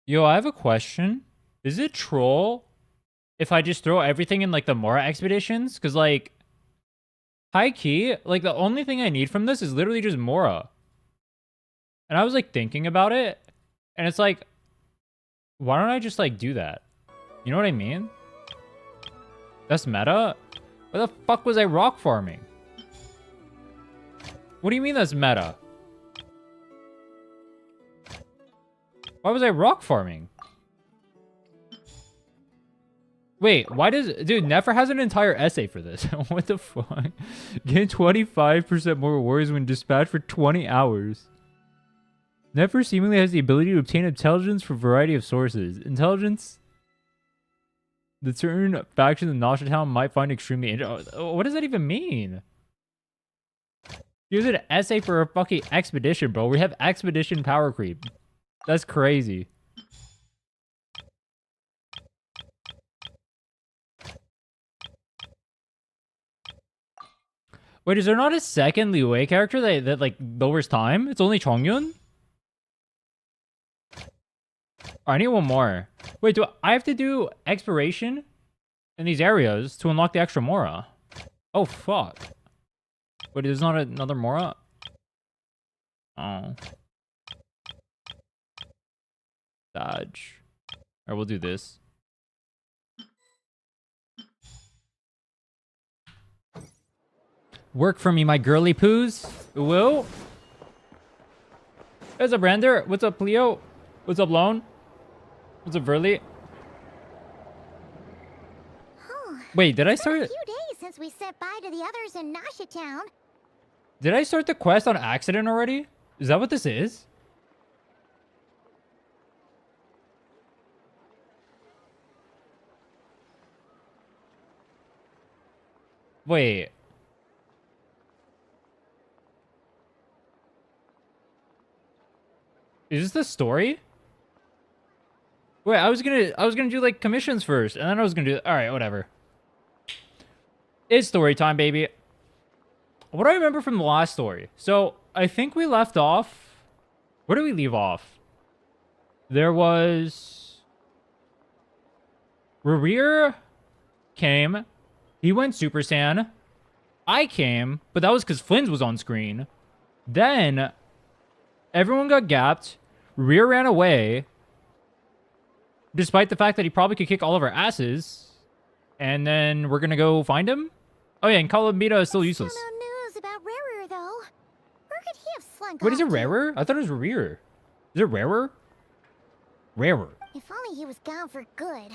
Yo, I have a question. Is it troll if I just throw everything in like the Mora expeditions? Because like, high key, like the only thing I need from this is literally just Mora. And I was like thinking about it, and it's like, why don't I just like do that? You know what I mean? That's meta? Why the fuck was I rock farming? What do you mean that's meta? Why was I rock farming? Wait, why does... Dude, Nefer has an entire essay for this. What the fuck? Gain 25% more rewards when dispatched for 20 hours. Nefer seemingly has the ability to obtain intelligence from a variety of sources. Intelligence that certain factions in Nasha Town might find extremely interesting. What does that even mean? Here's an essay for a fucking expedition, bro. We have expedition power creep. That's crazy. Wait, is there not a second Liu Wei character that like lowers time? It's only Chongyun? I need one more. Wait, do I have to do exploration in these areas to unlock the extra Mora? Oh, fuck. Wait, there's not another Mora? Oh. Dodge. Alright, we'll do this. Work for me, my girly poos. Whoa. What's up, Brander? What's up, Cleo? What's up, Lone? What's up, Verly? Wait, did I start? It's been a few days since we said bye to the others in Nasha Town. Did I start the quest on accident already? Is that what this is? Wait. Is this the story? Wait, I was gonna do like commissions first, and then I was gonna do. All right, whatever. It's story time, baby. What do I remember from the last story? So I think we left off. Where did we leave off? There was Rerir came. He went Super Saiyan. I came, but that was because Flynn's was on screen. Then everyone got gapped. Rerir ran away. Despite the fact that he probably could kick all of our asses. And then we're gonna go find him? Oh yeah, and Kalamita is still useless. Still no news about Rerir, though. Where could he have slunk Wait, is it off to? Rerir? I thought it was Rerir. Is it Rarer? Rarer. If only he was gone for good.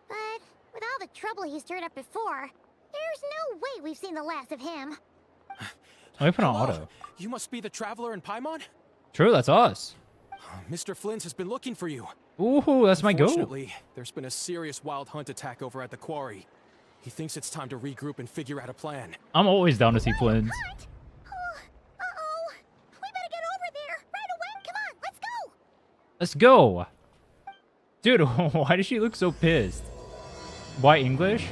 But with all the trouble he stirred up before, there's no way we've seen the last of him. Let me put on Hello? auto. You must be the traveler in Paimon? True, that's us. Mr. Flynn's has been looking for you. Ooh, that's my go. Unfortunately, there's been a serious wild hunt attack over at the quarry. He thinks it's time to regroup and figure out a plan. I'm always down to see Flynn's. Hunt? Oh, uh-oh. We better get over there right away. Come on, let's go. Let's go. Dude, why does she look so pissed? Why English?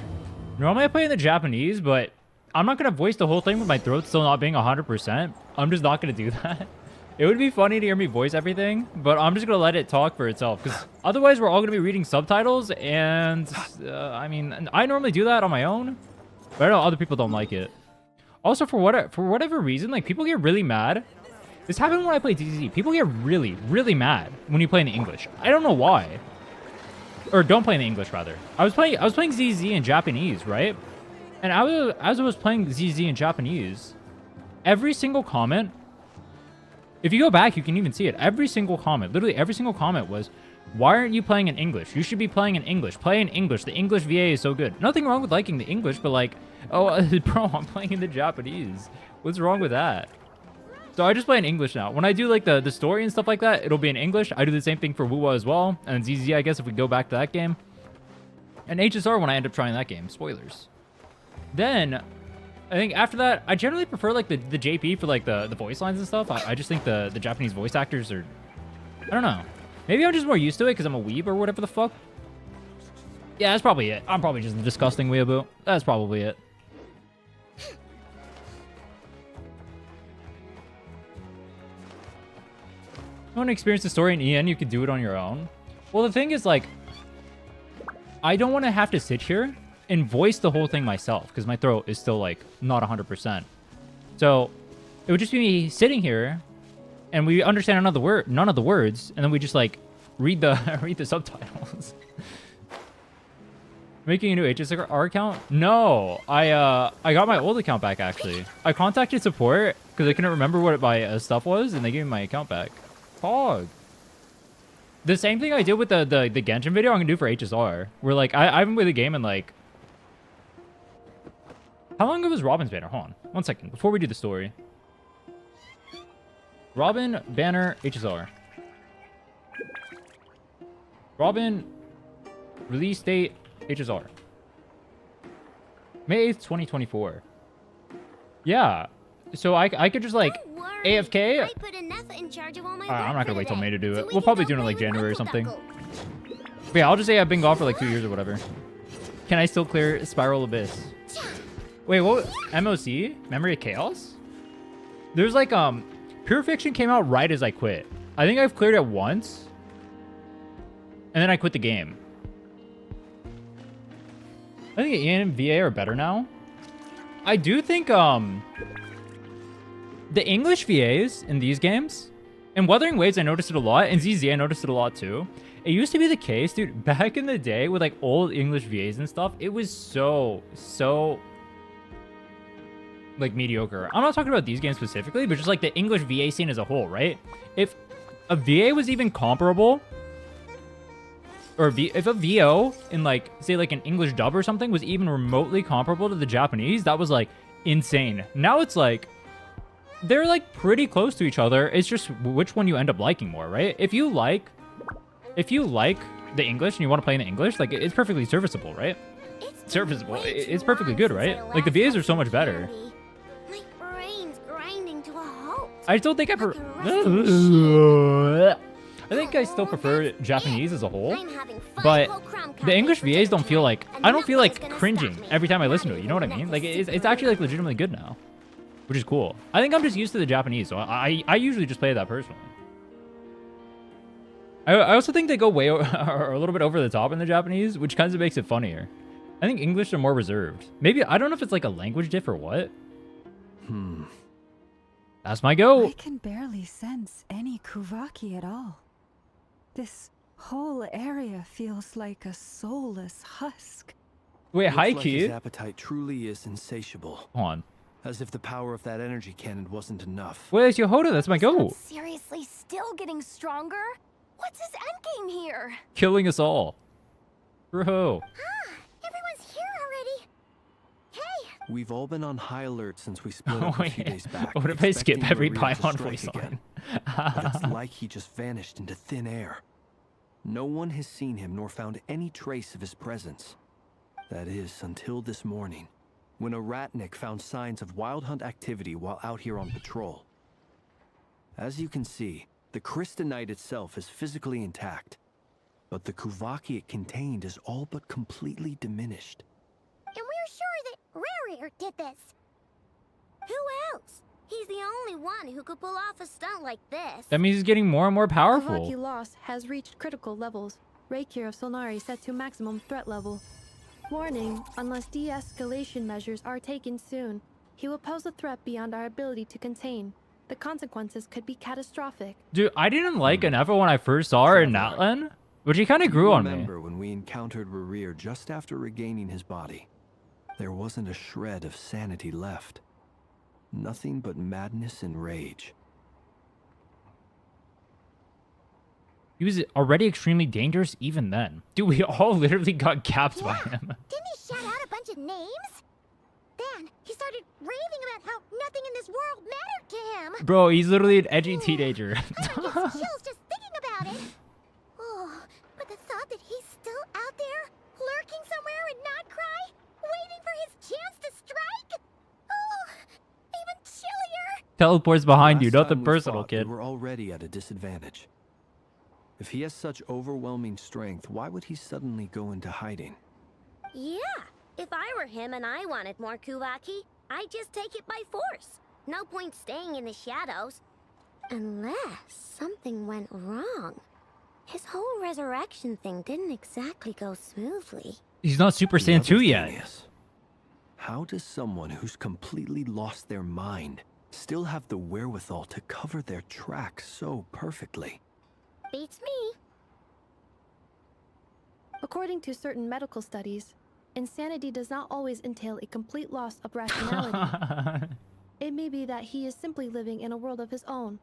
Normally I play in the Japanese, but I'm not going to voice the whole thing with my throat still not being 100%. I'm just not going to do that. It would be funny to hear me voice everything, but I'm just going to let it talk for itself. Because otherwise we're all going to be reading subtitles, and I mean, I normally do that on my own. But I know other people don't like it. Also, for whatever reason, like, people get really mad. This happened when I played DCZ. People get really, really mad when you play in English. I don't know why. Or don't play in English, rather. I was playing ZZ in Japanese, right? And as I was playing ZZ in Japanese, every single comment, if you go back, you can even see it. Every single comment, literally every single comment was, why aren't you playing in English? You should be playing in English. Play in English. The English VA is so good. Nothing wrong with liking the English, but like, oh, bro, I'm playing in the Japanese. What's wrong with that? So I just play in English now. When I do like the story and stuff like that, it'll be in English. I do the same thing for Wuwa as well. And ZZ, I guess, if we go back to that game. And HSR when I end up trying that game. Spoilers. Then, I think after that, I generally prefer like the JP for like the voice lines and stuff. I just think the Japanese voice actors are... I don't know. Maybe I'm just more used to it because I'm a weeb or whatever the fuck. Yeah, that's probably it. I'm probably just a disgusting weeaboo. That's probably it. You want to experience the story in EN, you can do it on your own. Well, the thing is, like, I don't want to have to sit here and voice the whole thing myself because my throat is still, like, not 100%. So it would just be me sitting here and we understand none of the words, and then we just, like, read the read the subtitles. Making a new HSR account? No, I got my old account back, actually. I contacted support because I couldn't remember what my stuff was, and they gave me my account back. Pog. The same thing I did with the Genshin video, I'm gonna do for HSR. Where, like, I haven't played the game in, like... How long ago was Robin's banner? Hold on. 1 second, before we do the story. Robin, banner, HSR. Robin, release date, HSR. May 8th, 2024. Yeah. So I could just, like, AFK. I put enough in charge of all my I'm not gonna wait till May to do so it. we We'll can probably go do it in, play like, with January or Uncle something. Duckle. But yeah, I'll just say I've been gone for like 2 years or whatever. Can I still clear Spiral Abyss? Wait, what? MOC? Memory of Chaos? There's like, Purification came out right as I quit. I think I've cleared it once. And then I quit the game. I think EN and VA are better now. I do think, the English VAs in these games, in Wuthering Waves I noticed it a lot, and ZZ I noticed it a lot too. It used to be the case, dude, back in the day with like old English VAs and stuff, it was so like mediocre. I'm not talking about these games specifically, but just like the English VA scene as a whole, right? If a VA was even comparable, or if a VO in like, say like an English dub or something was even remotely comparable to the Japanese, that was like insane. Now it's like, they're like pretty close to each other. It's just which one you end up liking more, right? If you like the English and you want to play in the English, like it's perfectly serviceable, right? Serviceable. It's perfectly good, right? Like the VAs are so much better. My brain's grinding to a halt. I still think I think I still prefer Japanese as a whole, but the English VAs don't feel like, I don't feel like cringing every time I listen to it. You know what I mean? Like it's actually like legitimately good now, which is cool. I think I'm just used to the Japanese, so I usually just play that personally. I also think they go way or a little bit over the top in the Japanese, which kind of makes it funnier. I think English are more reserved. Maybe, I don't know if it's like a language diff or what. That's my go. I can barely sense any Kuvaki at all. This whole area feels like a soulless husk. Wait, Looks hi, like kid. his appetite truly is insatiable. Hold on. As if the power of that energy cannon wasn't enough. Where's Yohoda? That's my go. Seriously, still getting stronger? What's his endgame here? Killing us all. Bro. Everyone's here already. Hey, We've all been on high alert since we split Oh, up a yeah. few days back. What if I skip expecting every Rerir to pylon strike voice again. line? But it's like he just vanished into thin air. No one has seen him nor found any trace of his presence. That is, until this morning, when a ratnik found signs of wild hunt activity while out here on patrol. As you can see, the crystalite itself is physically intact, but the Kuvaki it contained is all but completely diminished. and we're sure that Rerir did this. Who else? He's the only one who could pull off a stunt like this. That means he's getting more and more Kavaki powerful. loss has reached critical levels. Rerir of Solnari set to maximum threat level. Warning, unless de-escalation measures are taken soon, he will pose a threat beyond our ability to contain. The consequences could be catastrophic. Dude, I didn't like Anefa when I first saw her in Natlan, but she kind of grew on me. Remember when we encountered Rerir just after regaining his body? There wasn't a shred of sanity left. Nothing but madness and rage. He was already extremely dangerous even then. Dude, we all literally got capped by him. Didn't he shout out a bunch of names? Then he started raving about how nothing in this world mattered to him. Bro, he's literally an edgy teenager. I get chills just thinking about it. Oh, but the thought that he's still out there, lurking somewhere in Notcry, waiting for his chance to strike? Oh, even chillier. Teleports behind you, Last nothing time we personal, fought, kid. We were already at a disadvantage. If he has such overwhelming strength, why would he suddenly go into hiding? Yeah, if I were him and I wanted more Kuvaki, I'd just take it by force. No point staying in the shadows. Unless something went wrong. His whole resurrection thing didn't exactly go smoothly. He's not Super Saiyan 2 The yet. other thing is, how does someone who's completely lost their mind still have the wherewithal to cover their tracks so perfectly? Beats me. According to certain medical studies, insanity does not always entail a complete loss of rationality. It may be that he is simply living in a world of his own.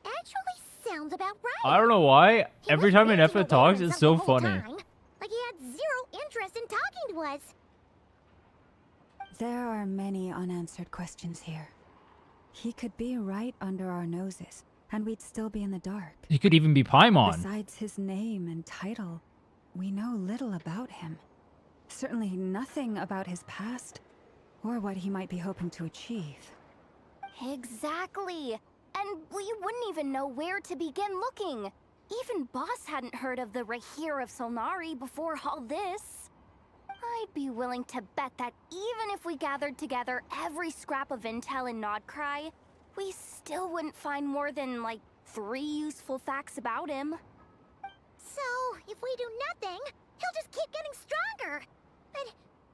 Actually sounds about right. I don't know why. He Every was time an raging Effa away talks, from it's so something the whole funny. time, like he had zero interest in talking to us. There are many unanswered questions here. He could be right under our noses, and we'd still be in the dark. He could even be Paimon. Besides his name and title, we know little about him. Certainly nothing about his past, or what he might be hoping to achieve. Exactly. And we wouldn't even know where to begin looking. Even Boss hadn't heard of the Rerir of Solnari before all this. I'd be willing to bet that even if we gathered together every scrap of intel in Nodcry, we still wouldn't find more than, like, 3 useful facts about him. So, if we do nothing, he'll just keep getting stronger. But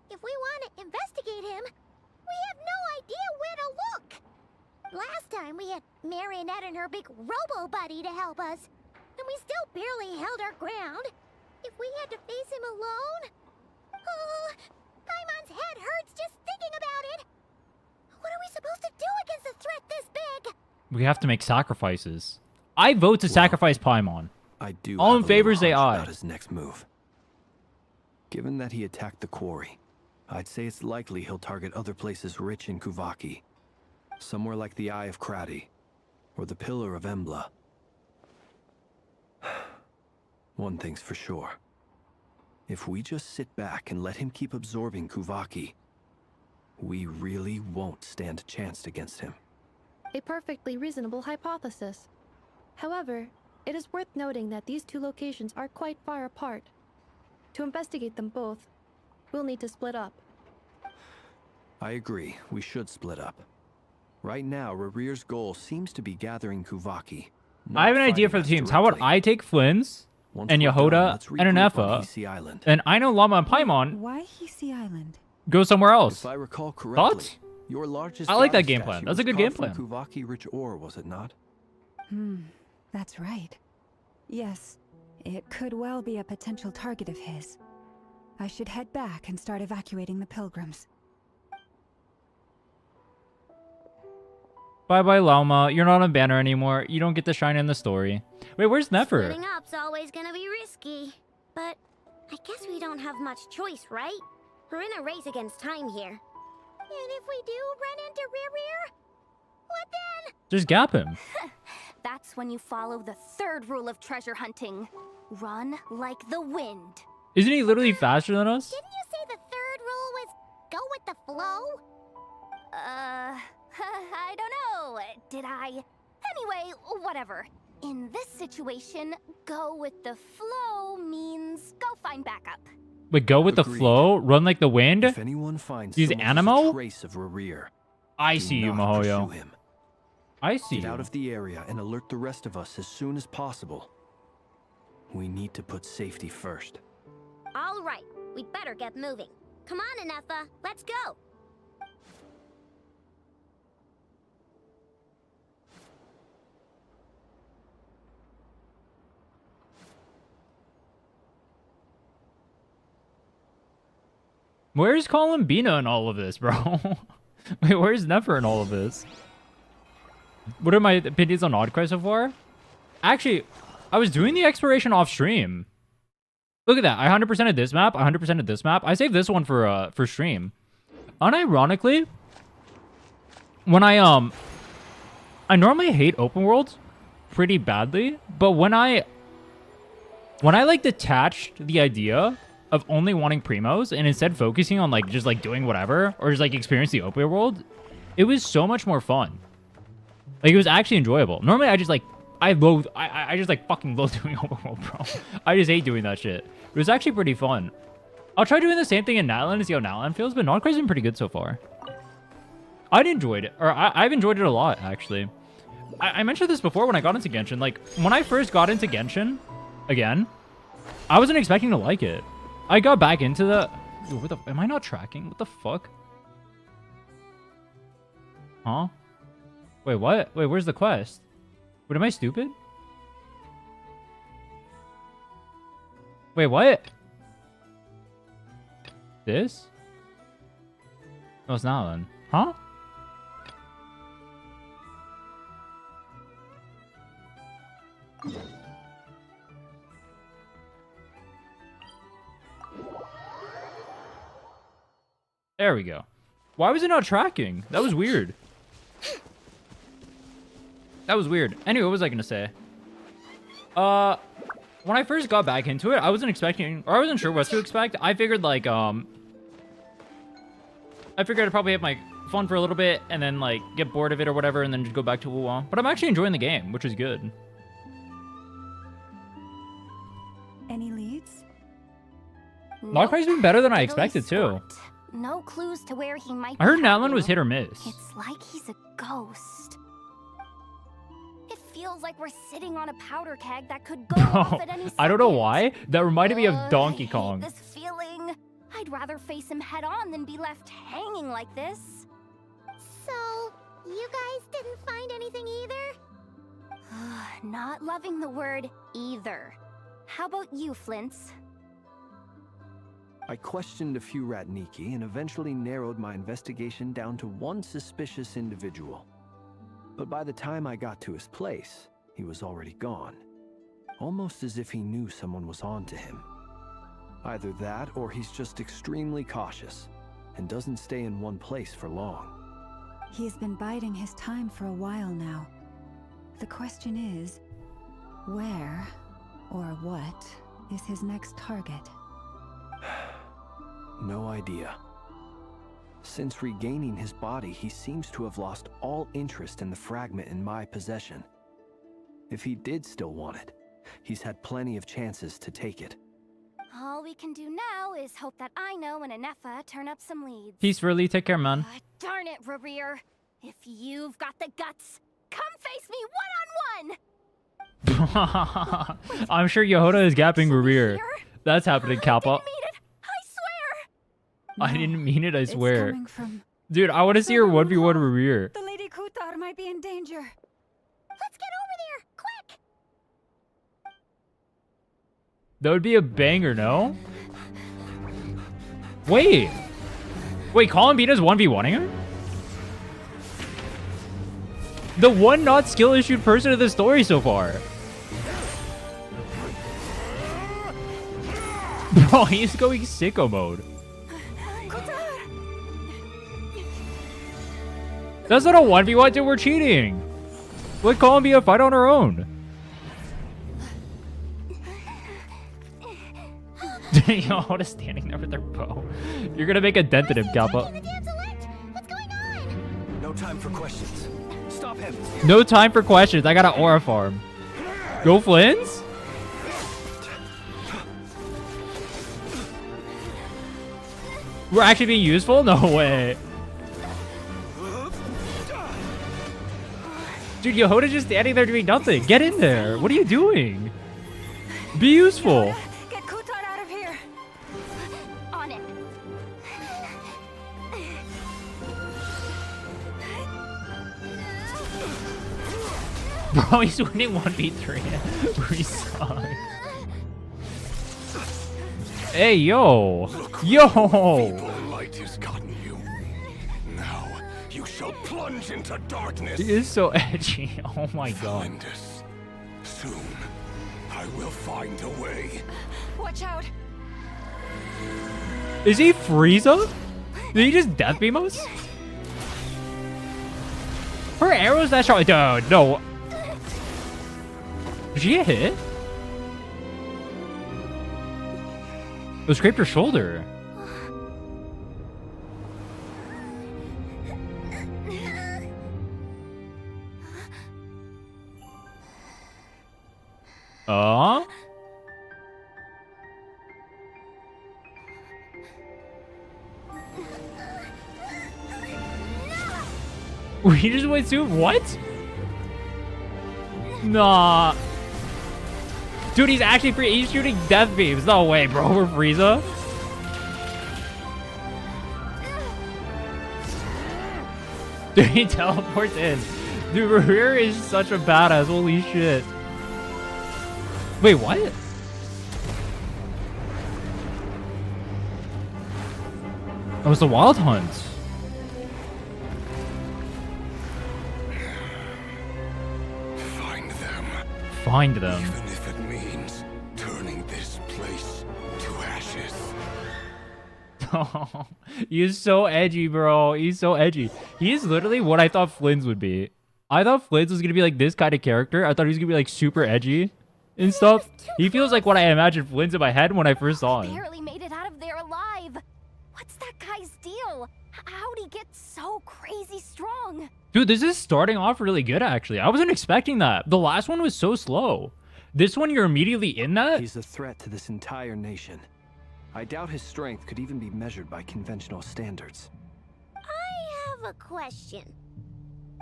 if we want to investigate him, we have no idea where to look. Last time we had Marionette and her big robo-buddy to help us, and we still barely held our ground. If we had to face him alone... Oh, Paimon's head hurts just thinking about it. What are we supposed to do against a threat this big? We have to make sacrifices. I vote to sacrifice Paimon. I do. All in have a favor little say hunch aye. about his next move. Given that he attacked the quarry, I'd say it's likely he'll target other places rich in Kuvaki. Somewhere like the Eye of Krati, or the Pillar of Embla. One thing's for sure. If we just sit back and let him keep absorbing Kuvaki, we really won't stand a chance against him. A perfectly reasonable hypothesis. However, it is worth noting that these two locations are quite far apart. To investigate them both, we'll need to split up. I agree, we should split up. Right now, Rerir's goal seems to be gathering Kuvaki. I have an idea for the teams. How about I take Flynn's and Yehoda and an Effa, Island. and I know Llama and Paimon Why Hisi Island? go somewhere else. If I recall correctly, Thoughts? your largest I like that god game statue plan. That's was a good carved game from Kuvaki rich ore, was it not? That's right. Yes, it could well be a potential target of his. I should head back and start evacuating the pilgrims. Bye-bye, Llama. You're not on banner anymore. You don't get to shine in the story. Wait, where's Nefer? Splitting up's always gonna be risky. But I guess we don't have much choice, right? We're in a race against time here. And if we do run into Rerir, what then? Just gap him. That's when you follow the 3rd rule of treasure hunting. Run like the wind. Isn't he literally faster than us? Didn't you say the 3rd rule was go with the flow? I don't know. Did I? Anyway, whatever. In this situation, go with the flow means go find backup. Wait, go with the Agreed. flow? Run like the wind? If anyone finds Use so much as Animo? a trace of Rerir, I do see you, not pursue Mahoyo. him. I see Get you. out of the area and alert the rest of us as soon as possible. We need to put safety first. All right, we'd better get moving. Come on, Ineffa, let's go. Where's Columbina in all of this, bro? Wait, where's Nefer in all of this? What are my opinions on Oddcry so far? Actually, I was doing the exploration off stream. Look at that. I 100%ed this map. I 100%ed this map. I saved this one for stream. Unironically, when I normally hate open worlds pretty badly, but when I like detached the idea of only wanting primos and instead focusing on like just like doing whatever or just like experience the open world, it was so much more fun. Like it was actually enjoyable. Normally I just like I just like fucking loathe doing open world, bro. I just hate doing that shit. It was actually pretty fun. I'll try doing the same thing in Natlan and see how Natlan feels, but Nodcry's been pretty good so far. I've enjoyed it, or I've enjoyed it a lot actually. I mentioned this before when I got into Genshin. Like, when I first got into Genshin, again, I wasn't expecting to like it. I got back into the... Dude, what the... Am I not tracking? What the fuck? Huh? Wait, what? Wait, where's the quest? Wait, am I stupid? Wait, what? This? No, it's not then. Huh? There we go. Why was it not tracking? That was weird. That was weird. Anyway, what was I gonna say? When I first got back into it, I wasn't expecting, or I wasn't sure what to expect. I figured like, I figured I'd probably have my fun for a little bit and then like get bored of it or whatever and then just go back to Wuthering. But I'm actually enjoying the game, which is good. Any leads? Lockrai's been better than I expected too. No clues to where he might I heard be Natlan hiding. was hit or miss. It's like he's a ghost. It feels like we're sitting on a powder keg that could go off at any second. I don't know why. That reminded me of Donkey I hate Kong. this feeling. I'd rather face him head on than be left hanging like this. So, you guys didn't find anything either? Not loving the word either. How about you, Flints? I questioned a few Ratniki and eventually narrowed my investigation down to one suspicious individual. But by the time I got to his place, he was already gone. Almost as if he knew someone was on to him. Either that or he's just extremely cautious and doesn't stay in one place for long. He's been biding his time for a while now. The question is, where or what is his next target? No idea. Since regaining his body, he seems to have lost all interest in the fragment in my possession. If he did still want it, he's had plenty of chances to take it. All we can do now is hope that Aino and Anefa turn up some leads. Peace, Riley. Take care, man. Darn it, Rerir. If you've got the guts, come face me one-on-one! I'm sure Yehoda is gapping Rerir. Rerir? That's happening, Kappa. I I didn't mean it, I swear. It's coming from... Dude, I want to see her 1v1 Rerir. The Lady Kutar might be in danger. Let's get over there, quick! That would be a banger, no? Wait. Wait, Columbina's 1v1ing her? The one not skill-issued person of the story so far. Bro, he's going sicko mode. That's not a 1v1, dude, we're cheating. Let Columbia fight on her own. Yehoda's standing there with their bow. You're gonna make a dent in him, Kappa. What's going on? No time for questions. Stop him. No time for questions. I got an aura farm. Go Flins? We're actually being useful? No way. Dude, Yehoda's just standing there doing nothing. Get in there. What are you doing? Be useful. Get Kutar out of here. On it. Bro, he's winning 1v3. We suck. Hey, yo. Yo. Light has gotten you. Now you shall plunge into darkness. He is so edgy. Oh my god. Find us. Soon, I will find a way. Watch out. Is he Frieza? Did he just death beam us? Her arrows that shot. Dude, no. Did she get hit? It scraped her shoulder. We just went to what? Nah. Dude, he's actually free. He's shooting death beams. No way, bro. We're Frieza. Dude, he teleports in. Dude, Rerir is such a badass. Holy shit. Wait, what? That was the Wild Hunt. Find them. Find them. Even if it means turning this place to ashes. He's so edgy, bro. He's so edgy. He's literally what I thought Flynn's would be. I thought Flynn's was gonna be like this kind of character. I thought he was gonna be like super edgy and stuff. He feels like what I imagined Flynn's in my head when I first saw him. Barely made it out of there alive. What's that guy's deal? How'd he get so crazy strong? Dude, this is starting off really good, actually. I wasn't expecting that. The last one was so slow. This one, you're immediately in that? He's a threat to this entire nation. I doubt his strength could even be measured by conventional standards. I have a question.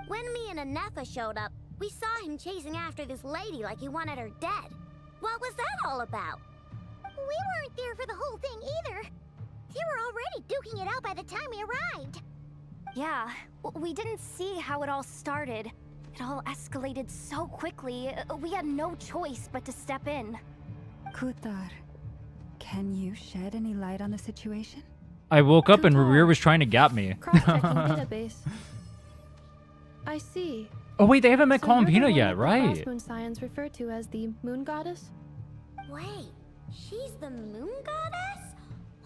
When me and Anefa showed up, we saw him chasing after this lady like he wanted her dead. What was that all about? We weren't there for the whole thing either. You were already duking it out by the time we arrived. Yeah, we didn't see how it all started. It all escalated so quickly, we had no choice but to step in. Kutar, can you shed any light on the situation? I woke up and Rerir was trying to gap me. Cross-checking database. I see. Oh wait, they haven't met So you're the Columbina one yet, that the right? Frost Moon Scions refer to as the Moon Goddess? Wait, she's the moon goddess?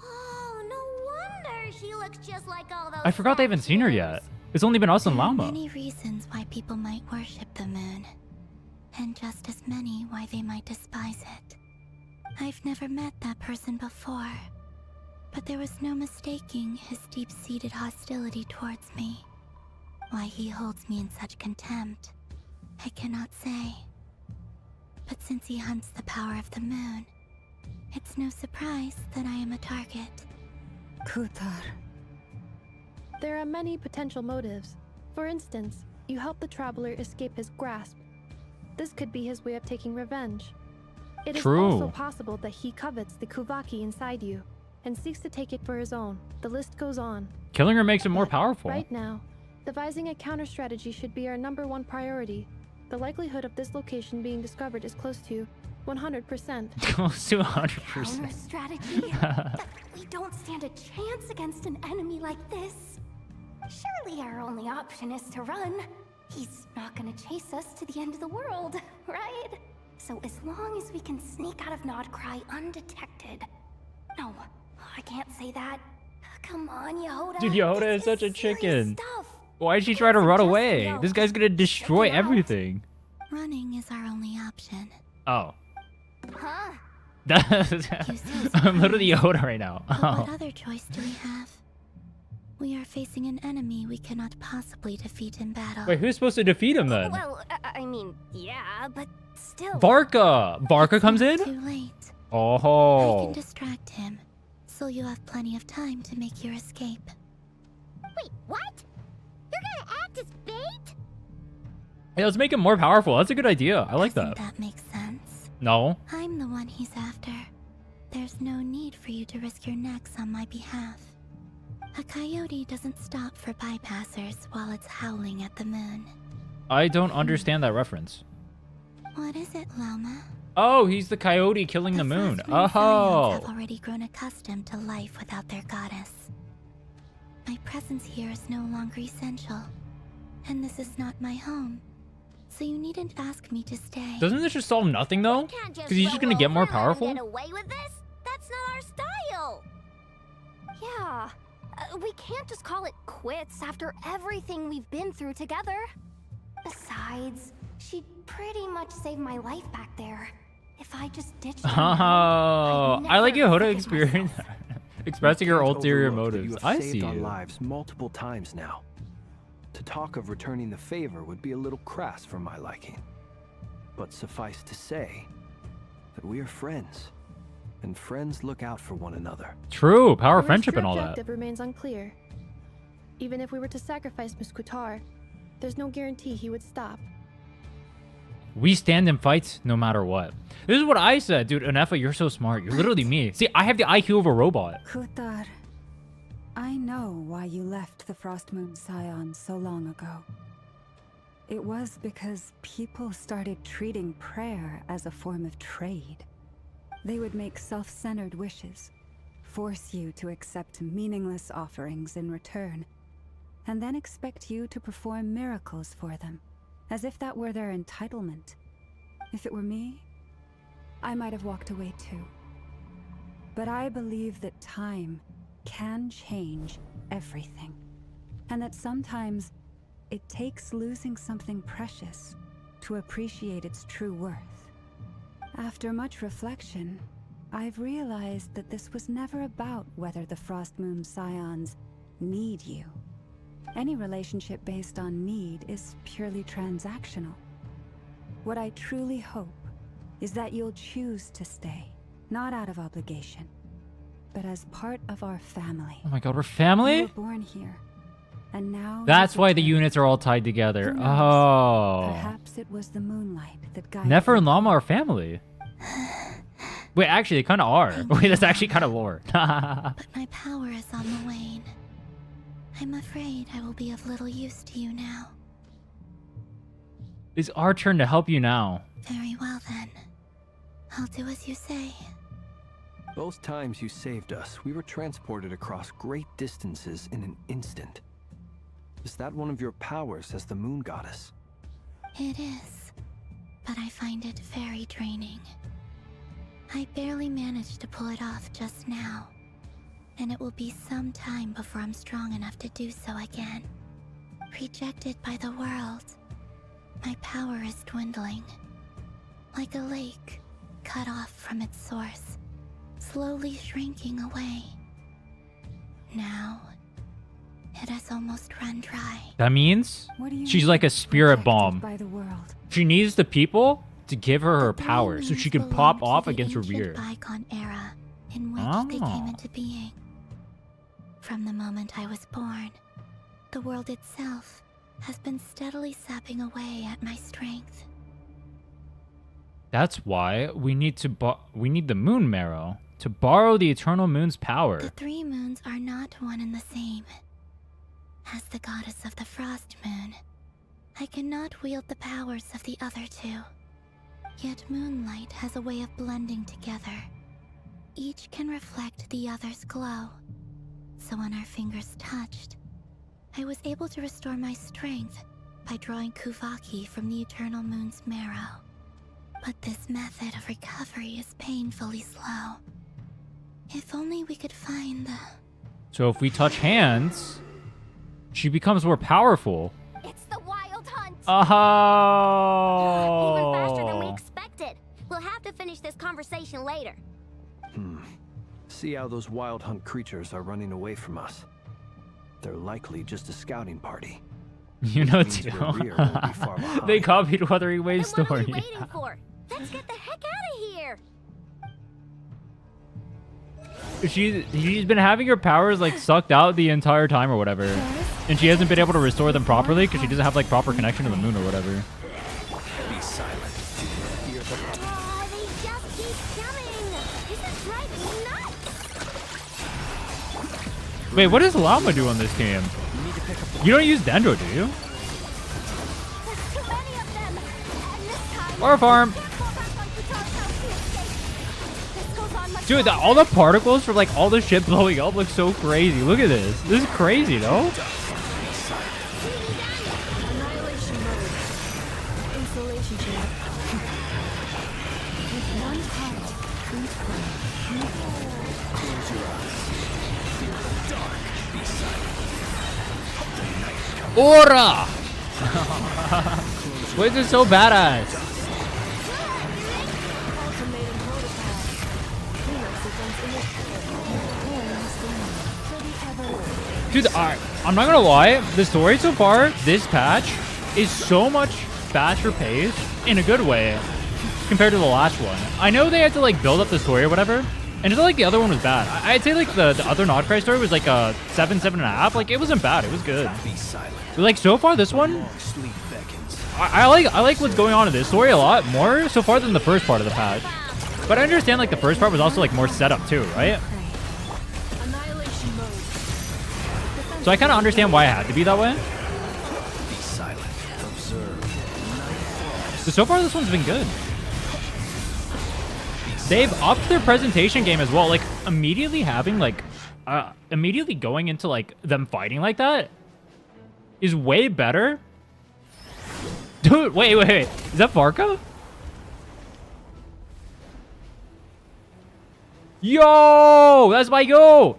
Oh, no wonder she looks just like all those. I forgot they haven't seen her yet. It's only been us and There are Llama. many reasons why people might worship the moon, and just as many why they might despise it. I've never met that person before, but there was no mistaking his deep-seated hostility towards me. Why he holds me in such contempt, I cannot say. But since he hunts the power of the moon, it's no surprise that I am a target. Kutar. There are many potential motives. For instance, you help the traveler escape his grasp. This could be his way of taking revenge. It is True. also possible that he covets the Kuvaki inside you and seeks to take it for his own. The list goes on. Killing her makes it more But powerful. Right now, devising a counter strategy should be our #1 priority. The likelihood of this location being discovered is close to 100%. Close to Counter 100%. strategy? We don't stand a chance against an enemy like this. Surely our only option is to run. He's not gonna chase us to the end of the world, right? So as long as we can sneak out of Nodcry undetected. No, I can't say that. Come on, Yehoda. Dude, Yehoda This is such a serious chicken. stuff. Why did she try to run Just away? no. This guy's gonna destroy Check him out. everything. Running is our only option. Oh. Huh? I'm literally Yoda right now. But what Oh. other choice do we have? We are facing an enemy we cannot possibly defeat in battle. Wait, who's supposed to defeat him then? Well, I mean, yeah, but still. Varka! Varka comes in? Too late. I Oh. can distract him, so you have plenty of time to make your escape. Wait, what? You're gonna act as bait? Hey, let's make him more powerful. That's a good idea. I like Doesn't that. that make sense? No. I'm the one he's after. There's no need for you to risk your necks on my behalf. A coyote doesn't stop for bypassers while it's howling at the moon. I don't understand that reference. What is it, Loma? Oh, he's the coyote killing the moon. Frost Moon Scions have Oh. already grown accustomed to life without their goddess. My presence here is no longer essential, and this is not my home. So you needn't ask me to stay. Doesn't this just solve nothing though? Can't Because he's just gonna roll get more over and let him powerful? Get away with this? That's not our style. Yeah. We can't just call it quits after everything we've been through together. Besides, she pretty much saved my life back there. If I just ditched her Oh, now, I like never Yehoda forgive experience myself. expressing her Can't ulterior overlook that motives. You have I saved see our you. lives multiple times now. To talk of returning the favor would be a little crass for my liking. But suffice to say that we are friends, and friends look out for one another. True, power, The rest friendship, of and your all objective that. remains unclear. Even if we were to sacrifice Miss Kutar, there's no guarantee he would stop. We stand in fights no matter what. This is what I said, dude. Anefa, you're so smart. You're literally me. See, I have the IQ of a robot. Kuthar, I know why you left the Frost Moon Scion so long ago. It was because people started treating prayer as a form of trade. They would make self-centered wishes, force you to accept meaningless offerings in return, and then expect you to perform miracles for them, as if that were their entitlement. If it were me, I might have walked away too. But I believe that time can change everything, and that sometimes it takes losing something precious to appreciate its true worth. After much reflection, I've realized that this was never about whether the Frost Moon Scions need you. Any relationship based on need is purely transactional. What I truly hope is that you'll choose to stay, not out of obligation, but as part of our family. Oh my god, we're family? You were born here, and now That's you why the return. units are all tied together. Who knows? Oh. Perhaps it was the moonlight that guided Nefer and you. Llama are family. Wait, actually, they kind of are. Wait, that's actually kind of lore. But my power is on the wane. I'm afraid I will be of little use to you now. It's our turn to help you now. Very well then. I'll do as you say. Both times you saved us, we were transported across great distances in an instant. Is that one of your powers as the moon goddess? It is, but I find it very draining. I barely managed to pull it off just now, and it will be some time before I'm strong enough to do so again. Rejected by the world, my power is dwindling. Like a lake, cut off from its source, slowly shrinking away. Now, it has almost run dry. That means What do you she's mean, like a spirit rejected bomb. by the world? She needs the people to give her her The three power so moons she can belong pop to off the against ancient Rerir. bygone era in which they Oh. came into being. From the moment I was born, the world itself has been steadily sapping away at my strength. That's why we need the moon marrow to borrow the eternal moon's power. The three moons are not one and the same. As the goddess of the frost moon, I cannot wield the powers of the other two. Yet moonlight has a way of blending together. Each can reflect the other's glow. So when our fingers touched, I was able to restore my strength by drawing Kuvaki from the eternal moon's marrow. But this method of recovery is painfully slow. If only we could find the... So if we touch hands, she becomes more powerful. It's the wild hunt! Oh. Even faster than we expected. We'll have to finish this conversation later. See how those wild hunt creatures are running away from us. They're likely just a scouting party. You know Means too. Rerir won't be far behind. They copied Wuthering Then Wave's what are story. we waiting for? Let's get the heck out of here! She's been having her powers like sucked out the entire time or whatever, and she hasn't been able to restore them properly because she doesn't have like proper connection to the moon or whatever. Be silent. Hear the Oh, they just keep coming! This is driving me nuts! Wait, what does Llama do on this game? You don't use Dendro, do you? There's too many of them! And this time... Or a farm? can't fall back on Kutar's house to escape. This goes on much Dude, longer. all the particles from like all the shit blowing up look so crazy. Look at this. This is crazy, no? Annihilation mode. Insulation chamber. With one heart, we pray. Close your eyes. Fear the dark. Be silent. Mora! Why is it so badass? Ultimatum protocol. Hero sequence initiated. Dude, I'm not gonna lie. The story so far, this patch, is so much faster paced in a good way compared to the last one. I know they had to like build up the story or whatever, and it's not like the other one was bad. I'd say like the other Nodcry story was like a 7.5. Like it wasn't bad. It was good. Be silent. But, like so far, this one, Long sleep beckons. I like what's going on in this story a lot more so far than the first part of the patch. But I understand like the first part was also like more setup too, right? So I kind of understand why it had to be that way. Be silent. Observe. So, so far this one's been good. They've upped their presentation game as well. Like immediately having like, immediately going into like them fighting like that is way better. Dude, wait. Is that Varka? Yo, that's my goat.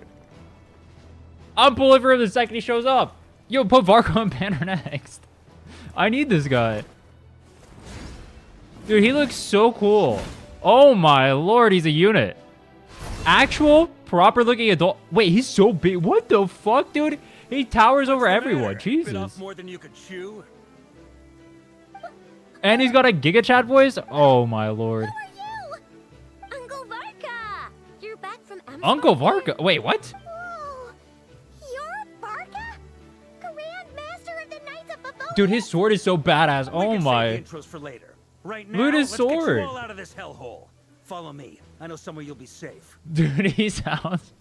I'm pulling for him the second he shows up. Yo, put Varka on banner next. I need this guy. Dude, he looks so cool. Oh my lord, he's a unit. Actual, proper looking adult. Wait, he's so big. What the fuck, dude? He towers over everyone. Jesus. Bit off more than you could chew? And he's got a Giga Chat voice. Oh my lord. Who are you? Uncle Varka! You're back from Amsterdam? Uncle Varka. Wait, what? Whoa! You're Varka? Grand Master of the Knights of Favonius? Dude, his sword is so badass. We Oh can my. save the intros for later. Right now, Look at his let's get sword. you all out of this hellhole. Follow me. I know somewhere you'll be safe. Dude, he sounds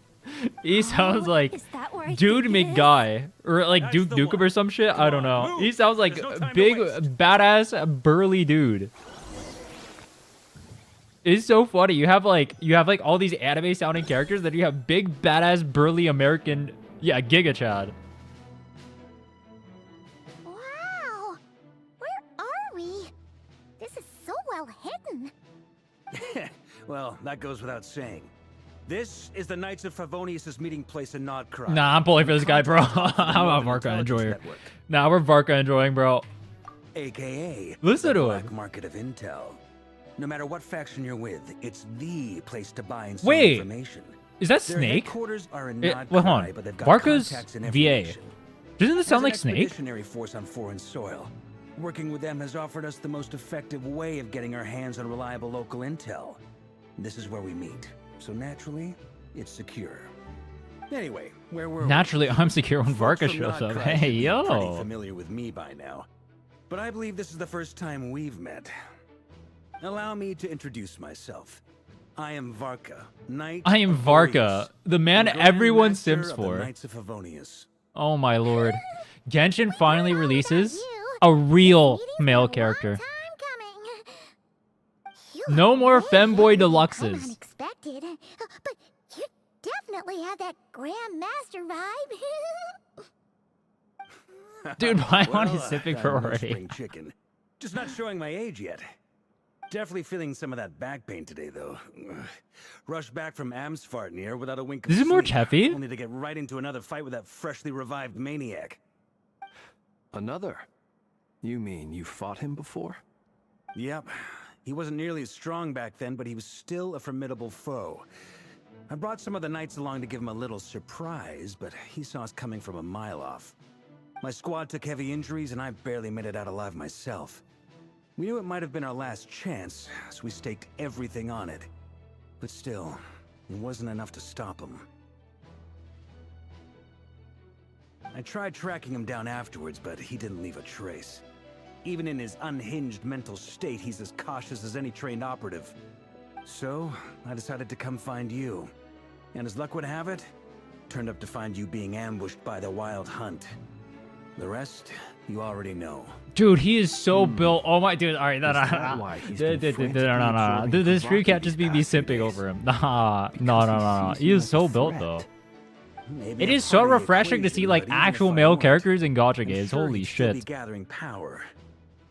like Is that where I Dude think it is? McGuy or like That's Duke the Nukem one. or some shit. I don't Come on, know. move. He sounds like There's no time to big, waste. badass, burly dude. It's so funny. You have like all these anime sounding characters, then you have big, badass, burly American, yeah, Giga Chad. Wow! Where are we? This is so well hidden. Well, that goes without saying. This is the Knights of Favonius' meeting place in Nodcry. Nah, I'm pulling for this guy, bro. How about Varka enjoying? Nah, we're Varka enjoying, bro. AKA Listen the to black him. market of intel. No matter what faction you're with, it's the place to buy and sell Wait, information. Is that Their Snake? headquarters are in Well, hold on. Nodcry, but they've got Varka's contacts in VA. every nation. Doesn't this sound like As an Snake? expeditionary force on foreign soil. Working with them has offered us the most effective way of getting our hands on reliable local intel. This is where we meet. So naturally, it's secure. Anyway, where were we? Naturally, I'm secure when Folks Varka from shows up. Nodcry Hey, should be pretty yo. familiar with me by now. But I believe this is the first time we've met. Allow me to introduce myself. I am Varka, Knight I am of Varka, Favonius, the man and Grand everyone Master sims of the for. Knights of Favonius. Oh my lord. Genshin finally releases you. a real Meeting's been a male long character. time coming. You No look more way femboy kinda deluxes. unexpected, but you definitely have that Grand Master vibe. Dude, why am I Well, sipping I'm for no already? spring chicken. Just not showing my age yet. Definitely feeling some of that back pain today, though. Rushed back from Amsfartnir without a wink of This is more sleep, Cheffy? only to get right into another fight with that freshly revived maniac. Another? You mean you fought him before? Yep. He wasn't nearly as strong back then, but he was still a formidable foe. I brought some of the knights along to give him a little surprise, but he saw us coming from a mile off. My squad took heavy injuries, and I barely made it out alive myself. We knew it might have been our last chance, so we staked everything on it. But still, it wasn't enough to stop him. I tried tracking him down afterwards, but he didn't leave a trace. Even in his unhinged mental state, he's as cautious as any trained operative. So, I decided to come find you. And as luck would have it, turned up to find you being ambushed by the Wild Hunt. The rest, you already know. Dude, he is so built. Oh my dude. Alright, no. that why he's been frantically Dude, absorbing this stream can't just be me Kavaki these simping past over him. No. sees He you is as so a built threat. though. Maybe It a is so part of the refreshing to see equation, like but even actual if I male weren't, characters in gacha I'm games. sure Holy he'd still be shit. gathering power.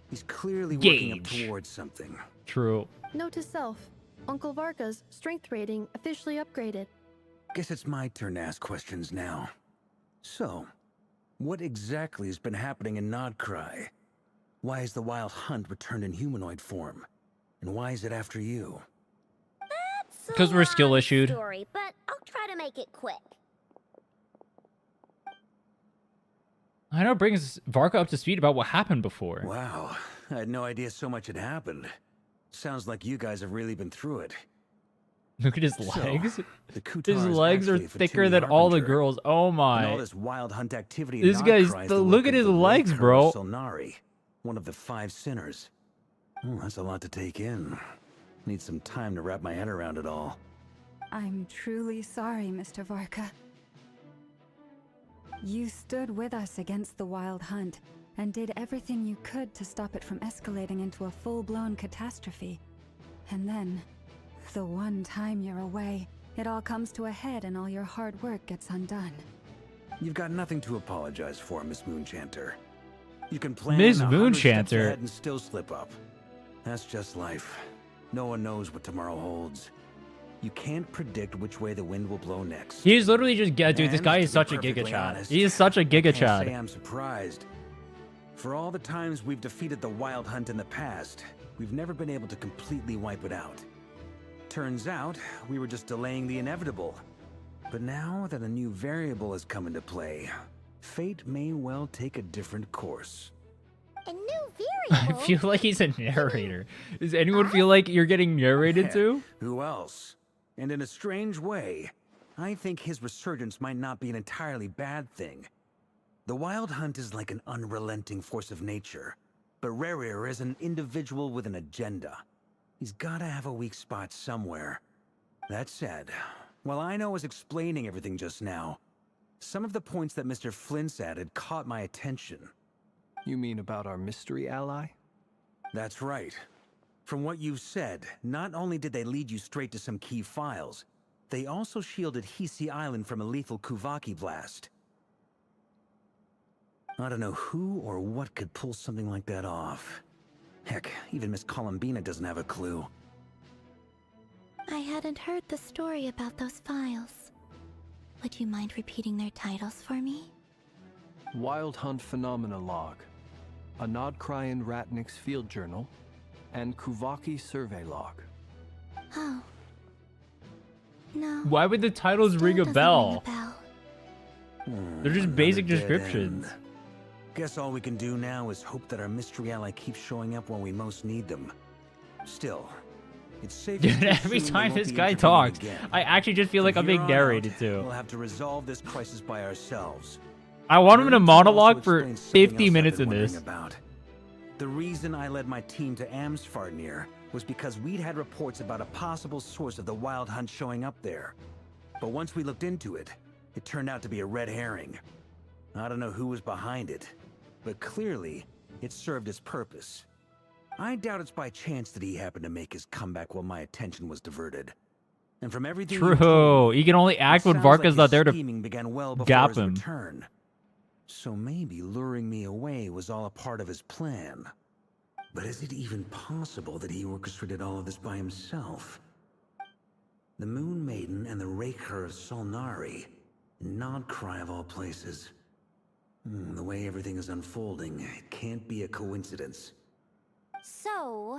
He's clearly working up Gauge. towards something. True. Note to self. Uncle Varka's strength rating officially upgraded. Guess it's my turn to ask questions now. So, what exactly has been happening in Nodcry? Why has the Wild Hunt returned in humanoid form? And why is it after you? That's a 'Cause we're skill long issued. Story, but I'll try to make it quick. I know it brings Varka up to speed about what happened before. Wow, I had no idea so much had happened. Sounds like you guys have really been through it. Look at his So, legs. the Kutar His is legs are actually a thicker Fatui than all the harbinger. girls. Oh And all my. this Wild Hunt activity This in guy's Nodcry is the- the look work at of his the legs, Rerir bro. of Solnari. one of the 5 sinners. Oh, that's a lot to take in. Need some time to wrap my head around it all. I'm truly sorry, Mr. Varka. You stood with us against the Wild Hunt and did everything you could to stop it from escalating into a full-blown catastrophe. And then, the one time you're away, it all comes to a head and all your hard work gets undone. You've got nothing to apologize for, Miss Moonchanter. You can plan Miss 100 steps Moonchanter. ahead and still slip up. That's just life. No one knows what tomorrow holds. You can't predict which way the wind will blow next. He's literally just dude. This And guy to is be such a perfectly Giga Chad. honest, He is such a Giga Can't say Chad. I'm surprised. For all the times we've defeated the Wild Hunt in the past, we've never been able to completely wipe it out. Turns out, we were just delaying the inevitable. But now that a new variable has come into play, fate may well take a different course. A new I variable? feel like he's a narrator. Does anyone feel like you're getting narrated to? Who else? And in a strange way, I think his resurgence might not be an entirely bad thing. The Wild Hunt is like an unrelenting force of nature, but Rerir is an individual with an agenda. He's gotta have a weak spot somewhere. That said, while I was explaining everything just now, some of the points that Mr. Flint's added caught my attention. You mean about our mystery ally? That's right. From what you've said, not only did they lead you straight to some key files, they also shielded Hisi Island from a lethal Kuvaki blast. I don't know who or what could pull something like that off. Heck, even Miss Columbina doesn't have a clue. I hadn't heard the story about those files. Would you mind repeating their titles for me? Wild Hunt Phenomena Log, a Nodcrian Ratnik's Field Journal, and Kuvaki Survey Log. Oh. No. Why would the titles ring a Still doesn't bell? ring a bell. They're just Another basic dead descriptions. end. Guess all we can do now is hope that our mystery ally keeps showing up when we most need them. Still, it's safe to Dude, every assume they time won't this be guy intervening talks, again. I actually just feel like From I'm here being on narrated out, to. We'll have to resolve this crisis by ourselves. I want him in a Rhinne also monologue for explained something 50 else I've minutes been in wondering this. About. The reason I led my team to Amsfarnir was because we'd had reports about a possible source of the Wild Hunt showing up there. But once we looked into it, it turned out to be a red herring. I don't know who was behind it, but clearly, it served its purpose. I doubt it's by chance that he happened to make his comeback while my attention was diverted. And from everything you told True. me, He can only it act when sounds like Varka's his not there to scheming began well before gap his him. return. So maybe luring me away was all a part of his plan. But is it even possible that he orchestrated all of this by himself? The Moon Maiden and the Rerir of Solnari, Nodcry of all places. The way everything is unfolding, it can't be a coincidence. So,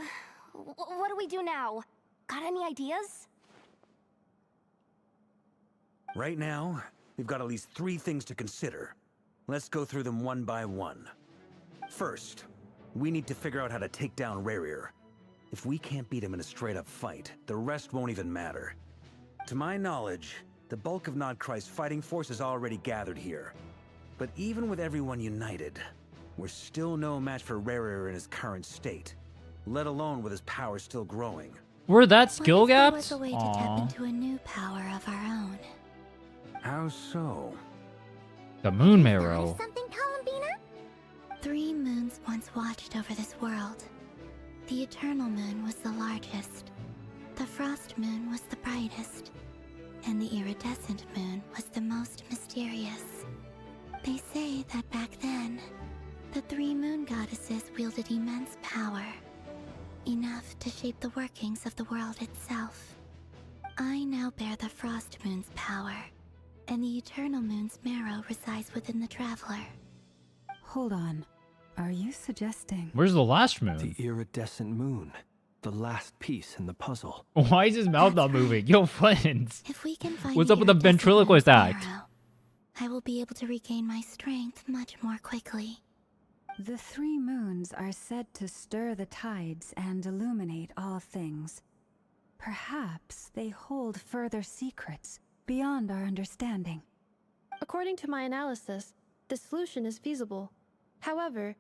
what do we do now? Got any ideas? Right now, we've got at least 3 things to consider. Let's go through them one by one. First, we need to figure out how to take down Rerir. If we can't beat him in a straight-up fight, the rest won't even matter. To my knowledge, the bulk of Nodcry's fighting force is already gathered here. But even with everyone united, we're still no match for Rerir in his current state, let alone with his power still growing. Were that What skill if there gaps? was a way to tap into a new power of our own? How so? The moon Thought marrow. of something, Columbina? 3 moons once watched over this world. The Eternal Moon was the largest. The Frost Moon was the brightest. And the Iridescent Moon was the most mysterious. They say that back then, the 3 moon goddesses wielded immense power. Enough to shape the workings of the world itself. I now bear the Frost Moon's power, and the Eternal Moon's marrow resides within the Traveler. Hold on. Are you suggesting... Where's the last The moon? iridescent moon. The last piece in the puzzle. Why is his mouth not moving? Yo, Flint. If we can find What's up with the iridescent ventriloquist moon's act? marrow, I will be able to regain my strength much more quickly. The 3 moons are said to stir the tides and illuminate all things. Perhaps they hold further secrets beyond our understanding. According to my analysis, the solution is feasible. However,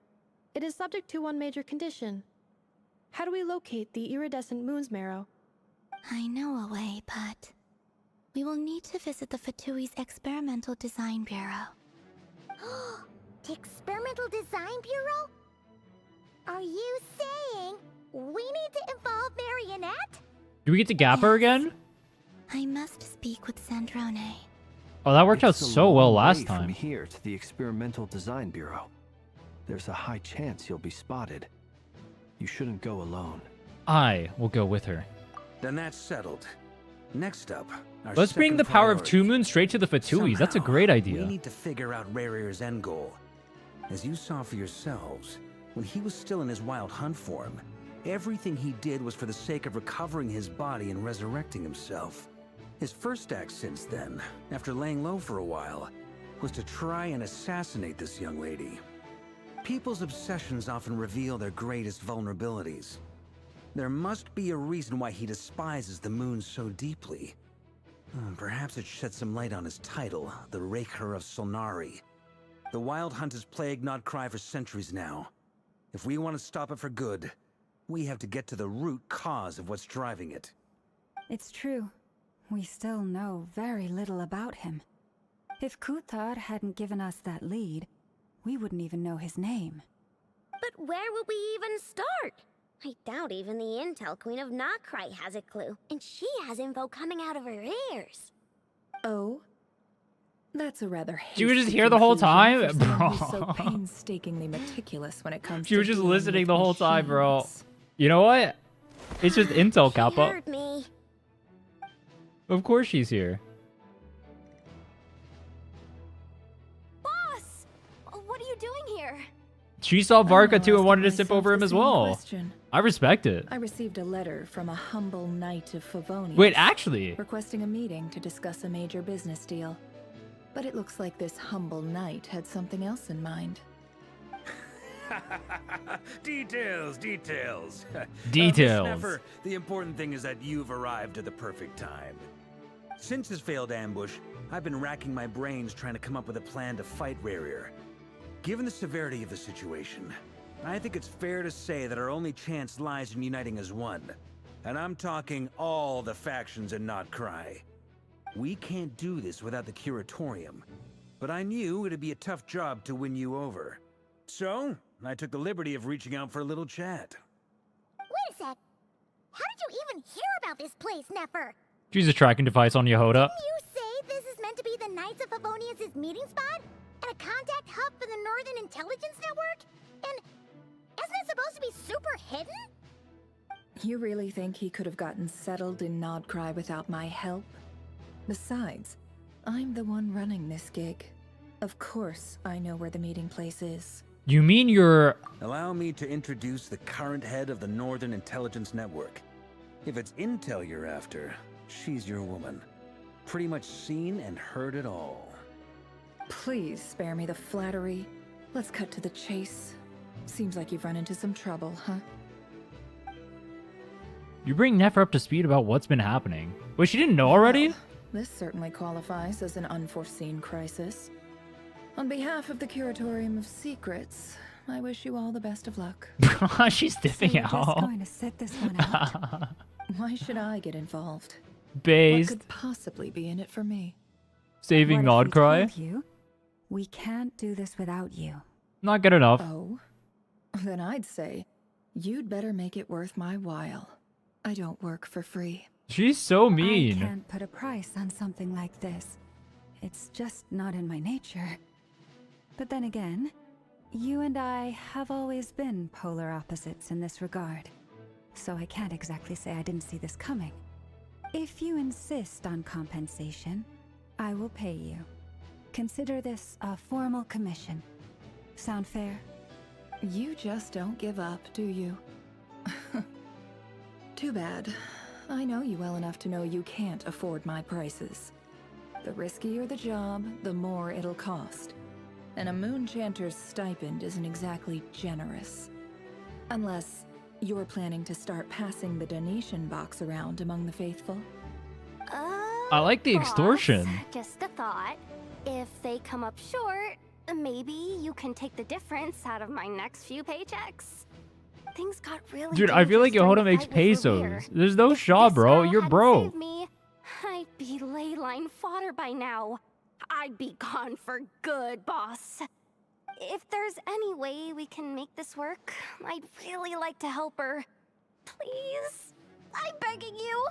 it is subject to one major condition. How do we locate the iridescent moon's marrow? I know a way, but we will need to visit the Fatui's Experimental Design Bureau. The Experimental Design Bureau? Are you saying we need to involve Marionette? Do we get to gap her again? I must speak with Sandrone. Oh, that worked out It's a so well long last way from time. here to the Experimental Design Bureau. There's a high chance you'll be spotted. You shouldn't go alone. I will go with her. Then that's settled. Next up, our Let's bring second the power of priority. Two Moons straight to the Fatuis. That's a Somehow, great idea. We need to figure out Rerir's end goal. As you saw for yourselves, when he was still in his wild hunt form, everything he did was for the sake of recovering his body and resurrecting himself. His first act since then, after laying low for a while, was to try and assassinate this young lady. People's obsessions often reveal their greatest vulnerabilities. There must be a reason why he despises the moon so deeply. Perhaps it sheds some light on his title, the Rerir of Solnari. The Wild Hunt has plagued Nodcry for centuries now. If we want to stop it for good, we have to get to the root cause of what's driving it. It's true. We still know very little about him. If Kuthar hadn't given us that lead, we wouldn't even know his name. But where would we even start? I doubt even the Intel Queen of Nodcry has a clue, and she has info coming out of her ears. Oh? That's a rather She was just hasty here the whole conclusion time? for someone who's so Bro. painstakingly meticulous when it comes She to was just dealing listening with the whole time, bro. machines. You know what? It's just intel, She Kappa. heard me. Of course she's here. Boss! What are you doing here? She saw Varka too and asked wanted to sip myself over him the as same well. question. I respect it. I received a letter from a humble knight of Favonius. Wait, actually? Requesting a meeting to discuss a major business deal. But it looks like this humble knight had something else in mind. Details, details. Details. Miss Sneffer, the important thing is that you've arrived at the perfect time. Since his failed ambush, I've been racking my brains trying to come up with a plan to fight Rerir. Given the severity of the situation, I think it's fair to say that our only chance lies in uniting as one. And I'm talking all the factions in Nodcry. We can't do this without the Curatorium, but I knew it'd be a tough job to win you over. So, I took the liberty of reaching out for a little chat. Wait a sec. How did you even hear about this place, Nefer? She's a tracking device on Yehoda. Didn't you say this is meant to be the Knights of Favonius' meeting spot? And a contact hub for the Northern Intelligence Network? And isn't it supposed to be super hidden? You really think he could have gotten settled in Nodcry without my help? Besides, I'm the one running this gig. Of course I know where the meeting place is. You mean you're... Allow me to introduce the current head of the Northern Intelligence Network. If it's intel you're after, she's your woman. Pretty much seen and heard it all. Please spare me the flattery. Let's cut to the chase. Seems like you've run into some trouble, huh? You bring Nefer up to speed about what's been happening. Wait, she didn't know already? Well, this certainly qualifies as an unforeseen crisis. On behalf of the Curatorium of Secrets, I wish you all the best of luck. She's So dipping you're just out. going to sit this one out? Why should I get involved? What Based. could possibly be in it for me? Saving What if we Nodcry. told you, we can't do this without you. Not good enough. Oh? Then I'd say, you'd better make it worth my while. I don't work for free. She's so I mean. can't put a price on something like this. It's just not in my nature. But then again, you and I have always been polar opposites in this regard. So I can't exactly say I didn't see this coming. If you insist on compensation, I will pay you. Consider this a formal commission. Sound fair? You just don't give up, do you? Too bad. I know you well enough to know you can't afford my prices. The riskier the job, the more it'll cost. And a Moonchanter's stipend isn't exactly generous. Unless you're planning to start passing the donation box around among the faithful. I like the Boss, extortion. Just a thought. If they come up short, Maybe you can take the difference out of my next few paychecks. Things got really Dude, I feel like dangerous Yehoda during the makes fight with Rerir. pesos. There's no If shot, this bro. girl You're hadn't broke. saved me, I'd be ley line fodder by now. I'd be gone for good, boss. If there's any way we can make this work, I'd really like to help her. Please? I'm begging you.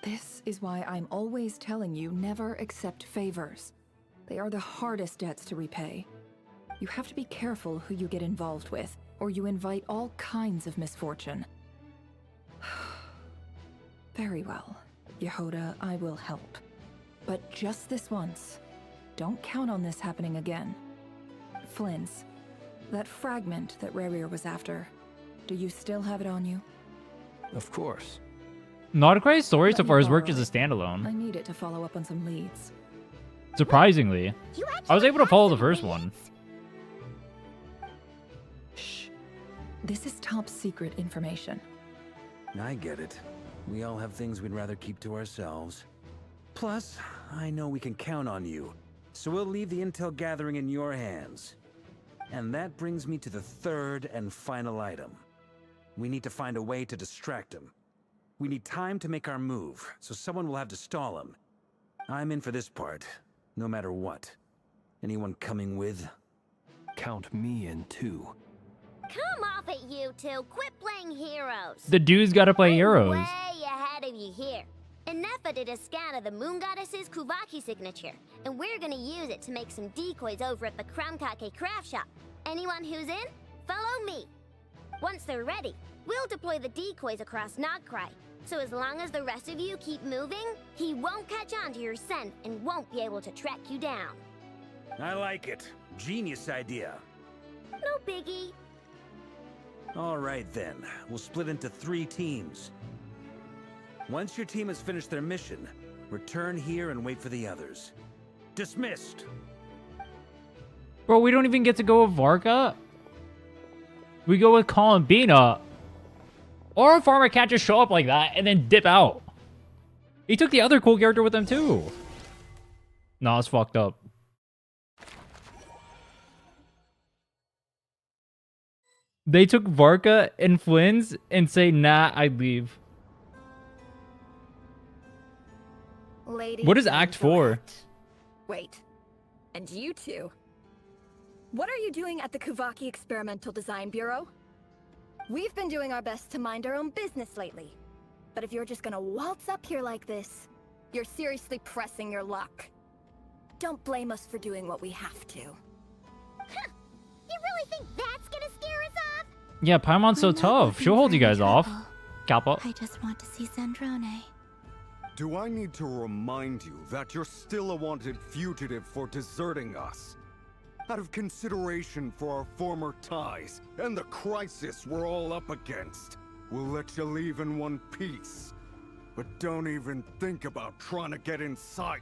This is why I'm always telling you never accept favors. They are the hardest debts to repay. You have to be careful who you get involved with, or you invite all kinds of misfortune. Very well, Yehoda, I will help. But just this once. Don't count on this happening again. Flynn's, that fragment that Rerir was after, do you still have it on you? Of course. Not quite a story so Let me far as worked borrow as a it. standalone. I need it to follow up on some leads. Surprisingly. You I was actually able to have follow the some first leads? one. Shh. This is top secret information. I get it. We all have things we'd rather keep to ourselves. Plus, I know we can count on you, so we'll leave the intel gathering in your hands. And that brings me to the third and final item. We need to find a way to distract him. We need time to make our move, so someone will have to stall him. I'm in for this part, no matter what. Anyone coming with? Count me in too. Come off it, you two. Quit playing heroes. The dude's gotta play I'm heroes. way ahead of you here. Nefa did a scan of the moon goddess's Kuvaki signature, and we're gonna use it to make some decoys over at the Kramkake craft shop. Anyone who's in, follow me. Once they're ready, we'll deploy the decoys across Nagcry. So as long as the rest of you keep moving, he won't catch on to your scent and won't be able to track you down. I like it. Genius idea. No biggie. All right then, we'll split into 3 teams. Once your team has finished their mission, return here and wait for the others. Dismissed! Bro, we don't even get to go with Varka. We go with Columbina. Or a farmer can't just show up like that and then dip out. He took the other cool character with him too. Nah, it's fucked up. They took Varka and Flynn's and say, nah, I'd leave. Ladies What is and Act 4? gents. Wait. And you two? What are you doing at the Kuvaki Experimental Design Bureau? We've been doing our best to mind our own business lately. But if you're just gonna waltz up here like this, you're seriously pressing your luck. Don't blame us for doing what we have to. Huh. You really think that's gonna scare us off? Yeah, Paimon's so I'm not tough. looking She'll hold for you any guys off. trouble. Kappa. I just want to see Sandrone. Do I need to remind you that you're still a wanted fugitive for deserting us? Out of consideration for our former ties and the crisis we're all up against, we'll let you leave in one piece. But don't even think about trying to get inside.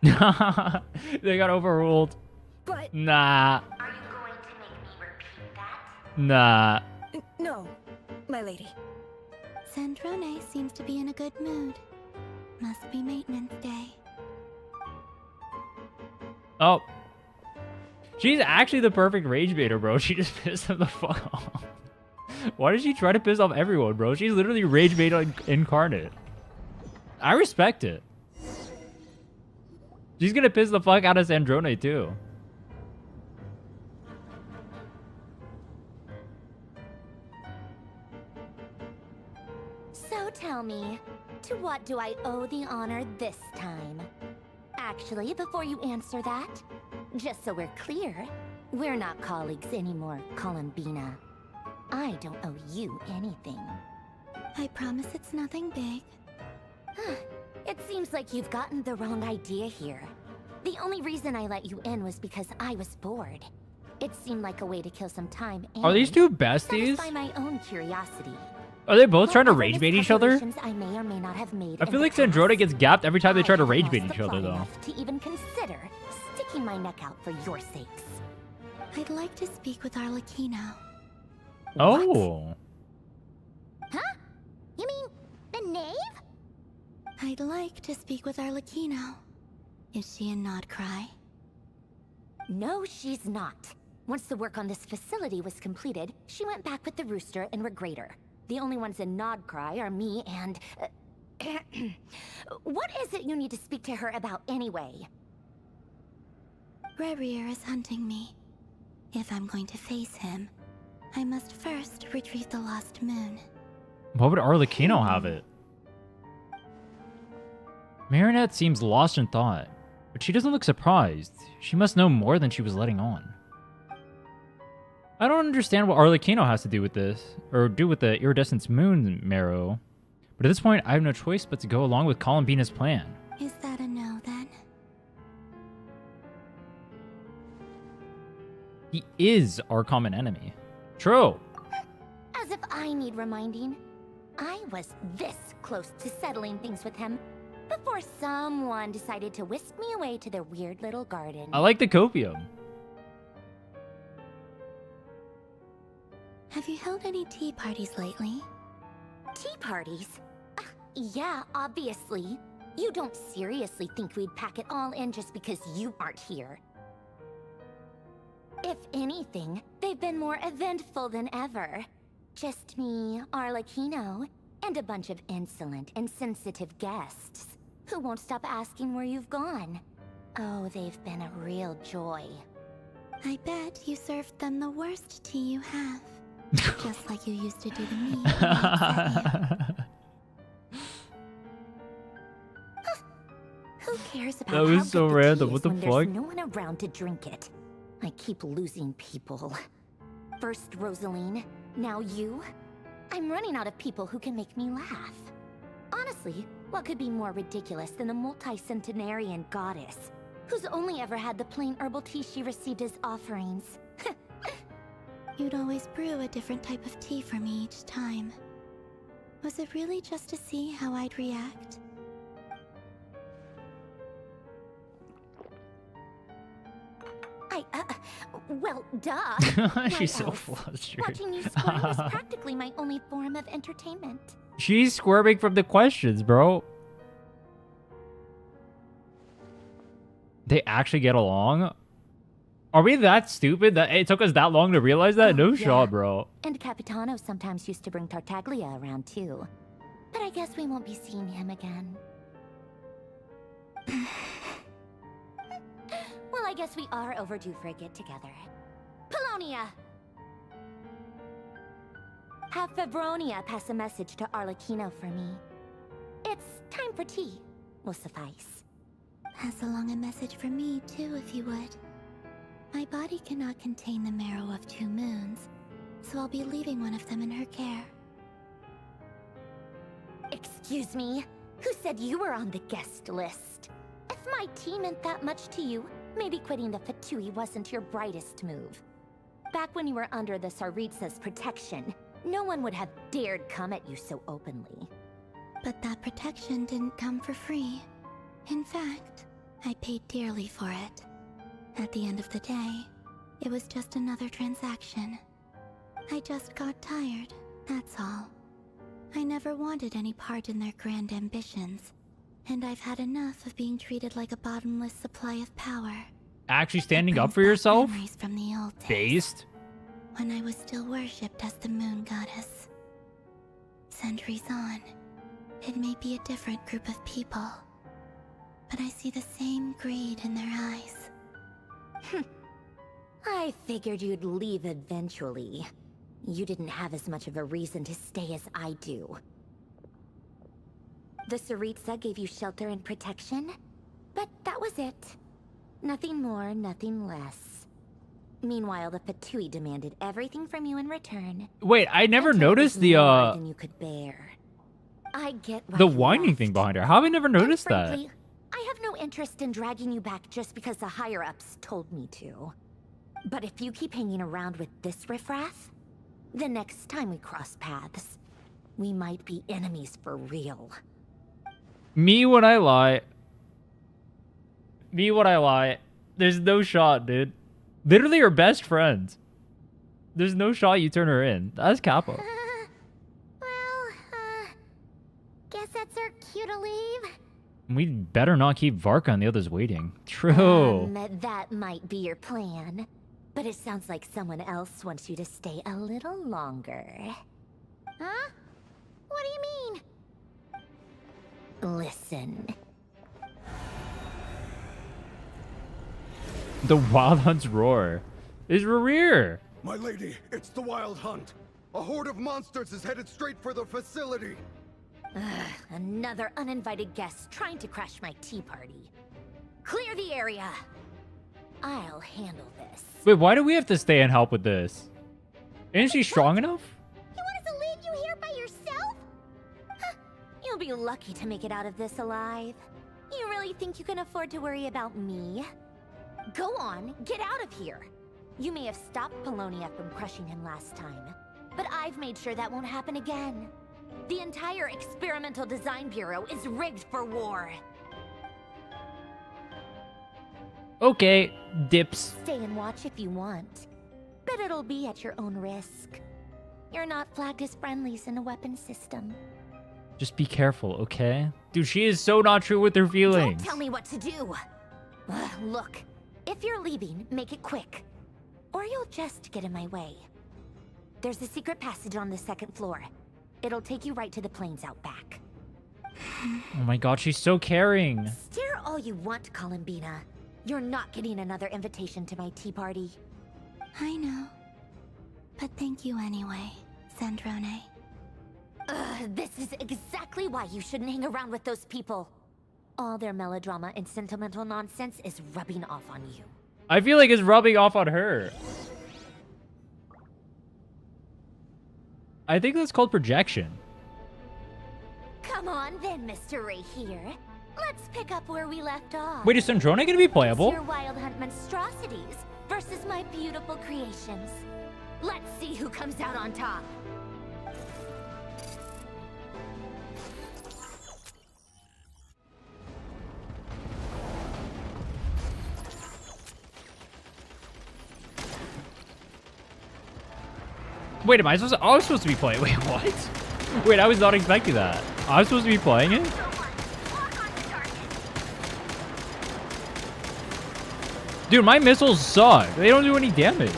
Let them in. They got overruled. But Nah. Are you going to make me repeat that? Nah. no, my lady. Sandrone seems to be in a good mood. Must be maintenance day. Oh. She's actually the perfect rage baiter, bro. She just pissed him the fuck off. Why does she try to piss off everyone, bro? She's literally rage baiter incarnate. I respect it. She's gonna piss the fuck out of Sandrone, too. So tell me, to what do I owe the honor this time? Actually, before you answer that, just so we're clear, we're not colleagues anymore, Columbina. I don't owe you anything. I promise it's nothing big. It seems like you've gotten the wrong idea here. The only reason I let you in was because I was bored. It seemed like a way to kill some time and Are these two besties? satisfy my own curiosity. Are they both trying to What rage other bait each other? calculations I may or may not have made I in feel the like Sandrone past, gets gapped every time they try to I rage have bait lost each other, supply though. enough to even consider sticking my neck out for your sakes. I'd like to speak with Arlecchino. Oh. Huh? You mean the knave? I'd like to speak with Arlecchino. Is she in Nodcry? No, she's not. Once the work on this facility was completed, she went back with the Rooster and Regrator. The only ones in Nodcry are me and... What is it you need to speak to her about anyway? Rerir is hunting me. If I'm going to face him, I must first retrieve the lost moon. Why would Arlecchino have it? Marinette seems lost in thought, but she doesn't look surprised. She must know more than she was letting on. I don't understand what Arlecchino has to do with this, or do with the iridescent moon marrow. But at this point, I have no choice but to go along with Columbina's plan. Is that a no, then? He is our common enemy. True. As if I need reminding. I was this close to settling things with him before someone decided to whisk me away to their weird little garden. I like the copium. Have you held any tea parties lately? Tea parties? Yeah, obviously. You don't seriously think we'd pack it all in just because you aren't here. If anything, they've been more eventful than ever. Just me, Arlecchino, and a bunch of insolent and sensitive guests who won't stop asking where you've gone. Oh, they've been a real joy. I bet you served them the worst tea you have. Just like you used to do to me. Who cares about That how was so good the random. tea What is the when fuck? There's no one around to drink it. I keep losing people. First Rosaline, now you. I'm running out of people who can make me laugh. Honestly, what could be more ridiculous than a multi-centenarian goddess who's only ever had the plain herbal tea she received as offerings? You'd always brew a different type of tea for me each time. Was it really just to see how I'd react? Well, duh. She's so else? flustered. Watching you squirm was practically my only form of entertainment. She's squirming from the questions, bro. They actually get along? Are we that stupid that it took us that long to realize that? No shot, bro. And Capitano sometimes used to bring Tartaglia around too. But I guess we won't be seeing him again. Well, I guess we are overdue for a get-together. Polonia! Have Febronia pass a message to Arlecchino for me. It's time for tea. Will suffice. Pass along a message for me, too, if you would. My body cannot contain the marrow of 2 moons, so I'll be leaving one of them in her care. Excuse me? Who said you were on the guest list? If my tea meant that much to you, maybe quitting the Fatui wasn't your brightest move. Back when you were under the Tsaritsa's protection, no one would have dared come at you so openly. But that protection didn't come for free. In fact, I paid dearly for it. At the end of the day, it was just another transaction. I just got tired, that's all. I never wanted any part in their grand ambitions, and I've had enough of being treated like a bottomless supply of power. Actually standing up for yourself? Memories from the old days, Based? when I was still worshipped as the moon goddess. Centuries on, it may be a different group of people, but I see the same greed in their eyes. I figured you'd leave eventually. You didn't have as much of a reason to stay as I do. The Tsaritsa gave you shelter and protection, but that was it. Nothing more, nothing less. Meanwhile, the Fatui demanded everything from you in return. Wait, I never noticed the more than you could bear. I get why the you whining left. thing behind her. How have I never noticed that? Frankly, I have no interest in dragging you back just because the higher-ups told me to. But if you keep hanging around with this riffraff, the next time we cross paths, we might be enemies for real. Me when I lie. Me when I lie. There's no shot, dude. Literally her best friends. There's no shot you turn her in. That's capo. Guess that's our cue to leave. We better not keep Varka and the others waiting. True. That might be your plan. But it sounds like someone else wants you to stay a little longer. Huh? What do you mean? Listen. The Wild Hunt's roar is Rerir. My lady, it's the Wild Hunt. A horde of monsters is headed straight for the facility. Another uninvited guest trying to crash my tea party. Clear the area. I'll handle this. Wait, why do we have to stay and help with this? Isn't she strong enough? You want us to leave you here by yourself? Huh, you'll be lucky to make it out of this alive. You really think you can afford to worry about me? Go on, get out of here. You may have stopped Polonia from crushing him last time, but I've made sure that won't happen again. The entire Experimental Design Bureau is rigged for war. Okay, dips. Stay and watch if you want, but it'll be at your own risk. You're not flagged as friendlies in the weapon system. Just be careful, okay? Dude, she is so not true with her feelings. Don't tell me what to do. Look, if you're leaving, make it quick, or you'll just get in my way. There's a secret passage on the second floor. It'll take you right to the plains out back. Oh my god, she's so caring. Stare all you want, Columbina. You're not getting another invitation to my tea party. I know. But thank you anyway, Sandrone. This is exactly why you shouldn't hang around with those people. All their melodrama and sentimental nonsense is rubbing off on you. I feel like it's rubbing off on her. I think that's called projection. Come on then, Mr. Rerir. Let's pick up where we left off. Wait, is Sandrone gonna be playable? Your Wild Hunt monstrosities versus my beautiful creations. Let's see who comes out on top. Wait, am I supposed to? I was supposed to be playing. Wait, what? Wait, I was not expecting that. I was supposed to be playing it? Dude, my missiles suck. They don't do any damage.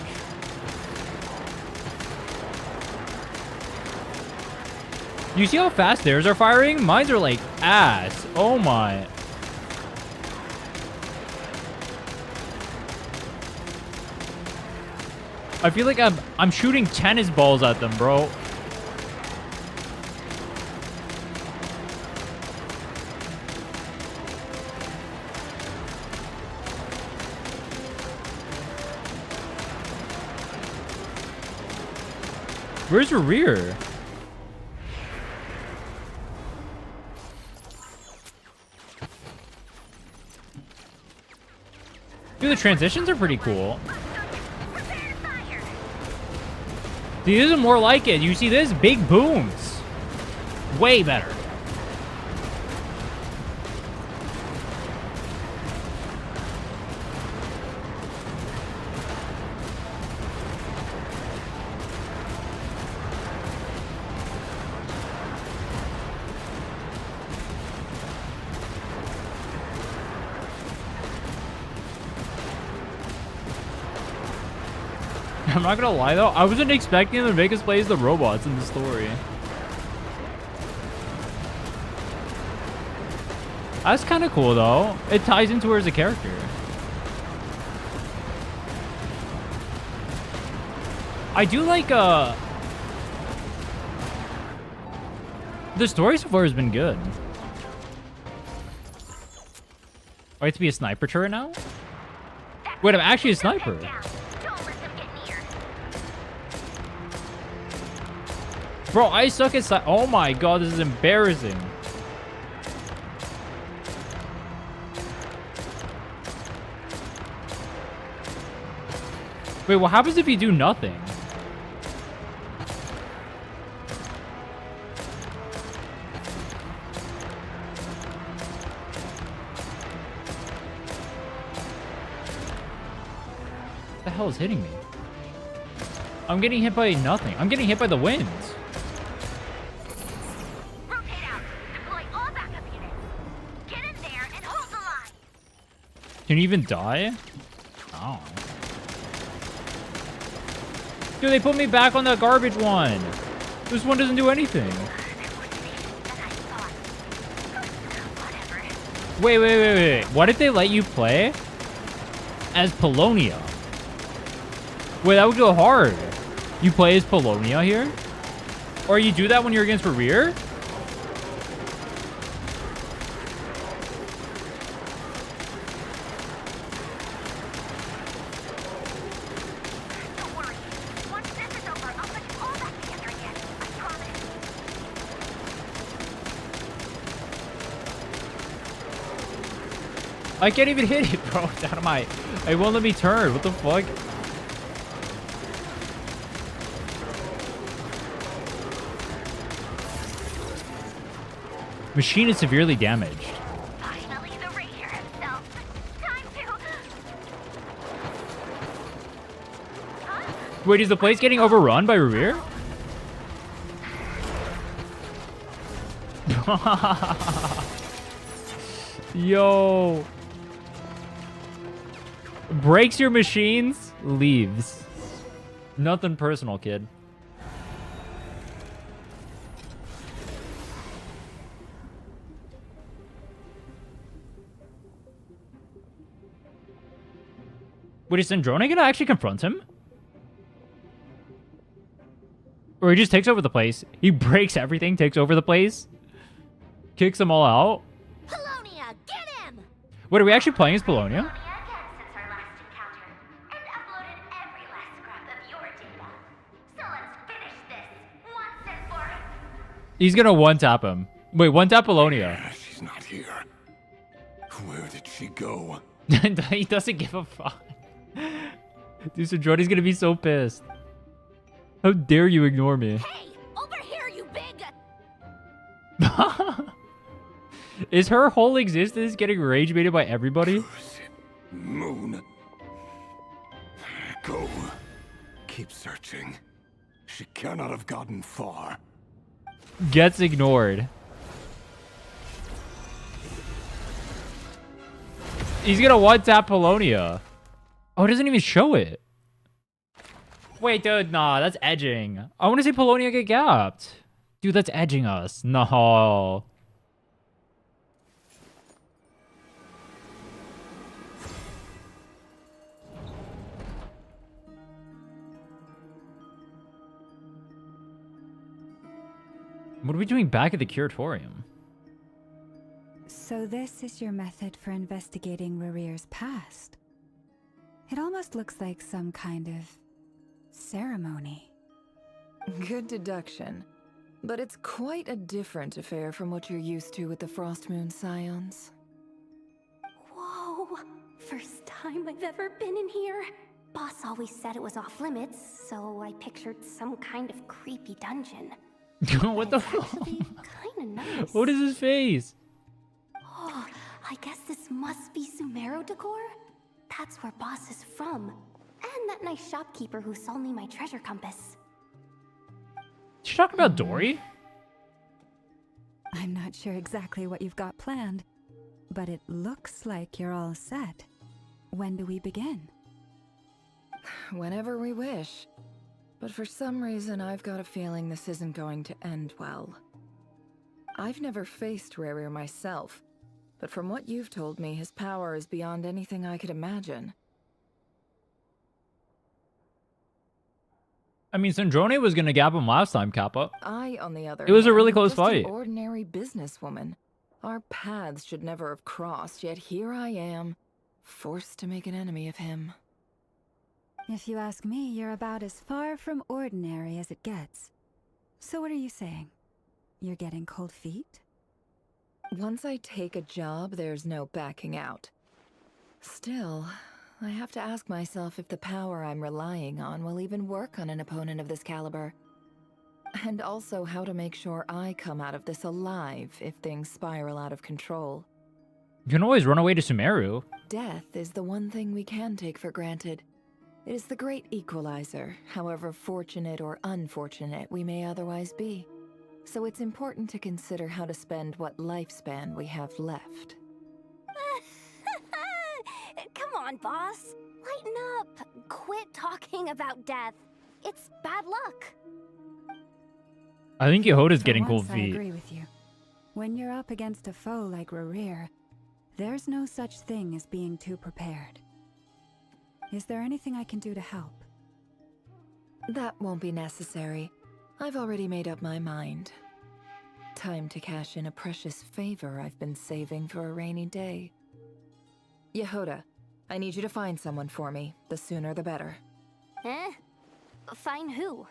You see how fast theirs are firing? Mines are like ass. Oh my. I feel like I'm shooting tennis balls at them, bro. Where's Rerir? Dude, the transitions are pretty cool. Dude, this is more like it. You see this? Big booms. Way better. I'm not gonna lie though, I wasn't expecting them to make us play as the robots in the story. That's kind of cool though. It ties into her as a character. I do like the story so far has been good. I have to be a sniper turret now? Wait, I'm actually a sniper. Bro, I suck at oh my god, this is embarrassing. Wait, what happens if you do nothing? What the hell is hitting me? I'm getting hit by nothing. I'm getting hit by the winds. Rotate out. Deploy Can you even die? Oh. Dude, they put me back on the garbage one. This one doesn't do anything. Wait. Why did they let you play as Polonia? Wait, that would go hard. You play as Polonia here? Or you do that when you're against Rerir? I can't even hit it, bro. It's out of my... It won't let me turn. What the fuck? Machine is severely damaged. Finally, the Rerir himself. Time to... Wait, is the place getting overrun by Rerir? Yo. Breaks your machines, leaves. Nothing personal, kid. Wait, is Sandrone gonna actually confront him? Or he just takes over the place? He breaks everything, takes over the place? Kicks them all out? Polonia, get him! Wait, are we actually playing as Polonia? Since our last encounter, and uploaded every last scrap of your data. So let's finish this once and for all. He's gonna one-tap him. Wait, one-tap Polonia. She's not here. Where did she go? He doesn't give a fuck. Dude, so Jordy's gonna be so pissed. How dare you ignore me? Hey, over here, you big... Is her whole existence getting rage baited by everybody? Moon. Go. Keep searching. She cannot have gotten far. Gets ignored. He's gonna one-tap Polonia. Oh, it doesn't even show it. Wait, dude, nah, that's edging. I want to see Polonia get gapped. Dude, that's edging us. No. What are we doing back at the curatorium? So this is your method for investigating Rerir's past. It almost looks like some kind of ceremony. Good deduction. But it's quite a different affair from what you're used to with the Frost Moon Scions. Whoa, first time I've ever been in here. Boss always said it was off limits, so I pictured some kind of creepy dungeon. What the fuck? Kinda nice. What is his face? Oh, I guess this must be Sumeru decor? That's where Boss is from. And that nice shopkeeper who sold me my treasure compass. Is she talking about Dory? I'm not sure exactly what you've got planned, but it looks like you're all set. When do we begin? Whenever we wish. But for some reason, I've got a feeling this isn't going to end well. I've never faced Rerir myself, but from what you've told me, his power is beyond anything I could imagine. I mean, Sandrone was gonna gap him last time, Kappa. I, on the other It was a hand, really am close just an fight. ordinary businesswoman. Our paths should never have crossed, yet here I am, forced to make an enemy of him. If you ask me, you're about as far from ordinary as it gets. So what are you saying? You're getting cold feet? Once I take a job, there's no backing out. Still, I have to ask myself if the power I'm relying on will even work on an opponent of this caliber. And also how to make sure I come out of this alive if things spiral out of control. You can always run away to Sumeru. Death is the one thing we can take for granted. It is the great equalizer, however fortunate or unfortunate we may otherwise be. So it's important to consider how to spend what lifespan we have left. on, boss. Lighten up. Quit talking about death. It's bad luck. I think Yehoda's For getting once, cold I feet. agree with you. When you're up against a foe like Rerir, there's no such thing as being too prepared. Is there anything I can do to help? That won't be necessary. I've already made up my mind. Time to cash in a precious favor I've been saving for a rainy day. Yehoda, I need you to find someone for me. The sooner the better. Eh? Find who?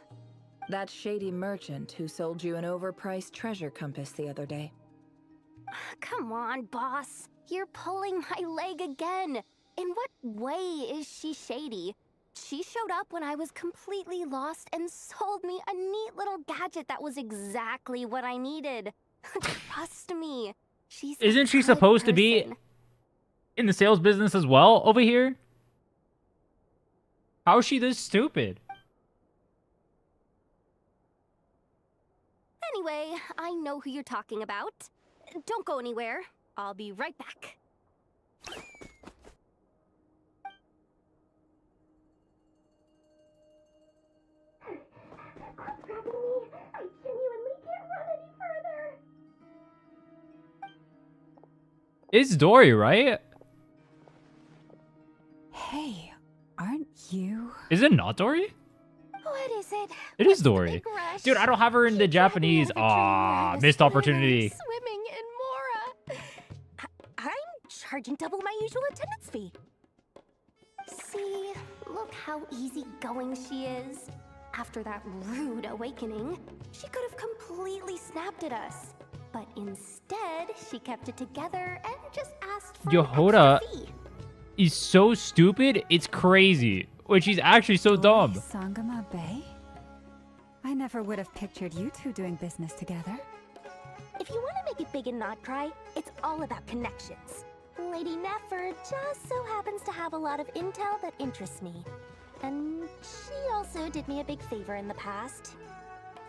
That shady merchant who sold you an overpriced treasure compass the other day. Come on, boss. You're pulling my leg again. In what way is she shady? She showed up when I was completely lost and sold me a neat little gadget that was exactly what I needed. Trust me. Isn't she supposed to be in the sales business as well over here? How is she this stupid? Anyway, I know who you're talking about. Don't go anywhere. I'll be right back. I genuinely can't run any further. It's Dory, right? Hey, aren't you? Is it not Dory? What is it? It is Dory. Dude, I don't have her in the Japanese. Ah, missed opportunity. Swimming in Mora. I'm charging double my usual attendance fee. See, look how easygoing she is. After that rude awakening, she could have completely snapped at us. But instead, she kept it together and just asked for Yehoda an extra fee. is so stupid, it's crazy. When she's actually so dumb. Sangama Bay? I never would have pictured you two doing business together. If you want to make it big and not cry, it's all about connections. Lady Nefer just so happens to have a lot of intel that interests me. And she also did me a big favor in the past.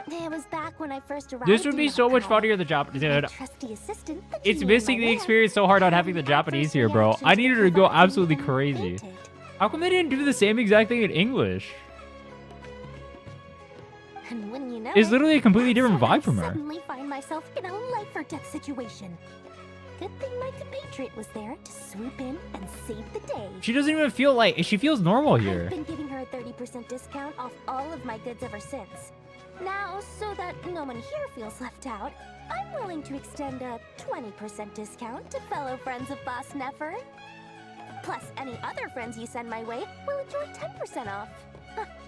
It was back when I first arrived. This would be so much funnier the Japanese. Dude, trusty assistant. it's missing the experience so hard on having the Japanese here, bro. I needed her to go absolutely crazy. How come they didn't do the same exact thing in English? And when you know It's literally a completely different vibe from her. I suddenly find myself in a life or death situation. Good thing my compatriot was there to swoop in and save the day. She doesn't even feel like she feels normal here. I've been giving her a 30% discount off all of my goods ever since. Now, so that no one here feels left out, I'm willing to extend a 20% discount to fellow friends of Boss Nefer. Plus, any other friends you send my way will enjoy 10% off.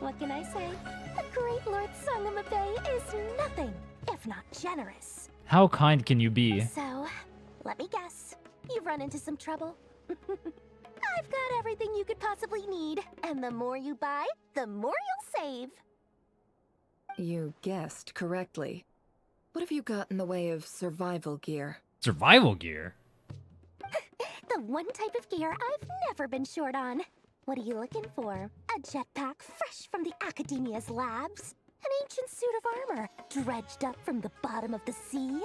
What can I say? The great Lord Sangama Bay is nothing if not generous. How kind can you be? So, let me guess. You've run into some trouble? I've got everything you could possibly need. And the more you buy, the more you'll save. You guessed correctly. What have you got in the way of survival gear? Survival gear? The one type of gear I've never been short on. What are you looking for? A jetpack fresh from the Academia's labs? An ancient suit of armor dredged up from the bottom of the sea?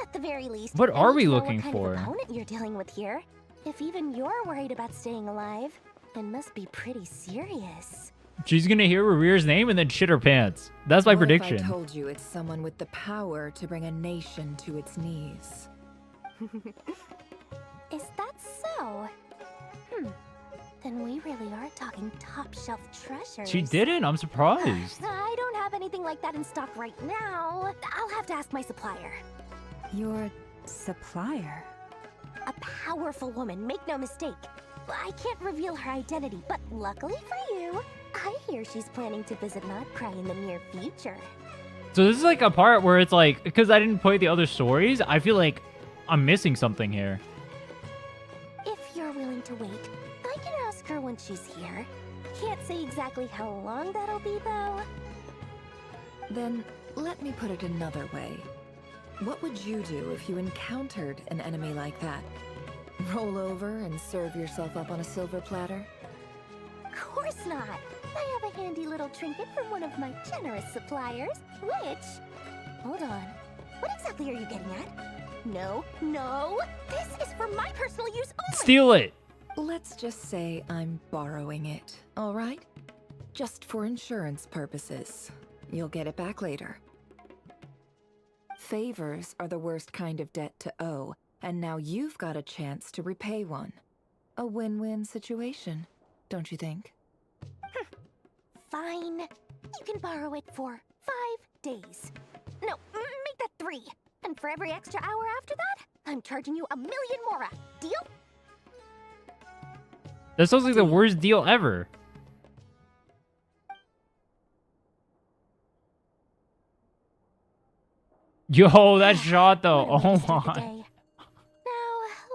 At the very least, What are we I need to know looking what kind for? of opponent you're dealing with here. If even you're worried about staying alive, it must be pretty serious. She's gonna hear Rerir's name and then shit her pants. That's my What prediction. if I told you it's someone with the power to bring a nation to its knees? Is that so? Then we really are talking top-shelf treasures. She didn't? I'm surprised. I don't have anything like that in stock right now. I'll have to ask my supplier. Your supplier? A powerful woman, make no mistake. I can't reveal her identity, but luckily for you, I hear she's planning to visit Notcry in the near future. So this is like a part where it's like, because I didn't play the other stories, I feel like I'm missing something here. If you're willing to wait, I can ask her when she's here. Can't say exactly how long that'll be, though. Then let me put it another way. What would you do if you encountered an enemy like that? Roll over and serve yourself up on a silver platter? Of course not. I have a handy little trinket from one of my generous suppliers, which... Hold on. What exactly are you getting at? No, no! This is for my personal use only! Steal it! Let's just say I'm borrowing it, all right? Just for insurance purposes. You'll get it back later. Favors are the worst kind of debt to owe, and now you've got a chance to repay one. A win-win situation, don't you think? Fine. You can borrow it for 5 days. No, make that 3. And for every extra hour after that, I'm charging you 1,000,000 Mora. Deal? That sounds like the worst deal ever. Yo, that shot though. Oh my. Now,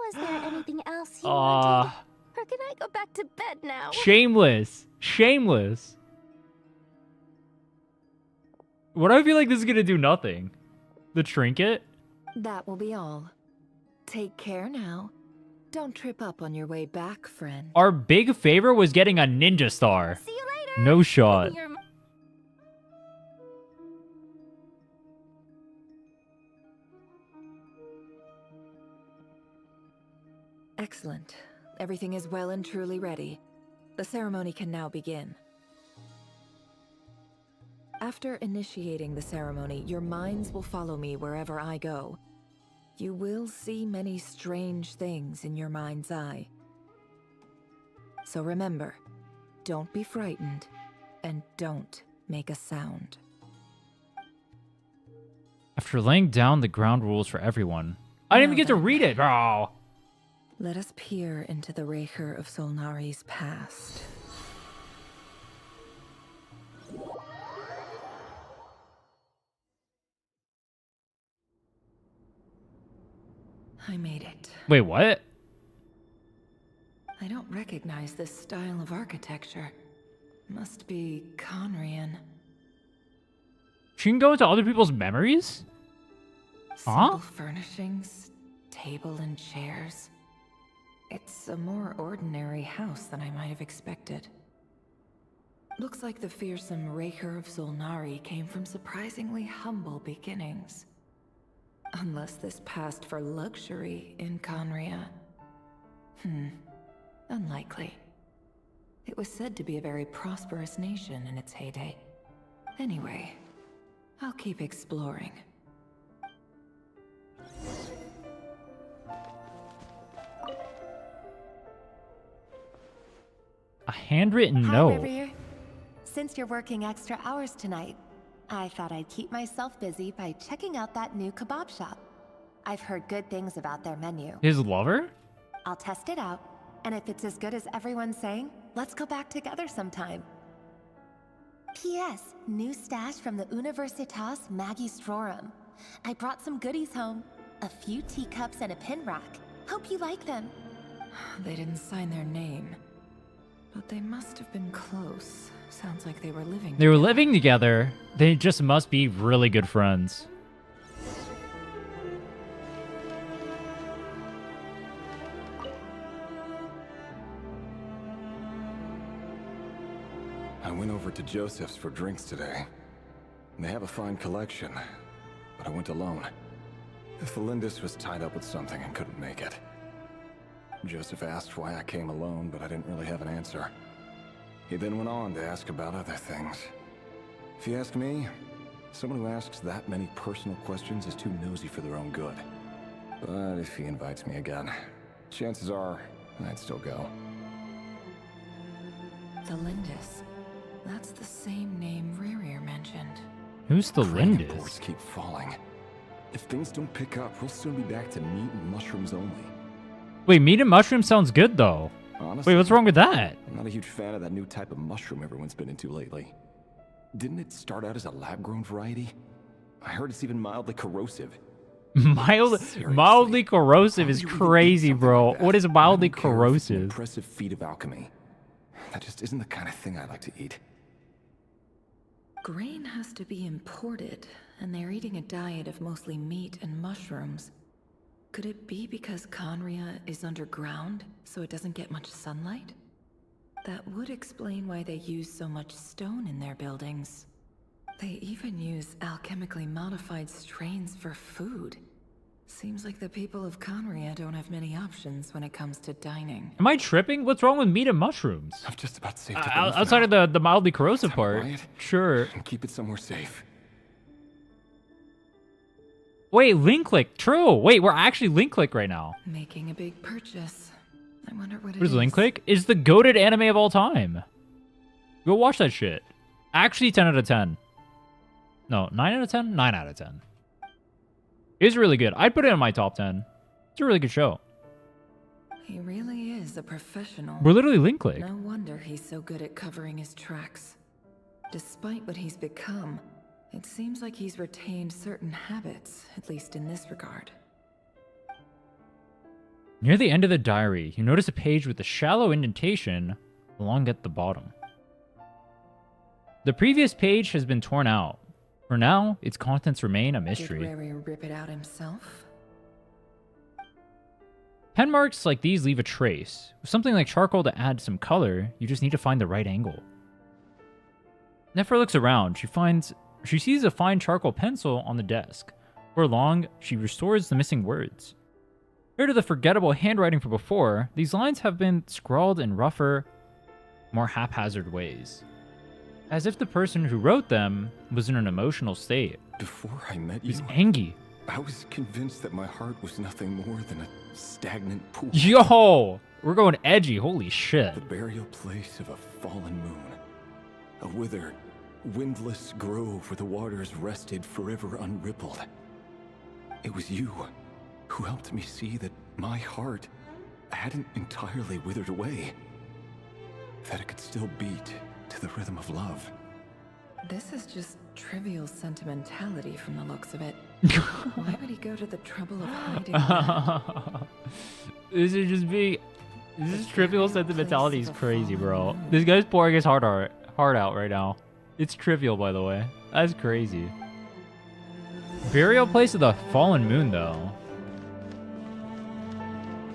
was there anything else you wanted? Or can I go back to bed now? Shameless. Shameless. What do I feel like this is gonna do nothing? The trinket? That will be all. Take care now. Don't trip up on your way back, friend. Our big favor was getting a ninja star. See you later. No shot. Excellent. Everything is well and truly ready. The ceremony can now begin. After initiating the ceremony, your minds will follow me wherever I go. You will see many strange things in your mind's eye. So remember, don't be frightened, and don't make a sound. After laying down the ground rules for everyone, I didn't even get to read it, bro. Let us peer into the Rerir of Solnari's past. I made it. Wait, what? I don't recognize this style of architecture. Must be Conrian. She can go into other people's memories? Simple furnishings, table and chairs. It's a more ordinary house than I might have expected. Looks like the fearsome Rerir of Solnari came from surprisingly humble beginnings. Unless this passed for luxury in Conria. Unlikely. It was said to be a very prosperous nation in its heyday. Anyway, I'll keep exploring. A handwritten Hi, note. Rerir. Since you're working extra hours tonight, I thought I'd keep myself busy by checking out that new kebab shop. I've heard good things about their menu. His lover? I'll test it out, and if it's as good as everyone's saying, let's go back together sometime. P.S. New stash from the Universitas Magistrorum. I brought some goodies home. A few teacups and a pin rack. Hope you like them. They didn't sign their name. But they must have been close. Sounds like they were living They were living together. They just must be really good friends. I went over to Joseph's for drinks today. They have a fine collection, but I went alone. Felindis was tied up with something and couldn't make it. Joseph asked why I came alone, but I didn't really have an answer. He then went on to ask about other things. If you ask me, someone who asks that many personal questions is too nosy for their own good. But if he invites me again, chances are I'd still go. The Lindis. That's the same name Rerir mentioned. Who's the Crane Lindis? reports keep falling. If things don't pick up, we'll soon be back to meat and mushrooms only. Wait, meat and mushroom sounds good though. Honestly, Wait, what's wrong with that? I'm not a huge fan of that new type of mushroom everyone's been into lately. Didn't it start out as a lab-grown variety? I heard it's even mildly corrosive. Mildly corrosive is crazy, bro. What is mildly An corrosive? impressive feat of alchemy. That just isn't the kind of thing I like to eat. Grain has to be imported, and they're eating a diet of mostly meat and mushrooms. Could it be because Conria is underground, so it doesn't get much sunlight? That would explain why they use so much stone in their buildings. They even use alchemically modified strains for food. Seems like the people of Conria don't have many options when it comes to dining. Am I tripping? What's wrong with meat and mushrooms? I'm just about safe to outside of the mildly corrosive part. Sure. And keep it somewhere safe. Wait, link click. True. Wait, we're actually link click right now. Making a big purchase. I wonder what it What is is. link click? Is the goated anime of all time. Go watch that shit. Actually, 10 out of 10. No, 9 out of 10? 9 out of 10. It's really good. I'd put it in my top 10. It's a really good show. He really is a professional. We're literally link click. No wonder he's so good at covering his tracks. Despite what he's become, it seems like he's retained certain habits, at least in this regard. Near the end of the diary, you notice a page with a shallow indentation along at the bottom. The previous page has been torn out. For now, its contents remain a mystery. Did Rerir rip it out himself? Pen marks like these leave a trace. With something like charcoal to add some color, you just need to find the right angle. Nefer looks around. She sees a fine charcoal pencil on the desk. For long, she restores the missing words. Compared to the forgettable handwriting from before, these lines have been scrawled in rougher, more haphazard ways. As if the person who wrote them was in an emotional state. Before I met you, he's angry. I was convinced that my heart was nothing more than a stagnant pool. Yo! We're going edgy, holy shit. The burial place of a fallen moon. A withered, windless grove where the waters rested forever unrippled. It was you who helped me see that my heart hadn't entirely withered away. That it could still beat to the rhythm of love. This is just trivial sentimentality from the looks of it. Why would he go to the trouble of hiding? This is trivial sentimentality is crazy, bro. This guy's pouring his heart out right now. It's trivial, by the way. That's crazy. Burial place of the fallen moon, though.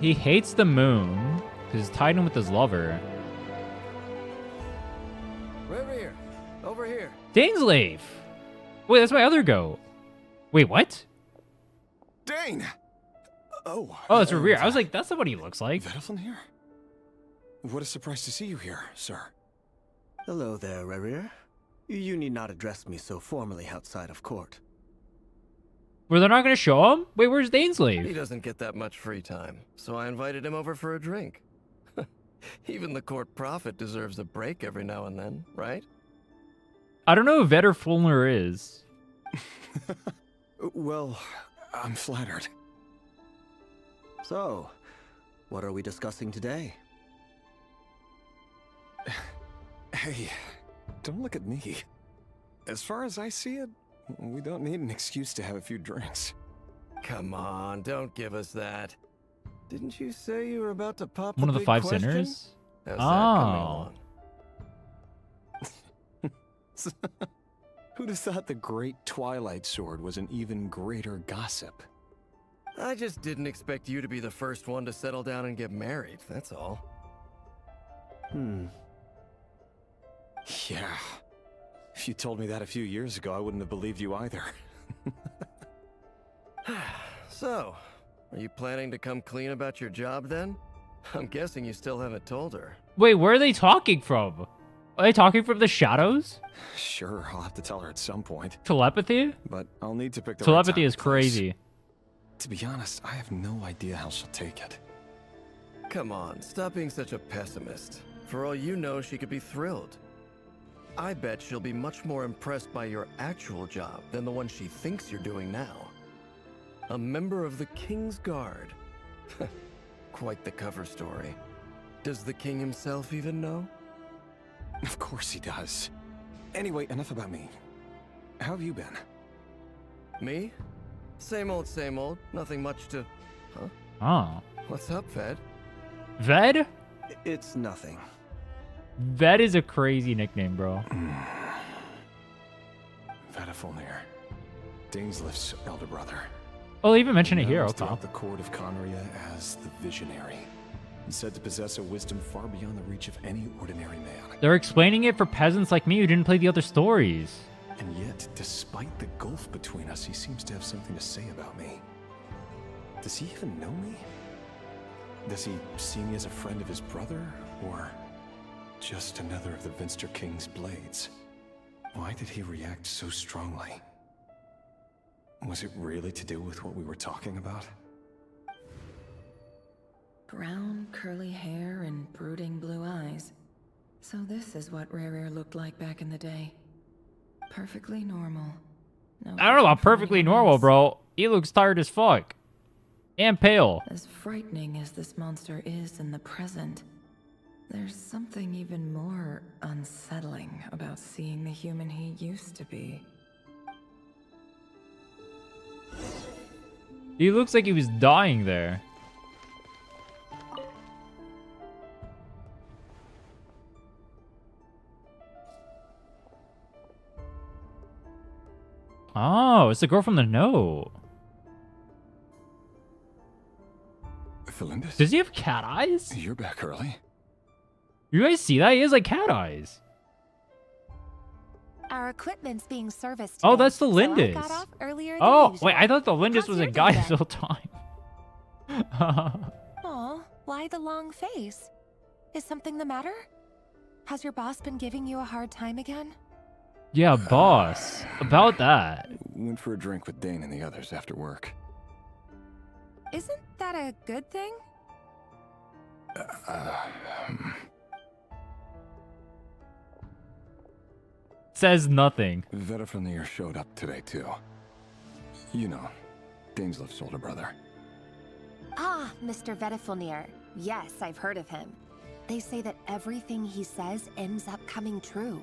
He hates the moon because he's tied in with his lover. Rerir, over here. Dangslave! Wait, that's my other goat. Wait, what? Dane! Oh, it's Rerir. I was like, that's not what he looks like. Vettelflin here? What a surprise to see you here, sir. Hello there, Rerir. You need not address me so formally outside of court. Were they not going to show him? Wait, where's Dangslave? He doesn't get that much free time, so I invited him over for a drink. Even the court prophet deserves a break every now and then, right? I don't know who Vettelflin is. Well, I'm flattered. So, what are we discussing today? Hey, don't look at me. As far as I see it, we don't need an excuse to have a few drinks. Come on, don't give us that. Didn't you say you were about to pop One of the big 5 question? sinners? How's that coming along? Who'd have thought the great Twilight Sword was an even greater gossip? I just didn't expect you to be the first one to settle down and get married, that's all. Yeah. If you told me that a few years ago, I wouldn't have believed you either. So, are you planning to come clean about your job then? I'm guessing you still haven't told her. Wait, where are they talking from? Are they talking from the shadows? Sure, I'll have to tell her at some point. Telepathy? But I'll need to pick the Telepathy right time is and place. crazy. To be honest, I have no idea how she'll take it. Come on, stop being such a pessimist. For all you know, she could be thrilled. I bet she'll be much more impressed by your actual job than the one she thinks you're doing now. A member of the King's Guard. Quite the cover story. Does the king himself even know? Of course he does. Anyway, enough about me. How have you been? Me? Same old, same old. Nothing much to... Huh? Oh. What's up, Ved? Ved? It's nothing. Ved is a crazy nickname, bro. Vettelflin, Dainslift's elder brother. Oh, they even mentioned it here. Known Okay. throughout the court of Conria as the Visionary, and said to possess a wisdom far beyond the reach of any ordinary man. They're explaining it for peasants like me who didn't play the other stories. And yet, despite the gulf between us, he seems to have something to say about me. Does he even know me? Does he see me as a friend of his brother, or just another of the Vinster King's blades? Why did he react so strongly? Was it really to do with what we were talking about? Brown, curly hair and brooding blue eyes. So this is what Rerir looked like back in the day. Perfectly normal. No I don't know about perfectly normal, bro. He looks tired as fuck. And pale. As frightening as this monster is in the present, there's something even more unsettling about seeing the human he used to be. He looks like he was dying there. Oh, it's the girl from the note. Felindus? Does he have cat eyes? You're back early. You guys see that? He has like cat eyes. Our equipment's being serviced. Oh, today, that's the so I Lindis. got off earlier than Oh, usual. wait, I thought the Lindis How's was a your guy day this been? whole time. Aw, why the long face? Is something the matter? Has your boss been giving you a hard time again? Yeah, boss. About that. Went for a drink with Dane and the others after work. Isn't that a good thing? Says nothing. Varka showed up today too. You know, Daneslef's older brother. Ah, Mr. Vetefilnir. Yes, I've heard of him. They say that everything he says ends up coming true.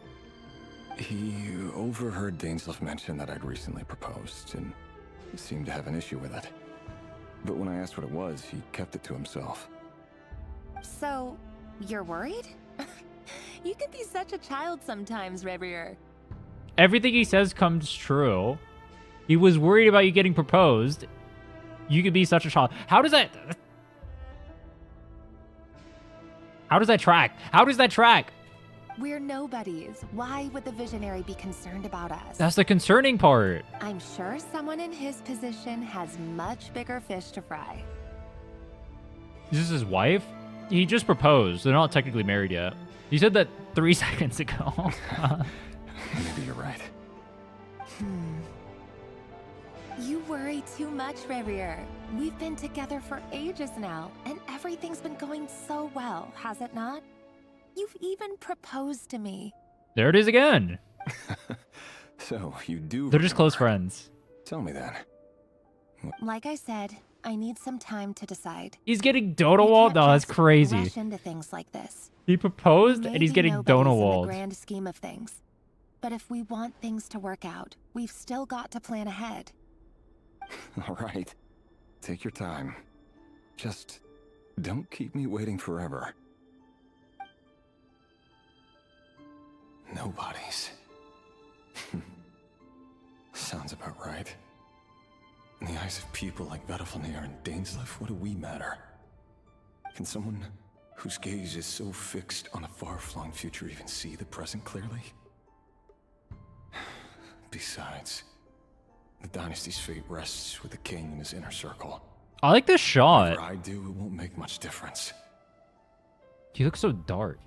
He overheard Daneslef mention that I'd recently proposed, and seemed to have an issue with it. But when I asked what it was, he kept it to himself. So, you're worried? You can be such a child sometimes, Rerir. Everything he says comes true. He was worried about you getting proposed. You could be such a child. How does that... How does that track? How does that track? We're nobodies. Why would the visionary be concerned about us? That's the concerning part. I'm sure someone in his position has much bigger fish to fry. Is this his wife? He just proposed. They're not technically married yet. You said that 3 seconds ago. Maybe you're right. You worry too much, Rerir. We've been together for ages now, and everything's been going so well, has it not? You've even proposed to me. There it is again. So, you do... They're just close friends. Tell me then. Like I said, I need some time to decide. He's getting Donawald? No, that's crazy. Rush into things like this. He proposed We may and he's be getting nobodies in the Donawald. grand scheme of things. But if we want things to work out, we've still got to plan ahead. All right. Take your time. Just don't keep me waiting forever. Nobodies. Sounds about right. In the eyes of people like Vetefilnir and Daneslef, what do we matter? Can someone whose gaze is so fixed on a far-flung future even see the present clearly? Besides, the dynasty's fate rests with the king and his inner circle. I like this shot. Whatever I do, it won't make much difference. He looks so dark.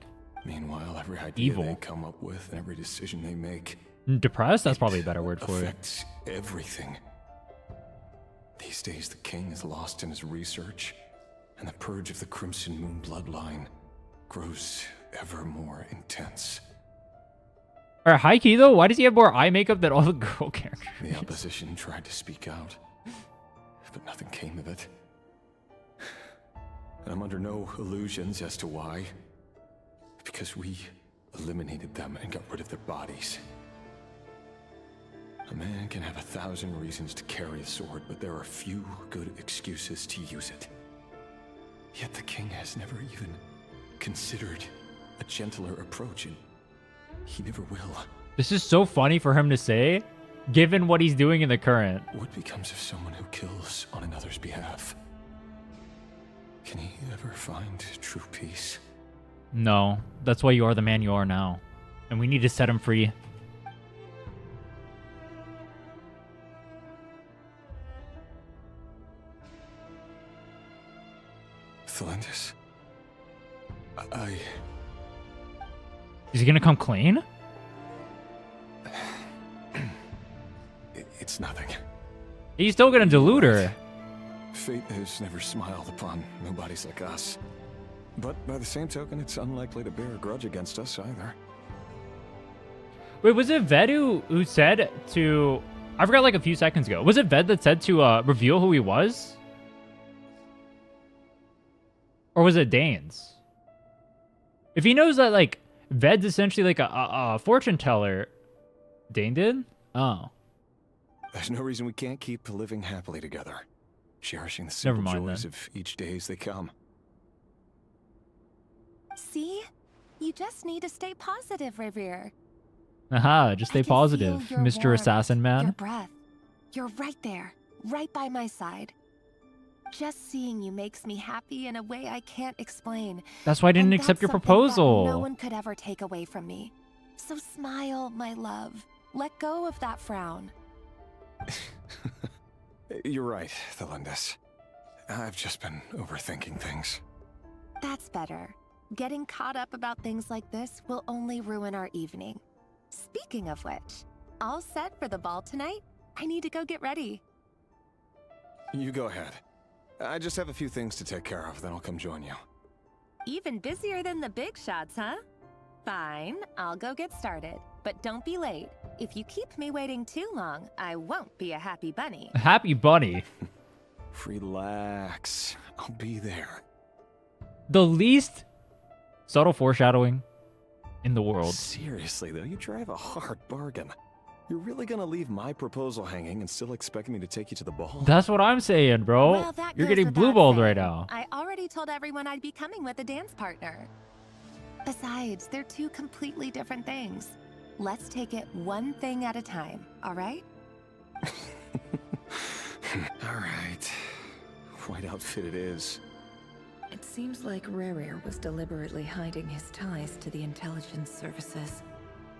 Meanwhile, every idea Evil. they come up with and every decision they make Depressed? That's probably a better word for it. affects everything. These days, the king is lost in his research, and the purge of the Crimson Moon bloodline grows ever more intense. Alright, high key though, why does he have more eye makeup than all the girl characters? The opposition tried to speak out, but nothing came of it. And I'm under no illusions as to why. Because we eliminated them and got rid of their bodies. A man can have 1,000 reasons to carry a sword, but there are few good excuses to use it. Yet the king has never even considered a gentler approach, and he never will. This is so funny for him to say, given what he's doing in the current. What becomes of someone who kills on another's behalf? Can he ever find true peace? No, that's why you are the man you are now. And we need to set him free. Thelindis. Is he gonna come clean? It's nothing. He's still gonna dilute her. Fate has never smiled upon nobodies like us. But by the same token, it's unlikely to bear a grudge against us either. Wait, was it Ved who said to... I forgot like a few seconds ago. Was it Ved that said to reveal who he was? Or was it Danes? If he knows that, like, Ved's essentially like a fortune teller, Dane did? Oh. There's no reason we can't keep living happily together, cherishing the simple joys of each day as they come. See? You just need to stay positive, Rerir. Aha, just stay positive, Mr. Warmth, Assassin Man. Your breath. You're right there, right by my side. Just seeing you makes me happy in a way I can't explain. That's why I didn't accept your proposal. No one could ever take away from me. So smile, my love. Let go of that frown. You're right, Thelindis. I've just been overthinking things. That's better. Getting caught up about things like this will only ruin our evening. Speaking of which, all set for the ball tonight? I need to go get ready. You go ahead. I just have a few things to take care of, then I'll come join you. Even busier than the big shots, huh? Fine, I'll go get started. But don't be late. If you keep me waiting too long, I won't be a happy bunny. A happy bunny? Relax. I'll be there. The least subtle foreshadowing in the world. Seriously, though, you drive a hard bargain. You're really gonna leave my proposal hanging and still expect me to take you to the ball? That's what I'm saying, bro. Well, that You're goes getting without blue-balled saying. right now. I already told everyone I'd be coming with a dance partner. Besides, they're two completely different things. Let's take it one thing at a time, all right? All right. White outfit it is. It seems like Rerir was deliberately hiding his ties to the intelligence services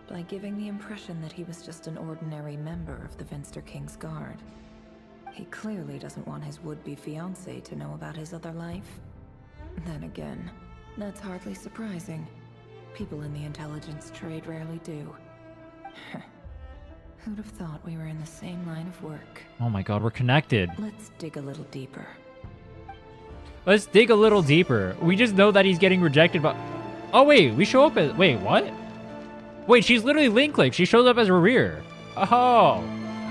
by giving the impression that he was just an ordinary member of the Venster King's Guard. He clearly doesn't want his would-be fiancée to know about his other life. Then again, that's hardly surprising. People in the intelligence trade rarely do. Who'd have thought we were in the same line of work? Oh my god, we're connected. Let's dig a little deeper. Let's dig a little deeper. We just know that he's getting rejected by... Oh wait, we show up as... Wait, what? Wait, she's literally Link. She shows up as Rerir. Oh.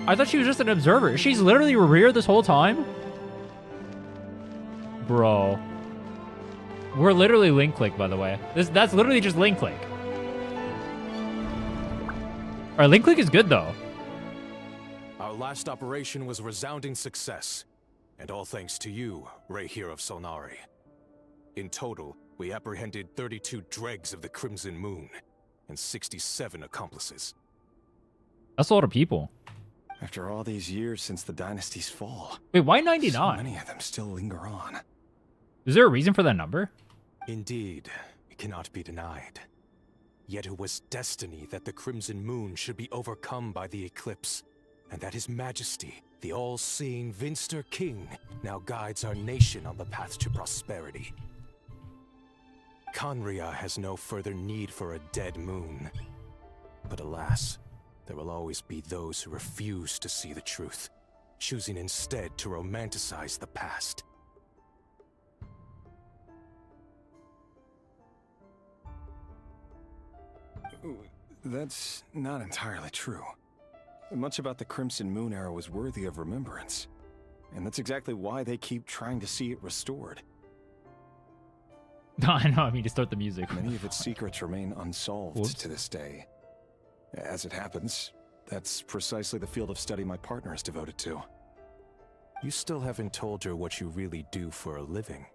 I thought she was just an observer. She's literally Rerir this whole time? Bro. We're literally Link, by the way. That's literally just Link. Our Link is good, though. Our last operation was a resounding success. And all thanks to you, Rerir of Solnari. In total, we apprehended 32 dregs of the Crimson Moon, and 67 accomplices. That's a lot of people. After all these years since the dynasty's fall. Wait, why 99? So many of them still linger on. Is there a reason for that number? Indeed, it cannot be denied. Yet it was destiny that the Crimson Moon should be overcome by the eclipse, and that His Majesty, the all-seeing Venster King, now guides our nation on the path to prosperity. Conria has no further need for a dead moon. But alas, there will always be those who refuse to see the truth, choosing instead to romanticize the past. That's not entirely true. Much about the Crimson Moon era was worthy of remembrance. And that's exactly why they keep trying to see it restored. I know, I mean to start the music. Many of its secrets remain unsolved to this day. As it happens, that's precisely the field of study my partner is devoted to. You still haven't told her what you really do for a living.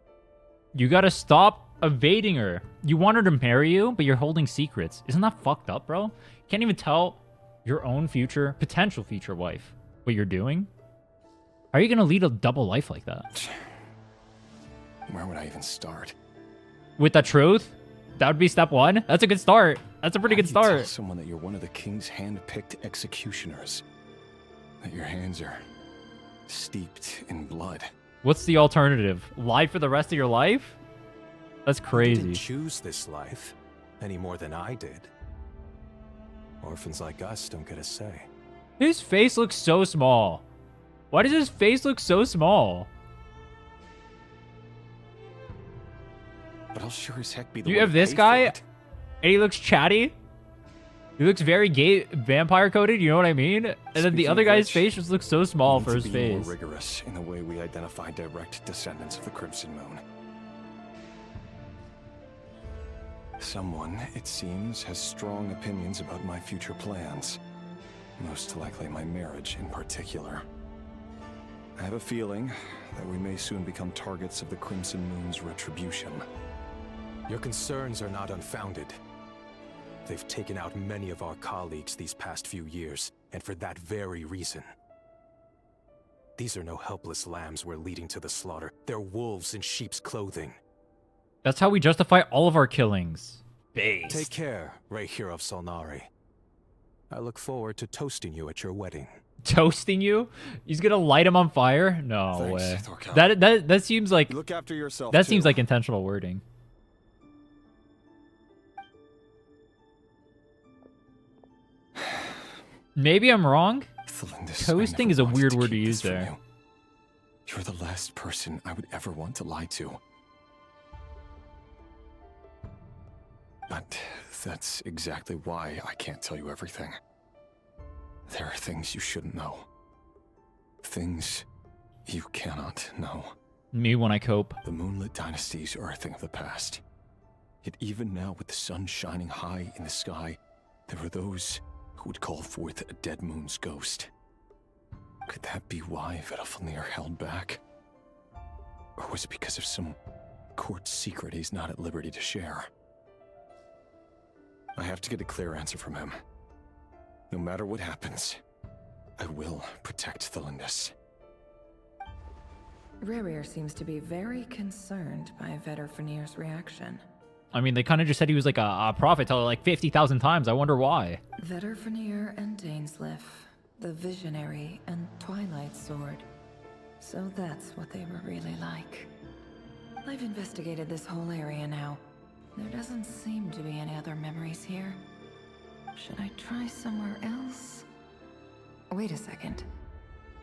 You gotta stop evading her. You want her to marry you, but you're holding secrets. Isn't that fucked up, bro? Can't even tell your own future, potential future wife what you're doing? How are you gonna lead a double life like that? Where would I even start? With the truth? That would be step one? That's a good start. That's a pretty good How do you tell start. someone that you're one of the king's hand-picked executioners. That your hands are steeped in blood. What's the alternative? Lie for the rest of your life? That's You crazy. didn't choose this life any more than I did. Orphans like us don't get a say. His face looks so small. Why does his face look so small? But I'll sure as heck be the You one have to this pay guy, for it. and he looks chatty. He looks very gay, vampire coded. You know what I mean? And then the Speaking other of guy's which, face just looks so small we for need his to be more face. rigorous in the way we identify direct descendants of the Crimson Moon. Someone, it seems, has strong opinions about my future plans. Most likely my marriage in particular. I have a feeling that we may soon become targets of the Crimson Moon's retribution. Your concerns are not unfounded. They've taken out many of our colleagues these past few years, and for that very reason. These are no helpless lambs we're leading to the slaughter. They're wolves in sheep's clothing. That's how we justify all of our killings. Based. Take care, Rerir of Solnari. I look forward to toasting you at your wedding. Toasting you? He's gonna light him on fire? No Thanks, way. Thorkel. That seems like Look after yourself. that too. seems like intentional wording. Maybe I'm wrong. Thelindis, Toasting I never is a wanted weird to word to keep use this from there. you. You're the last person I would ever want to lie to. But that's exactly why I can't tell you everything. There are things you shouldn't know. Things you cannot know. Me when I cope. The moonlit dynasties are a thing of the past. Yet even now, with the sun shining high in the sky, there are those who would call forth a dead moon's ghost. Could that be why Varka held back? Or was it because of some court secret he's not at liberty to share? I have to get a clear answer from him. No matter what happens, I will protect Thelindis. Rerir seems to be very concerned by Varka's reaction. I mean, they kind of just said he was like a prophet teller like 50,000 times. I wonder why. Varka and Dainsleif, the Visionary and Twilight Sword. So that's what they were really like. I've investigated this whole area now. There doesn't seem to be any other memories here. Should I try somewhere else? Wait a second.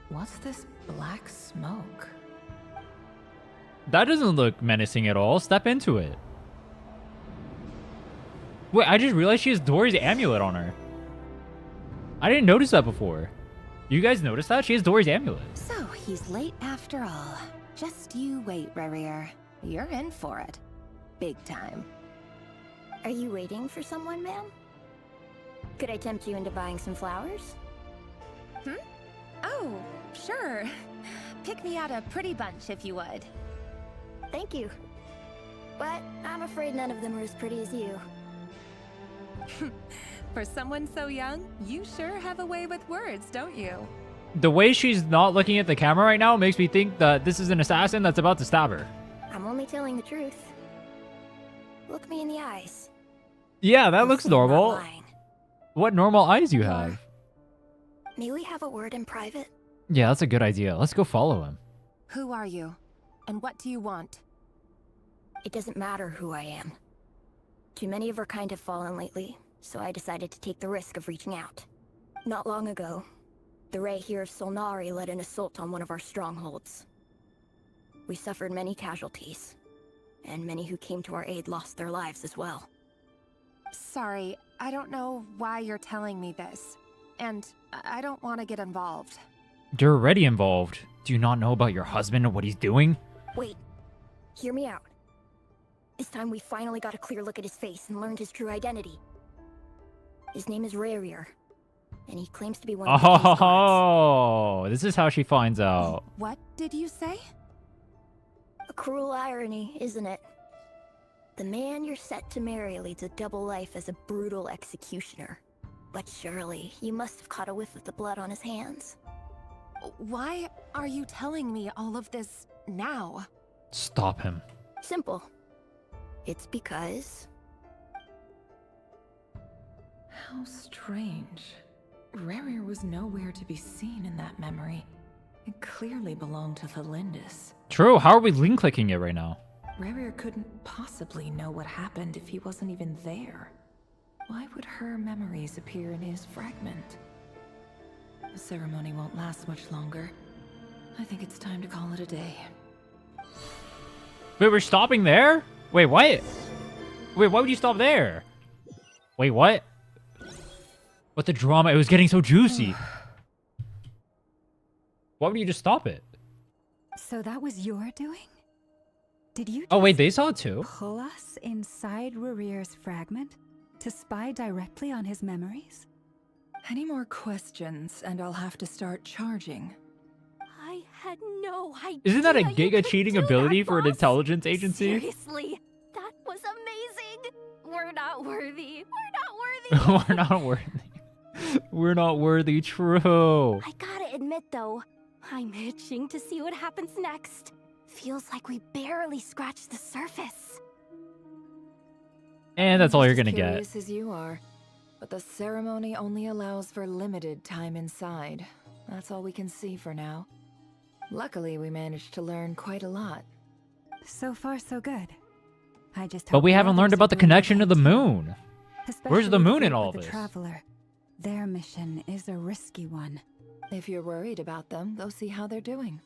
What's this black smoke? That doesn't look menacing at all. Step into it. Wait, I just realized she has Dory's amulet on her. I didn't notice that before. You guys notice that? She has Dory's amulet. So, he's late after all. Just you wait, Rerir. You're in for it. Big time. Are you waiting for someone, ma'am? Could I tempt you into buying some flowers? Oh, sure. Pick me out a pretty bunch if you would. Thank you. But I'm afraid none of them are as pretty as you. For someone so young, you sure have a way with words, don't you? The way she's not looking at the camera right now makes me think that this is an assassin that's about to stab her. I'm only telling the truth. Look me in the eyes. Yeah, that looks I'm not normal. lying. What normal eyes you have? May we have a word in private? Yeah, that's a good idea. Let's go follow him. Who are you? And what do you want? It doesn't matter who I am. Too many of our kind have fallen lately, so I decided to take the risk of reaching out. Not long ago, the Rerir of Solnari led an assault on one of our strongholds. We suffered many casualties, and many who came to our aid lost their lives as well. Sorry, I don't know why you're telling me this. And I don't want to get involved. You're already involved. Do you not know about your husband and what he's doing? Wait, hear me out. This time we finally got a clear look at his face and learned his true identity. His name is Rerir, and he claims to be one of the king's guards. Oh, this is how she finds out. What did you say? A cruel irony, isn't it? The man you're set to marry leads a double life as a brutal executioner. But surely, you must have caught a whiff of the blood on his hands. Why are you telling me all of this now? Stop him. Simple. It's because... How strange. Rerir was nowhere to be seen in that memory. It clearly belonged to Thelindis. True, how are we link clicking it right now? Rerir couldn't possibly know what happened if he wasn't even there. Why would her memories appear in his fragment? The ceremony won't last much longer. I think it's time to call it a day. Wait, we're stopping there? Wait, what? Wait, why would you stop there? Wait, what? What the drama? It was getting so juicy. Why would you just stop it? So that was your doing? Did you Oh, wait, just they saw it too? pull us inside Rerir's fragment to spy directly on his memories? Any more questions, and I'll have to start charging. I had no idea. Isn't that a you giga could cheating do ability that, for an boss. intelligence agency? Seriously, that was amazing. We're not worthy. We're not worthy. We're not worthy. We're not worthy, true. I gotta admit though, I'm itching to see what happens next. Feels like we barely scratched the surface. And that's all you're Just gonna get. Curious as you are, but the ceremony only allows for limited time inside. That's all we can see for now. Luckily, we managed to learn quite a lot. So far, so good. I just But hope we the haven't learned others about the will bring connection to the too. moon. Where's the Especially moon the in group all with the this? Traveler. Their mission is a risky one. If you're worried about them, go see how they're doing.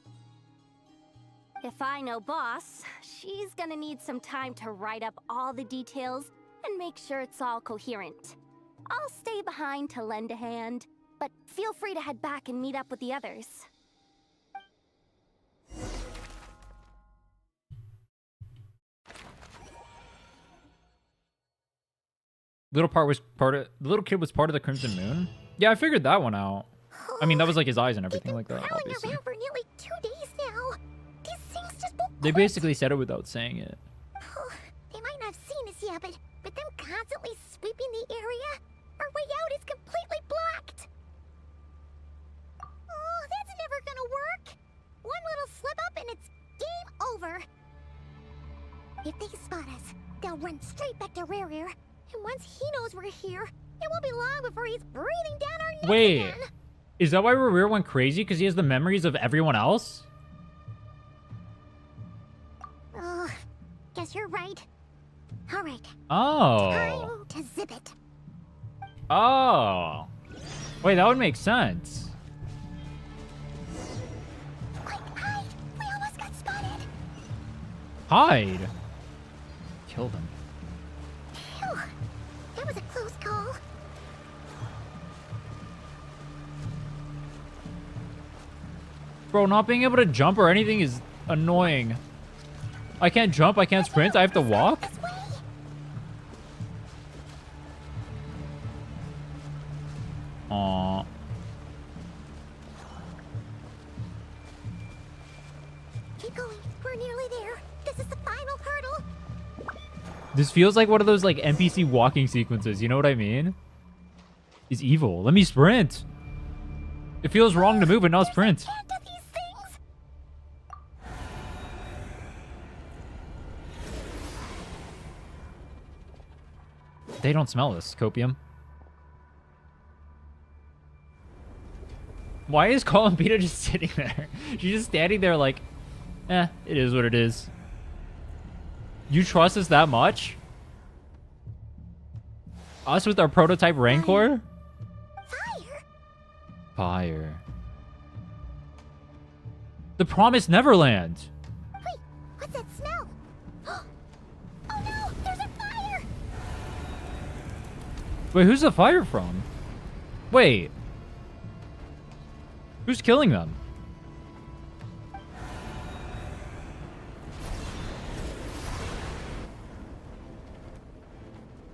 If I know Boss, she's gonna need some time to write up all the details and make sure it's all coherent. I'll stay behind to lend a hand, but feel free to head back and meet up with the others. The little kid was part of the Crimson Moon? Yeah, I figured that one out. I mean, that was like his eyes and everything like that, Prowling obviously. around for nearly 2 days now. These things just won't They quit. basically said it without saying it. They might not have seen us yet, but them constantly sweeping the area, our way out is completely blocked. Oh, that's never gonna work. One little slip up and it's game over. If they spot us, they'll run straight back to Rerir. And once he knows we're here, it won't be long before he's breathing down our necks Wait, again. is that why Rerir went crazy? Because he has the memories of everyone else? Oh, guess you're right. All right. Oh. Time to zip it. Oh. Wait, that would make sense. Quick, hide! We almost got spotted. Hide. Kill them. Phew. That was a close call. Bro, not being able to jump or anything is annoying. I can't jump, I can't sprint, I have to walk? This way. Aww. Keep going. We're nearly there. This is the final hurdle. This feels like one of those like NPC walking sequences, you know what I mean? Is evil. Let me sprint. It feels wrong to move and not sprint. Can't do these things. They don't smell this, copium. Why is Columbina just sitting there? She's just standing there like, it is what it is. You trust us that much? Us with our prototype Rancor? Fire. Fire. The Promised Neverland. Wait, what's that smell? Oh no, there's a fire. Wait, who's the fire from? Wait. Who's killing them?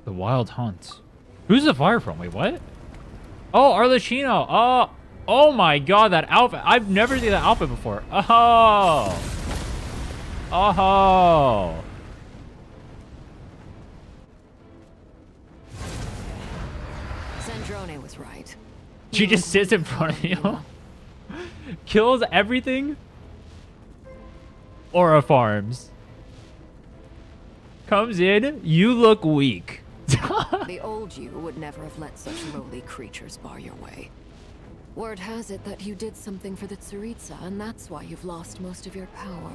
The Wild Hunt. Who's the fire from? Wait, what? Oh, Arlecchino. Oh my god, that outfit. I've never seen that outfit before. Oh. Oh. Sandrone was right. She just sits in front of you. Kills everything. Aura farms. Comes in, you look weak. The old you would never have let such lowly creatures bar your way. Word has it that you did something for the Tsaritsa, and that's why you've lost most of your power.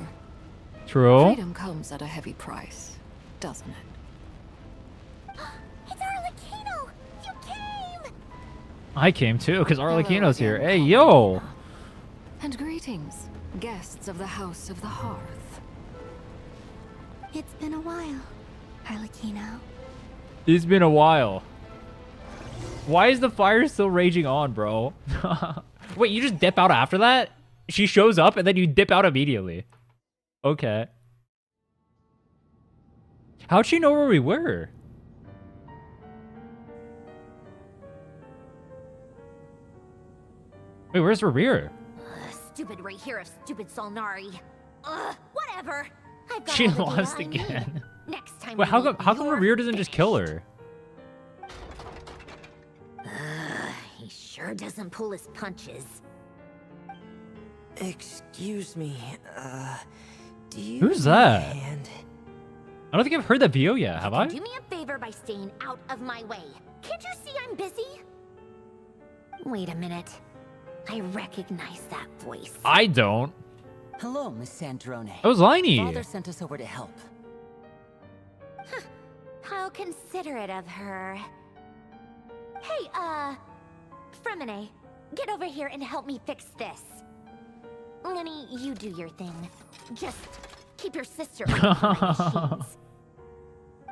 True. Freedom comes at a heavy price, doesn't it? It's Arlecchino! You came! I came too, because Arlecchino's here. again, Hey, yo! And greetings, guests of the House of the Hearth. It's been a while, Arlecchino. It's been a while. Why is the fire still raging on, bro? Wait, you just dip out after that? She shows up and then you dip out immediately. Okay. How'd she know where we were? Wait, where's Rerir? Stupid Rerir of stupid Solnari. Whatever. I've got She all the lost data I need. again. Next time. Wait, how come Rerir doesn't just kill her? He sure doesn't pull his punches. Excuse me, do you Who's that? need a hand? I don't think I've heard that VO yet, have I? Do me a favor by staying out of my way. Can't you see I'm busy? Wait a minute. I recognize that voice. I don't. Hello, Miss Sandrone. That was Liney. Father sent us over to help. How considerate of her. Hey, Fremine, get over here and help me fix this. Lenny, you do your thing. Just keep your sister away from my machines.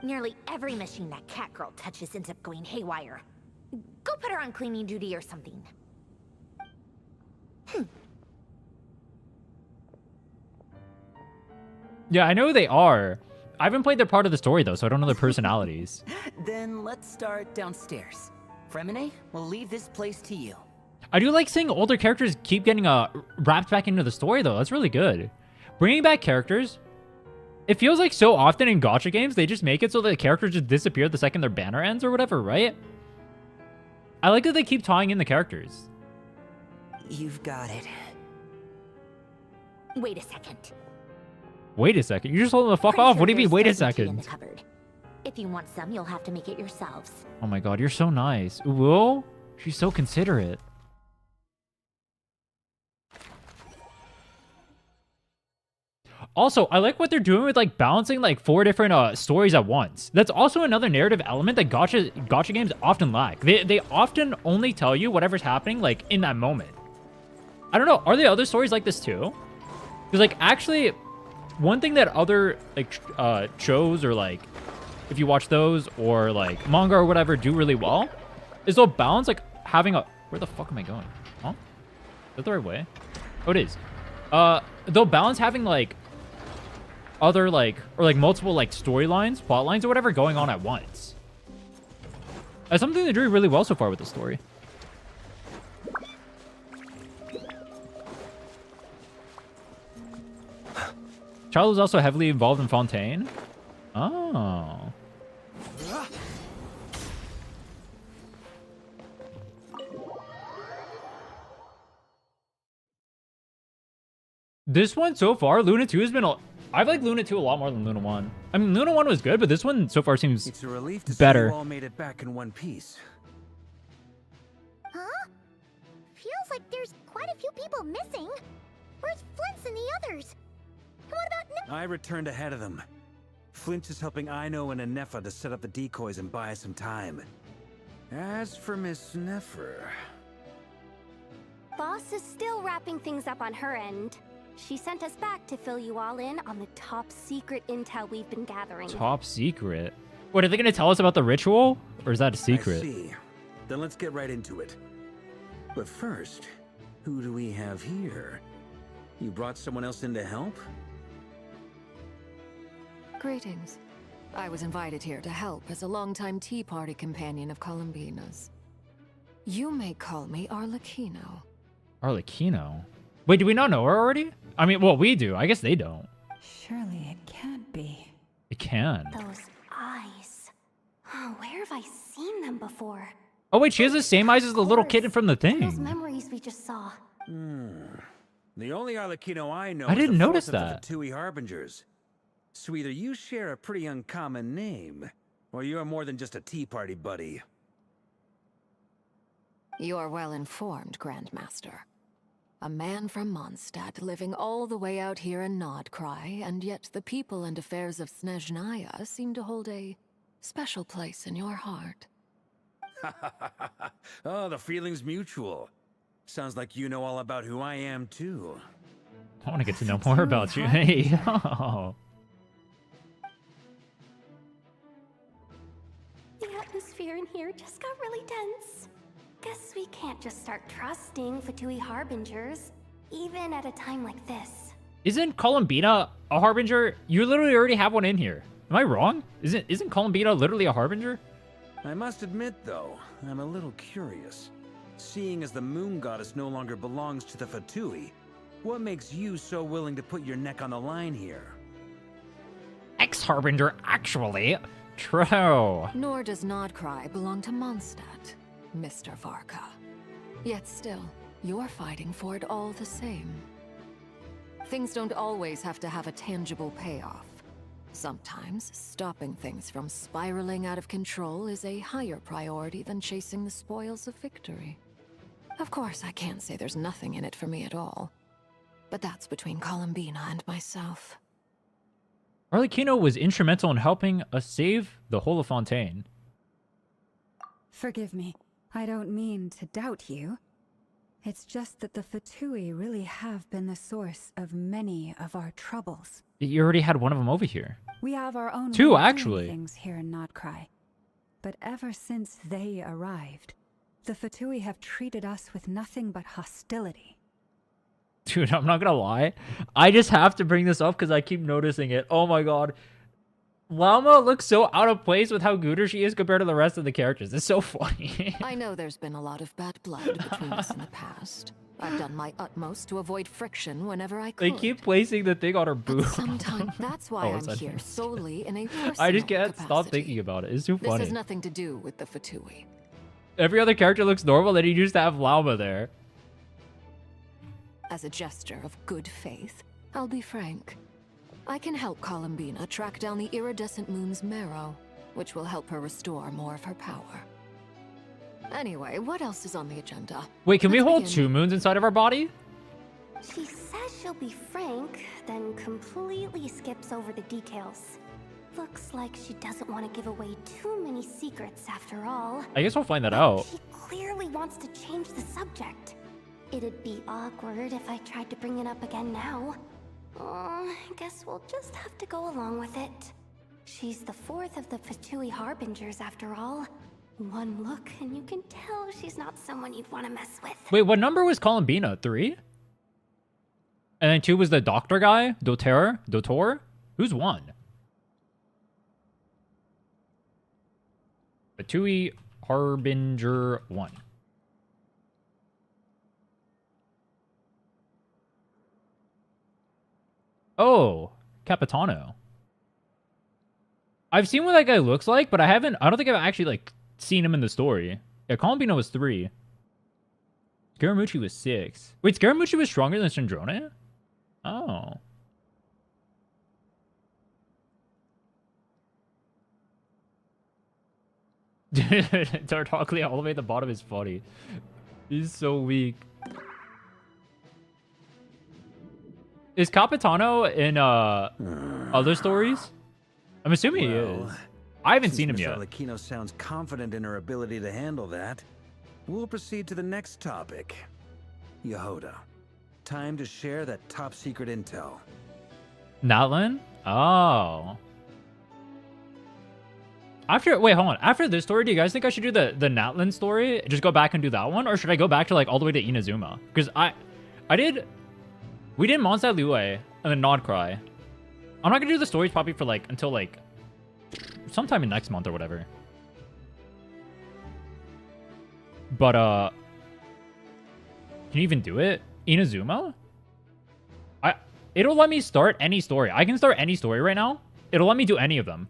Nearly every machine that cat girl touches ends up going haywire. Go put her on cleaning duty or something. Yeah, I know who they are. I haven't played their part of the story though, so I don't know their personalities. Then let's start downstairs. Fremine, we'll leave this place to you. I do like seeing older characters keep getting wrapped back into the story though. That's really good. Bringing back characters. It feels like so often in gacha games, they just make it so the characters just disappear the second their banner ends or whatever, right? I like that they keep tying in the characters. You've got it. Wait a second. Wait a second. You just told them to fuck Pretty off. sure What do you mean, there's wait a dozen tea in second? the cupboard. If you want some, you'll have to make it yourselves. Oh my god, you're so nice. Whoa, she's so considerate. Also, I like what they're doing with like balancing like 4 different stories at once. That's also another narrative element that gacha games often lack. They often only tell you whatever's happening like in that moment. I don't know, are there other stories like this too? Because like actually, one thing that other like shows or like if you watch those or like manga or whatever do really well is they'll balance like having a where the fuck am I going? Huh? Is that the right way? Oh, it is. They'll balance having like other like or like multiple like storylines, plot lines or whatever going on at once. That's something they do really well so far with the story. Charles is also heavily involved in Fontaine. Oh. This one so far, Luna 2 has been I've liked Luna 2 a lot more than Luna 1. I mean, Luna 1 was good, but this one so far seems It's a relief to better. see you all made it back in one piece. Huh? Feels like there's quite a few people missing. Where's Flint's and the others? And what about I returned ahead of them. Flint is helping Aino and Anefa to set up the decoys and buy us some time. As for Miss Nefer... Boss is still wrapping things up on her end. She sent us back to fill you all in on the top secret intel we've been gathering. Top secret? What, are they going to tell us about the ritual? Or is that a secret? I see. Then let's get right into it. But first, who do we have here? You brought someone else in to help? Greetings. I was invited here to help as a longtime Tea Party companion of Columbina's. You may call me Arlecchino. Arlecchino? Wait, do we not know her already? I mean, well, we do. I guess they don't. Surely it can't be. It can. Those eyes. Oh, where have I seen them before? Oh, wait, she has the same eyes as the little kid from the Those thing. memories we just saw. The only Arlecchino I know I is didn't the notice fourth of that. the Fatui Harbingers. So either you share a pretty uncommon name, or you're more than just a Tea Party buddy. You are well informed, Grandmaster. A man from Mondstadt living all the way out here in Nodcry, and yet the people and affairs of Snezhnaya seem to hold a special place in your heart. Oh, the feeling's mutual. Sounds like you know all about who I am, too. I want to get to know more about you. Hey, oh. The atmosphere in here just got really tense. Guess we can't just start trusting Fatui Harbingers, even at a time like this. Isn't Columbina a Harbinger? You literally already have one in here. Am I wrong? Isn't Columbina literally a Harbinger? I must admit, though, I'm a little curious. Seeing as the moon goddess no longer belongs to the Fatui, what makes you so willing to put your neck on the line here? Ex-Harbinger, actually. True. Nor does Nodcry belong to Mondstadt, Mr. Varka. Yet still, you're fighting for it all the same. Things don't always have to have a tangible payoff. Sometimes, stopping things from spiraling out of control is a higher priority than chasing the spoils of victory. Of course, I can't say there's nothing in it for me at all. But that's between Columbina and myself. Arlecchino was instrumental in helping us save the Holofontaine. Forgive me. I don't mean to doubt you. It's just that the Fatui really have been the source of many of our troubles. You already had one of them over here. We have our own Two, way of doing actually. things here in Nodcry. But ever since they arrived, the Fatui have treated us with nothing but hostility. Dude, I'm not gonna lie. I just have to bring this up because I keep noticing it. Oh my god. Llama looks so out of place with how gooder she is compared to the rest of the characters. It's so funny. I know there's been a lot of bad blood between us in the past. I've done my utmost to avoid friction whenever I could. They keep placing the thing on her boob. Sometimes that's why Oh, I'm it's here unfinished. solely in a personal I just can't capacity. stop thinking about it. It's too This funny. has nothing to do with the Fatui. Every other character looks normal, then you used to have Llama there. As a gesture of good faith, I'll be frank. I can help Columbina track down the iridescent moon's marrow, which will help her restore more of her power. Anyway, what else is on the agenda? Wait, can we Let's hold begin. 2 moons inside of our body? She says she'll be frank, then completely skips over the details. Looks like she doesn't want to give away too many secrets after all. I guess we'll find that out. She clearly wants to change the subject. It'd be awkward if I tried to bring it up again now. I guess we'll just have to go along with it. She's the fourth of the Fatui Harbingers after all. One look and you can tell she's not someone you'd want to mess with. Wait, what number was Columbina? 3? And then 2 was the doctor guy? Dotor? Who's 1? Fatui Harbinger 1. Oh, Capitano. I've seen what that guy looks like, but I don't think I've actually, like, seen him in the story. Yeah, Columbina was 3. Scaramucci was 6. Wait, Scaramucci was stronger than Sandrone? Oh. Tartaglia all the way at the bottom is funny. He's so weak. Is Capitano in other stories? I'm assuming he is. I haven't seen him yet. Arlecchino sounds confident in her ability to handle that. We'll proceed to the next topic. Yehoda, time to share that top secret intel. Natlin? Oh. Wait, hold on. After this story, do you guys think I should do the Natlin story? Just go back and do that one? Or should I go back to, like, all the way to Inazuma? Because we did Mondstadt Liyue and then Nodcry. I'm not gonna do the stories probably for, like, until, like, sometime in next month or whatever. But, can you even do it? Inazuma? It'll let me start any story. I can start any story right now. It'll let me do any of them.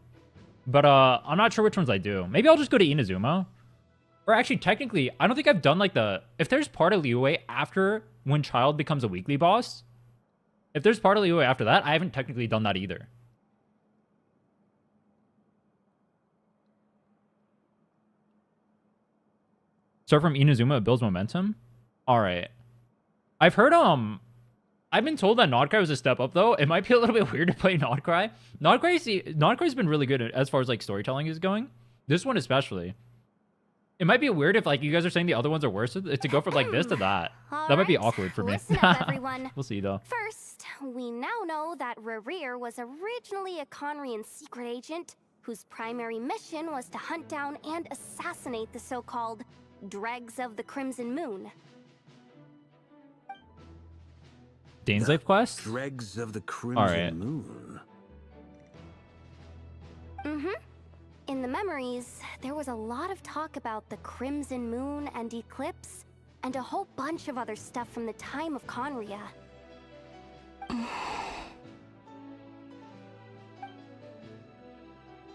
But, I'm not sure which ones I do. Maybe I'll just go to Inazuma. Or actually, technically, I don't think I've done, like, if there's part of Liyue after when Child becomes a weekly boss, if there's part of Liyue after that, I haven't technically done that either. Start from Inazuma, it builds momentum. All right. I've heard I've been told that Nodcry was a step up though. It might be a little bit weird to play Nodcry. Nodcry's been really good as far as like storytelling is going. This one especially. It might be weird if like you guys are saying the other ones are worse to go from like this to that. That might be awkward for me. Listen up, everyone. We'll see though. First, we now know that Rerir was originally a Conrian secret agent whose primary mission was to hunt down and assassinate the so-called dregs of the Crimson Moon. Daneslave quest? Dregs of the Crimson Moon. Mm-hmm. In the memories, there was a lot of talk about the Crimson Moon and Eclipse, and a whole bunch of other stuff from the time of Conria.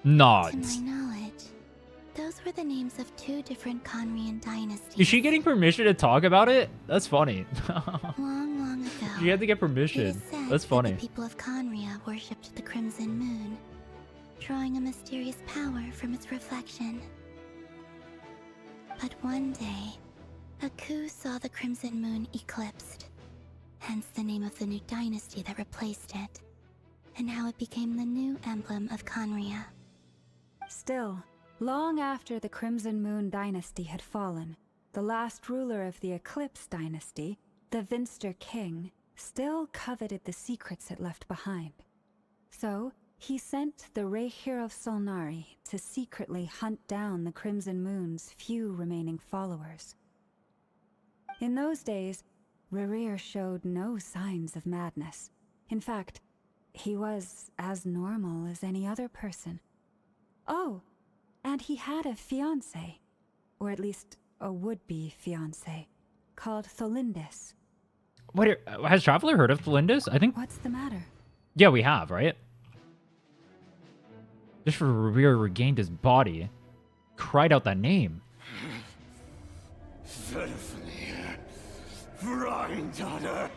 Nods. To my knowledge, those were the names of 2 different Conrian dynasties. Is she getting permission to talk about it? That's funny. Long, long ago. She had to get It permission. is said That's funny. that the people of Conria worshipped the Crimson Moon, drawing a mysterious power from its reflection. But one day, a coup saw the Crimson Moon eclipsed, hence the name of the new dynasty that replaced it, and how it became the new emblem of Conria. Still, long after the Crimson Moon dynasty had fallen, the last ruler of the Eclipse dynasty, the Vinster King, still coveted the secrets it left behind. So, he sent the Rerir of Solnari to secretly hunt down the Crimson Moon's few remaining followers. In those days, Rerir showed no signs of madness. In fact, he was as normal as any other person. Oh, and he had a fiancé, or at least a would-be fiancé, called Tholindis. Wait, has Traveler heard of Tholindis? I think... What's the matter? Yeah, we have, right? Just for Rerir regained his body. Cried out that name. Daughter.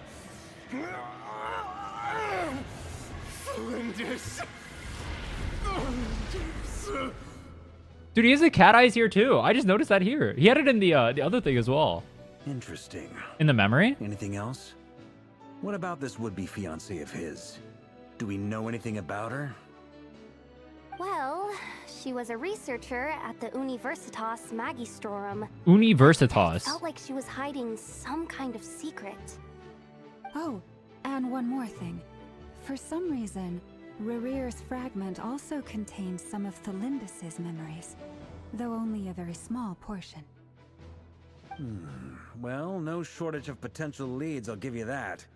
Dude, he has the cat eyes here too. I just noticed that here. He had it in the other thing as well. Interesting. In the memory? Anything else? What about this would-be fiancé of his? Do we know anything about her? Well, she was a researcher at the Universitas Magistrorum. Universitas. Felt like she was hiding some kind of secret. Oh, and one more thing. For some reason, Rerir's fragment also contained some of Tholindis' memories, though only a very small portion. Well, no shortage of potential leads, I'll give you that.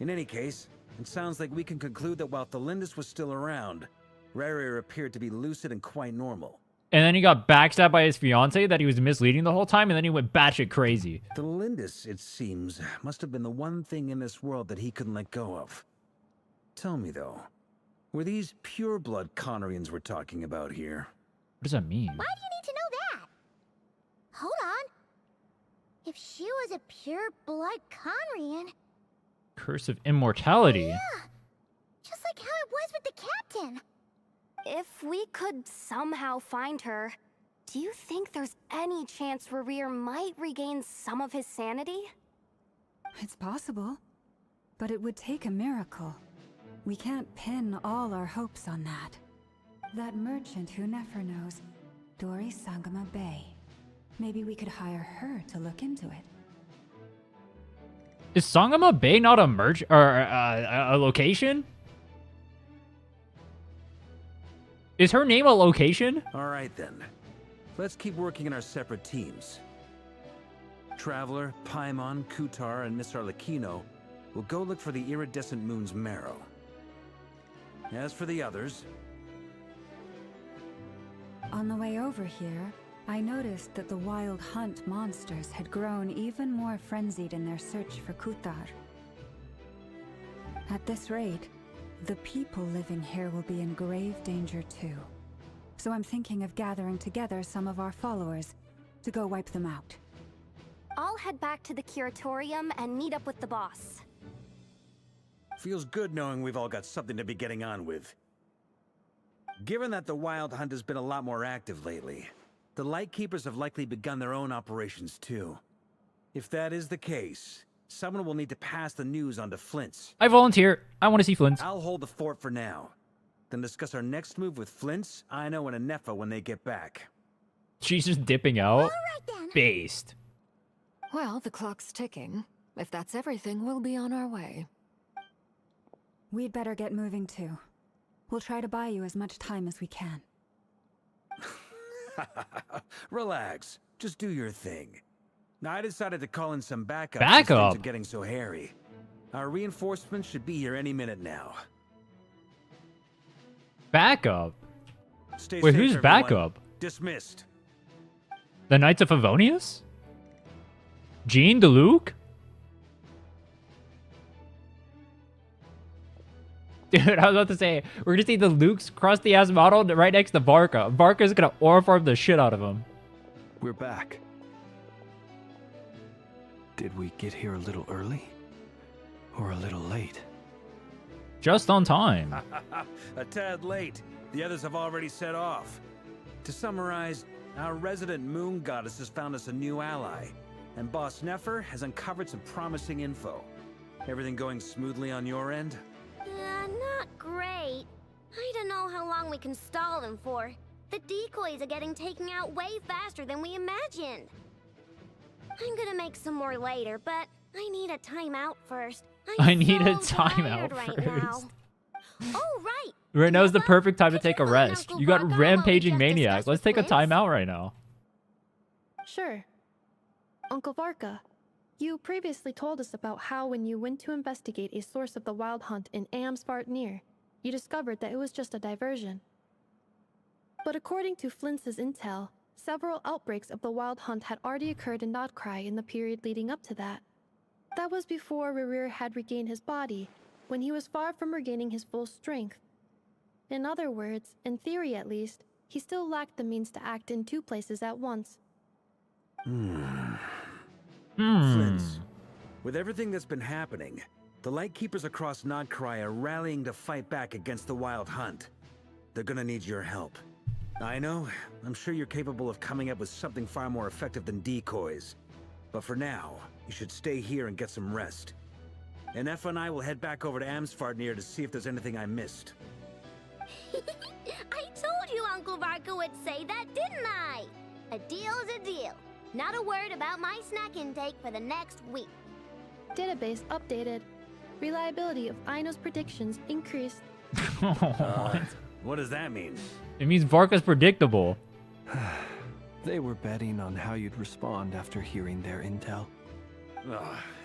In any case, it sounds like we can conclude that while Tholindis was still around, Rerir appeared to be lucid and quite normal. And then he got backstabbed by his fiance that he was misleading the whole time, and then he went batshit crazy. Tholindis, it seems, must have been the one thing in this world that he couldn't let go of. Tell me, though, were these pure-blood Conrians we're talking about here? What does that mean? Why do you need to know that? Hold on. If she was a pure-blood Conrian... Curse of immortality. Yeah, just like how it was with the captain. If we could somehow find her, do you think there's any chance Rerir might regain some of his sanity? It's possible, but it would take a miracle. We can't pin all our hopes on that. That merchant who never knows, Dori Sangama Bay. Maybe we could hire her to look into it. Is Sangama Bay not a merch or a location? Is her name a location? All right, then. Let's keep working in our separate teams. Traveler, Paimon, Kutar, and Miss Arlecchino will go look for the iridescent moon's marrow. As for the others... On the way over here, I noticed that the Wild Hunt monsters had grown even more frenzied in their search for Kutar. At this rate, the people living here will be in grave danger too. So I'm thinking of gathering together some of our followers to go wipe them out. I'll head back to the Curatorium and meet up with the boss. Feels good knowing we've all got something to be getting on with. Given that the Wild Hunt has been a lot more active lately, the Lightkeepers have likely begun their own operations too. If that is the case, Someone will need to pass the news on to Flint's. I volunteer. I want to see Flint. I'll hold the fort for now. Then discuss our next move with Flint's, Aino, and Anefa when they get back. She's just dipping out. Based. Well, the clock's ticking. If that's everything, we'll be on our way. We'd better get moving too. We'll try to buy you as much time as we can. Relax. Just do your thing. Now, I decided to call in some backup. Backup? Things are getting so hairy. Our reinforcements should be here any minute now. Backup? Stay Wait, safe, who's everyone. backup? Dismissed. The Knights of Favonius? Jean DeLuc? Dude, I was about to say, we're gonna see the Luke's crusty ass model right next to Varka. Varka's gonna aura farm the shit out of him. We're back. Did we get here a little early? Or a little late? Just on time. A tad late. The others have already set off. To summarize, our resident moon goddess has found us a new ally, and Boss Nefer has uncovered some promising info. Everything going smoothly on your end? Not great. I don't know how long we can stall them for. The decoys are getting taken out way faster than we imagined. I'm gonna make some more later, but I need a timeout first. I need a so timeout tired right first. now. Oh, right. Right now is the perfect time to take a rest. Uncle You got Varka while we rampaging just maniac. discuss Let's with take a Flint? timeout right now. Sure. Uncle Varka, you previously told us about how when you went to investigate a source of the Wild Hunt in Amsvartnir, you discovered that it was just a diversion. But according to Flint's intel, several outbreaks of the Wild Hunt had already occurred in Nodcry in the period leading up to that. That was before Rerir had regained his body, when he was far from regaining his full strength. In other words, in theory at least, he still lacked the means to act in two places at once. Flint's. With everything that's been happening, the Lightkeepers across Nodcry are rallying to fight back against the Wild Hunt. They're gonna need your help. I know, I'm sure you're capable of coming up with something far more effective than decoys. But for now, you should stay here and get some rest. Anefa and I will head back over to Amsvartnir to see if there's anything I missed. I told you Uncle Varka would say that, didn't I? A deal's a deal. Not a word about my snack intake for the next week. Database updated. Reliability of Aino's predictions increased. What does that mean? It means Varka's predictable. They were betting on how you'd respond after hearing their intel.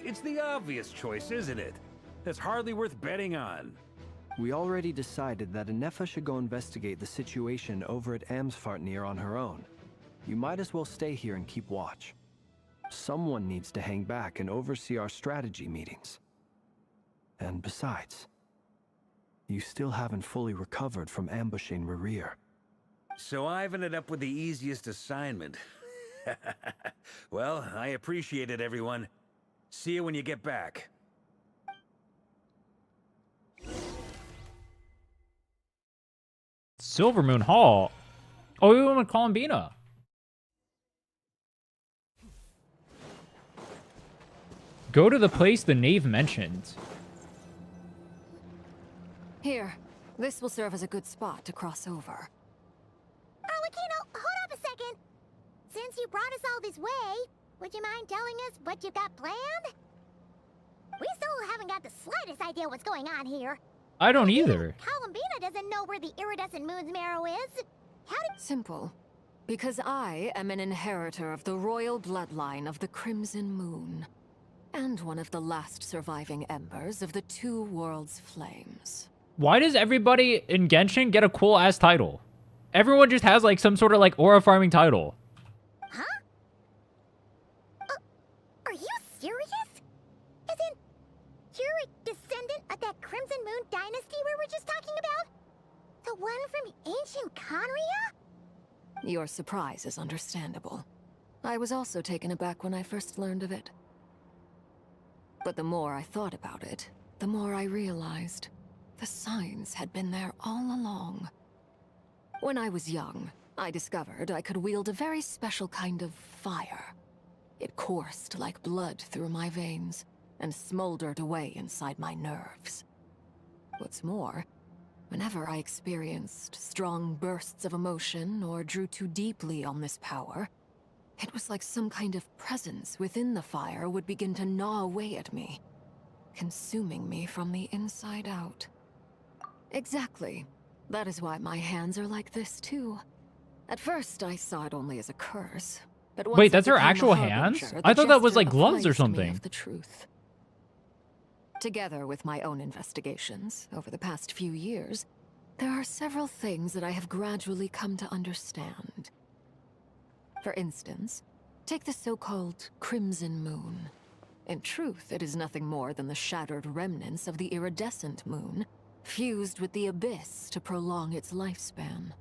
It's the obvious choice, isn't it? That's hardly worth betting on. We already decided that Anefa should go investigate the situation over at Amsvartnir on her own. You might as well stay here and keep watch. Someone needs to hang back and oversee our strategy meetings. And besides, you still haven't fully recovered from ambushing Rerir. So I've ended up with the easiest assignment. Well, I appreciate it, everyone. See you when you get back. Silvermoon Hall. Oh, we went with Columbina. Go to the place the knave mentioned. Here, this will serve as a good spot to cross over. Arlecchino, hold up a second. Since you brought us all this way, would you mind telling us what you got planned? We still haven't got the slightest idea what's going on here. I don't either. Columbina doesn't know where the iridescent moon's marrow is. How did... Simple. Because I am an inheritor of the royal bloodline of the Crimson Moon. And one of the last surviving embers of the Two Worlds' flames. Why does everybody in Genshin get a cool ass title? Everyone just has like some sort of like aura farming title. Huh? Are you serious? As in, you're a descendant of that Crimson Moon dynasty we were just talking about? The one from ancient Conria? Your surprise is understandable. I was also taken aback when I first learned of it. But the more I thought about it, the more I realized the signs had been there all along. When I was young, I discovered I could wield a very special kind of fire. It coursed like blood through my veins, and smoldered away inside my nerves. What's more, whenever I experienced strong bursts of emotion or drew too deeply on this power, it was like some kind of presence within the fire would begin to gnaw away at me, consuming me from the inside out. Exactly. That is why my hands are like this too. At first, I saw it only as a curse, but once Wait, that's I her became a actual hands? harbinger, I the thought that was jester like gloves or apprised me something. of the truth. Together with my own investigations over the past few years, there are several things that I have gradually come to understand. For instance, take the so-called Crimson Moon. In truth, it is nothing more than the shattered remnants of the iridescent moon, fused with the abyss to prolong its lifespan.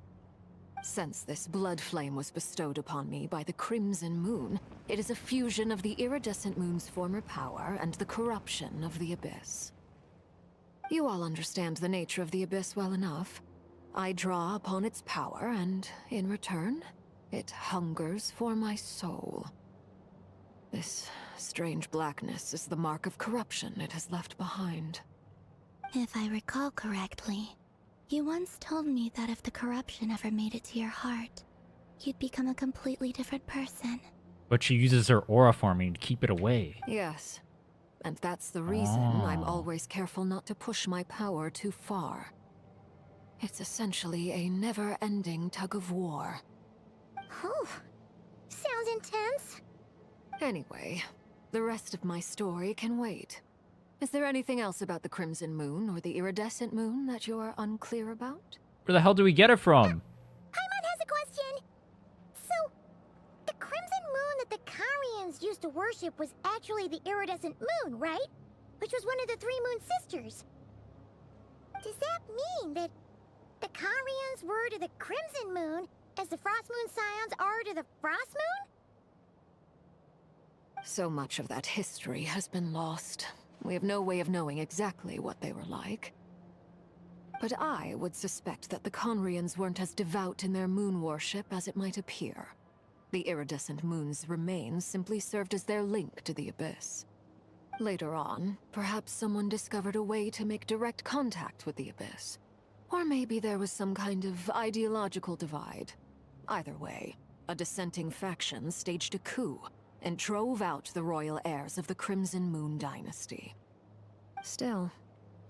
Since this blood flame was bestowed upon me by the Crimson Moon, it is a fusion of the iridescent moon's former power and the corruption of the abyss. You all understand the nature of the abyss well enough. I draw upon its power, and in return, it hungers for my soul. This strange blackness is the mark of corruption it has left behind. If I recall correctly, you once told me that if the corruption ever made it to your heart, you'd become a completely different person. But she uses her aura forming to keep it away. Yes, and that's the reason I'm always careful not to push my power too far. It's essentially a never-ending tug of war. Oh, sounds intense. Anyway, the rest of my story can wait. Is there anything else about the Crimson Moon or the Iridescent Moon that you're unclear about? Where the hell do we get it from? Paimon has a question. So, the Crimson Moon that the Carians used to worship was actually the Iridescent Moon, right? Which was one of the three Moon Sisters. Does that mean that the Carians were to the Crimson Moon as the Frost Moon Scions are to the Frost Moon? So much of that history has been lost. We have no way of knowing exactly what they were like. But I would suspect that the Conrians weren't as devout in their moon worship as it might appear. The iridescent moon's remains simply served as their link to the Abyss. Later on, perhaps someone discovered a way to make direct contact with the Abyss. Or maybe there was some kind of ideological divide. Either way, a dissenting faction staged a coup and drove out the royal heirs of the Crimson Moon dynasty. Still,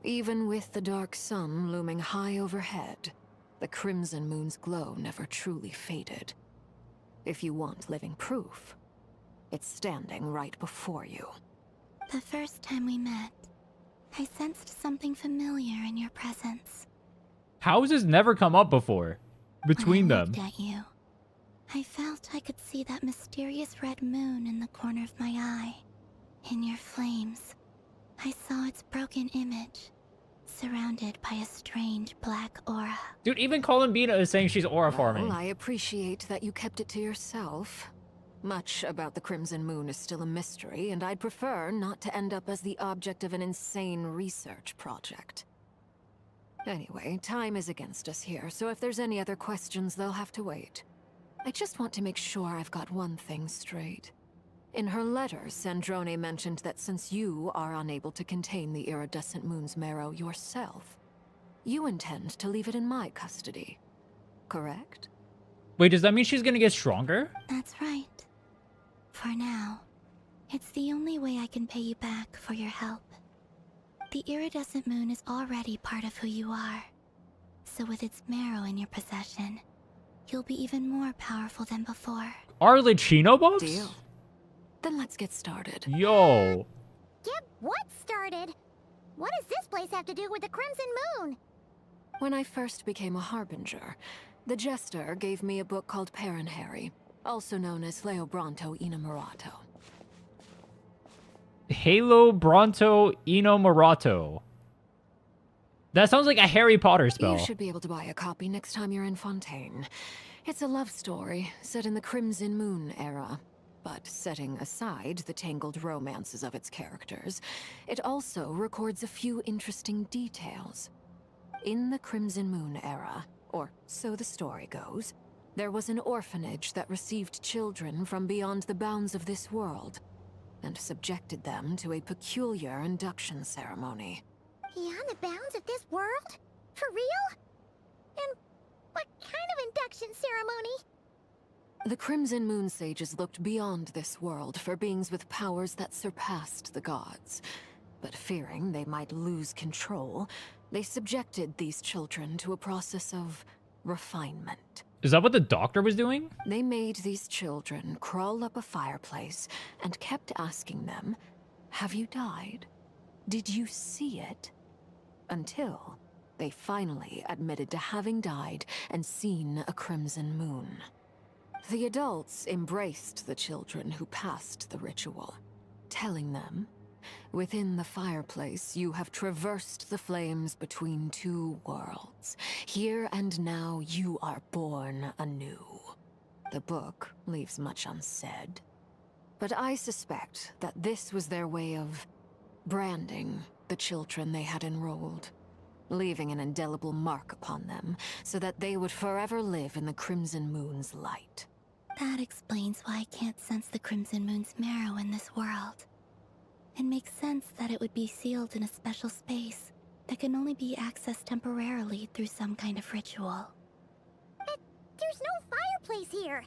even with the dark sun looming high overhead, the Crimson Moon's glow never truly faded. If you want living proof, it's standing right before you. The first time we met, I sensed something familiar in your presence. How has this never come up before? Between when I them. looked at you, I felt I could see that mysterious red moon in the corner of my eye. In your flames, I saw its broken image, surrounded by a strange black aura. Dude, even Columbina is saying she's aura farming. Well, I appreciate that you kept it to yourself. Much about the Crimson Moon is still a mystery, and I'd prefer not to end up as the object of an insane research project. Anyway, time is against us here, so if there's any other questions, they'll have to wait. I just want to make sure I've got one thing straight. In her letter, Sandrone mentioned that since you are unable to contain the iridescent moon's marrow yourself, you intend to leave it in my custody. Correct? Wait, does that mean she's gonna get stronger? That's right. For now, it's the only way I can pay you back for your help. The iridescent moon is already part of who you are. So with its marrow in your possession, you'll be even more powerful than before. Arlecchino buffs? Deal. Then let's get started. Yo. Get what started? What does this place have to do with the Crimson Moon? When I first became a harbinger, the jester gave me a book called Harry, also known as Leobranto Inamorato. Halo Bronto Inomorato. That sounds like a Harry Potter spell. You should be able to buy a copy next time you're in Fontaine. It's a love story set in the Crimson Moon era. But setting aside the tangled romances of its characters, it also records a few interesting details. In the Crimson Moon era, or so the story goes, there was an orphanage that received children from beyond the bounds of this world. and subjected them to a peculiar induction ceremony. Beyond the bounds of this world? For real? And what kind of induction ceremony? The Crimson Moon Sages looked beyond this world for beings with powers that surpassed the gods. But fearing they might lose control, they subjected these children to a process of refinement. Is that what the doctor was doing? They made these children crawl up a fireplace and kept asking them, "Have you died? Did you see it?" Until they finally admitted to having died and seen a crimson moon. The adults embraced the children who passed the ritual, telling them, "Within the fireplace, you have traversed the flames between two worlds. Here and now, you are born anew." The book leaves much unsaid, but I suspect that this was their way of branding the children they had enrolled, leaving an indelible mark upon them so that they would forever live in the Crimson Moon's light. That explains why I can't sense the Crimson Moon's marrow in this world. It makes sense that it would be sealed in a special space that can only be accessed temporarily through some kind of ritual. But there's no fireplace here.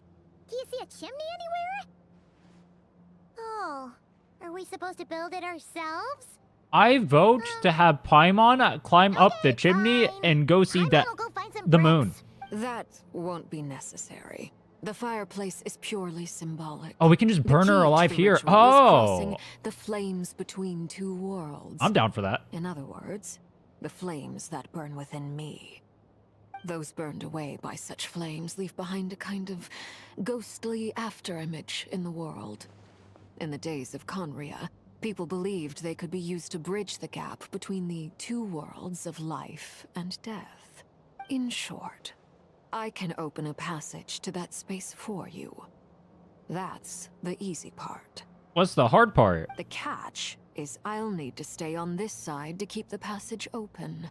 Do you see a chimney anywhere? Oh, are we supposed to build it ourselves? I vote to have Paimon climb up the chimney and go see the moon. That won't be necessary. The fireplace is purely symbolic. Oh, we can just burn her alive here. Oh! The flames between two worlds. I'm down for that. In other words, the flames that burn within me. Those burned away by such flames leave behind a kind of ghostly afterimage in the world. In the days of Conria, people believed they could be used to bridge the gap between the two worlds of life and death. In short, I can open a passage to that space for you. That's the easy part. What's the hard part? The catch is I'll need to stay on this side to keep the passage open.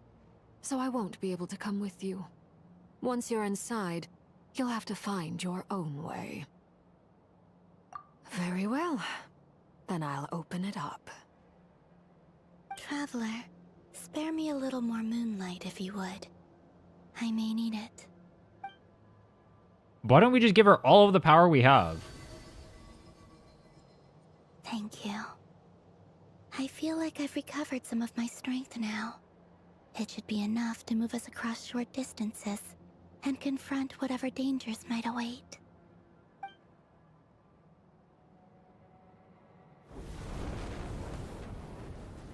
So I won't be able to come with you. Once you're inside, you'll have to find your own way. Very well. Then I'll open it up. Traveler, spare me a little more moonlight if you would. I may need it. Why don't we just give her all of the power we have? Thank you. I feel like I've recovered some of my strength now. It should be enough to move us across short distances and confront whatever dangers might await.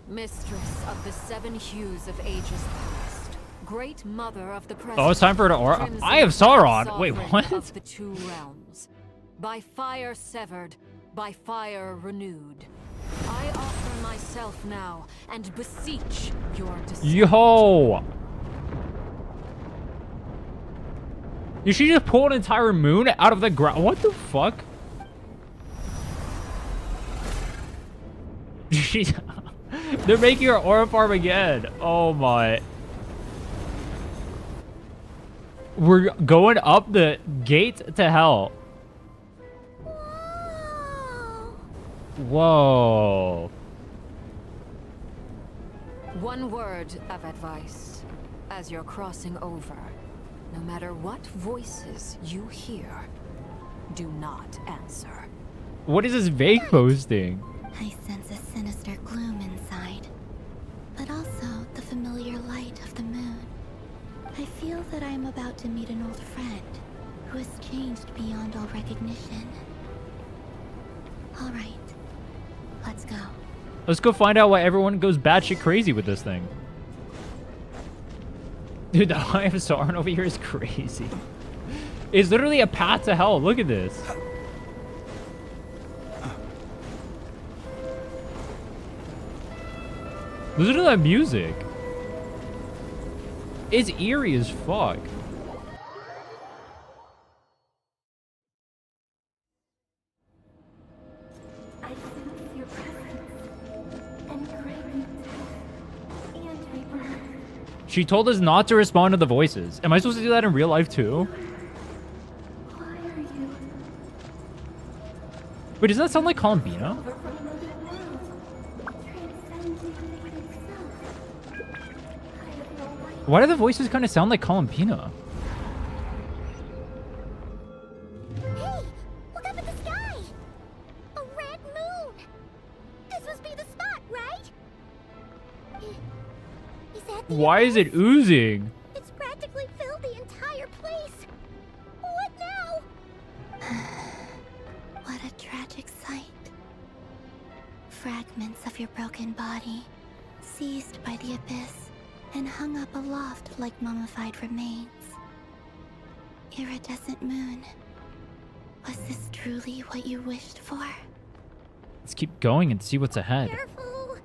Mistress of the seven hues of ages past. Great mother of the present. Oh, it's time for her to aura. I have Sauron. Wait, what? Of the two realms. By fire severed, by fire renewed. I offer myself now and beseech your descent. Yo! Did she just pull an entire moon out of the ground? What the fuck? She's... They're making her aura farm again. Oh my. We're going up the gate to hell. Whoa. One word of advice. As you're crossing over, no matter what voices you hear, do not answer. What is this vague posting? I sense a sinister gloom inside, but also the familiar light of the moon. I feel that I am about to meet an old friend who has changed beyond all recognition. All right, let's go. Let's go find out why everyone goes batshit crazy with this thing. Dude, the Eye of Sauron over here is crazy. It's literally a path to hell. Look at this. Listen to that music. It's eerie as fuck. She told us not to respond to the voices. Am I supposed to do that in real life too? Wait, doesn't that sound like Columbina? Why do the voices kind of sound like Columpina? Hey, look up at the sky! A red moon! This must be the spot, right? Is that the Why is it oozing? It's practically filled the entire place. What now? What a tragic sight. Fragments of your broken body, seized by the abyss, and hung up aloft like mummified remains. Iridescent moon. Was this truly what you wished for? Let's keep going and see what's ahead. Careful!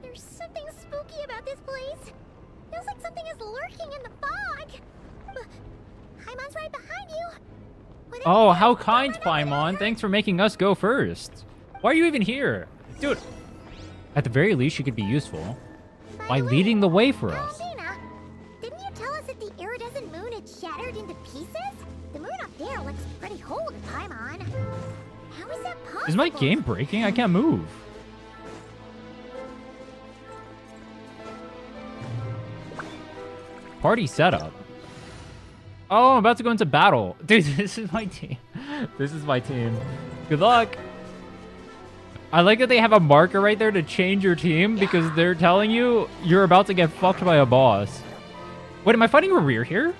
There's something spooky about this place. Feels like something is lurking in the fog. Paimon's right behind you. Whatever Oh, it is, how don't kind, run over Paimon. there. Thanks for making us go first. Why are you even here? Dude, at the very least, you could be useful by leading the way for us. Paulina, didn't you tell us that the iridescent moon had shattered into pieces? The moon up there looks pretty whole to Paimon. How is that possible? Is my game breaking? I can't move. Party setup. Oh, I'm about to go into battle. Dude, this is my team. This is my team. Good luck. I like that they have a marker right there to change your team because they're telling you you're about to get fucked by a boss. Wait, am I fighting Rerir here?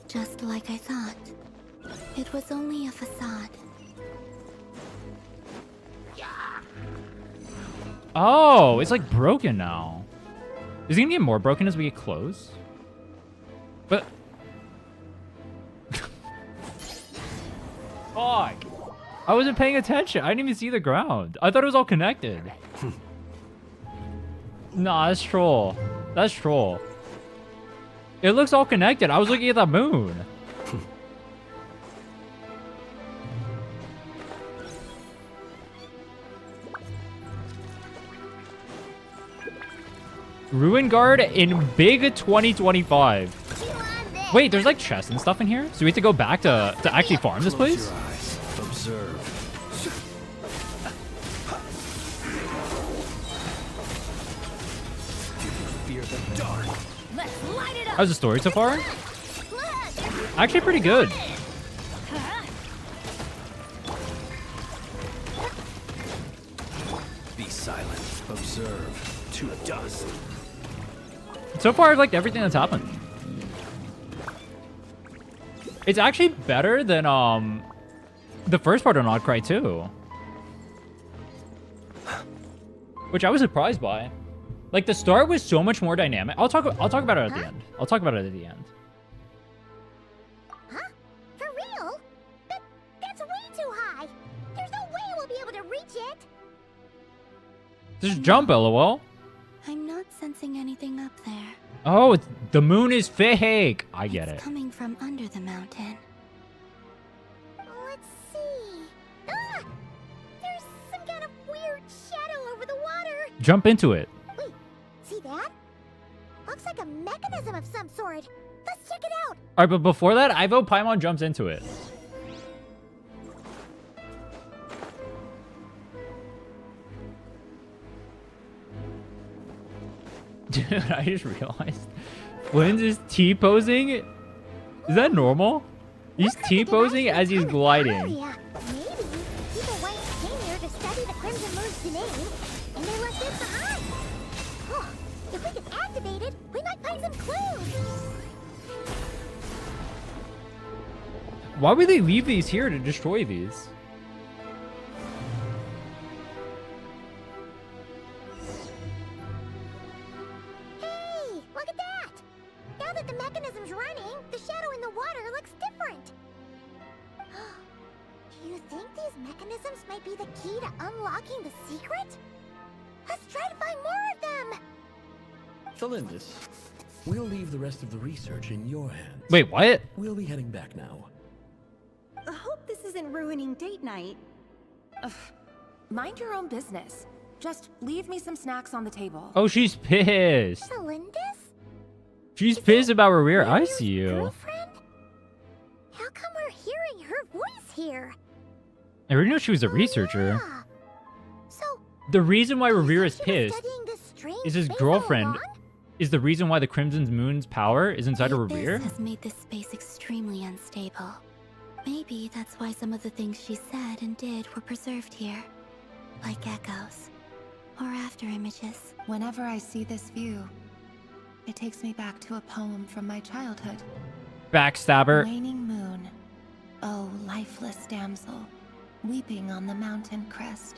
Just like I thought. It was only a facade. Oh, it's like broken now. Is it gonna get more broken as we get close? But... Fuck. I wasn't paying attention. I didn't even see the ground. I thought it was all connected. Nah, that's troll. That's troll. It looks all connected. I was looking at the moon. Ruin Guard in big 2025. Wait, there's like chests and stuff in here? So we have to go back to actually farm this place? Observe. Fear the dark. Let's light it up. How's the story so far? Actually pretty good. Be silent. Observe. To dust. So far, I've liked everything that's happened. It's actually better than the first part of Not Cry 2. Which I was surprised by. Like the start was so much more dynamic. I'll talk about it at the end. I'll talk about it at the end. Huh? For real? That's way too high. There's no way we'll be able to reach it. Just jump, LOL. I'm not sensing anything up there. Oh, the moon is fake. I get it. Coming from under the mountain. Let's see. Ah! There's some kind of weird shadow over the water. Jump into it. Wait, see that? Looks like a mechanism of some sort. Let's check it out. All right, but before that, I vote Paimon jumps into it. Dude, I just realized Flynn's is T-posing. Is that normal? He's T-posing as he's gliding. Yeah, maybe people once came here to study the Crimson Moon's domain, and they left it behind. Oh, if we can activate it, we might find some clues. Why would they leave these here to destroy these? Hey, look at that! Now that the mechanism's running, the shadow in the water looks different. Do you think these mechanisms might be the key to unlocking the secret? Let's try to find more of them! Felindis, we'll leave the rest of the research in your hands. Wait, what? We'll be heading back now. I hope this isn't ruining date night. Ugh. Mind your own business. Just leave me some snacks on the table. Oh, she's pissed. Felindis? She's pissed about Rerir. I see you. Girlfriend? How come we're hearing her voice here? I already knew she was a researcher. So The reason why Rerir is she was pissed studying this strange is his space all girlfriend along? is the reason why the Crimson Moon's power is inside of The Rerir. abyss has made this space extremely unstable. Maybe that's why some of the things she said and did were preserved here. Like echoes. Or after images. Whenever I see this view, it takes me back to a poem from my childhood. Backstabber. Waning moon, oh lifeless damsel, weeping on the mountain crest.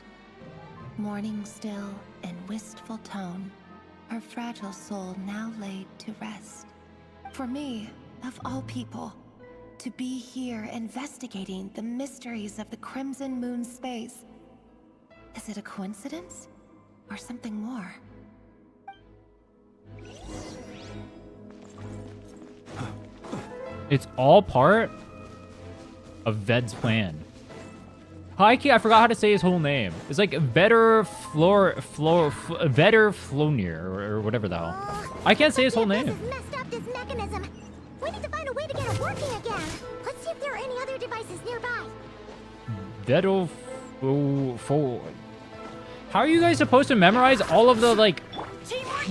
Mourning still in wistful tone, her fragile soul now laid to rest. For me, of all people, to be here investigating the mysteries of the Crimson Moon space. Is it a coincidence? Or something more? It's all part of Ved's plan. Heike, I forgot how to say his whole name. It's like Vedder Flonir or whatever the hell. I can't say his whole name. Messed up this mechanism. We need to find a way to get it working again. Let's see if there are any other devices nearby. Vedder How are you guys supposed to memorize all of the like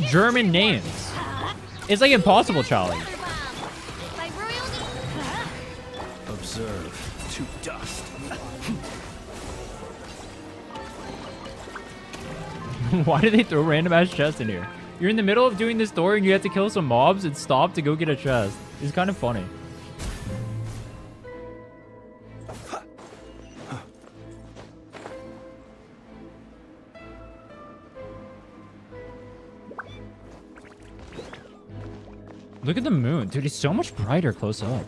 German names? It's like impossible, Charlie. Observe to dust. Why do they throw random ass chests in here? You're in the middle of doing this story and you have to kill some mobs and stop to go get a chest. It's kind of funny. Look at the moon. Dude, it's so much brighter close up.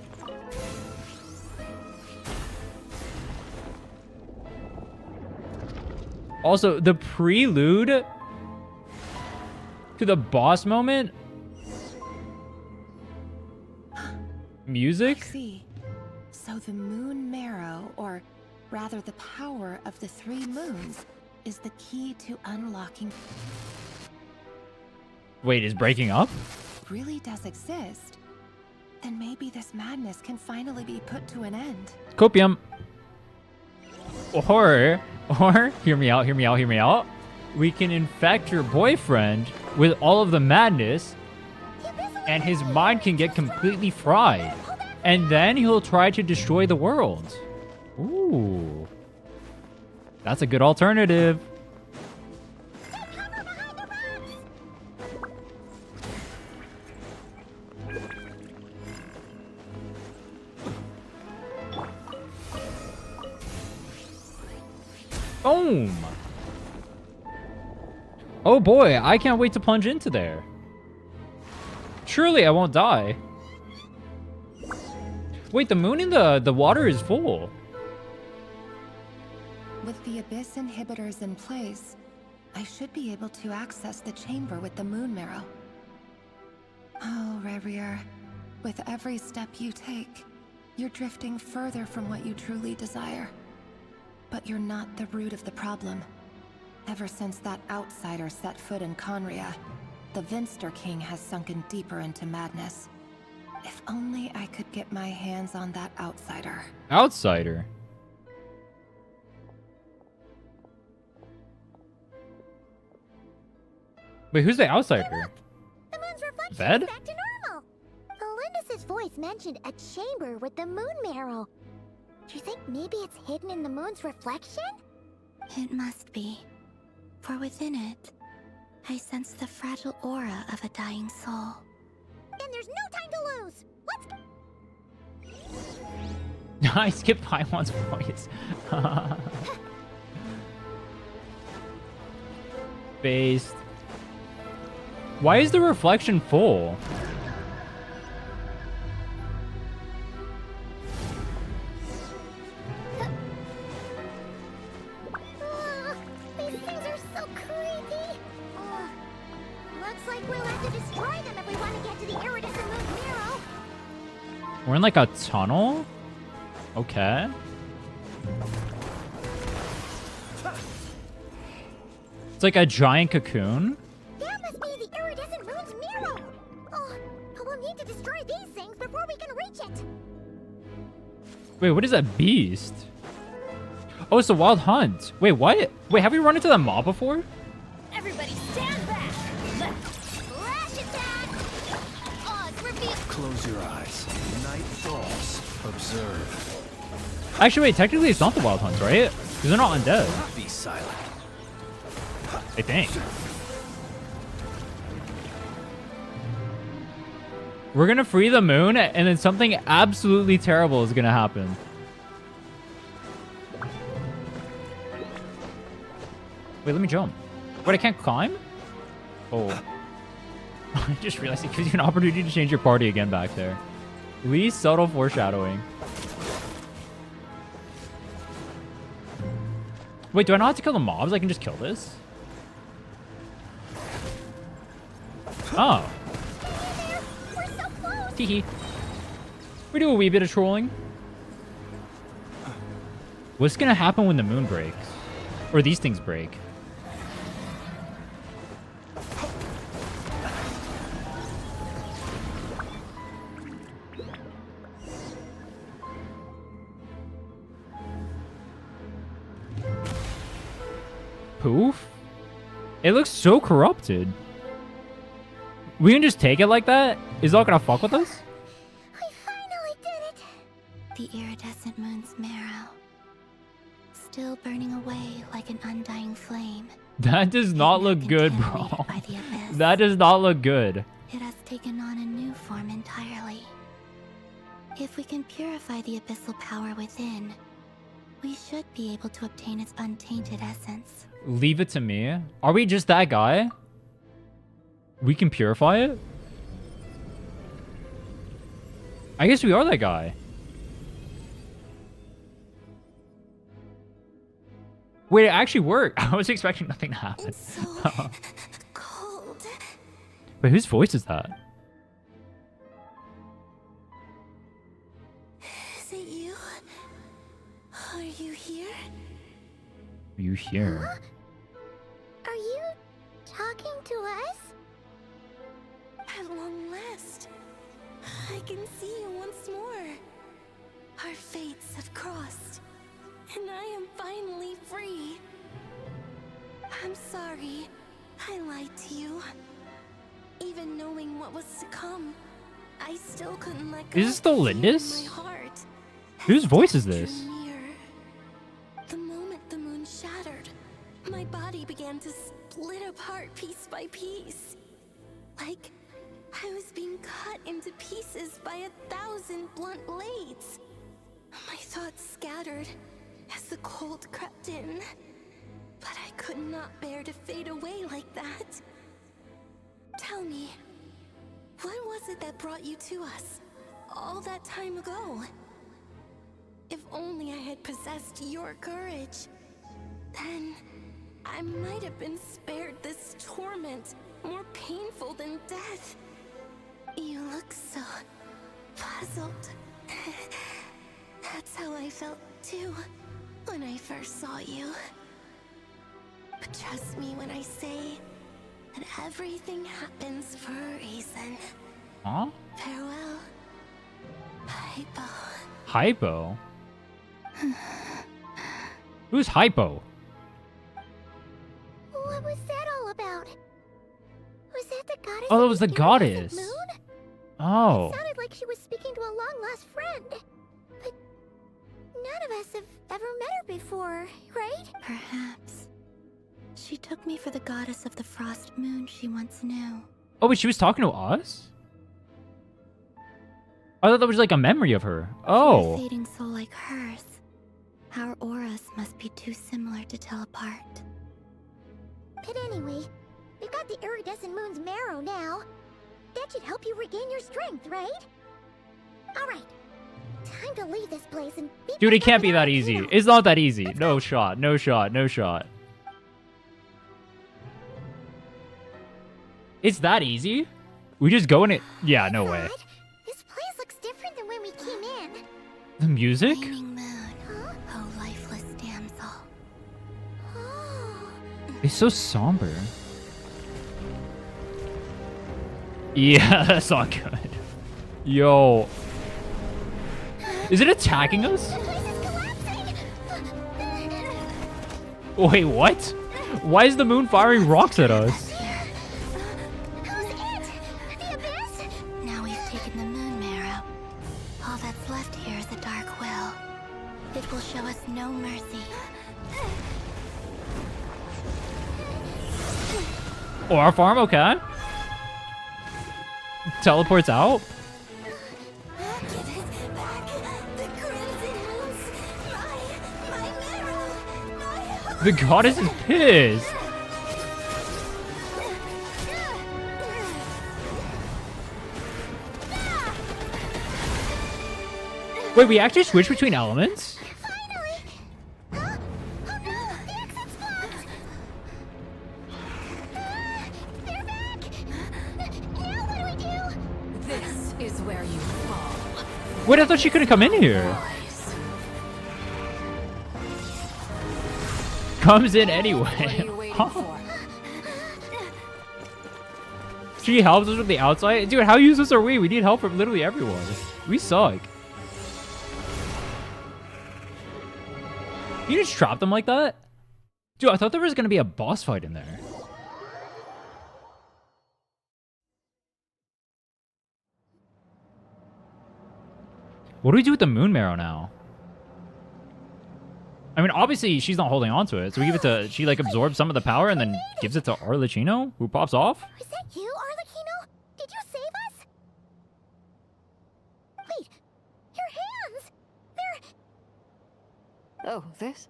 Also, the prelude to the boss moment. Music? I see. So the moon marrow, or rather the power of the 3 moons, is the key to unlocking... Wait, is breaking up? Really does exist, then maybe this madness can finally be put to an end. Copium. Or, hear me out. We can infect your boyfriend with all of the madness, and his mind can get completely fried. And then he'll try to destroy the world. Ooh. That's a good alternative. Boom! Oh boy, I can't wait to plunge into there. Surely I won't die. Wait, the moon in the water is full. With the abyss inhibitors in place, I should be able to access the chamber with the moon marrow. Oh, Rerir, with every step you take, you're drifting further from what you truly desire. But you're not the root of the problem. Ever since that outsider set foot in Conria, the Vinster King has sunken deeper into madness. If only I could get my hands on that outsider. Outsider? Wait, who's the outsider? The moon's reflection Ved? is back to normal. Melindis' voice mentioned a chamber with the moon marrow. Do you think maybe it's hidden in the moon's reflection? It must be. For within it, I sense the fragile aura of a dying soul. Then there's no time to lose. Let's I skipped Paimon's voice. Based. Why is the reflection full? These things are so creepy. Looks like we'll have to destroy them if we want to get to the iridescent moon's marrow. We're in like a tunnel? Okay. It's like a giant cocoon. That must be the iridescent moon's marrow. Oh, we'll need to destroy these things before we can reach it. Wait, what is that beast? Oh, it's a wild hunt. Wait, what? Wait, have we run into the mob before? Everybody stand back! Flash attack! Odds reveal. Close your eyes. Night falls. Observe. Actually, wait, technically it's not the wild hunts, right? Because they're not undead. Be silent. I think. We're gonna free the moon, and then something absolutely terrible is gonna happen. Wait, let me jump. Wait, I can't climb? Oh. I just realized it gives you an opportunity to change your party again back there. Least subtle foreshadowing. Wait, do I not have to kill the mobs? I can just kill this? Oh. Teehee. We do a wee bit of trolling. What's gonna happen when the moon breaks? Or these things break? Poof? It looks so corrupted. We can just take it like that? Is that gonna fuck with us? I finally did it! The iridescent moon's marrow. Still burning away like an undying flame. That does not look good, bro. That does not look good. It has taken on a new form entirely. If we can purify the abyssal power within, we should be able to obtain its untainted essence. Leave it to me. Are we just that guy? We can purify it? I guess we are that guy. Wait, it actually worked. I was expecting nothing to happen. It's so cold. Wait, whose voice is that? Is it you? Are you here? Are you here? Huh? Are you talking to us? At long last, I can see you once more. Our fates have crossed, and I am finally free. I'm sorry, I lied to you. Even knowing what was to come, I still couldn't let go. Is this the Lindis? My heart. Whose voice is this? The moment the moon shattered, my body began to split apart piece by piece. Like I was being cut into pieces by 1,000 blunt blades. My thoughts scattered as the cold crept in. But I could not bear to fade away like that. Tell me, what was it that brought you to us all that time ago? If only I had possessed your courage, then I might have been spared this torment more painful than death. You look so puzzled. That's how I felt too when I first saw you. But trust me when I say that everything happens for a reason. Huh? Farewell, Hypo. Hypo? Who's Hypo? What was that all about? Was that the goddess? Oh, that of was the iridescent goddess. Moon? Oh. It sounded like she was speaking to a long-lost friend. But none of us have ever met her before, right? Perhaps. She took me for the goddess of the frost moon she once knew. Oh, but she was talking to us? I thought that was like a memory of her. For Oh. a fading soul like hers, our auras must be too similar to tell apart. But anyway, we've got the iridescent moon's marrow now. That should help you regain your strength, right? Alright. Time to leave this place and be Dude, it back can't up be in that Arlecchino. easy. It's not that easy. No shot. No shot. No shot. It's that easy? We just go in it? Yeah, no way. This place looks different than when we came in. The music? Waning moon, oh lifeless damsel. It's so somber. Yeah, that's not good. Yo. Is it attacking us? The place is collapsing! Wait, what? Why is the moon firing rocks at us? Now we've taken the moon marrow. All that's left here is a dark will. It will show us no mercy. Or our farm, okay. Teleports out. The goddess is pissed. Wait, we actually switched between elements? This is where you fall. Wait, I thought she couldn't come in here. Comes in anyway. Huh? She helps us with the outside? Dude, how useless are we? We need help from literally everyone. We suck. You just trap them like that? Dude, I thought there was gonna be a boss fight in there. What do we do with the moon marrow now? I mean, obviously, she's not holding on to it, so we give it to... She, like, absorbs some of the power and then gives it to Arlecchino, who pops off? Is that you, Arlecchino? Did you save us? Wait, your hands! They're... Oh, this?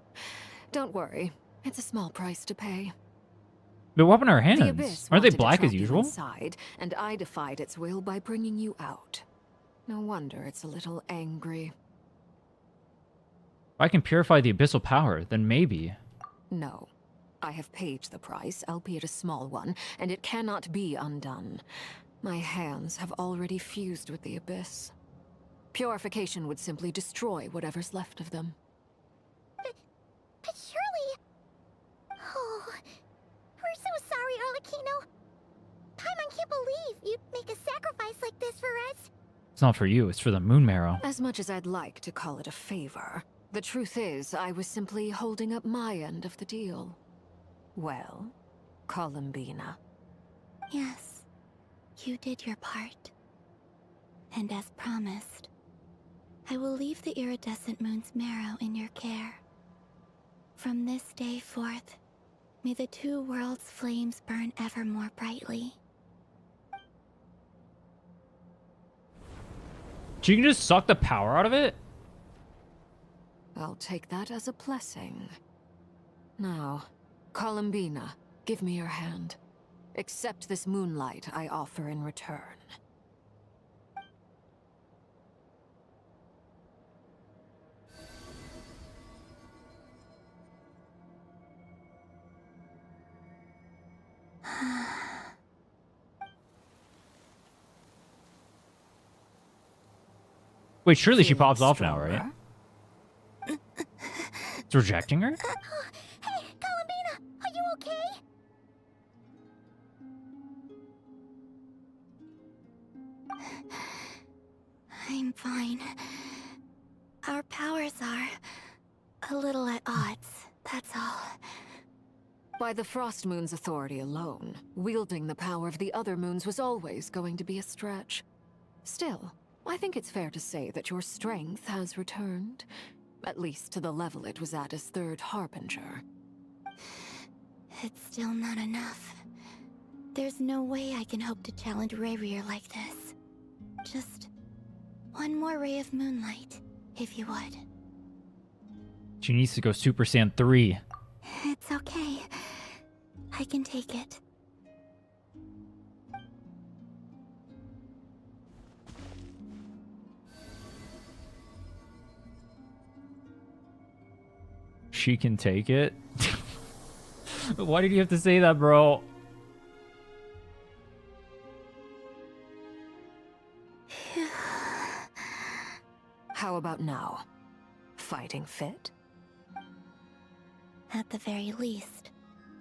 Don't worry. It's a small price to pay. But what happened to her The hands? Abyss Aren't they wanted to black as trap you usual? inside, and I defied its will by bringing you out. No wonder it's a little angry. If I can purify the abyssal power, then maybe. No. I have paid the price, albeit a small one, and it cannot be undone. My hands have already fused with the Abyss. Purification would simply destroy whatever's left of them. But surely... Oh... We're so sorry, Arlecchino. Paimon can't believe you'd make a sacrifice like this for us. It's not for you, it's for the moon marrow. As much as I'd like to call it a favor, the truth is I was simply holding up my end of the deal. Well, Columbina. Yes, you did your part. And as promised, I will leave the iridescent moon's marrow in your care. From this day forth, may the two worlds' flames burn ever more brightly. She can just suck the power out of it? I'll take that as a blessing. Now, Columbina, give me your hand. Accept this moonlight I offer in return. Wait, surely she pops off now, right? It's rejecting her? Hey, Columbina, are you okay? I'm fine. Our powers are a little at odds, that's all. By the Frost Moon's authority alone, wielding the power of the other moons was always going to be a stretch. Still, I think it's fair to say that your strength has returned. At least to the level it was at as Third Harbinger. It's still not enough. There's no way I can hope to challenge Rerir like this. Just one more ray of moonlight, if you would. She needs to go Super Saiyan 3. It's okay. I can take it. She can take it? Why did you have to say that, bro? How about now? Fighting fit? At the very least,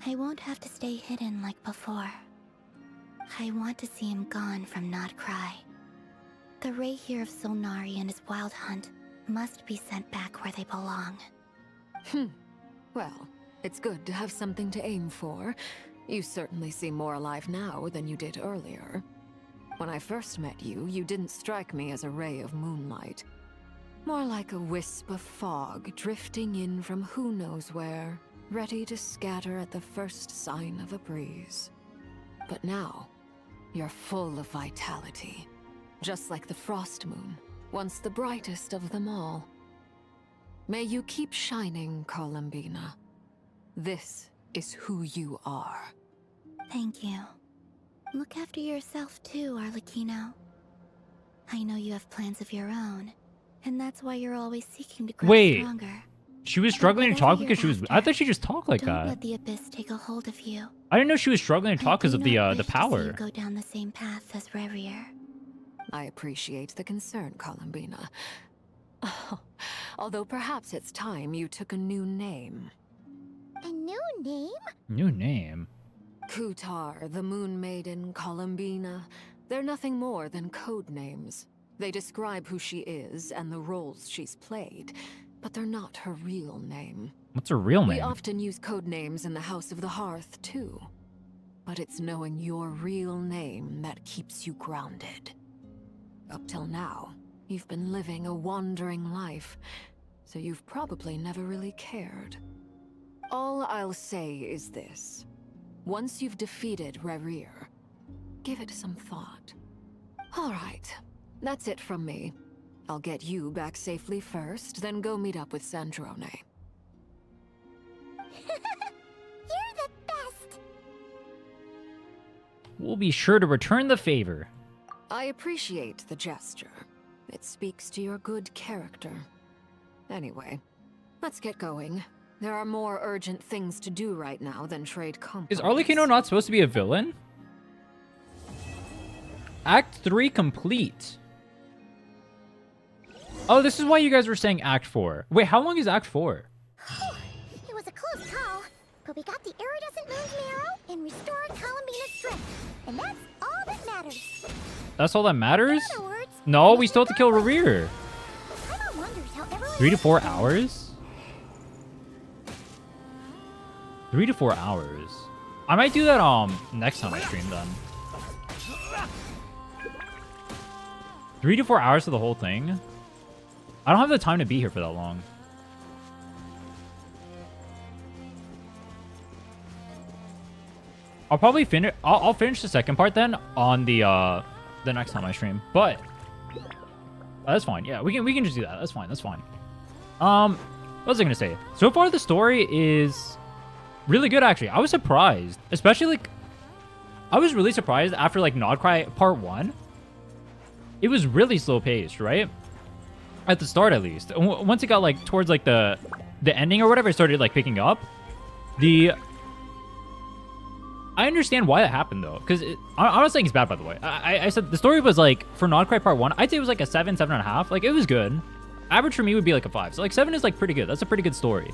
I won't have to stay hidden like before. I want to see him gone from Not Cry. The Rerir of Solnari and his wild hunt must be sent back where they belong. Well, It's good to have something to aim for. You certainly seem more alive now than you did earlier. When I first met you, you didn't strike me as a ray of moonlight. More like a wisp of fog drifting in from who knows where, ready to scatter at the first sign of a breeze. But now, you're full of vitality. Just like the frost moon, once the brightest of them all. May you keep shining, Columbina. This is who you are. Thank you. Look after yourself too, Arlecchino. I know you have plans of your own, and that's why you're always seeking to grow stronger. She was struggling to talk because she was... I thought she just talked like Don't that. let the abyss take a hold of you. I didn't know she was struggling to talk because of the To see power. you go down the same path as Rerir. I appreciate the concern, Columbina. Although perhaps it's time you took a new name. A new name? New name? Kutar, the Moon Maiden, Columbina. They're nothing more than code names. They describe who she is and the roles she's played, but they're not her real name. What's her real name? We often use code names in the House of the Hearth, too. But it's knowing your real name that keeps you grounded. Up till now, you've been living a wandering life, so you've probably never really cared. All I'll say is this. Once you've defeated Rerir, give it some thought. All right, that's it from me. I'll get you back safely first, then go meet up with Sandrone. You're the best! We'll be sure to return the favor. I appreciate the gesture. It speaks to your good character. Anyway, let's get going. There are more urgent things to do right now than trade components. Is Arlecchino not supposed to be a villain? Act 3 complete. Oh, this is why you guys were saying Act 4. Wait, how long is Act 4? It was a close call, but we got the iridescent moon's marrow and restored Columbina's strength. And that's all that matters. That's all that matters? In other words, No, we still have to kill Rerir. Paimon wonders how everyone 3 to 4 hours? 3 to 4 hours. I might do that next time I stream then. 3 to 4 hours for the whole thing? I don't have the time to be here for that long. I'll probably finish. I'll finish the second part then on the next time I stream. But that's fine. Yeah, we can just do that. That's fine. That's fine. What was I gonna say? So far the story is really good actually. I was surprised, especially like I was really surprised after like Nodcry Part 1. It was really slow paced, right? At the start at least. Once it got like towards like the ending or whatever, it started like picking up. I understand why that happened though, because I'm not saying it's bad by the way. I said the story was like for Nodcry Part 1, I'd say it was like a 7, 7.5. Like it was good. Average for me would be like a 5. So like 7 is like pretty good. That's a pretty good story.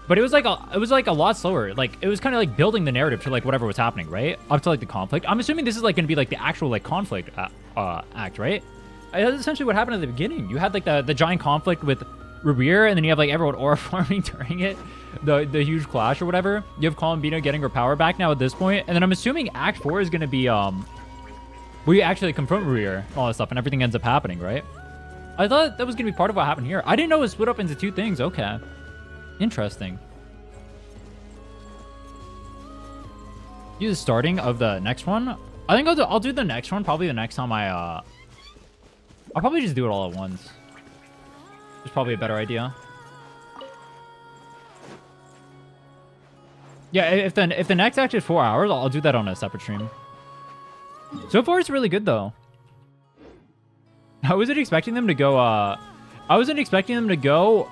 But it was like a lot slower. Like it was kind of like building the narrative to like whatever was happening, right? Up to like the conflict. I'm assuming this is like going to be like the actual like conflict act, right? That's essentially what happened at the beginning. You had like the giant conflict with Rerir, and then you have like everyone aura farming during it, the huge clash or whatever. You have Columbina getting her power back now at this point, and then I'm assuming Act 4 is going to be where you actually confront Rerir and all that stuff, and everything ends up happening, right? I thought that was going to be part of what happened here. I didn't know it was split up into 2 things. Okay. Interesting. Do the starting of the next one. I think I'll do the next one probably the next time I'll probably just do it all at once. It's probably a better idea. Yeah, if the next act is 4 hours, I'll do that on a separate stream. So far, it's really good though. I wasn't expecting them to go. I wasn't expecting them to go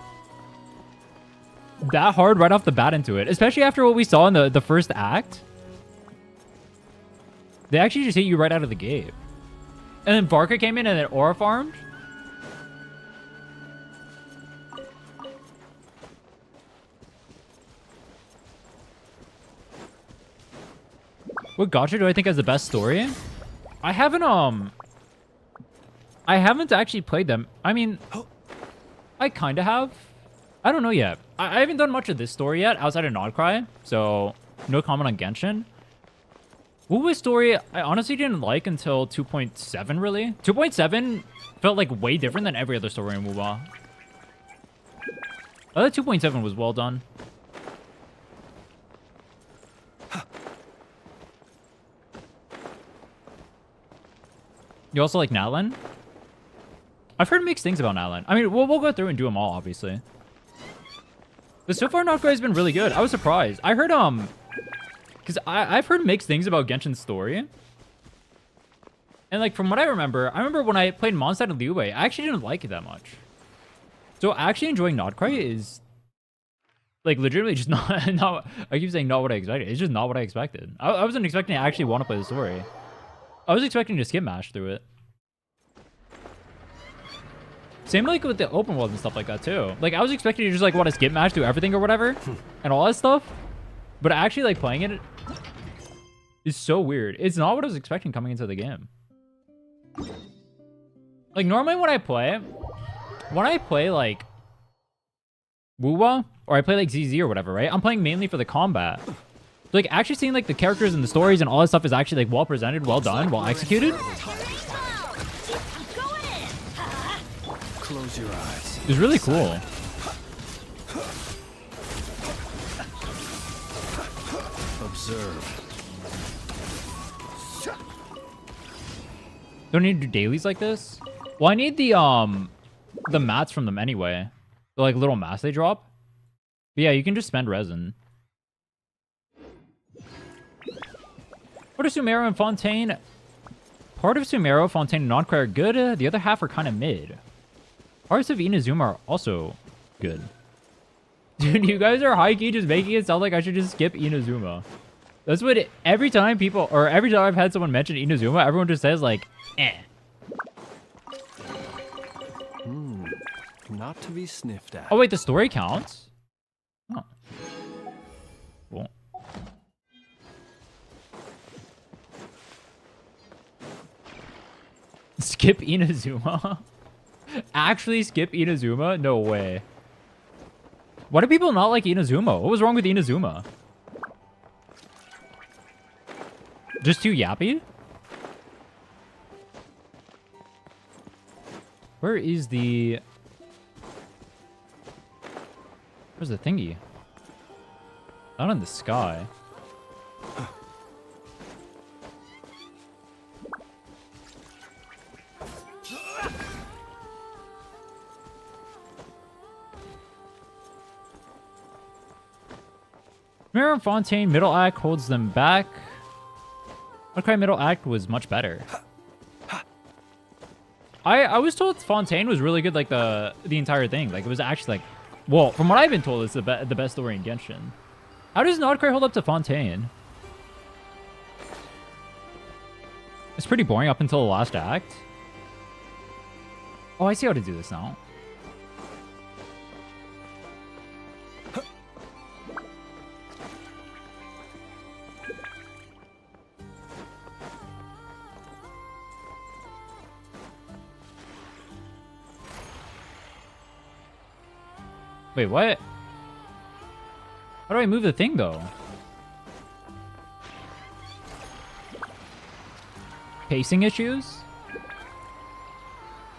that hard right off the bat into it, especially after what we saw in the first act. They actually just hit you right out of the gate. And then Varka came in and then aura farmed. What gacha do I think has the best story? I haven't actually played them. I mean, I kind of have. I don't know yet. I haven't done much of this story yet outside of Nodcry, so no comment on Genshin. Wuwa's story, I honestly didn't like until 2.7, really. 2.7 felt like way different than every other story in Wuwa. I thought 2.7 was well done. You also like Natlan? I've heard mixed things about Natlan. I mean, we'll go through and do them all, obviously. But so far, Nodcry has been really good. I was surprised. I heard, because I've heard mixed things about Genshin's story. And, like, from what I remember when I played Mondstadt and Liyue, I actually didn't like it that much. So, actually enjoying Nodcry is, like, legitimately just not, I keep saying not what I expected. It's just not what I expected. I wasn't expecting to actually want to play the story. I was expecting to skip mash through it. Same like with the open world and stuff like that too. Like I was expecting to just like want to skip match, do everything or whatever, and all that stuff. But actually like playing it is so weird. It's not what I was expecting coming into the game. Like normally when I play like Wuwa or I play like ZZ or whatever, right? I'm playing mainly for the combat. So, like actually seeing like the characters and the stories and all that stuff is actually like well presented, well done, well executed. Close your eyes. It's really cool. Observe. Don't need to do dailies like this? Well, I need the mats from them anyway. The like little mats they drop. But yeah, you can just spend resin. Part of Sumeru and Fontaine. Part of Sumeru, Fontaine, and Nodcry are good. The other half are kind of mid. Parts of Inazuma are also good. Dude, you guys are high-key just making it sound like I should just skip Inazuma. That's what every time I've had someone mention Inazuma, everyone just says like, eh. Not to be sniffed at. Oh wait, the story counts? Oh. Cool. Skip Inazuma? Actually skip Inazuma? No way. Why do people not like Inazuma? What was wrong with Inazuma? Just too yappy? Where is the... Where's the thingy? Not in the sky. Mirror and Fontaine middle act holds them back. Nodcry middle act was much better. I was told Fontaine was really good, like the entire thing. Like it was actually like, well, from what I've been told, it's the best story in Genshin. How does Nodcry hold up to Fontaine? It's pretty boring up until the last act. Oh, I see how to do this now. Wait, what? How do I move the thing, though? Pacing issues?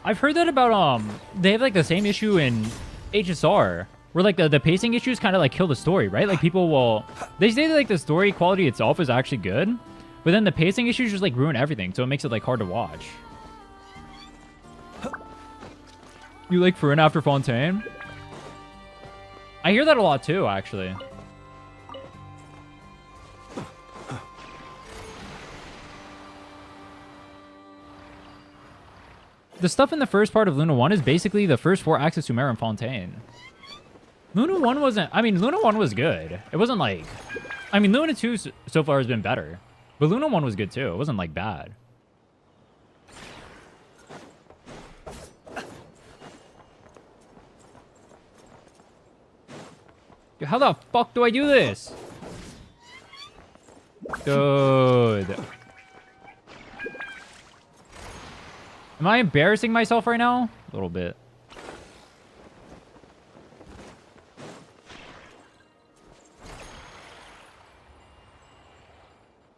I've heard that about, they have, like, the same issue in HSR. Where, like, the pacing issues kind of, like, kill the story, right? Like, people will... They say that, like, the story quality itself is actually good. But then the pacing issues just, like, ruin everything. So it makes it, like, hard to watch. You like Rhinne after Fontaine? I hear that a lot too, actually. The stuff in the first part of Luna 1 is basically the first 4 acts of Sumeru and Fontaine. Luna 1 wasn't... I mean, Luna 1 was good. It wasn't like... I mean, Luna 2 so far has been better. But Luna 1 was good too. It wasn't like bad. How the fuck do I do this? Dude. Am I embarrassing myself right now? A little bit.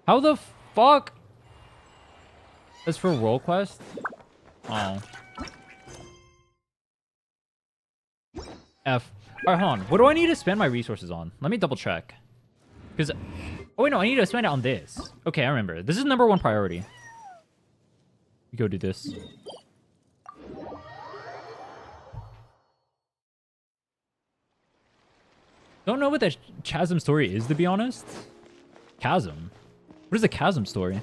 How the fuck? That's for role quest? Oh. F. Alright, hold on. What do I need to spend my resources on? Let me double check. Because... Oh, wait, no. I need to spend it on this. Okay, I remember. This is #1 priority. We go do this. Don't know what the chasm story is, to be honest. Chasm? What is the chasm story?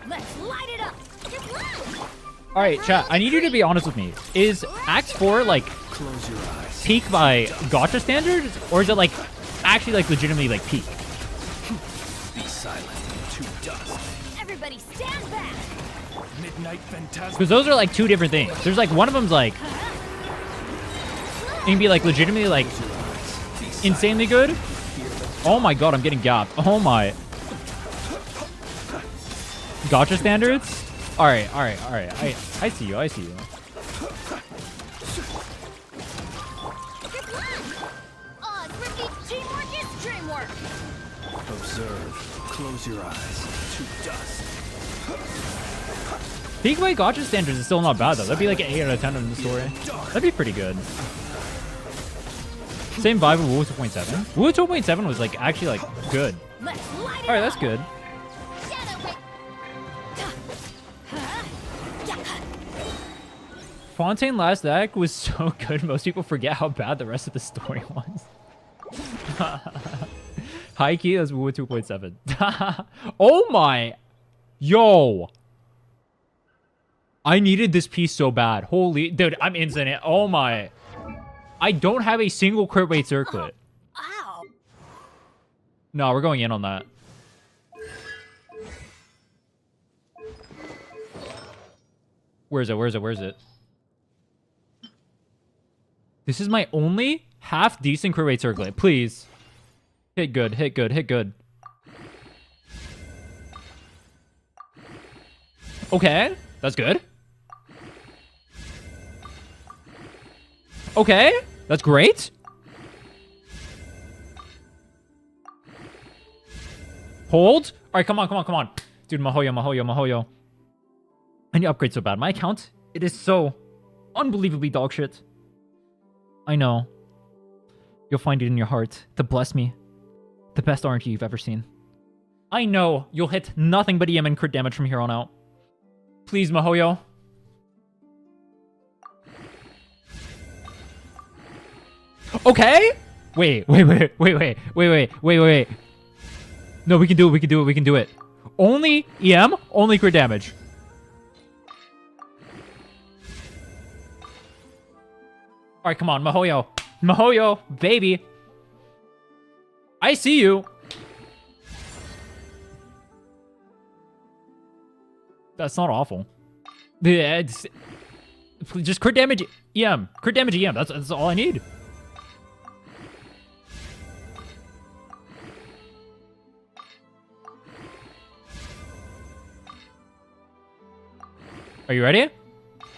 Let's light it up. All right, chat. I need you to be honest with me. Is Act 4 like Close your eyes. peak by gacha standards, or is it like actually like legitimately like peak? Be silent. To dust. Everybody stand back. Midnight Phantasm. Because those are like two different things. There's like one of them's like it can be like legitimately like insanely good. Oh my god, I'm getting gapped. Oh my. Gacha standards? Alright, alright, alright. I see you, I see you. Observe. Close your eyes. To dust. Peak by gacha standards is still not bad though. That'd be like an 8 out of 10 in the story. That'd be pretty good. Same vibe with Wu 2.7. Wu 2.7 was like actually like good. Alright, that's good. Fontaine last act was so good, most people forget how bad the rest of the story was. High key, that's Wu 2.7. Oh my. Yo. I needed this piece so bad. Holy. Dude, I'm insane. Oh my. I don't have a single crit rate circlet. Ow. No, we're going in on that. Where is it? Where is it? Where is it? This is my only half decent crit rate circlet. Please. Hit good, hit good, hit good. Okay, that's good. Okay, that's great. Hold. All right, come on, come on, come on. Dude, Mahoyo, Mahoyo, Mahoyo. I need to upgrade so bad. My account, it is so unbelievably dog shit. I know. You'll find it in your heart to bless me. The best RNG you've ever seen. I know you'll hit nothing but EM and crit damage from here on out. Please, Mahoyo. Okay? Wait. No, we can do it, we can do it, we can do it. Only EM, only crit damage. Alright, come on, Mahoyo. Mahoyo, baby. I see you. That's not awful. Yeah, just crit damage EM. Crit damage EM. That's all I need. Are you ready?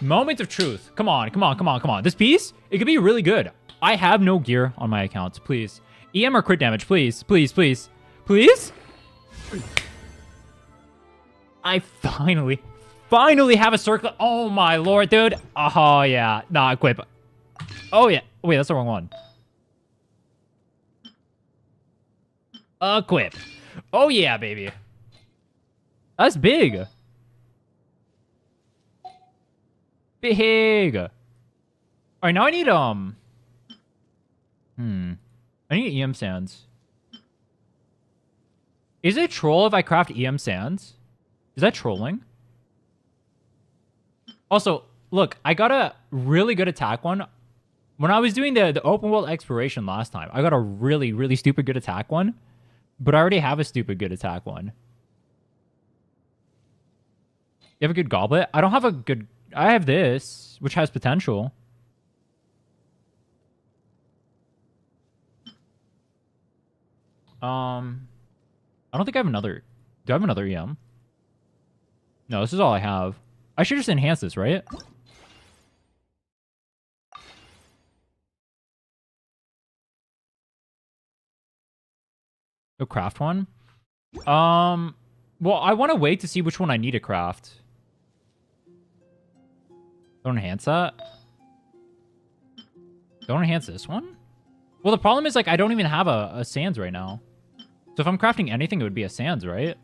Moment of truth. Come on, come on, come on, come on. This piece, it could be really good. I have no gear on my account. Please. EM or crit damage, please. Please, please. Please? I finally have a circle. Oh my lord, dude. Oh yeah. Nah, equip. Oh yeah. Wait, that's the wrong one. Equip. Oh yeah, baby. That's big. Big. All right, now I need I need EM sands. Is it troll if I craft EM sands? Is that trolling? Also, look, I got a really good attack one. When I was doing the open world exploration last time, I got a really, really stupid good attack one. But I already have a stupid good attack one. You have a good goblet? I don't have a good... I have this, which has potential. I don't think I have another... Do I have another EM? No, this is all I have. I should just enhance this, right? Go craft one. Well, I want to wait to see which one I need to craft. Don't enhance that. Don't enhance this one? Well, the problem is, like, I don't even have a sands right now. So if I'm crafting anything, it would be a sands, right?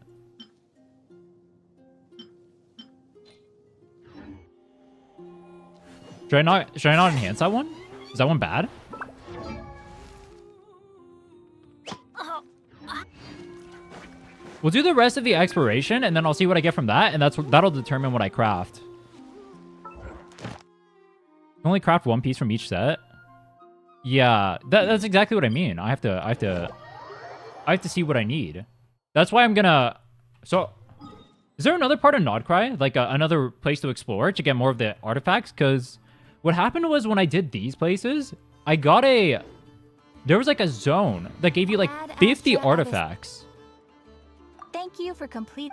Should I not enhance that one? Is that one bad? We'll do the rest of the exploration, and then I'll see what I get from that, and that'll determine what I craft. Only craft one piece from each set. Yeah, that's exactly what I mean. I have to see what I need. That's why I'm gonna. So, is there another part of Nodcry, like another place to explore to get more of the artifacts? Because what happened was when I did these places, I got a. There was like a zone that gave you like 50 artifacts. Thank you for complete.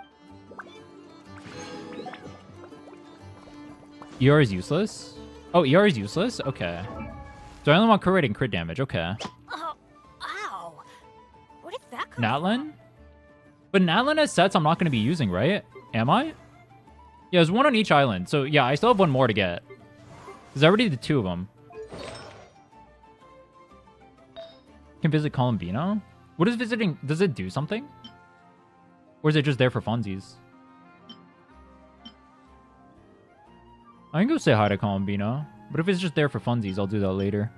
ER is useless? Oh, ER is useless? Okay. So I only want crit rate and crit damage. Okay. Oh, ow. Where did that come Natlin? But Natlin has sets I'm not going to be using, right? Am I? Yeah, there's one on each island. So yeah, I still have one more to get. Because I already did 2 of them. Can visit Columbino? What is visiting? Does it do something? Or is it just there for funsies? I can go say hi to Columbino. But if it's just there for funsies, I'll do that later.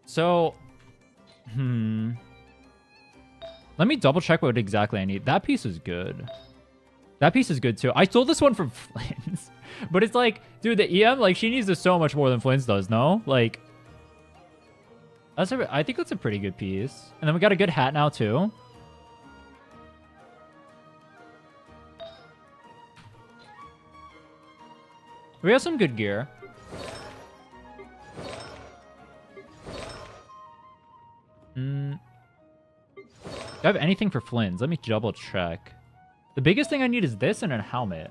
So, let me double check what exactly I need. That piece is good. That piece is good too. I stole this one from Flynn's. But it's like, dude, the EM, like, she needs this so much more than Flynn's does, no? Like, I think that's a pretty good piece. And then we got a good hat now too. We have some good gear. Do I have anything for Flynn's? Let me double check. The biggest thing I need is this and a helmet.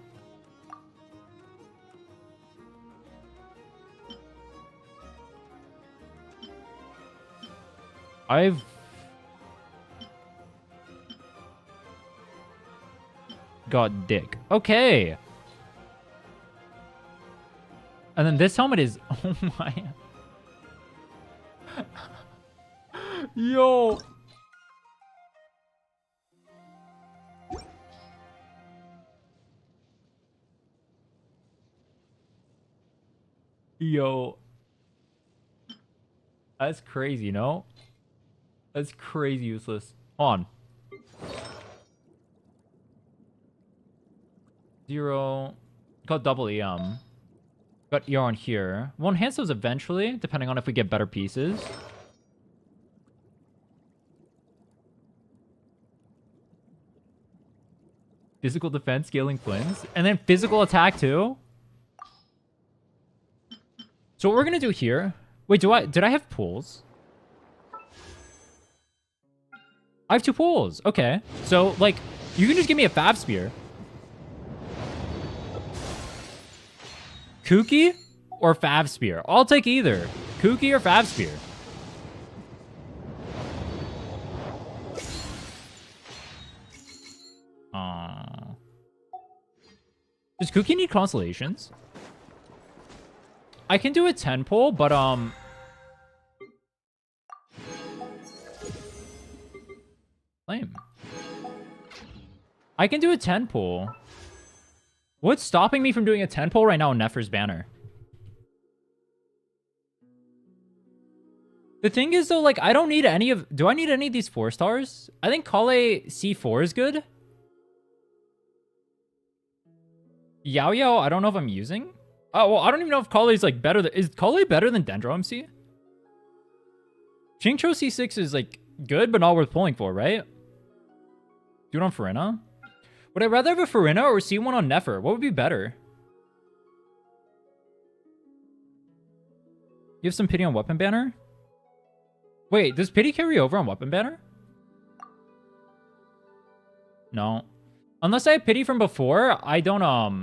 I've... got dick. Okay. And then this helmet is... Oh my... Yo! Yo. That's crazy, no? That's crazy useless. Hold on. 0. Got double EM. Got ER on here. We'll enhance those eventually, depending on if we get better pieces. Physical defense, scaling Flynn's. And then physical attack too. So what we're gonna do here... Wait, did I have pools? I have 2 pools. Okay. So, like, you can just give me a Fab Spear. Kooky or Fab Spear? I'll take either. Kooky or Fab Spear. Does Kooky need constellations? I can do a 10 pull, but lame. I can do a 10 pull. What's stopping me from doing a 10 pull right now on Nefer's banner? The thing is though, like, I don't need any of... Do I need any of these 4 stars? I think Kale C4 is good. Yao Yao, I don't know if I'm using. Oh, well, I don't even know if Kale is like better. Is Kale better than Dendro MC? Xingqiu C6 is like good, but not worth pulling for, right? Do it on Farina. Would I rather have a Farina or see one on Nefer? What would be better? You have some pity on Weapon Banner? Wait, does pity carry over on Weapon Banner? No. Unless I have pity from before, I don't.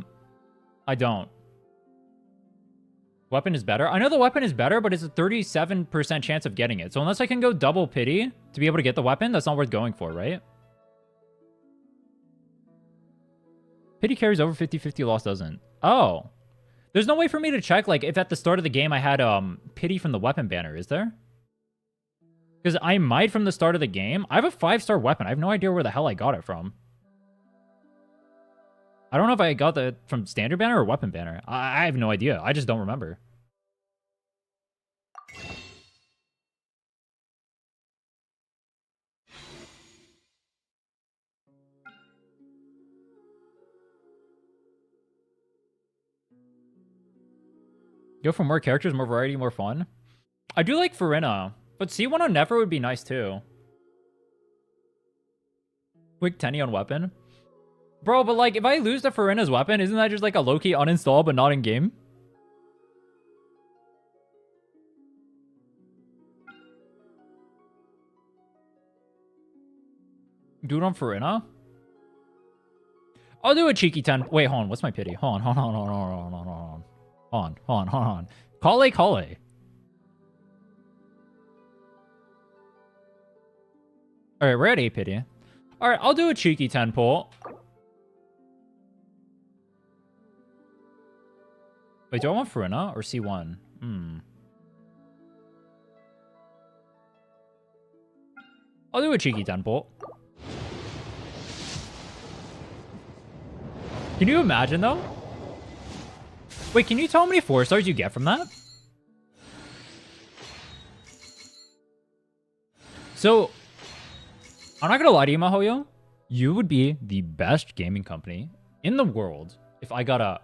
Weapon is better. I know the weapon is better, but it's a 37% chance of getting it. So unless I can go double pity to be able to get the weapon, that's not worth going for, right? Pity carries over 50-50, loss doesn't. Oh. There's no way for me to check, like, if at the start of the game I had pity from the weapon banner, is there? Because I might from the start of the game. I have a 5-star weapon. I have no idea where the hell I got it from. I don't know if I got that from standard banner or weapon banner. I have no idea. I just don't remember. Go for more characters, more variety, more fun. I do like Rhinne, but C1 on Nefer would be nice too. Quick 10 on weapon. Bro, but like, if I lose to Rhinne's weapon, isn't that just like a low-key uninstall but not in-game? Do it on Rhinne? I'll do a cheeky 10. Wait, hold on. What's my pity? Hold on. Call. Alright, we're at 8 pity. Alright, I'll do a cheeky 10 pull. Wait, do I want Rhinne or C1? I'll do a cheeky 10 pull. Can you imagine, though? Wait, can you tell how many 4-stars you get from that? So, I'm not gonna lie to you, Mahoyo. You would be the best gaming company in the world if I got a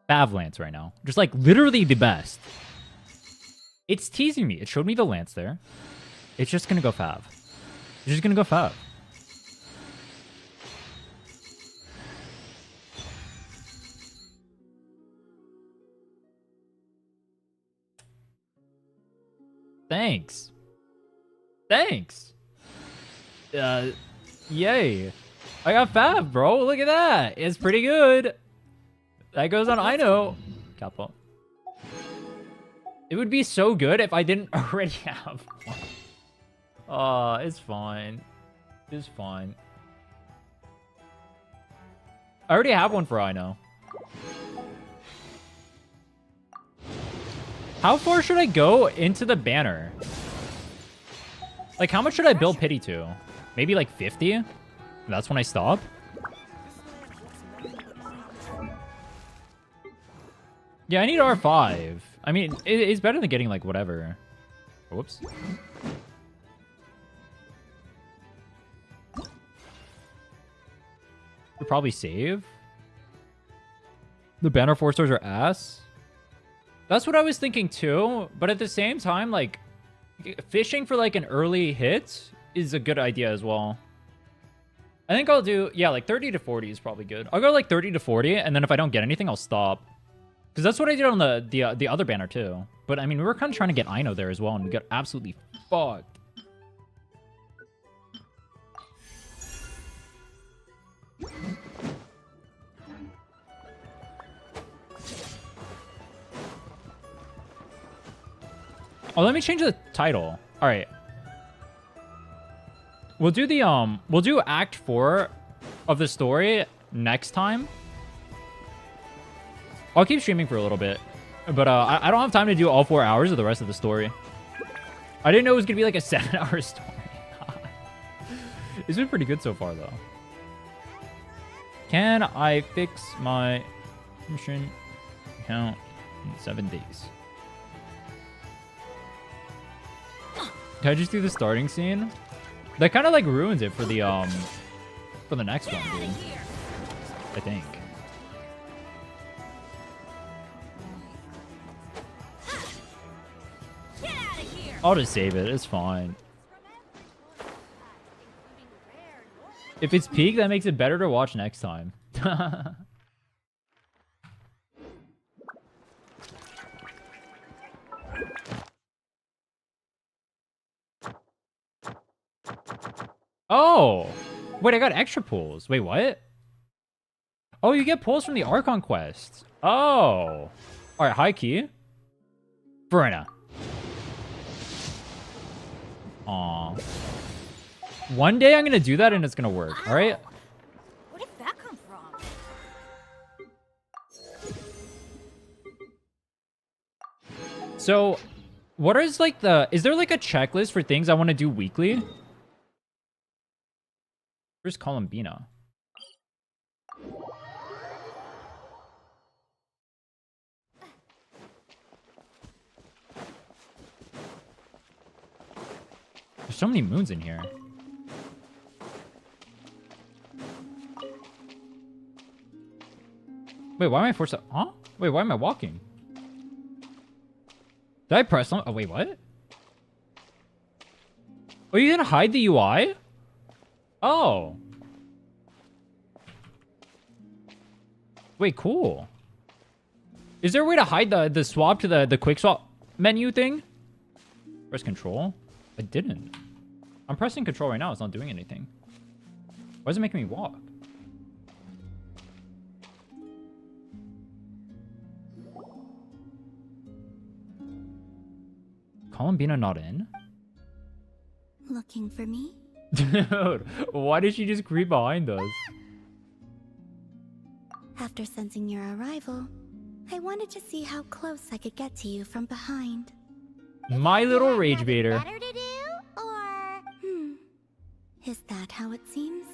Fav Lance right now. Just like, literally the best. It's teasing me. It showed me the Lance there. It's just gonna go Fav. It's just gonna go Fav. Thanks. Yay. I got Fav, bro. Look at that. It's pretty good. That goes on, I know. Capo. It would be so good if I didn't already have one. It's fine. It's fine. I already have one for I know. How far should I go into the banner? Like, how much should I build pity to? Maybe like 50? That's when I stop? Yeah, I need R5. I mean, it's better than getting like whatever. Whoops. You'll probably save. The banner 4-stars are ass. That's what I was thinking too, but at the same time, like, fishing for like an early hit is a good idea as well. I think I'll do, yeah, like 30 to 40 is probably good. I'll go like 30 to 40, and then if I don't get anything, I'll stop. Because that's what I did on the other banner too. But I mean, we were kind of trying to get Ino there as well, and we got absolutely fucked. Oh, let me change the title. All right. We'll do the we'll do Act 4 of the story next time. I'll keep streaming for a little bit, but I don't have time to do all 4 hours of the rest of the story. I didn't know it was gonna be like a 7-hour story. It's been pretty good so far, though. Can I fix my mission account in 7 days? Can I just do the starting scene? That kind of like ruins it for the next one, dude. I think. I'll just save it. It's fine. If it's peak, that makes it better to watch next time. Oh! Wait, I got extra pulls. Wait, what? Oh, you get pulls from the Archon quest. Oh. Alright, high key. Verna. Aw. One day I'm gonna do that and it's gonna work, alright? Where did that come from? So, what is like is there like a checklist for things I want to do weekly? Where's Columbina? There's so many moons in here. Wait, why am I forced to... Huh? Wait, why am I walking? Did I press on... Oh, wait, what? Oh, you didn't hide the UI? Oh. Wait, cool. Is there a way to hide the swap to the quick swap menu thing? Press control? I didn't. I'm pressing control right now. It's not doing anything. Why is it making me walk? Columbina not in? Looking for me? Dude, why did she just creep behind us? After sensing your arrival, I wanted to see how close I could get to you from behind. My little rage baiter. Better to do, or... Is that how it seems?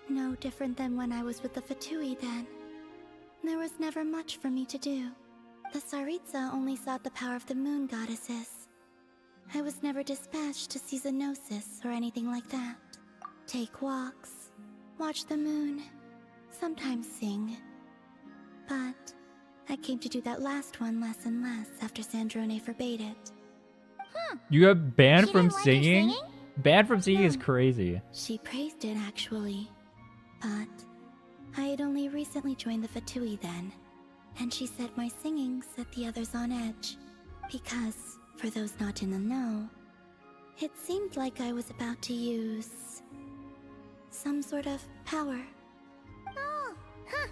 No different than when I was with the Fatui then. There was never much for me to do. The Tsaritsa only sought the power of the moon goddesses. I was never dispatched to see Xenosis or anything like that. Take walks, watch the moon, sometimes sing. But I came to do that last one less and less after Sandrone forbade it. You got banned She from didn't like your singing? singing? Banned from singing is crazy. She praised it, actually. But I had only recently joined the Fatui then, and she said my singing set the others on edge. Because, for those not in the know, it seemed like I was about to use some sort of power. Oh, huh.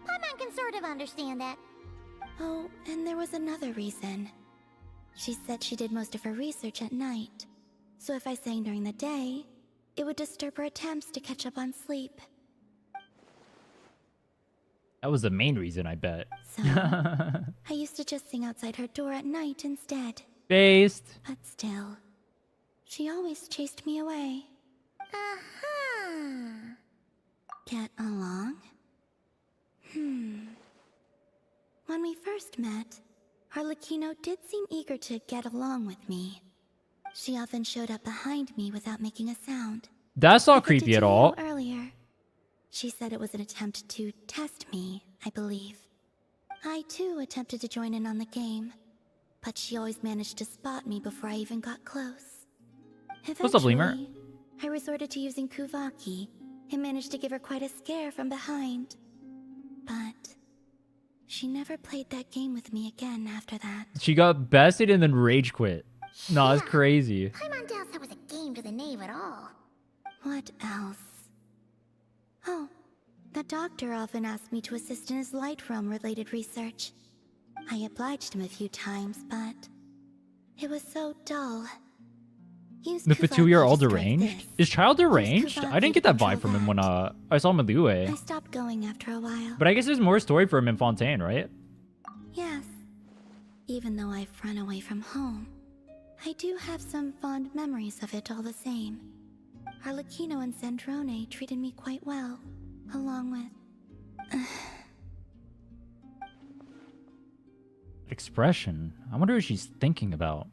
Paimon can sort of understand that. Oh, and there was another reason. She said she did most of her research at night, so if I sang during the day, it would disturb her attempts to catch up on sleep. That was the main reason, I bet. So, I used to just sing outside her door at night instead. Based. But still, she always chased me away. Uh-huh. Get along? When we first met, Arlecchino did seem eager to get along with me. She often showed up behind me without making a sound. That's not Like I creepy did at to you all. Earlier, she said it was an attempt to test me, I believe. I too attempted to join in on the game, but she always managed to spot me before I even got close. What's up, Lemur? Eventually, I resorted to using Kuvaki and managed to give her quite a scare from behind. But she never played that game with me again after that. She got bested and then rage quit. No, that's crazy. Paimon doubts that was a game to the knave at all. What else? Oh, the doctor often asked me to assist in his light realm-related research. I obliged him a few times, but it was so dull. Use The Fatui are all Kuvaki to strike deranged? this. Is Child deranged? Kuvaki I didn't get that to vibe from him control when I saw him in I Liyue. stopped going after a while. But I guess there's more story for him in Fontaine, right? Yes. Even though I've run away from home, I do have some fond memories of it all the same. Arlecchino and Sandrone treated me quite well, along with... Expression. I wonder what she's thinking about.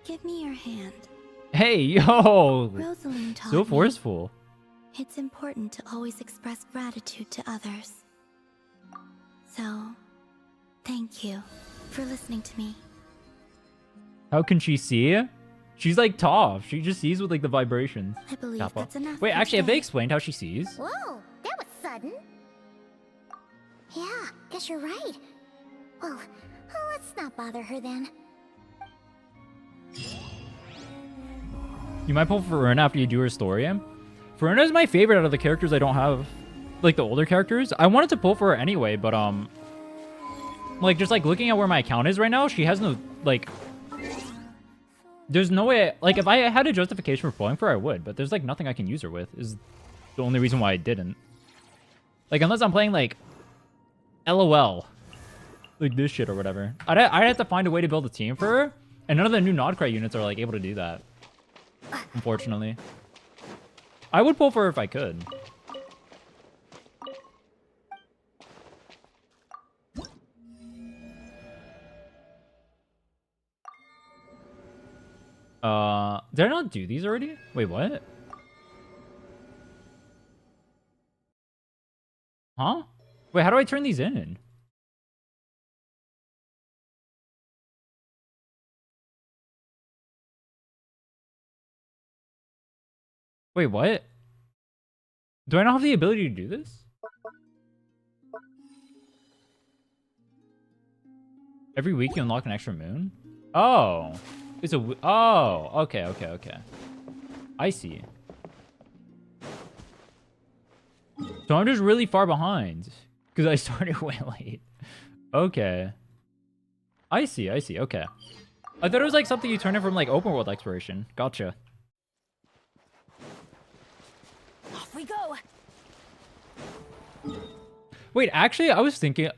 Give me your hand. Hey, yo! Rosalind taught So me forceful. it's important to always express gratitude to others. So, thank you for listening to me. How can she see? She's like Toph. She just sees with like the vibrations. I believe Kappa. that's enough. Wait, for actually, have they today. explained how she sees? Whoa, that was sudden. Yeah, guess you're right. Well, let's not bother her then. You might pull for Rhinne after you do her story. Rhinne is my favorite out of the characters I don't have, like the older characters. I wanted to pull for her anyway, but Like, just like looking at where my account is right now, she has no, like, there's no way, like, if I had a justification for pulling for her, I would, but there's like nothing I can use her with, is the only reason why I didn't. Like, unless I'm playing like LOL, like this shit or whatever. I'd have to find a way to build a team for her, and none of the new Nodcry units are like able to do that, unfortunately. I would pull for her if I could. Did I not do these already? Wait, what? Huh? Wait, how do I turn these in? Wait, what? Do I not have the ability to do this? Every week you unlock an extra moon? Oh. It's a... Oh, okay, okay, okay. I see. So I'm just really far behind. Because I started way late. Okay. I see, okay. I thought it was like something you turn in from like open world exploration. Gotcha. Off we go. Wait, actually, I was thinking...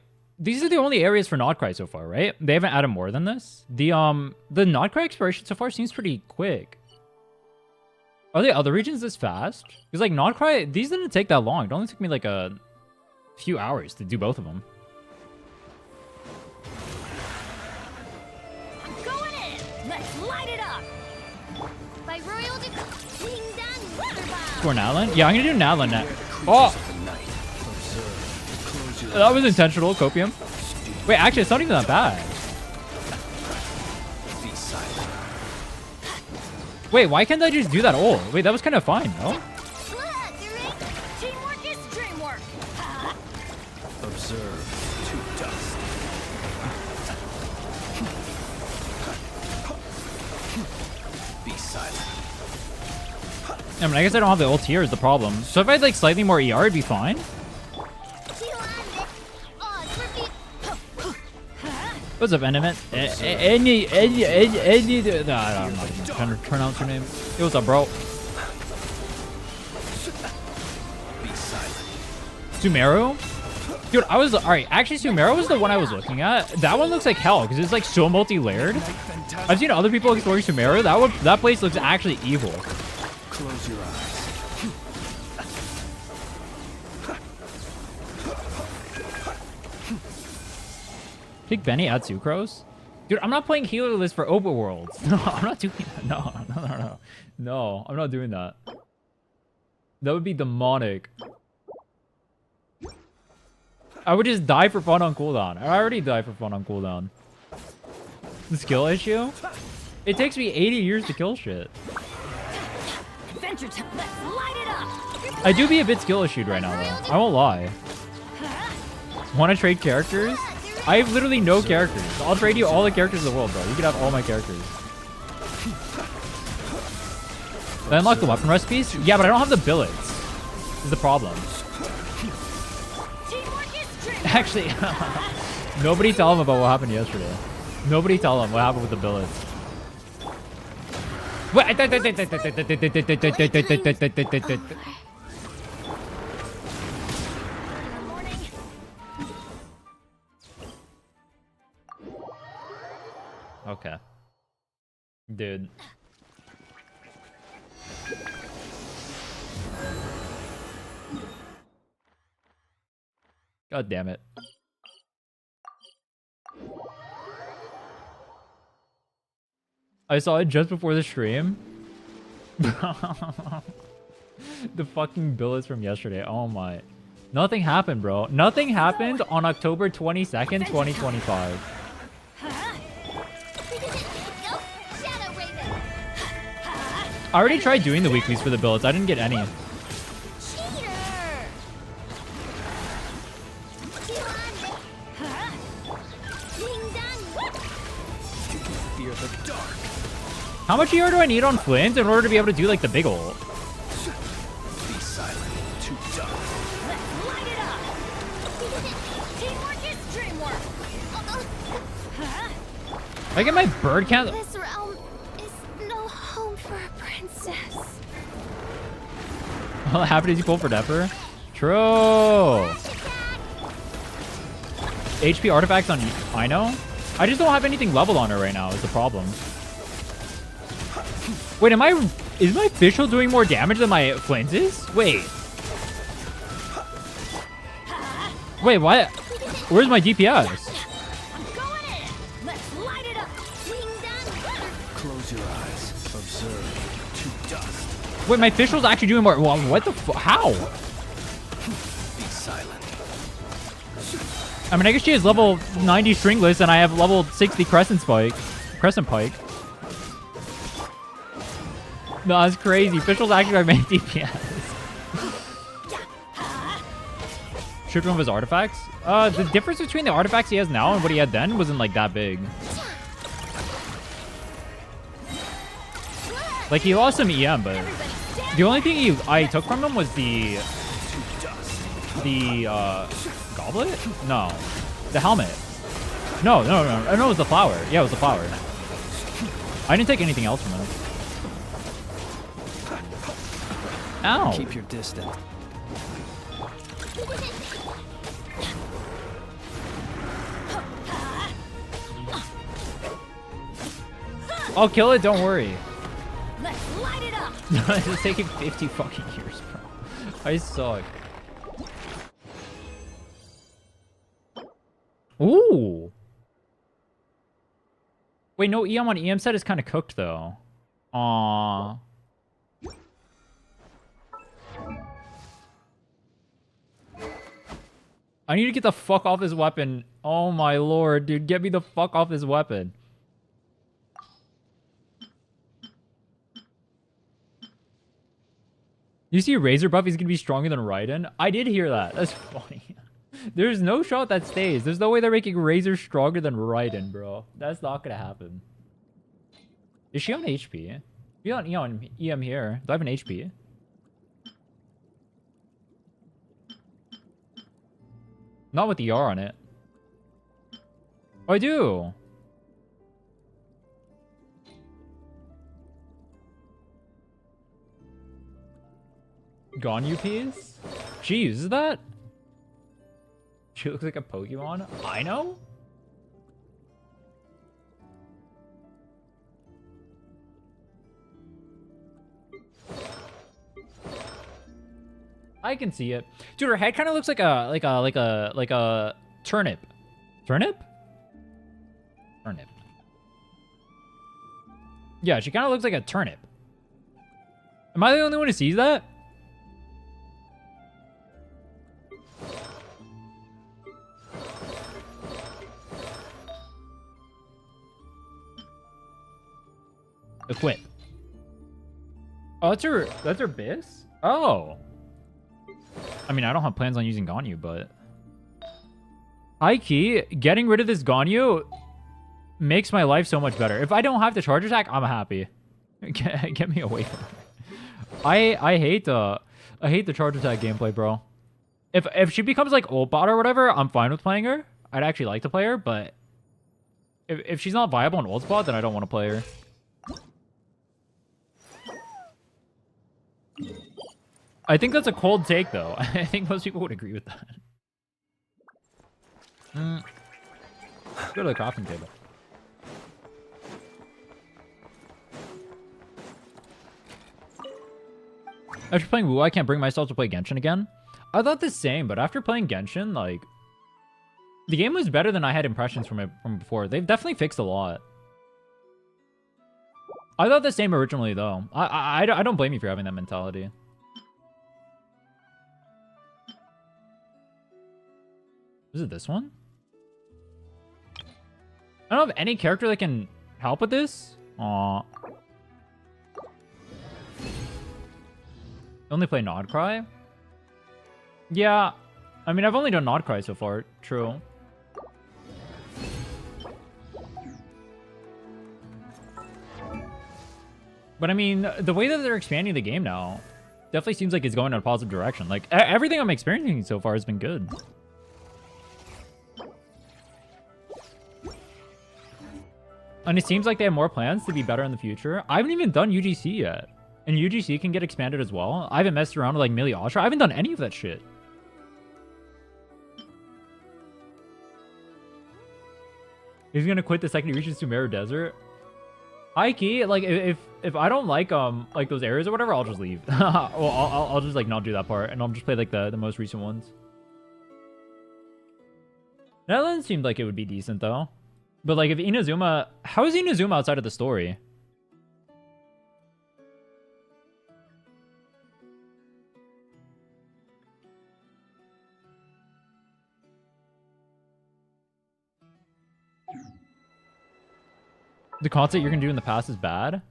These are the only areas for Nodcry so far, right? They haven't added more than this. The Nodcry exploration so far seems pretty quick. Are the other regions this fast? Because like Nodcry, these didn't take that long. It only took me like a few hours to do both of them. I'm going in. Let's light it up. By royal decree. For Nalan? Yeah, I'm gonna do Nalan now. Oh! That was intentional, Copium. Wait, actually, it's not even that bad. Wait, why can't I just do that ult? Wait, that was kind of fine, no? Teamwork is dreamwork. Observe to dust. Be silent. I mean, I guess I don't have the ult here is the problem. So if I had like slightly more ER, it'd be fine. What's up, Enderman? No, I'm not even trying to pronounce your name. Hey, what's up, bro? Sumeru? Dude, I was... Alright, actually, Sumeru was the one I was looking at. That one looks like hell, because it's like so multi-layered. I've seen other people exploring Sumeru. That place looks actually evil. Close your eyes. Pick Benny, add Sucrose? Dude, I'm not playing healer list for open worlds. No, I'm not doing that. No. No, I'm not doing that. That would be demonic. I would just die for fun on cooldown. I already die for fun on cooldown. The skill issue? It takes me 80 years to kill shit. Adventure time. Let's light it up. I do be a bit skill issued right now, though. I won't lie. Want to trade characters? I have literally no characters. I'll trade you all the characters in the world, bro. You can have all my characters. Did I unlock the weapon recipes? Yeah, but I don't have the billets. This is the problem. Actually, nobody tell him about what happened yesterday. Nobody tell him what happened with the billets. Okay. Dude. God damn it. I saw it just before the stream. The fucking billets from yesterday. Oh my. Nothing happened, bro. Nothing happened on October 22nd, 2025. I already tried doing the weeklies for the billets. I didn't get any. How much ER do I need on Flint in order to be able to do like the big ult? Be silent. Too dark. Let's light it up. Teamwork is dreamwork. I get my bird count. This realm is no home for a princess. What happened is you pull for Depper? True. HP artifacts on I know. I just don't have anything leveled on her right now is the problem. Wait, is my official doing more damage than my Flames is? Wait, what? Where's my DPS? Close your eyes. Observe. To dust. Wait, my official's actually doing more. Well, what the how? Be silent. I mean, I guess she has level 90 Stringless and I have level 60 Crescent Pike. No, that's crazy. Official's actually my main DPS. Should one of his artifacts? The difference between the artifacts he has now and what he had then wasn't like that big. Like he lost some EM, but the only thing I took from him was the goblet? No, the helmet. No, it was the flower. Yeah, it was the flower. I didn't take anything else from him. Ow. Keep your distance. I'll kill it, don't worry. Let's light it up. It's taking 50 fucking years, bro. I suck. Ooh. Wait, no, EM on EM set is kind of cooked, though. Aww. I need to get the fuck off his weapon. Oh my lord, dude. Get me the fuck off his weapon. You see Razor buff, he's gonna be stronger than Rhinne? I did hear that. That's funny. There's no shot that stays. There's no way they're making Razor stronger than Rhinne, bro. That's not gonna happen. Is she on HP? Be on EM here. Do I have an HP? Not with the R on it. Oh, I do. Ganyu piece? She uses that? She looks like a Pokemon? I know? I can see it. Dude, her head kind of looks like a turnip. Turnip? Turnip. Yeah, she kind of looks like a turnip. Am I the only one who sees that? Equip. Oh, that's her bis? Oh. I mean, I don't have plans on using Ganyu, but high key, getting rid of this Ganyu makes my life so much better. If I don't have to charge attack, I'm happy. Get me away from her. I hate the charge attack gameplay, bro. If she becomes like old bot or whatever, I'm fine with playing her. I'd actually like to play her, but if she's not viable in old spot, then I don't want to play her. I think that's a cold take, though. I think most people would agree with that. Let's go to the crafting table. After playing Wu, I can't bring myself to play Genshin again. I thought the same, but after playing Genshin, like, the game was better than I had impressions from it from before. They've definitely fixed a lot. I thought the same originally, though. I don't blame you for having that mentality. Is it this one? I don't have any character that can help with this. Aw. Only play Nodcry? Yeah. I mean, I've only done Nodcry so far. True. But I mean, the way that they're expanding the game now definitely seems like it's going in a positive direction. Like, everything I'm experiencing so far has been good. And it seems like they have more plans to be better in the future. I haven't even done UGC yet. And UGC can get expanded as well. I haven't messed around with like Millie Osher. I haven't done any of that shit. He's gonna quit the second he reaches to Marrow Desert. High key, like if I don't like those areas or whatever, I'll just leave. Well, I'll just like not do that part, and I'll just play like the most recent ones. Netherlands seemed like it would be decent though, but like if Inazuma, how is Inazuma outside of the story? The content you're gonna do in the past is bad.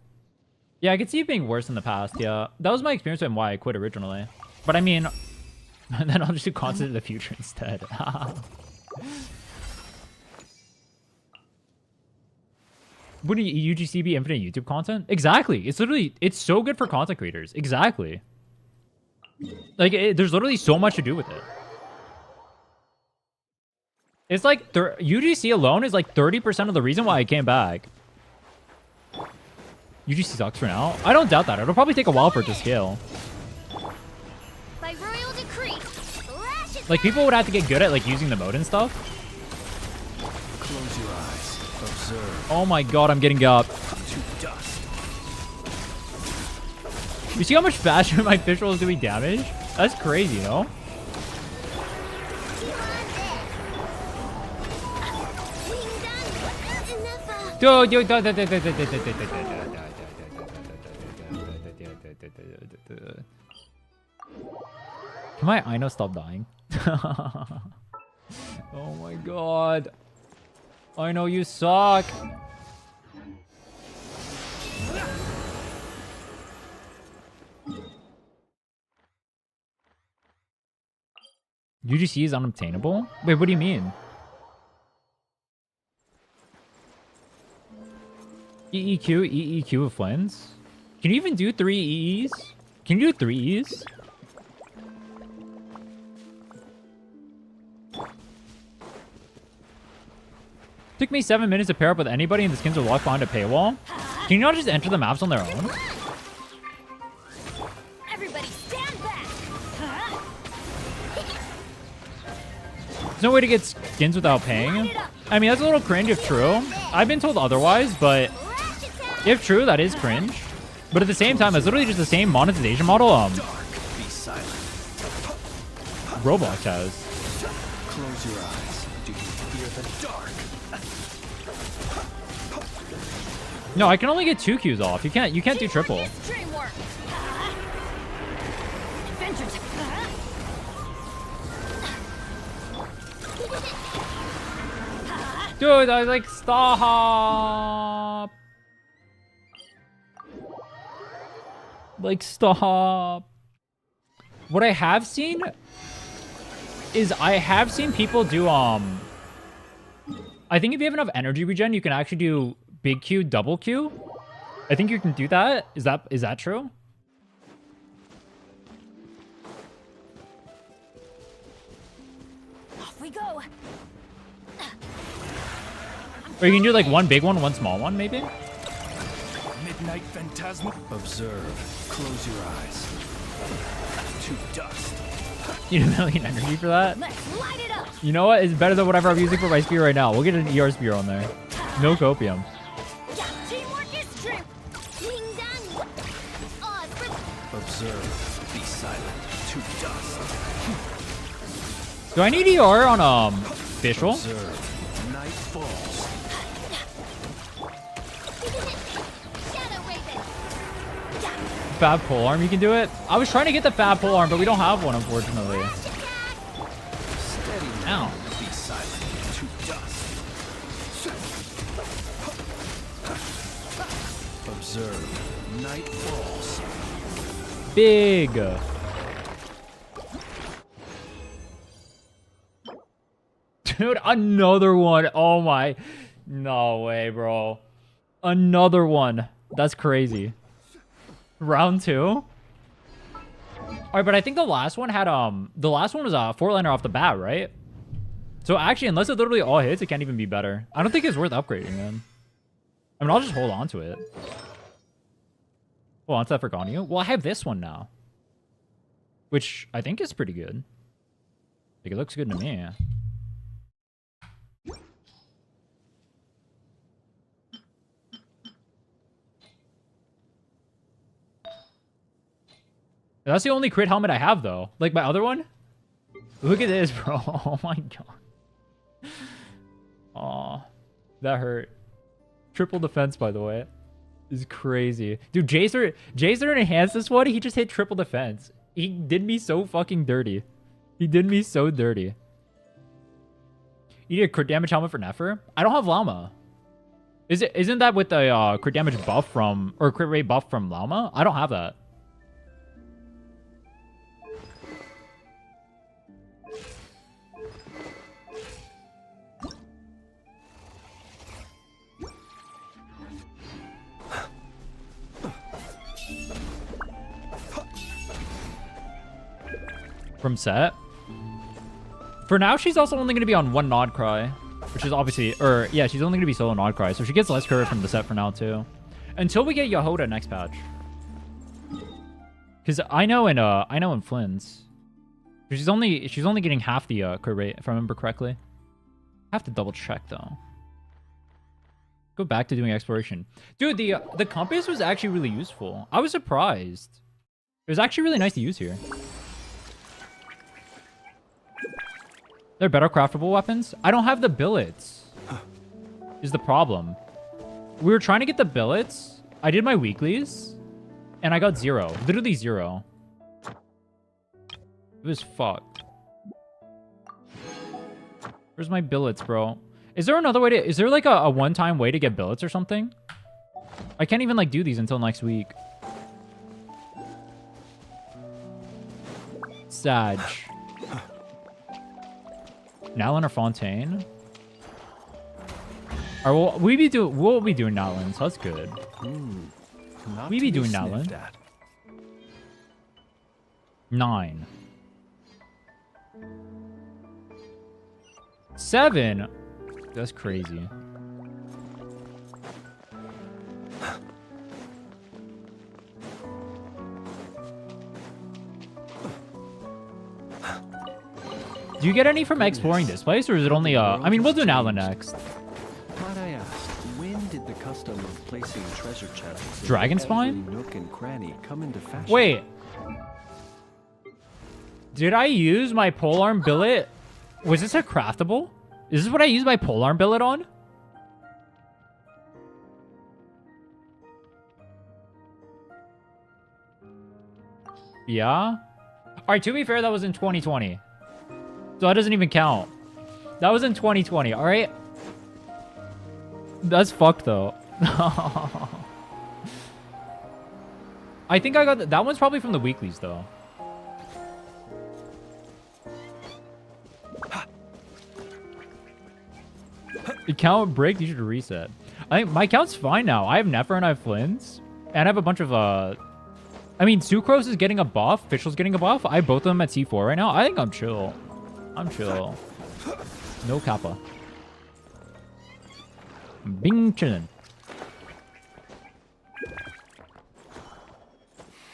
Yeah, I could see it being worse in the past. Yeah, that was my experience and why I quit originally. But I mean, then I'll just do content in the future instead. Wouldn't UGC be infinite YouTube content? Exactly. It's literally, it's so good for content creators. Exactly. Like, there's literally so much to do with it. It's like, UGC alone is like 30% of the reason why I came back. UGC sucks for now. I don't doubt that. It'll probably take a while for it to scale. By royal decree, Like, people would have to get good at like using the mode and stuff. Close your eyes. Observe. Oh my god, I'm getting up. To dust. You see how much faster my fish roll is doing damage? That's crazy, no? Can my Aino stop dying? Oh my god. I know you suck. UGC is unobtainable? Wait, what do you mean? EEQ of Flens? Can you even do 3 EEs? Can you do 3 E's? Took me 7 minutes to pair up with anybody and the skins are locked behind a paywall. Can you not just enter the maps on their own? everybody stand back. There's no way to get skins without paying. I mean, that's a little cringe if true. I've been told otherwise, but if true, that is cringe. But at the same time, it's literally just the same monetization model Roblox has. Close your eyes. Do you fear the dark? No, I can only get 2 Qs off. You can't do triple. Dude, I like stop. Like stop. What I have seen is people do I think if you have enough energy regen, you can actually do big Q, double Q. I think you can do that. Is that true? Off we go. Or you can do like one big one small one, maybe? Midnight Phantasma. Observe. Close your eyes. To dust. You need 1 million energy for that? Let's light it up. You know what? It's better than whatever I'm using for my spear right now. We'll get an ER spear on there. No copium. Teamwork is strength. Observe. Be silent. To dust. Do I need ER on Fischl? Observe. Night falls. Fab polearm, you can do it? I was trying to get the fab polearm, but we don't have one, unfortunately. Steady now. Be silent. To dust. Observe. Night falls. Big. Dude, another one. Oh my. No way, bro. Another one. That's crazy. Round 2. All right, but I think the last one had the last one was a 4-liner off the bat, right? So actually, unless it literally all hits, it can't even be better. I don't think it's worth upgrading, man. I mean, I'll just hold on to it. Hold on to that for Ganyu. Well, I have this one now. Which I think is pretty good. Like, it looks good to me. That's the only crit helmet I have, though. Like, my other one? Look at this, bro. Oh, my God. Aw. That hurt. Triple defense, by the way. Is crazy. Dude, Jacer enhanced this one. He just hit triple defense. He did me so fucking dirty. He did me so dirty. You need a crit damage helmet for Nefer? I don't have Llama. Isn't that with the crit damage buff from... Or crit rate buff from Llama? I don't have that. From set. For now, she's also only going to be on one Nod Cry, which is obviously, or yeah, she's only going to be solo Nod Cry, so she gets less crit from the set for now too, until we get Yehoda next patch. Because I know in Flynn's, she's only getting half the crit rate if I remember correctly. I have to double check though. Go back to doing exploration, dude. The compass was actually really useful. I was surprised. It was actually really nice to use here. They're better craftable weapons. I don't have the billets. Is the problem. We were trying to get the billets. I did my weeklies. And I got 0. Literally 0. It was fucked. Where's my billets, bro? Is there another way to... Is there like a one-time way to get billets or something? I can't even like do these until next week. Sag. Nalin or Fontaine? Or we'll be doing Nalin, so that's good. We be doing Nalin. 9. 7. That's crazy. Do you get any from exploring this place, or is it only I mean, we'll do Nala next. Might I ask, when did the custom of placing treasure chests Dragon in Spine? every nook and cranny come into fashion? Wait. Did I use my polearm billet? Was this a craftable? Is this what I used my polearm billet on? Yeah. Alright, to be fair, that was in 2020. So that doesn't even count. That was in 2020, alright? That's fucked, though. I think I got... That one's probably from the weeklies, though. The count break, you should reset. I think my count's fine now. I have Nefer and I have Flynn's. And I have a bunch of... I mean, Sucrose is getting a buff. Fischl's getting a buff. I have both of them at C4 right now. I think I'm chill. I'm chill. No kappa. Bing chillin'.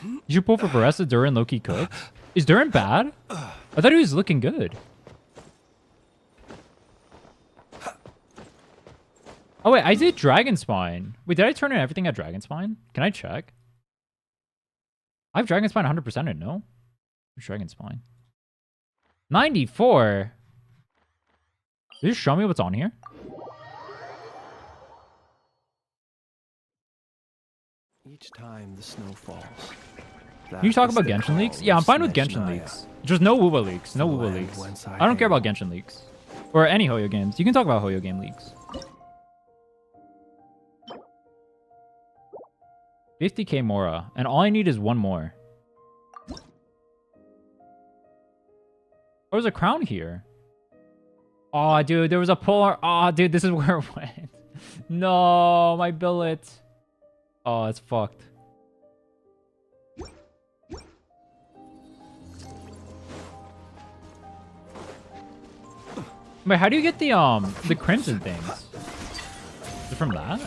You should pull for Varessa, Durin, Loki cooks. Is Durin bad? I thought he was looking good. Oh wait, I did Dragon Spine. Wait, did I turn in everything at Dragon Spine? Can I check? I have Dragon Spine 100% in, no? Dragon Spine. 94? Did you show me what's on here? Each time the snow falls. Can you talk about Genshin leaks? Yeah, I'm fine with Genshin leaks. Just no Wuwa leaks. No Wuwa leaks. I don't care about Genshin leaks. Or any Hoyo games. You can talk about Hoyo game leaks. 50k Mora. And all I need is one more. Oh, there's a crown here. Oh, dude, there was a polar. Oh, dude, this is where it went. No, my billet. Oh, it's fucked. Wait, how do you get the crimson things? Is it from that?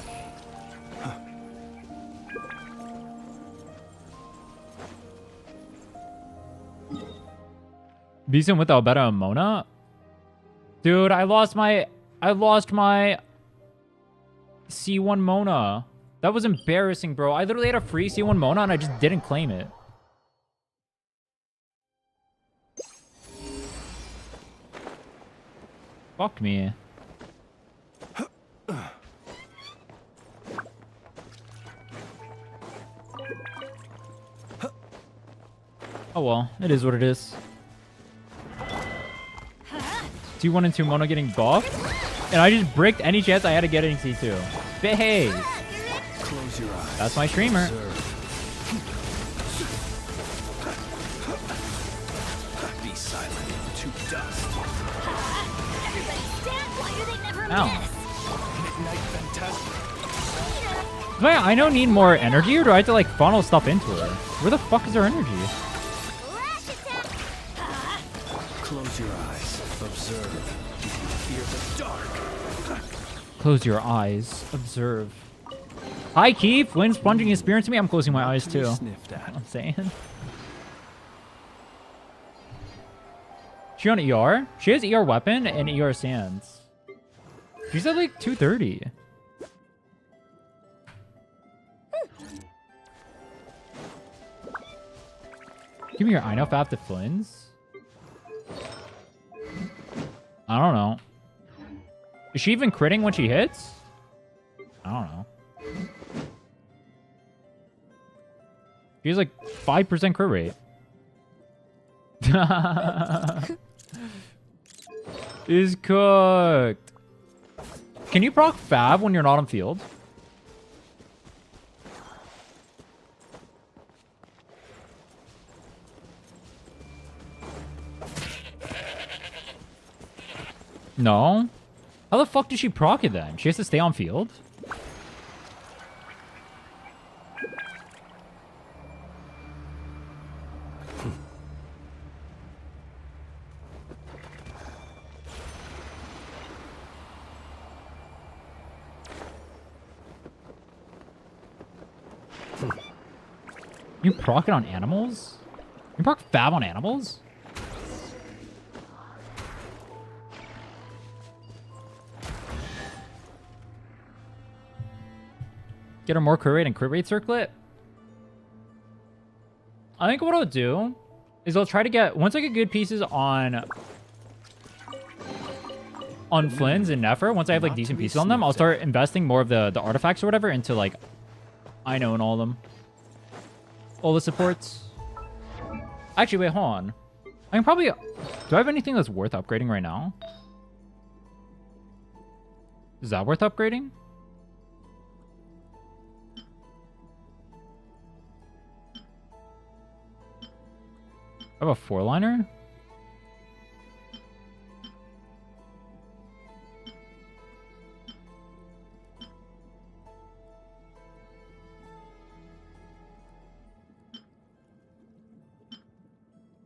Decent with Alberta and Mona? Dude, I lost my C1 Mona. That was embarrassing, bro. I literally had a free C1 Mona and I just didn't claim it. Fuck me. Oh well, it is what it is. C1 and 2 Mona getting buffed, and I just bricked any chance I had to get in C2. Behave! Close your eyes. That's my streamer. Be silent to dust. Everybody stand while they never Ow. miss. Midnight fantastic. Do I know need more energy, or do I have to like funnel stuff into her? Where the fuck is her energy? Close your eyes. Observe. Fear the dark. Close your eyes. Observe. Hi, Keith. Flynn's plunging his spear into me. I'm closing my eyes too. Sniffed at. I'm saying. She on ER? She has ER weapon and ER sands. She's at like 230. Give me your I know fab to Flynn's. I don't know. Is she even critting when she hits? I don't know. She has like 5% crit rate. Is cooked. Can you proc fab when you're not on field? No. How the fuck does she proc it then? She has to stay on field? You proc it on animals? You proc fab on animals? Get her more crit rate and crit rate circlet? I think what I'll do is I'll try to get... Once I get good pieces on Flynn's and Nefer, once I have like decent pieces on them, I'll start investing more of the artifacts or whatever into like... I know and all of them. All the supports. Actually, wait, hold on. I can probably... Do I have anything that's worth upgrading right now? Is that worth upgrading? I have a 4-liner?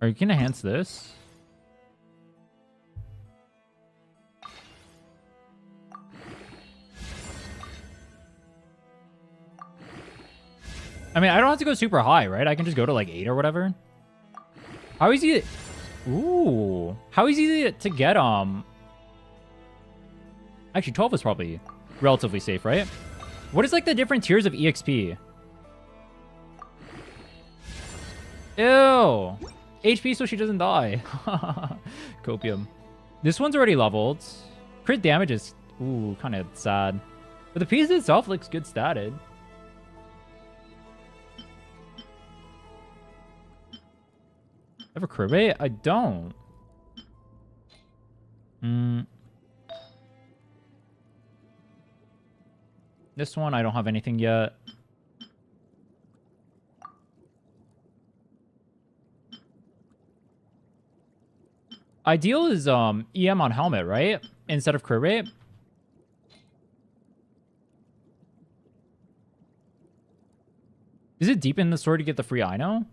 Are you gonna enhance this? I mean, I don't have to go super high, right? I can just go to like 8 or whatever. How easy? Ooh, how easy to get? Actually, 12 is probably relatively safe, right? What is like the different tiers of EXP? Ew. HP so she doesn't die. Copium. This one's already leveled. Crit damage is, ooh, kind of sad. But the piece itself looks good statted. I have a crit rate? I don't. This one, I don't have anything yet. Ideal is EM on helmet, right? Instead of crit rate. Is it deep in the story to get the free Ino?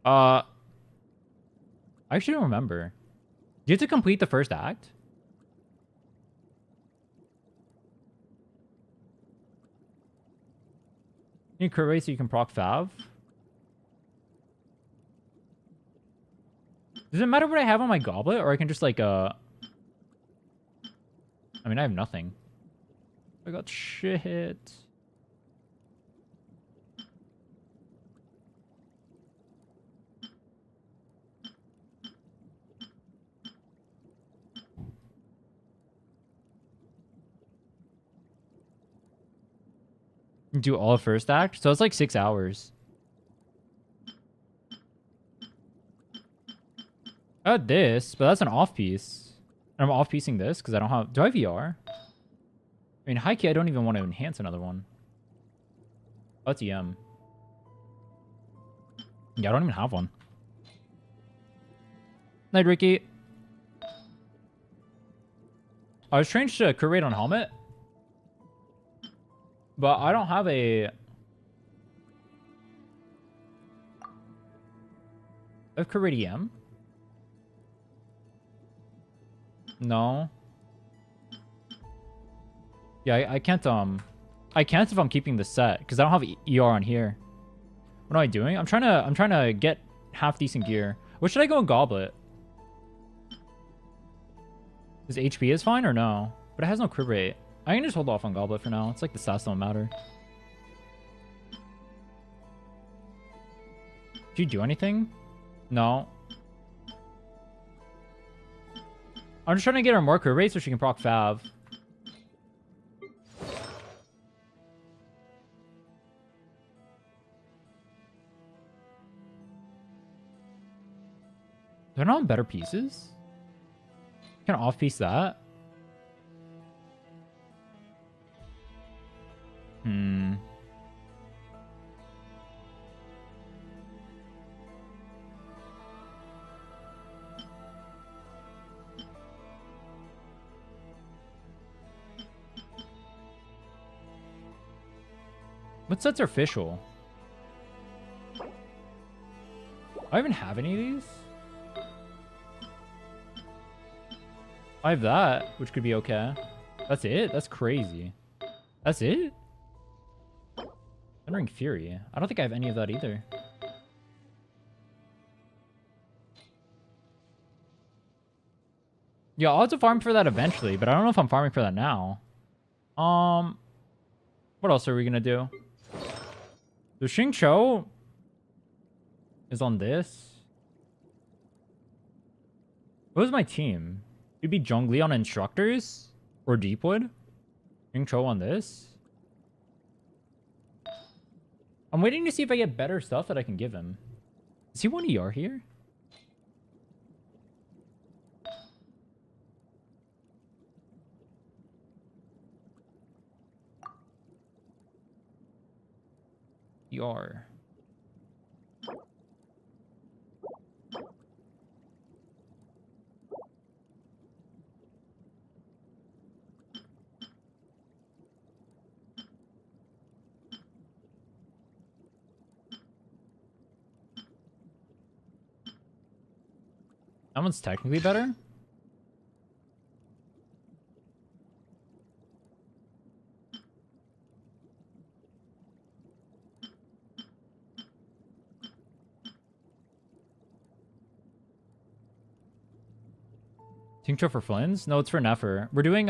I actually don't remember. Do you have to complete the first act? You need crit rate so you can proc Fav? Does it matter what I have on my goblet, or I can just like I mean, I have nothing. I got shit. Do all of first act, so it's like 6 hours. I got this, but that's an off piece. And I'm off piecing this because I don't have. Do I have VR? I mean, high key, I don't even want to enhance another one. Oh, it's EM. Yeah, I don't even have one. Night, Ricky. I was trained to crit rate on helmet, but I don't have a. I have crit rate EM. No. Yeah, I can't if I'm keeping the set because I don't have ER on here. What am I doing? I'm trying to get half decent gear. What should I go in goblet? Is HP is fine or no? But it has no crit rate. I can just hold off on goblet for now. It's like the stats don't matter. Did you do anything? No. I'm just trying to get her more crit rate so she can proc Fav. They're not on better pieces? Can I off-piece that? What sets are official? I even have any of these? I have that, which could be okay. That's it? That's crazy. That's it? Thundering Fury. I don't think I have any of that either. Yeah, I'll have to farm for that eventually, but I don't know if I'm farming for that now. What else are we gonna do? The Xingqiu is on this. What was my team? It'd be Zhongli on Instructors or Deepwood. Xingqiu on this. I'm waiting to see if I get better stuff that I can give him. Is he 1 ER here? ER. That one's technically better. Tincture for Flins? No, it's for Nefer. We're doing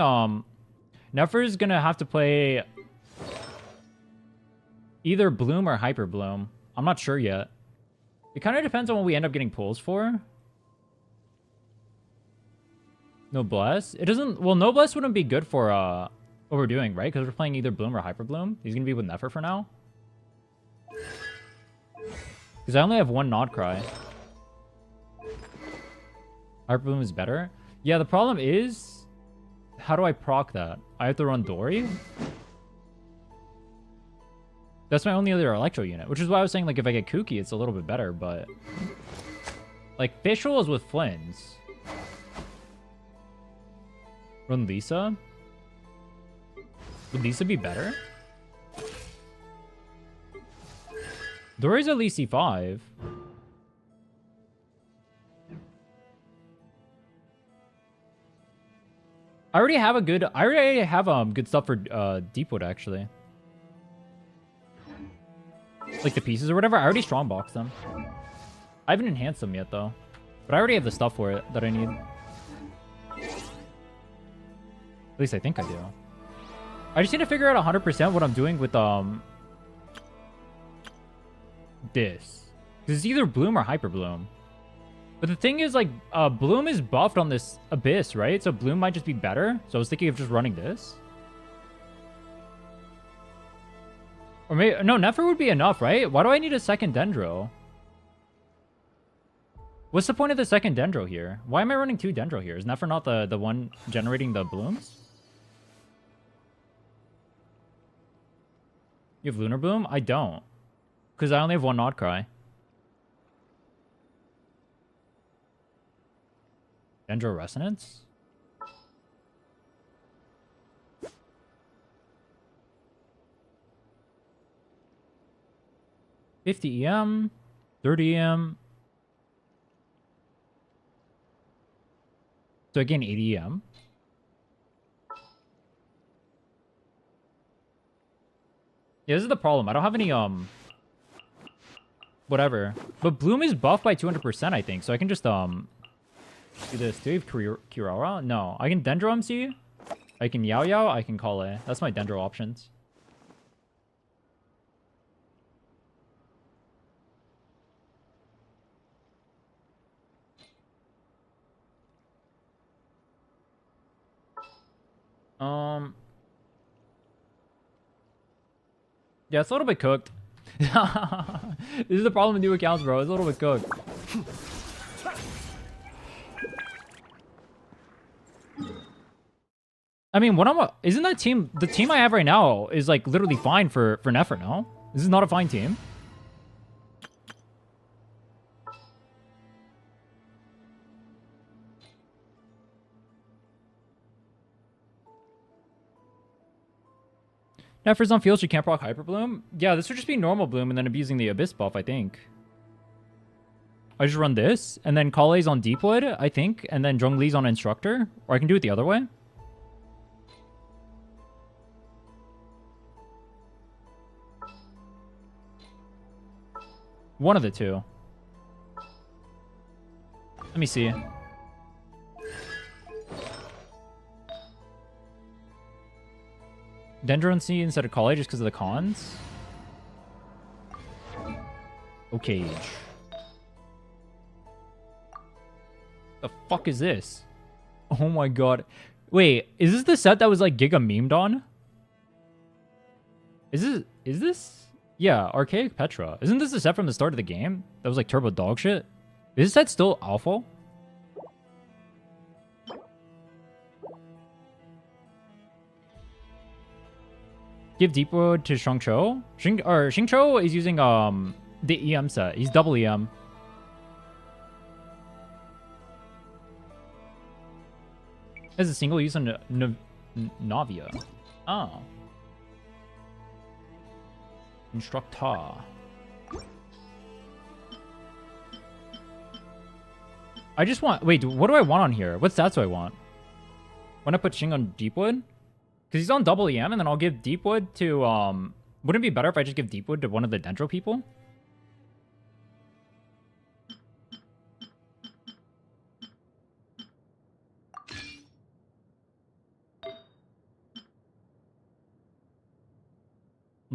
Nefer's gonna have to play either Bloom or Hyper Bloom. I'm not sure yet. It kind of depends on what we end up getting pulls for. Noblesse? It doesn't... Well, Noblesse wouldn't be good for what we're doing, right? Because we're playing either Bloom or Hyper Bloom. He's going to be with Nefer for now. Because I only have one Nod Cry. Hyper Bloom is better. Yeah, the problem is... How do I proc that? I have to run Dory? That's my only other Electro unit. Which is why I was saying, like, if I get Kooky, it's a little bit better, but... Like, Fischl is with Flins. Run Lisa? Would Lisa be better? Dory's at least C5. I already have good stuff for Deepwood actually. Like the pieces or whatever. I already strongboxed them. I haven't enhanced them yet though. But I already have the stuff for it that I need. At least I think I do. I just need to figure out 100% what I'm doing with this. Because it's either Bloom or Hyper Bloom. But the thing is, like, Bloom is buffed on this Abyss, right? So Bloom might just be better. So I was thinking of just running this. Or maybe... No, Nefer would be enough, right? Why do I need a second Dendro? What's the point of the second Dendro here? Why am I running 2 Dendro here? Is Nefer not the one generating the Blooms? You have Lunar Bloom? I don't. Because I only have 1 Nodcry. Dendro Resonance? $50 EM, 30 EM. So again, 80 EM. Yeah, this is the problem. I don't have any, whatever. But Bloom is buffed by 200%, I think. So I can just, do this. Do you have Kirara? No. I can Dendro MC. I can Yao Yao. I can Kale. That's my Dendro options. Yeah, it's a little bit cooked. This is the problem with new accounts, bro. It's a little bit cooked. I mean, isn't that team, the team I have right now is like literally fine for Nefer, no? This is not a fine team. Nefer's on field, she can't proc Hyper Bloom? Yeah, this would just be normal Bloom and then abusing the Abyss buff, I think. I just run this, and then Kale's on Deepwood, I think, and then Zhongli's on Instructor. Or I can do it the other way. One of the two. Let me see. Dendron C instead of Kale just because of the cons. Okay. The fuck is this? Oh my god. Wait, is this the set that was like Giga memed on? Is this? Yeah, Archaic Petra. Isn't this the set from the start of the game? That was like turbo dog shit? Is this set still alpha? Give Deepwood to Shangcho. Xingqiu is using the EM set. He's double EM. As a single use on Navia. Oh. Instructor. I just want... Wait, what do I want on here? What stats do I want? When I put Xing on Deepwood? Because he's on double EM, and then I'll give Deepwood to... Wouldn't it be better if I just give Deepwood to one of the Dendro people?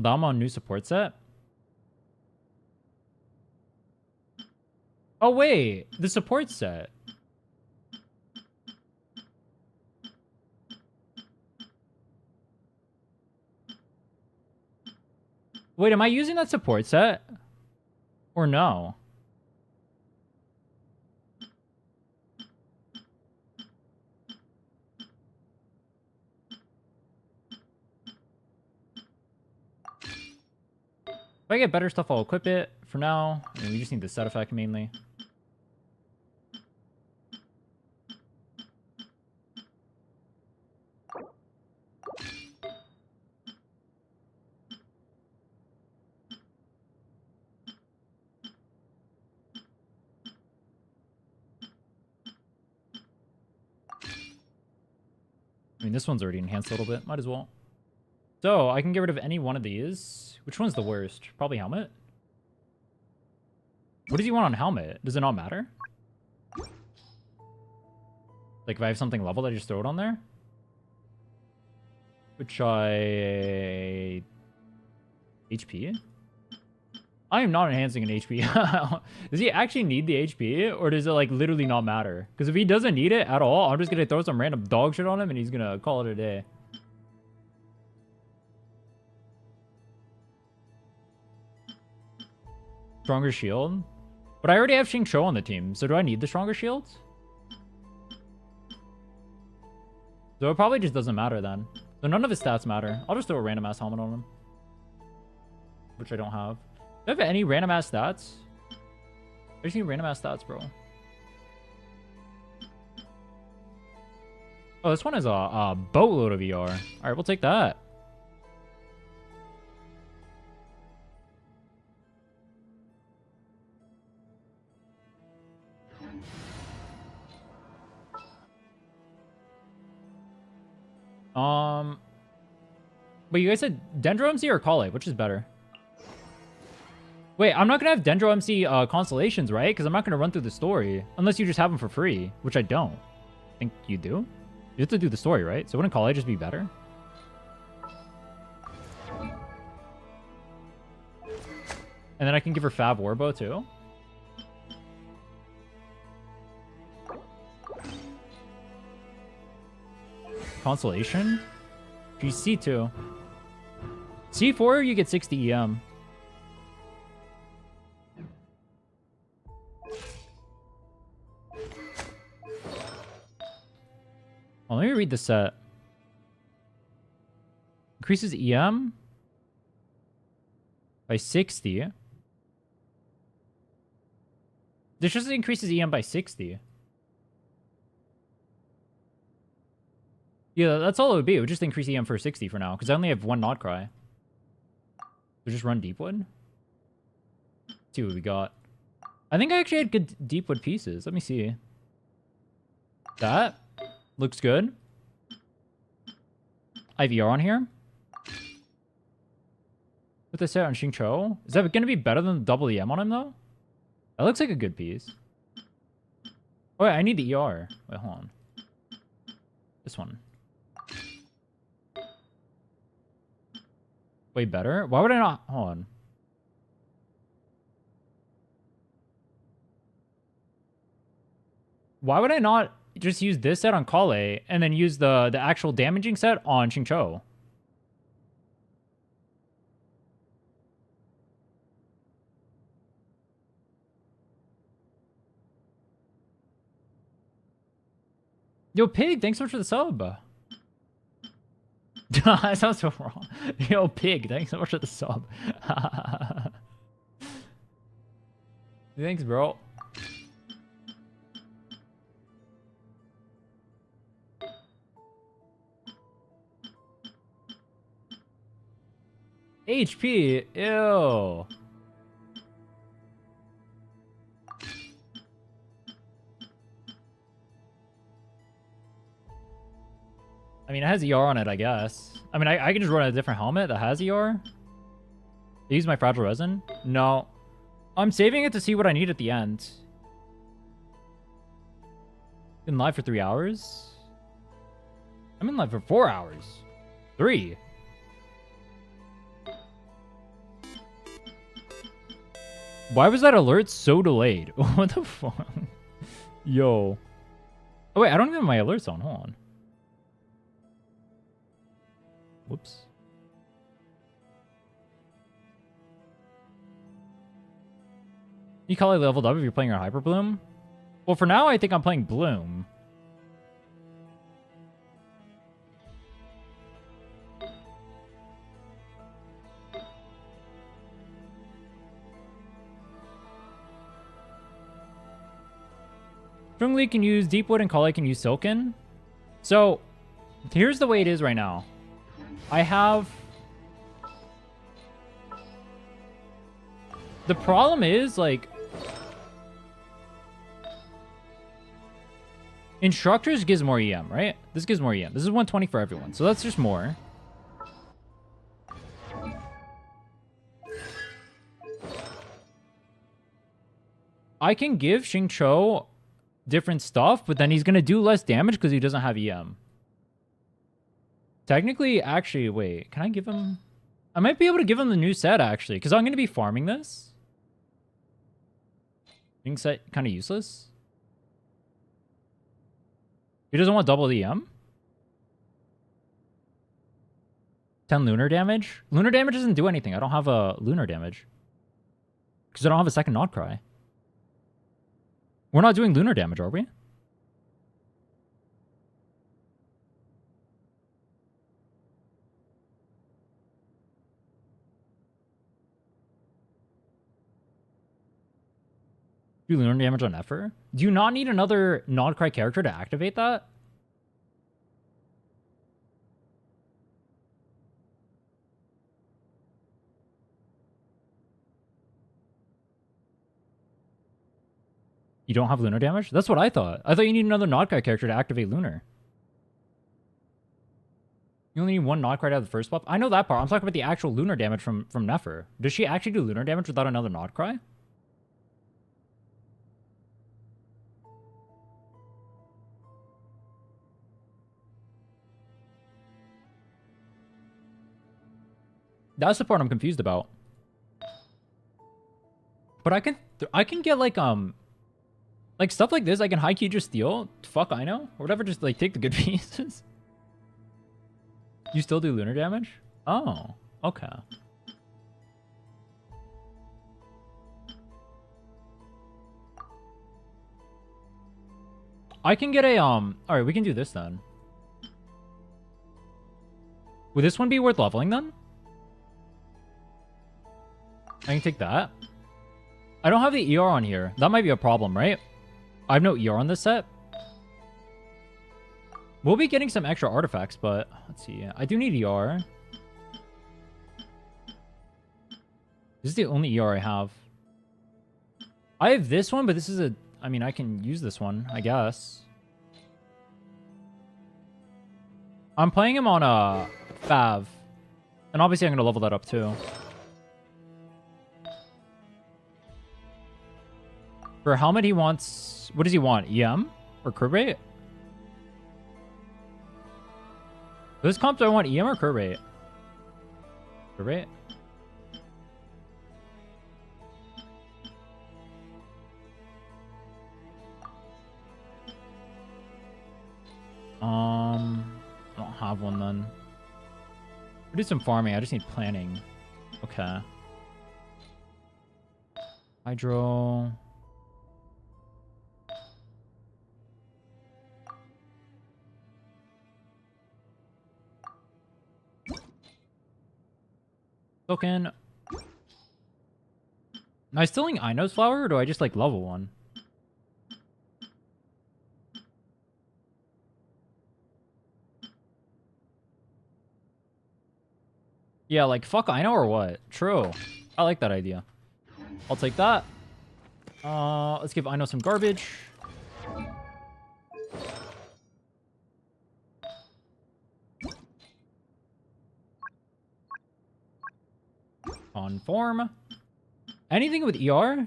Dama on new support set? Oh wait, the support set. Wait, am I using that support set? Or no? If I get better stuff, I'll equip it. For now, I mean, we just need the set effect mainly. I mean, this one's already enhanced a little bit. Might as well. So, I can get rid of any one of these. Which one's the worst? Probably Helmet. What does he want on Helmet? Does it not matter? Like if I have something leveled, I just throw it on there. Which I... HP? I am not enhancing an HP. Does he actually need the HP? Or does it like literally not matter? Because if he doesn't need it at all, I'm just going to throw some random dog shit on him and he's going to call it a day. Stronger shield? But I already have Xingqiu on the team, so do I need the stronger shields? So it probably just doesn't matter then. So none of his stats matter. I'll just throw a random ass helmet on him. Which I don't have. Do I have any random ass stats? I just need random ass stats, bro. Oh, this one is a boatload of ER. Alright, we'll take that. But you guys said Dendro MC or Kale? Which is better? Wait, I'm not gonna have Dendro MC constellations, right? Because I'm not gonna run through the story unless you just have them for free, which I don't. I think you do. You have to do the story, right? So wouldn't Kale just be better? And then I can give her Fab Warbow too. Constellation? She's C2. C4, you get 60 EM. Oh, let me read the set. Increases EM by 60. This just increases EM by 60. Yeah, that's all it would be. It would just increase EM for 60 for now, because I only have one Not Cry. So just run Deepwood. See what we got. I think I actually had good Deepwood pieces. Let me see. That looks good. IVR on here. Put this out on Xingqiu. Is that going to be better than the double EM on him, though? That looks like a good piece. Oh, wait, I need the ER. Wait, hold on. This one. Way better? Why would I not? Hold on. Why would I not just use this set on Kale and then use the actual damaging set on Xingqiu? Yo, Pig, thanks so much for the sub. That sounds so wrong. Yo, Pig, thanks so much for the sub. Thanks, bro. HP, ew. I mean, it has ER on it, I guess. I mean, I can just run a different helmet that has ER. Use my fragile resin? No. I'm saving it to see what I need at the end. Been live for 3 hours? I'm in live for 4 hours. 3. Why was that alert so delayed? What the fuck? Yo. Oh, wait, I don't even have my alerts on. Hold on. Whoops. You call it leveled up if you're playing your Hyper Bloom? Well, for now, I think I'm playing Bloom. Zhongli can use Deepwood and Kale can use Silken. So, here's the way it is right now. I have... The problem is, like... Instructors gives more EM, right? This gives more EM. This is 120 for everyone, so that's just more. I can give Xingqiu different stuff, but then he's going to do less damage because he doesn't have EM. Technically, actually, wait. Can I give him... I might be able to give him the new set, actually, because I'm going to be farming this. Being set kind of useless. He doesn't want double EM? 10 lunar damage? Lunar damage doesn't do anything. I don't have a lunar damage. Because I don't have a second Nod Cry. We're not doing lunar damage, are we? Do lunar damage on Nefer? Do you not need another Nod Cry character to activate that? You don't have lunar damage? That's what I thought. I thought you need another Nod Cry character to activate lunar. You only need one Nod Cry to have the first buff? I know that part. I'm talking about the actual lunar damage from Nefer. Does she actually do lunar damage without another Nod Cry? That's the part I'm confused about. But I can get like stuff like this. I can high key just steal. Fuck, I know. Or whatever. Just like take the good pieces. You still do lunar damage? Oh, okay. I can get a all right, we can do this then. Would this one be worth leveling then? I can take that. I don't have the ER on here. That might be a problem, right? I have no ER on this set. We'll be getting some extra artifacts, but let's see. I do need ER. This is the only ER I have. I have this one, but this is a... I mean, I can use this one, I guess. I'm playing him on a Fav. And obviously I'm going to level that up too. For helmet, he wants... What does he want? EM? Or crit rate? For this comp, do I want EM or crit rate? Crit rate? I don't have one then. We'll do some farming. I just need planning. Okay. Hydro... Token. Am I stealing Ino's flower, or do I just like level one? Yeah, like fuck Ino or what? True. I like that idea. I'll take that. Let's give Ino some garbage. On form. Anything with ER?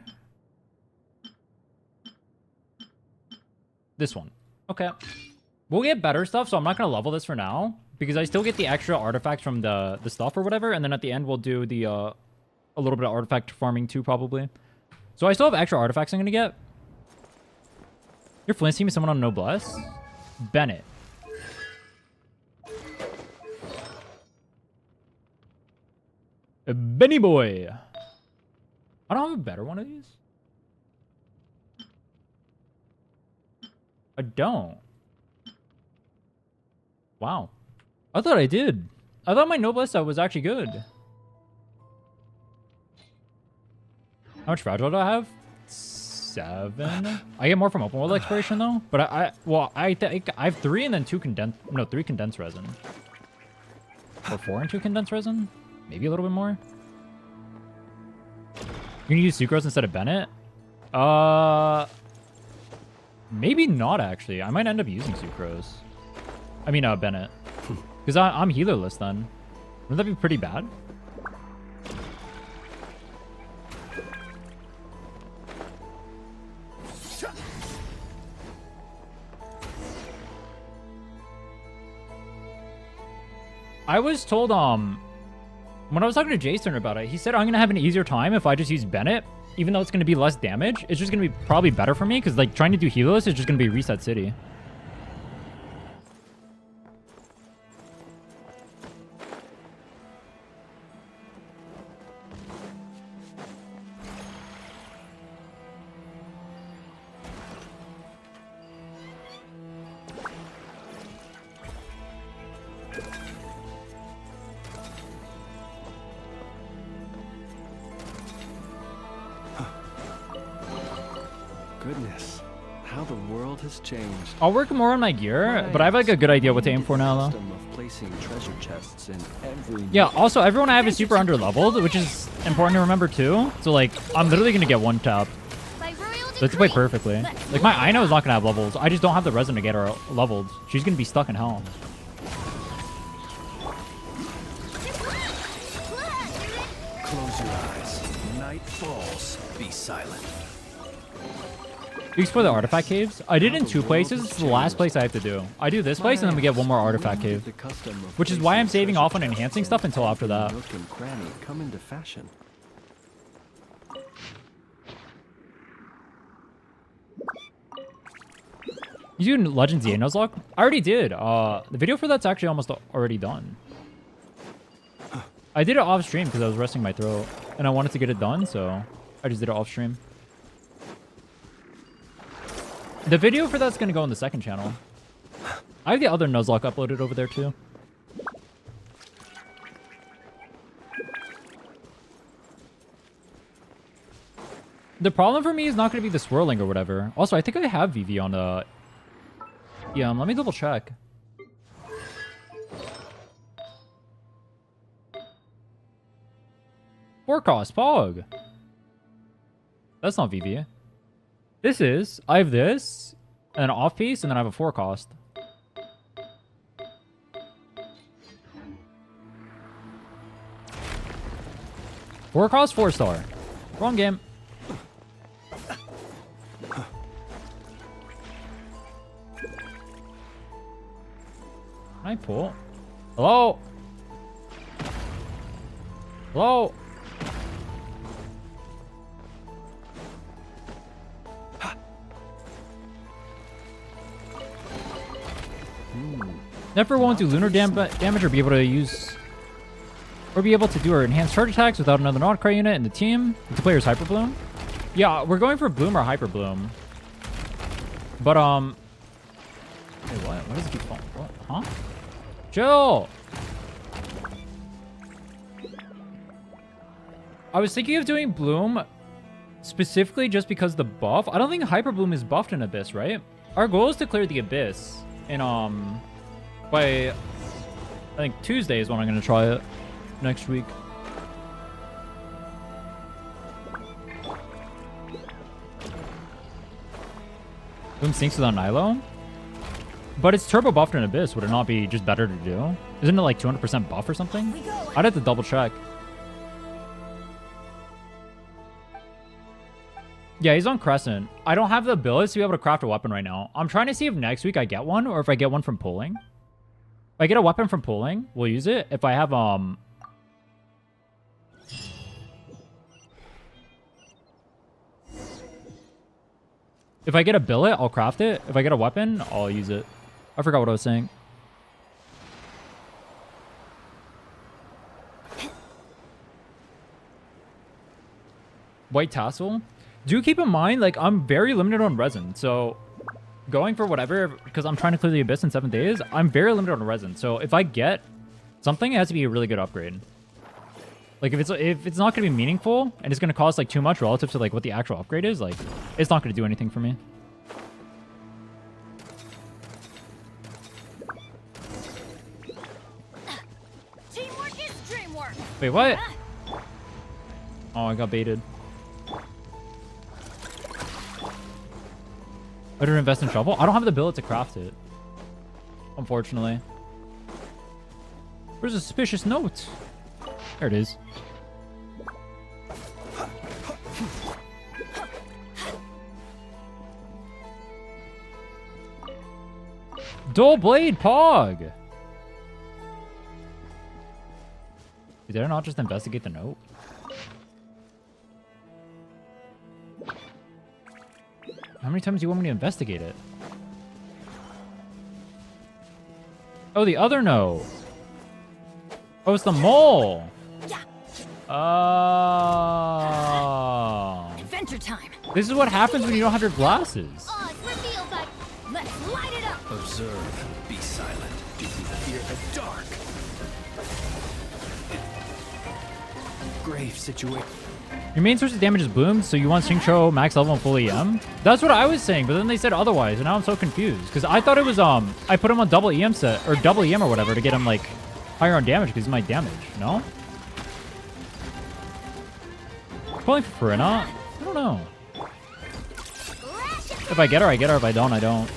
This one. Okay. We'll get better stuff, so I'm not going to level this for now. Because I still get the extra artifacts from the stuff or whatever. And then at the end, we'll do the a little bit of artifact farming too, probably. So I still have extra artifacts I'm going to get. Your Flint's team is someone on Noblesse? Bennett. Benny boy. I don't have a better one of these. I don't. Wow. I thought I did. I thought my Noblesse set was actually good. How much fragile do I have? 7. I get more from open world exploration though. But I think I have 3 and then 3 condensed resin. Or 4 and 2 condensed resin? Maybe a little bit more. You can use sucrose instead of Bennett? Maybe not actually. I might end up using sucrose. I mean, Bennett. Because I'm healerless then. Wouldn't that be pretty bad? I was told, when I was talking to Jason about it, he said I'm going to have an easier time if I just use Bennett. Even though it's going to be less damage, it's just going to be probably better for me. Because, like, trying to do Helos is just going to be Reset City. Goodness, how the world has changed. I'll work more on my gear, but I have like a good idea what to aim for now, though. Placing treasure chests in every Yeah, also everyone I have is super under-leveled, which is important to remember too. So like, I'm literally gonna get one tap. So it's play perfectly. Like my Aino is not gonna have levels. I just don't have the resin to get her leveled. She's gonna be stuck in hell. Close your eyes. Night falls. Be silent. You explore the artifact caves? I did in 2 places. It's the last place I have to do. I do this place and then we get one more artifact cave. Which is why I'm saving off on enhancing stuff until after that. Nook and cranny come into fashion. You do Legends EA Nuzlocke? I already did. The video for that's actually almost already done. I did it off stream because I was resting my throat. And I wanted to get it done, so I just did it off stream. The video for that's going to go on the second channel. I have the other Nuzlocke uploaded over there too. The problem for me is not going to be the swirling or whatever. Also, I think I have VV on the... Yeah, let me double check. Forecast, Pog. That's not VV. This is, I have this, and an off piece, and then I have a forecast. Forecast 4-star. Wrong game. Can I pull? Hello? Hello? Never won't do lunar damage or be able to use... Or be able to do our enhanced charge attacks without another Nodcry unit in the team. The player's Hyper Bloom. Yeah, we're going for Bloom or Hyper Bloom. But, Wait, what? Why does it keep falling? What? Huh? Chill! I was thinking of doing Bloom specifically just because the buff. I don't think Hyper Bloom is buffed in Abyss, right? Our goal is to clear the Abyss in, by, I think Tuesday is when I'm going to try it next week. Bloom sinks without Nilo? But it's turbo buffed in Abyss. Would it not be just better to do? Isn't it like 200% buff or something? I'd have to double check. Yeah, he's on Crescent. I don't have the ability to be able to craft a weapon right now. I'm trying to see if next week I get one or if I get one from pulling. If I get a weapon from pulling, we'll use it. If I have, if I get a billet, I'll craft it. If I get a weapon, I'll use it. I forgot what I was saying. White tassel? Do keep in mind, like, I'm very limited on resin. So, going for whatever, because I'm trying to clear the Abyss in 7 days, I'm very limited on resin. So, if I get something, it has to be a really good upgrade. Like, if it's not going to be meaningful, and it's going to cost, like, too much relative to, like, what the actual upgrade is, like, it's not going to do anything for me. Teamwork is dreamwork. Wait, what? Oh, I got baited. Better invest in shovel? I don't have the ability to craft it. Unfortunately. Where's a suspicious note? There it is. Dual blade Pog. Did I not just investigate the note? How many times do you want me to investigate it? Oh, the other note. Oh, it's the mole. Oh. Adventure time. This is what happens when you don't have your glasses. Let's light it up. Observe. Be silent. Do you fear the dark? Grave situation. Your main source of damage is Bloom, so you want Xingqiu max level and full EM? That's what I was saying, but then they said otherwise, and now I'm so confused. Because I thought it was, I put him on double EM set, or double EM or whatever to get him, like, higher on damage because he's my damage, no? Pulling for Rhinne? I don't know. If I get her, I get her. If I don't, I don't.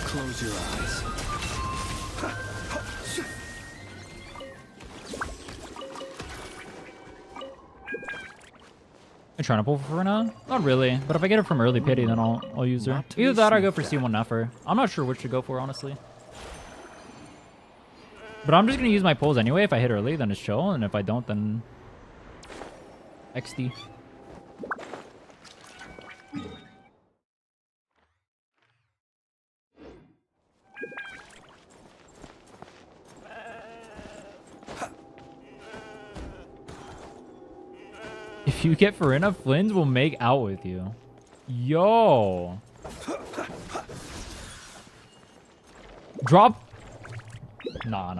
Close your eyes. I'm trying to pull for Rhinne? Not really, but if I get her from early pity, then I'll use her. Either that or I go for C1 Nefer. I'm not sure which to go for, honestly. But I'm just going to use my pulls anyway. If I hit early, then it's chill. And if I don't, then XD. If you get Farina, Flynn's will make out with you. Yo. Drop. Nah.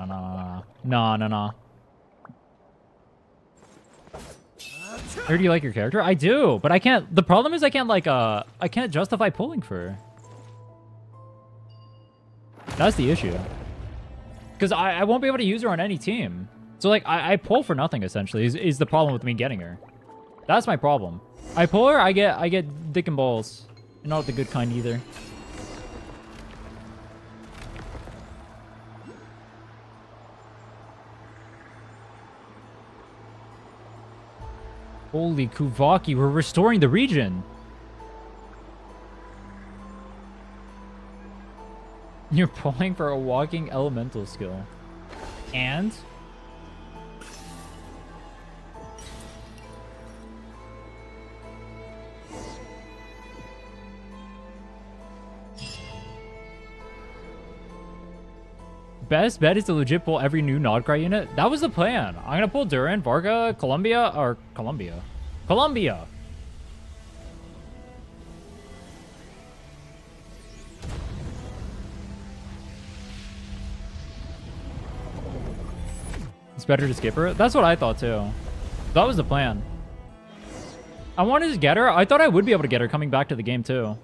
Or do you like your character? I do, but I can't. The problem is I can't like I can't justify pulling for her. That's the issue. Because I won't be able to use her on any team. So like I pull for nothing essentially is the problem with me getting her. That's my problem. I pull her, I get dick and balls. Not the good kind either. Holy Kuvaki, we're restoring the region. You're pulling for a walking elemental skill. And? Best bet is to legit pull every new Nodcry unit. That was the plan. I'm gonna pull Durin, Varka, Columbia. It's better to skip her. That's what I thought too. That was the plan. I wanted to get her. I thought I would be able to get her coming back to the game too.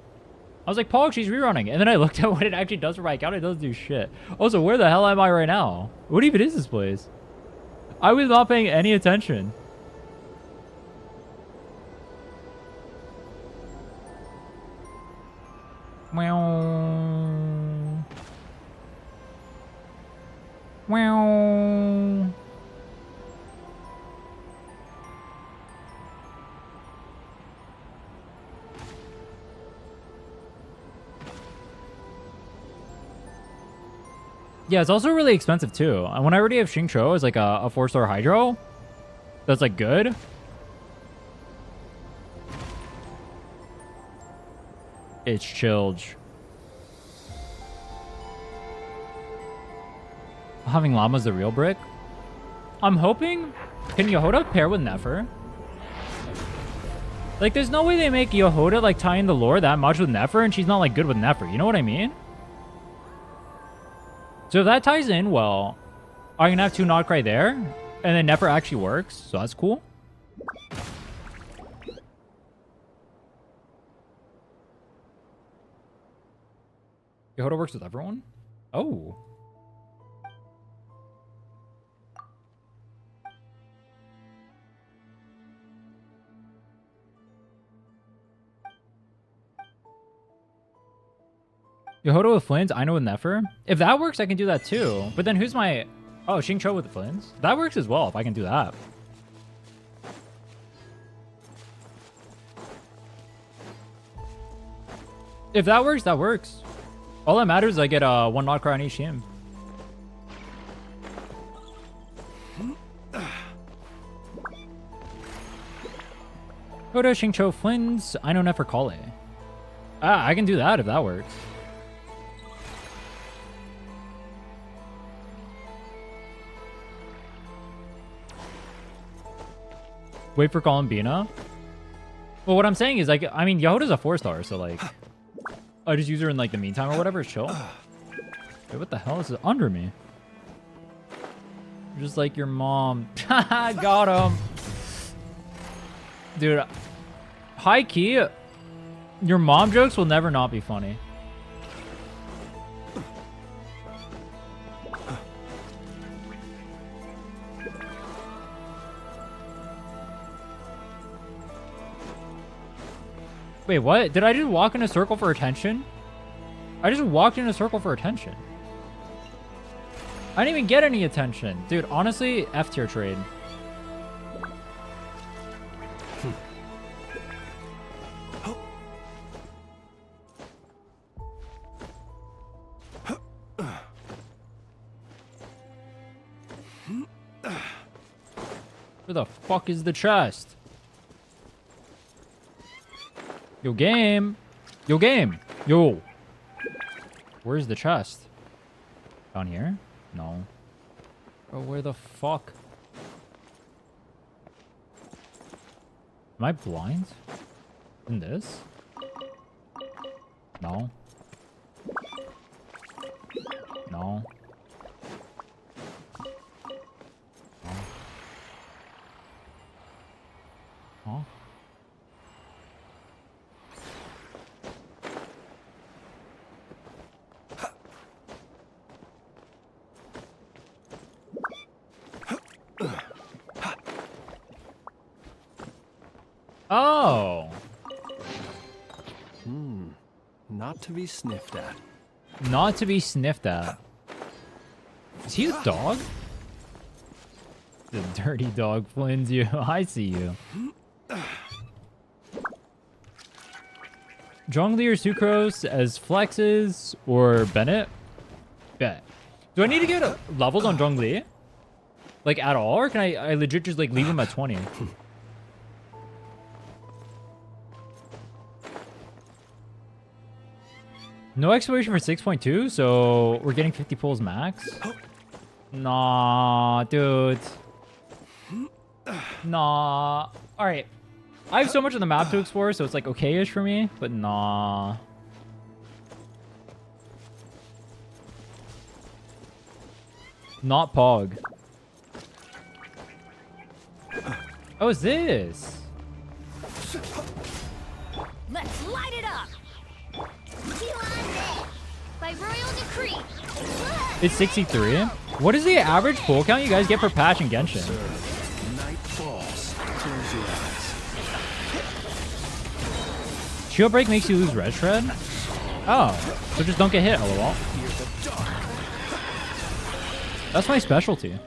I was like, Pog, she's rerunning. And then I looked at what it actually does for my account. It doesn't do shit. Also, where the hell am I right now? What even is this place? I was not paying any attention. Wow. Wow. Yeah, it's also really expensive too. And when I already have Xingqiu as like a 4-star Hydro, that's like good. It's chilled. Having Llama's the real brick. I'm hoping. Can Yehoda pair with Nefer? Like, there's no way they make Yehoda like tie in the lore that much with Nefer, and she's not like good with Nefer. You know what I mean? So if that ties in well, I can have 2 Nodcry there, and then Nefer actually works, so that's cool. Yehoda works with everyone? Oh. Yehoda with Flynn's, I know with Nefer. If that works, I can do that too. But then who's my... Oh, Xingqiu with the Flynn's? That works as well if I can do that. If that works, that works. All that matters is I get 1 knock cry on each team. Kodo Shingcho Flynn's I know never call it. Ah, I can do that if that works. Wait for Columbina. Well, what I'm saying is, like, I mean, Yehoda's a 4-star, so, like, I just use her in, like, the meantime or whatever. It's chill. Wait, what the hell is it under me? Just like your mom. Got him. Dude, high key, your mom jokes will never not be funny. Wait, what? Did I just walk in a circle for attention? I just walked in a circle for attention. I didn't even get any attention. Dude, honestly, F tier trade. Where the fuck is the chest? Yo, game. Yo, game. Yo. Where's the chest? Down here? No. Bro, where the fuck? Am I blind? In this? No. No. No. Huh? Oh. Not to be sniffed at. Not to be sniffed at. Is he a dog? The dirty dog flins you. I see you. Zhongli or Sucrose as flexes or Bennett? Bet. Do I need to get levels on Zhongli? Like at all? Or can I legit just like leave him at 20? No exploration for 6.2, so we're getting 50 pulls max? Nah, dude. Nah. Alright. I have so much of the map to explore, so it's like okay-ish for me, but nah. Not Pog. Oh, is this? Let's light it up! By royal decree. It's 63. What is the average pull count you guys get per patch in Genshin? Night falls. Close your eyes. Shield break makes you lose red shred? Oh, so just don't get hit, lol. That's my specialty.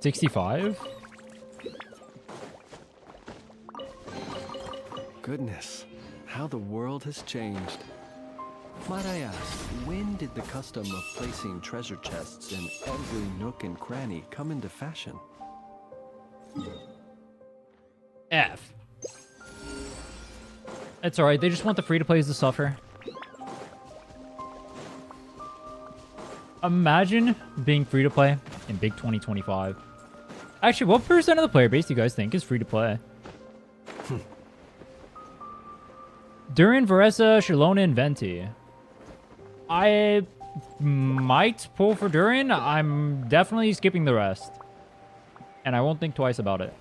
$65? Goodness, how the world has changed. Might I ask, when did the custom of placing treasure chests in every nook and cranny come into fashion? F. It's alright, they just want the free-to-plays to suffer. Imagine being free-to-play in big 2025. Actually, what percent of the player base do you guys think is free-to-play? Durin, Varesa, Shalona, and Venti. I might pull for Durin. I'm definitely skipping the rest. And I won't think twice about it.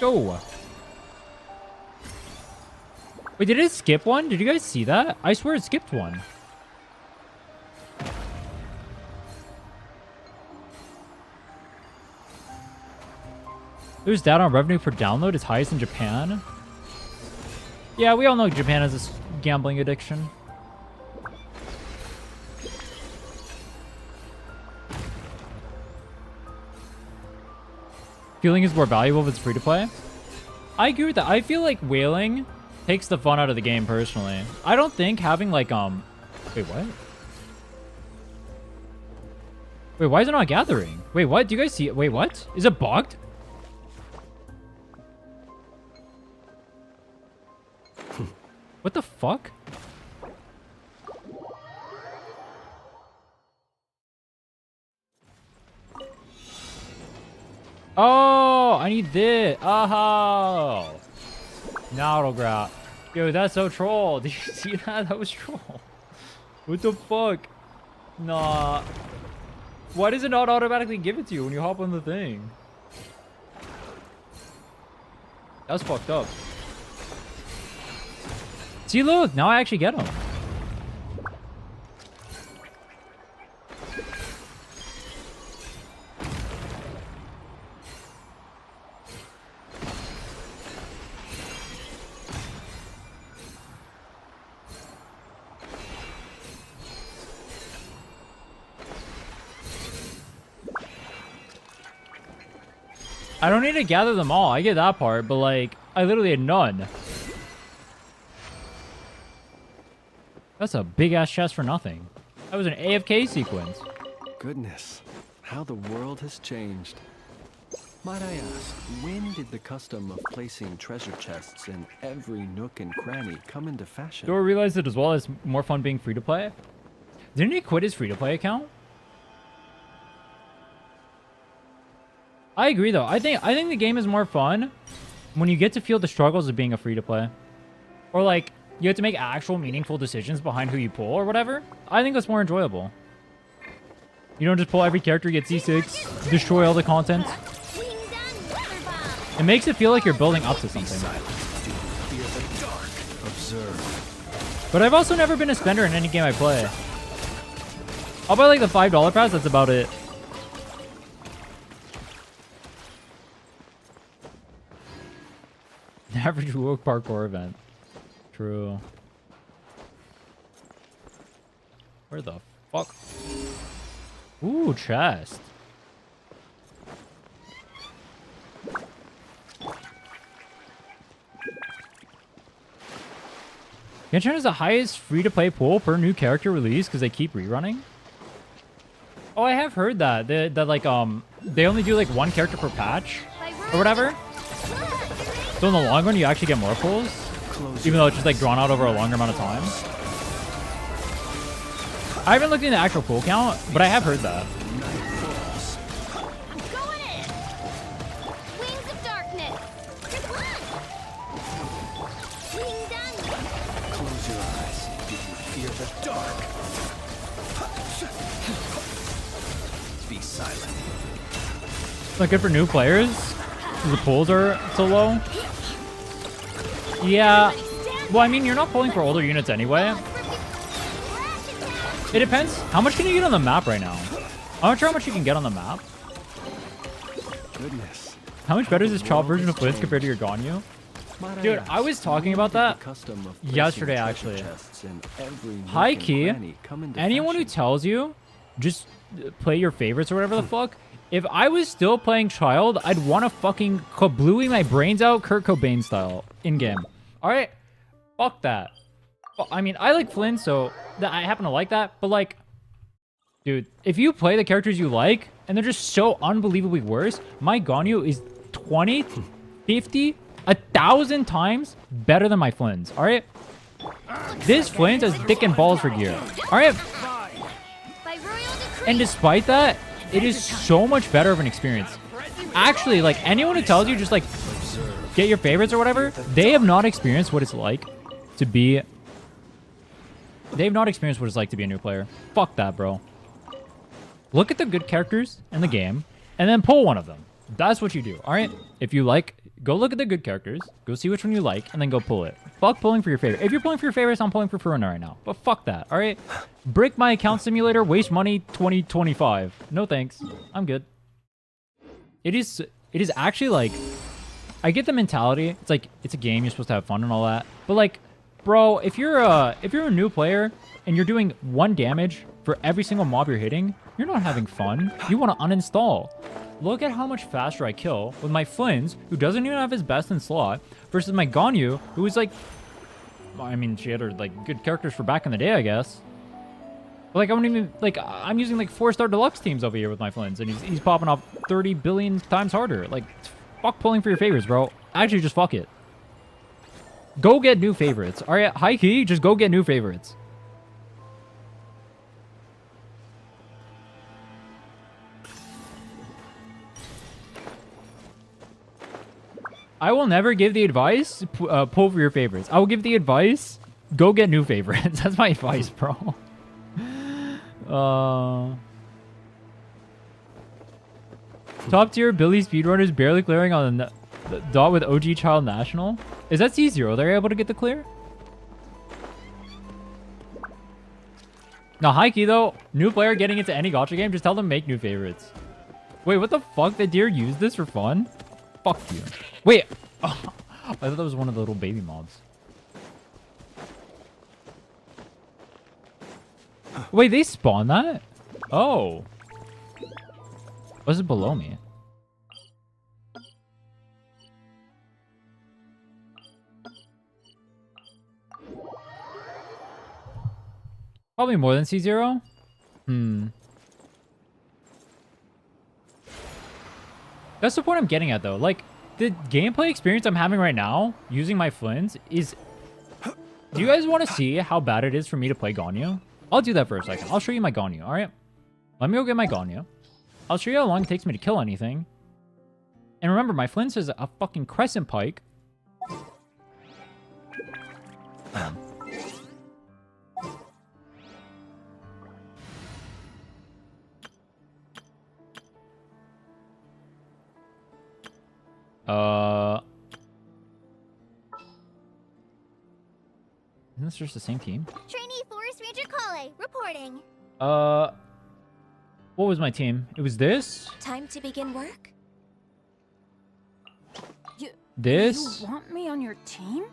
Go! Wait, did it skip one? Did you guys see that? I swear it skipped one. There's data on revenue per download is highest in Japan. Yeah, we all know Japan has this gambling addiction. Feeling is more valuable if it's free to play. I agree with that. I feel like whaling takes the fun out of the game personally. I don't think having like wait, what? Wait, why is it not gathering? Wait, what? Do you guys see it? Wait, what? Is it bugged? What the fuck? Oh, I need this. Oh. Now it'll grab. Yo, that's so troll. Did you see that? That was troll. What the fuck? Nah. Why does it not automatically give it to you when you hop on the thing? That's fucked up. See, look. Now I actually get them. I don't need to gather them all. I get that part, but like, I literally had none. That's a big ass chest for nothing. That was an AFK sequence. Goodness, how the world has changed. Might I ask, when did the custom of placing treasure chests in every nook and cranny come into fashion? Dora realized it as well as more fun being free to play. Didn't he quit his free to play account? I agree though. I think the game is more fun when you get to feel the struggles of being a free to play. Or like you have to make actual meaningful decisions behind who you pull or whatever. I think that's more enjoyable. You don't just pull every character, get C6, destroy all the content. It makes it feel like you're building up to something. But I've also never been a spender in any game I play. I'll buy like the $5 pass, that's about it. Average woke parkour event. True. Where the fuck? Ooh, chest. Genshin is the highest free-to-play pool per new character release because they keep rerunning. Oh, I have heard that. That like they only do like one character per patch or whatever. So in the long run, you actually get more pulls, even though it's just like drawn out over a longer amount of time. I haven't looked into the actual pull count, but I have heard that. Close your eyes. Do you fear the dark? Be silent. It's not good for new players. The pulls are so low. Yeah. Well, I mean, you're not pulling for older units anyway. It depends. How much can you get on the map right now? I'm not sure how much you can get on the map. Goodness. How much better is this chop version of Blitz compared to your Ganyu? Dude, I was talking about that yesterday, actually. High key, anyone who tells you just play your favorites or whatever the fuck, if I was still playing Child, I'd want to fucking kablooey my brains out Kurt Cobain style in-game. Alright? Fuck that. I mean, I like Flynn, so I happen to like that, but like, dude, if you play the characters you like, and they're just so unbelievably worse, my Ganyu is 20, 50, 1,000 times better than my Flynn's, alright? This Flynn's has dick and balls for gear, alright? And despite that, it is so much better of an experience. Actually, like, anyone who tells you just, like, get your favorites or whatever, they have not experienced what it's like to be... They've not experienced what it's like to be a new player. Fuck that, bro. Look at the good characters in the game, and then pull one of them. That's what you do, alright? If you like, go look at the good characters, go see which one you like, and then go pull it. Fuck pulling for your favorite. If you're pulling for your favorites, I'm pulling for Rhinne right now. But fuck that, alright? Break my account simulator, waste money, 2025. No thanks. I'm good. It is actually like... I get the mentality. It's like, it's a game, you're supposed to have fun and all that. But like, Bro, if you're a new player and you're doing 1 damage for every single mob you're hitting, you're not having fun. You want to uninstall. Look at how much faster I kill with my Flins, who doesn't even have his best in slot, versus my Ganyu, who is like... I mean, she had her, like, good characters for back in the day, I guess. But, like, I wouldn't even... Like, I'm using, like, 4-star deluxe teams over here with my Flins, and he's popping off 30 billion times harder. Like, fuck pulling for your favorites, bro. Actually, just fuck it. Go get new favorites. Alright, high key, just go get new favorites. I will never give the advice, pull for your favorites. I will give the advice, go get new favorites. That's my advice, bro. Top tier Billy speedrunners barely clearing on the dot with OG Child National. Is that C0? They're able to get the clear? Now, high key though, new player getting into any gacha game, just tell them make new favorites. Wait, what the fuck? The deer used this for fun? Fuck you. Wait. Oh, I thought that was one of the little baby mobs. Wait, they spawn that? Oh. Was it below me? Probably more than C0? That's the point I'm getting at, though. Like, the gameplay experience I'm having right now, using my Flins, is... Do you guys want to see how bad it is for me to play Ganyu? I'll do that for a second. I'll show you my Ganyu, alright? Let me go get my Ganyu. I'll show you how long it takes me to kill anything. And remember, my Flins is a fucking Crescent Pike. Isn't this just the same team? Trainee Forest Ranger Kale, reporting. What was my team? It was this? Time to begin work? This? You want me on your team?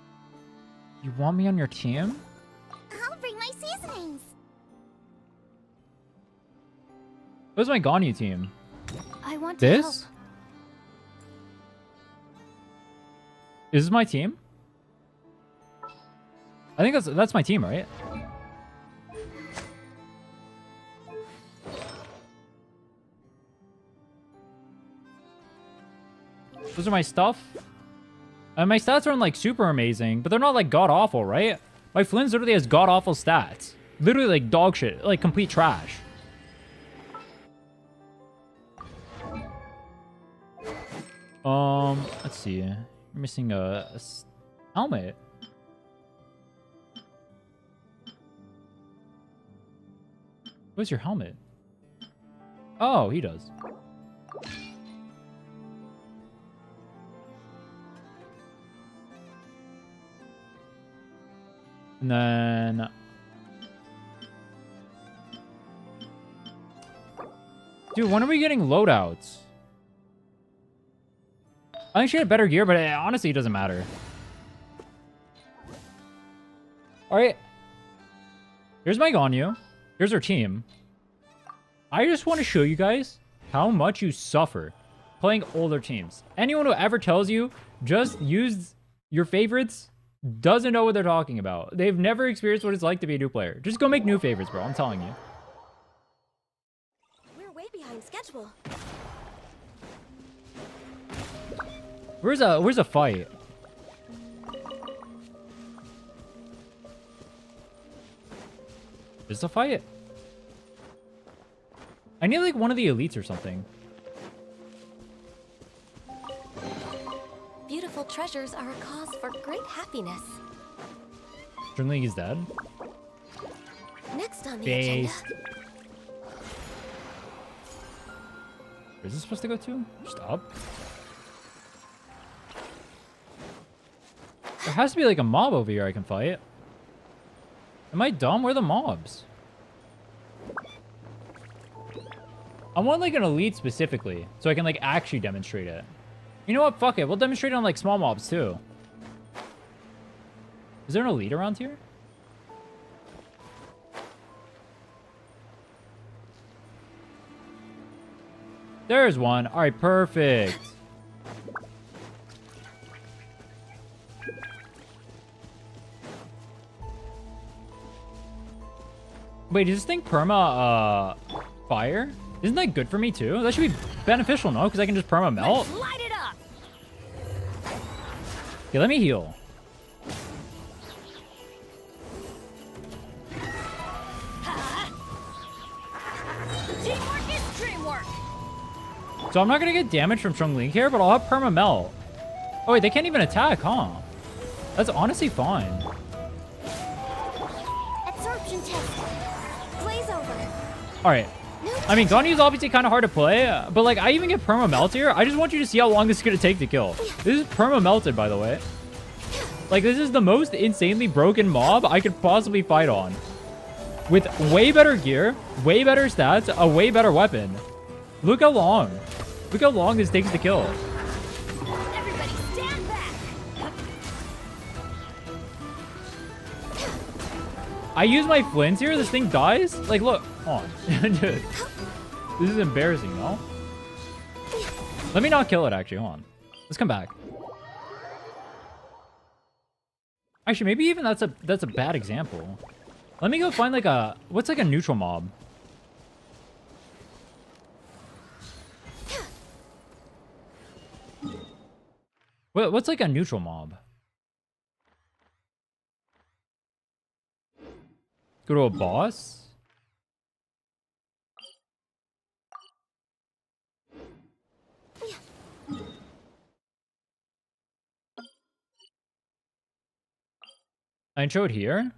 You want me on your team? I'll bring my seasonings. What was my Ganyu team? I want to help. This? Is this my team? I think that's my team, right? Those are my stuff. And my stats aren't like super amazing, but they're not like god-awful, right? My Flins literally has god-awful stats. Literally like dog shit, like complete trash. Let's see. We're missing a helmet. Where's your helmet? Oh, he does. And then... Dude, when are we getting loadouts? I think she had better gear, but honestly, it doesn't matter. Alright. Here's my Ganyu. Here's our team. I just want to show you guys how much you suffer playing older teams. Anyone who ever tells you just use your favorites doesn't know what they're talking about. They've never experienced what it's like to be a new player. Just go make new favorites, bro. I'm telling you. We're way behind schedule. Where's a fight? There's a fight. I need like one of the elites or something. Beautiful treasures are a cause for great happiness. Certainly he's dead. Next on the Based. agenda. Where's this supposed to go to? Just up? There has to be like a mob over here I can fight. Am I dumb? Where are the mobs? I want like an elite specifically, so I can like actually demonstrate it. You know what? Fuck it. We'll demonstrate it on like small mobs too. Is there an elite around here? There's one. All right, perfect. Wait, does this thing perma fire? Isn't that good for me too? That should be beneficial, no? Because I can just perma melt. Let's light it up. Okay, let me heal. Teamwork is dreamwork. So I'm not gonna get damage from Chung Ling here, but I'll have perma melt. Oh wait, they can't even attack, huh? That's honestly fine. Absorption test. Glaze over. All right. I mean, Ganyu's obviously kind of hard to play, but like I even get perma melt here. I just want you to see how long this is gonna take to kill. This is perma melted, by the way. Like this is the most insanely broken mob I could possibly fight on, with way better gear, way better stats, a way better weapon. Look how long. Look how long this takes to kill. Everybody stand back. I use my flints here. This thing dies. Like, look. Hold on. Dude. This is embarrassing, no? Let me not kill it, actually. Hold on. Let's come back. Actually, maybe even that's a bad example. Let me go find like a... What's like a neutral mob? What's like a neutral mob? Go to a boss? I intro it here?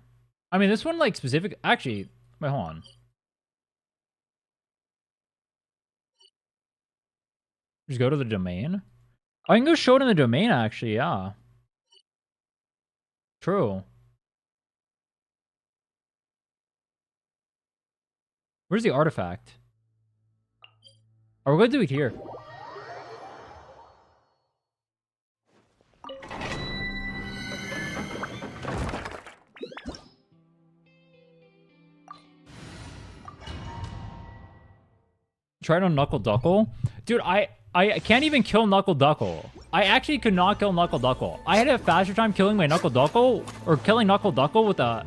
I mean, this one, like, specific... Actually, wait, hold on. Just go to the domain? I can go show it in the domain, actually, yeah. True. Where's the artifact? Oh, we're gonna do it here. Tried on Knuckle Duckle. Dude, I can't even kill Knuckle Duckle. I actually could not kill Knuckle Duckle. I had a faster time killing my Knuckle Duckle, or killing Knuckle Duckle with a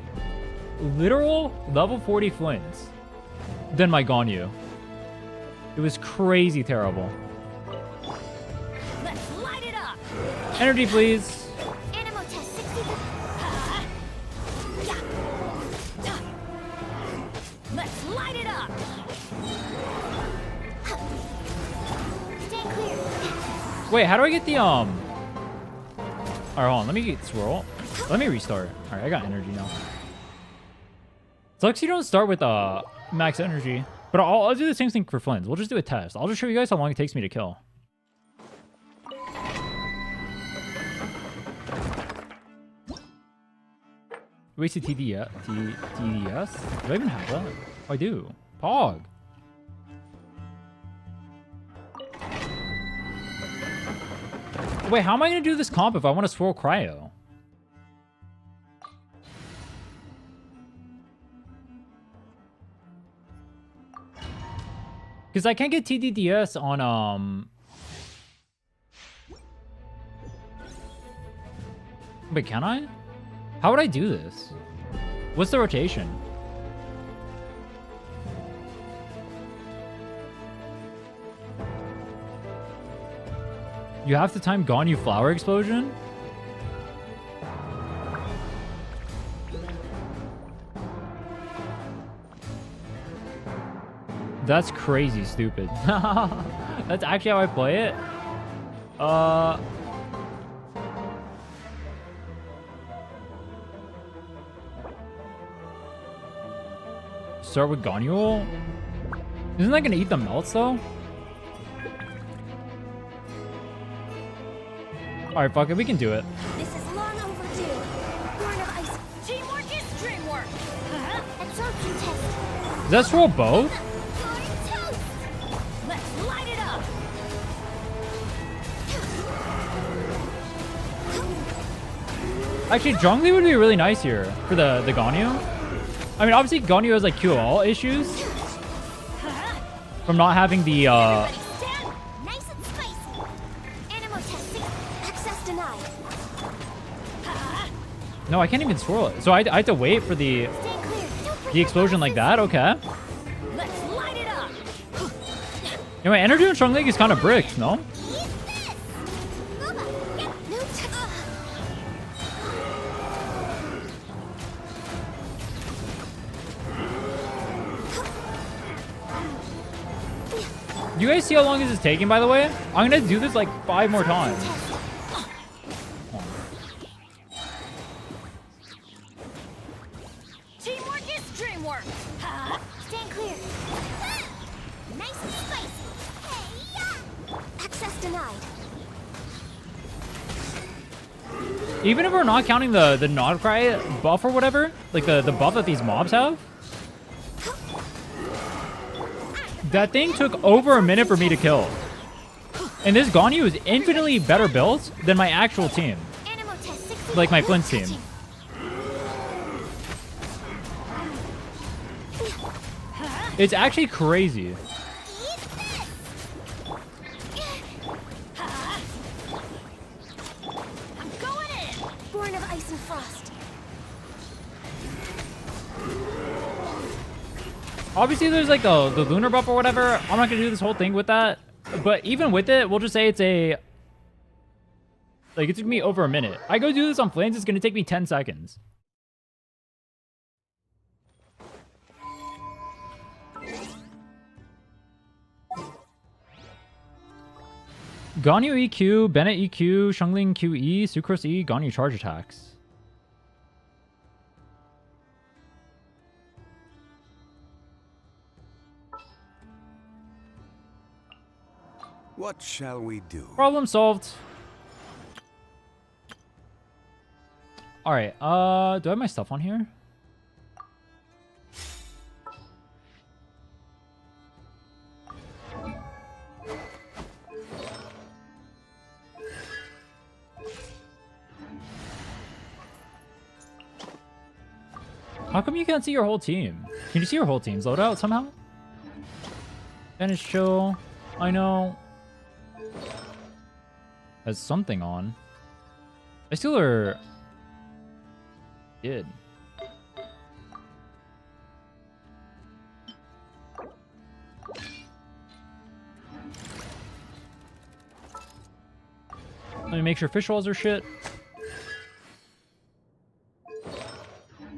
literal level 40 flints than my Ganyu. It was crazy terrible. Let's light it up. Energy, please. Animal test 60. Let's light it up. Stay clear. Wait, how do I get the Alright, hold on. Let me get swirl. Let me restart. Alright, I got energy now. Sucks you don't start with max energy. But I'll do the same thing for Flints. We'll just do a test. I'll just show you guys how long it takes me to kill. Wasted TDS? Do I even have that? Oh, I do. Pog. Wait, how am I going to do this comp if I want to swirl cryo? Because I can't get TDDS on, Wait, can I? How would I do this? What's the rotation? You have to time Ganyu Flower Explosion? That's crazy stupid. That's actually how I play it. Start with Ganyu? Isn't that gonna eat the melts though? Alright, fuck it, we can do it. This is long overdue. Born of ice. Teamwork is dreamwork. Absorption test. Does that swirl both? Let's light it up. Actually, Zhongli would be really nice here for the Ganyu. I mean, obviously, Ganyu has like QOL issues from not having the Nice and spicy. Animal testing. Access denied. No, I can't even swirl it. So I have to wait for the explosion like that. Okay. Let's light it up. Yeah, my energy on Zhongli is kind of bricked, no? Do you guys see how long this is taking, by the way? I'm gonna do this like 5 more times. Teamwork is dreamwork. Stand clear. Nice and spicy. Hey-ya! Access denied. Even if we're not counting the not cry buff or whatever, like the buff that these mobs have, that thing took over a minute for me to kill. And this Ganyu is infinitely better built than my actual team. Like my Flint's team. It's actually crazy. I'm going in. Born of ice and frost. Obviously, there's like the lunar buff or whatever. I'm not gonna do this whole thing with that. But even with it, we'll just say it's a... Like, it took me over a minute. I go do this on Flames, it's gonna take me 10 seconds. Ganyu EQ, Bennett EQ, Xiangling QE, Sucrose E, Ganyu charge attacks. What shall we do? Problem solved. Alright, do I have my stuff on here? How come you can't see your whole team? Can you see your whole team's loadout somehow? Finish chill. I know. Has something on. I still are... Did. Let me make sure fish rolls are shit.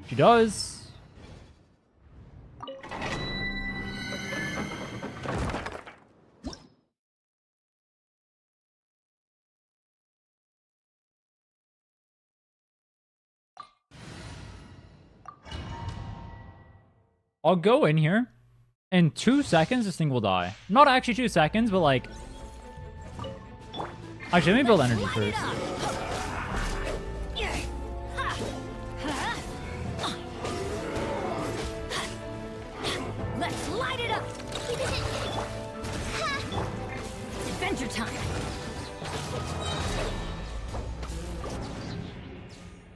She does. I'll go in here. In 2 seconds, this thing will die. Not actually 2 seconds, but like... Actually, let me build energy first. Let's light it up. It's adventure time.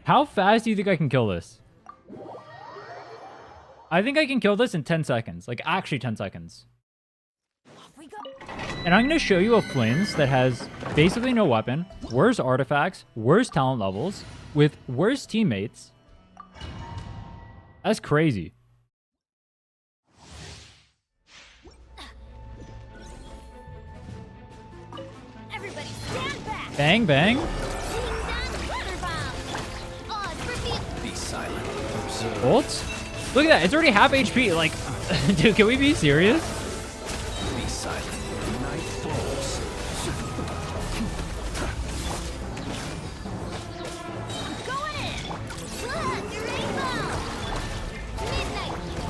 How fast do you think I can kill this? I think I can kill this in 10 seconds. Like, actually 10 seconds. And I'm going to show you a Flins that has basically no weapon, worse artifacts, worse talent levels, with worse teammates. That's crazy. Everybody stand back. Bang, bang. Be silent. Observe. Ult? Look at that. It's already half HP. Like, dude, can we be serious? Be silent. Night falls.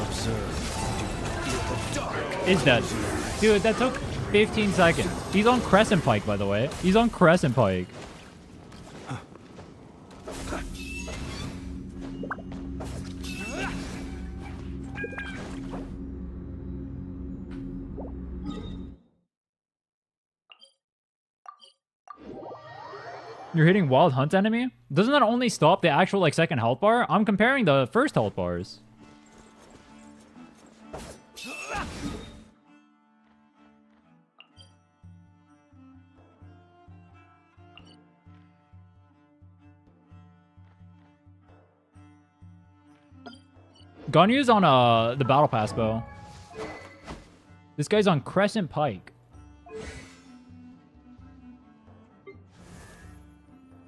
Observe. Is dead. Dude, that took 15 seconds. He's on Crescent Pike, by the way. He's on Crescent Pike. You're hitting Wild Hunt enemy? Doesn't that only stop the actual, like, second health bar? I'm comparing the first health bars. Ganyu's on the battle pass bow. This guy's on Crescent Pike.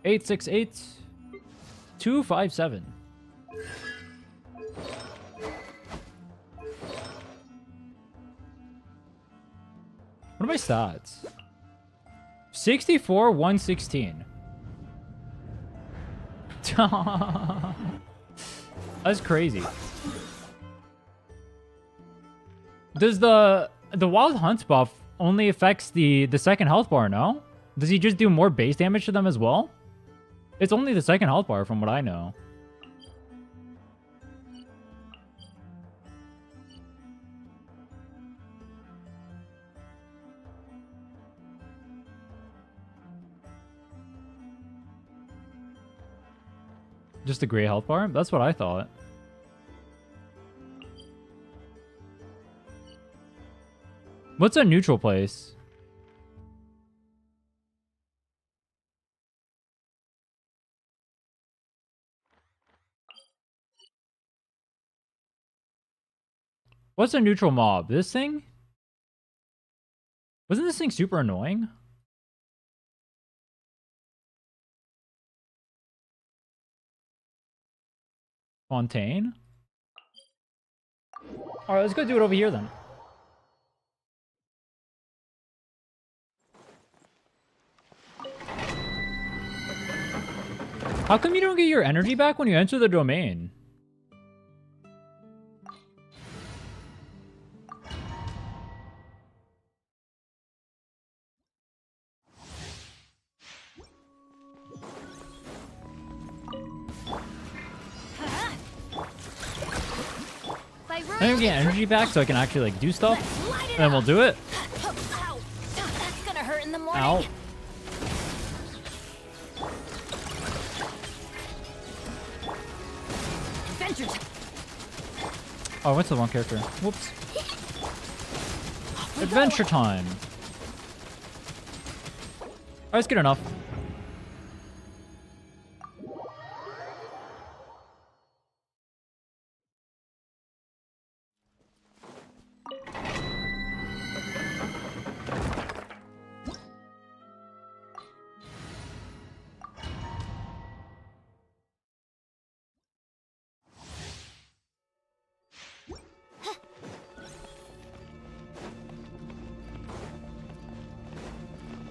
868-257. What are my stats? 64, 116. That's crazy. Does the Wild Hunt buff only affects the second health bar, no? Does he just do more base damage to them as well? It's only the second health bar from what I know. Just a gray health bar? That's what I thought. What's a neutral place? What's a neutral mob? This thing? Wasn't this thing super annoying? Fontaine? Alright, let's go do it over here then. How come you don't get your energy back when you enter the domain? I don't get energy back so I can actually like do stuff, and then we'll do it. Ow. That's gonna hurt in the morning. Ow. Oh, I went to the wrong character. Whoops. Adventure time. Alright, that's good enough.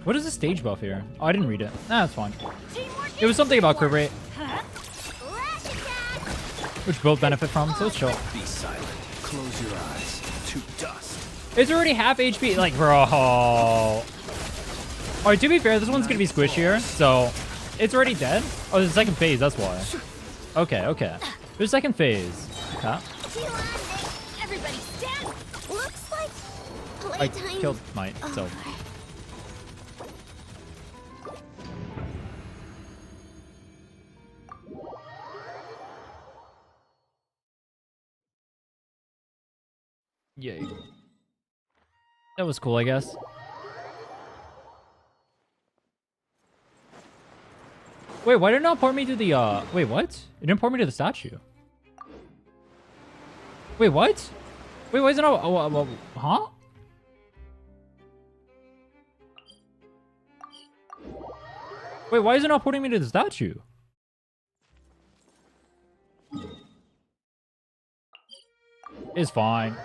What is the stage buff here? Oh, I didn't read it. Nah, that's fine. It was something about crit rate, which both benefit from, so it's chill. Be silent. Close your eyes. To dust. It's already half HP. Like, bro. Alright, to be fair, this one's gonna be squishier, so it's already dead. Oh, there's a second phase, that's why. Okay, okay. There's a second phase. Okay. Everybody stand. Looks like I playtime. killed Might, so. Yay. That was cool, I guess. Wait, why did it not port me to the, Wait, what? It didn't port me to the statue. Wait, what? Wait, why is it not... huh? Wait, why is it not porting me to the statue? It's fine.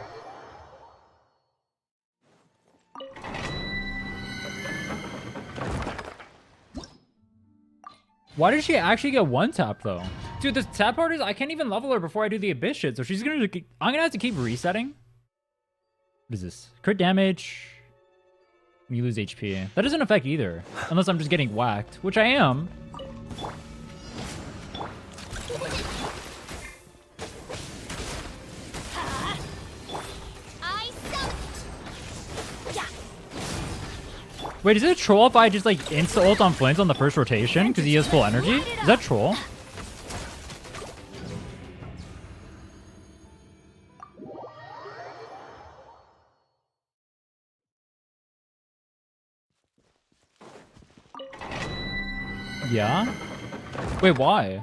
Why did she actually get one tap though? Dude, the tap part is I can't even level her before I do the abyss shit, so she's gonna. I'm gonna have to keep resetting. What is this? Crit damage. You lose HP. That doesn't affect either, unless I'm just getting whacked, which I am. Wait, is it a troll if I just like insta-ult on Flint on the first rotation because he has full energy? Is that troll? Yeah? Wait, why?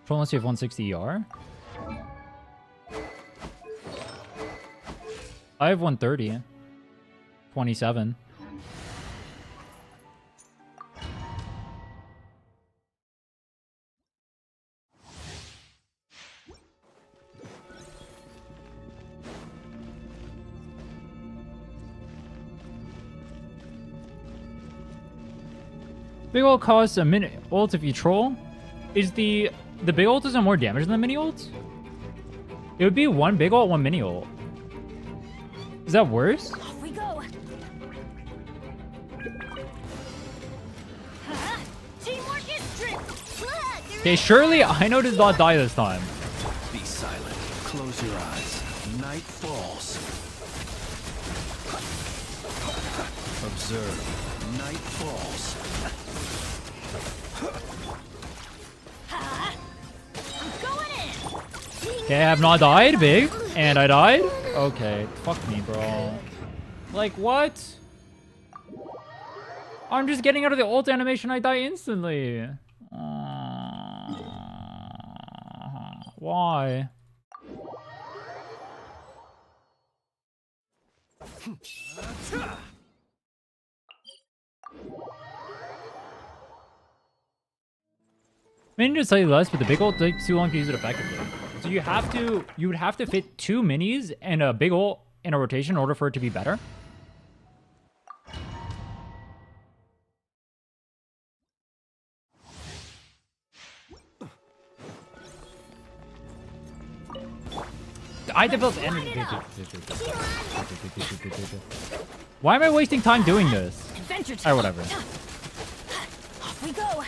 Troll unless you have 160 ER? I have 130. 27. Big ult costs a mini ult if you troll. Is the big ult does more damage than the mini ult? It would be one big ult, one mini ult. Is that worse? Off we go. Teamwork is true. Okay, surely Aino does not die this time. Be silent. Close your eyes. Night falls. Observe. Night falls. Okay, I have not died, big. And I died? Okay, fuck me, bro. Like, what? I'm just getting out of the ult animation, I die instantly. Why? I mean, to tell you less, but the big ult takes too long to use it effectively. So you would have to fit 2 minis and a big ult in a rotation in order for it to be better. I developed energy. Why am I wasting time doing this? Alright, whatever. Off we go.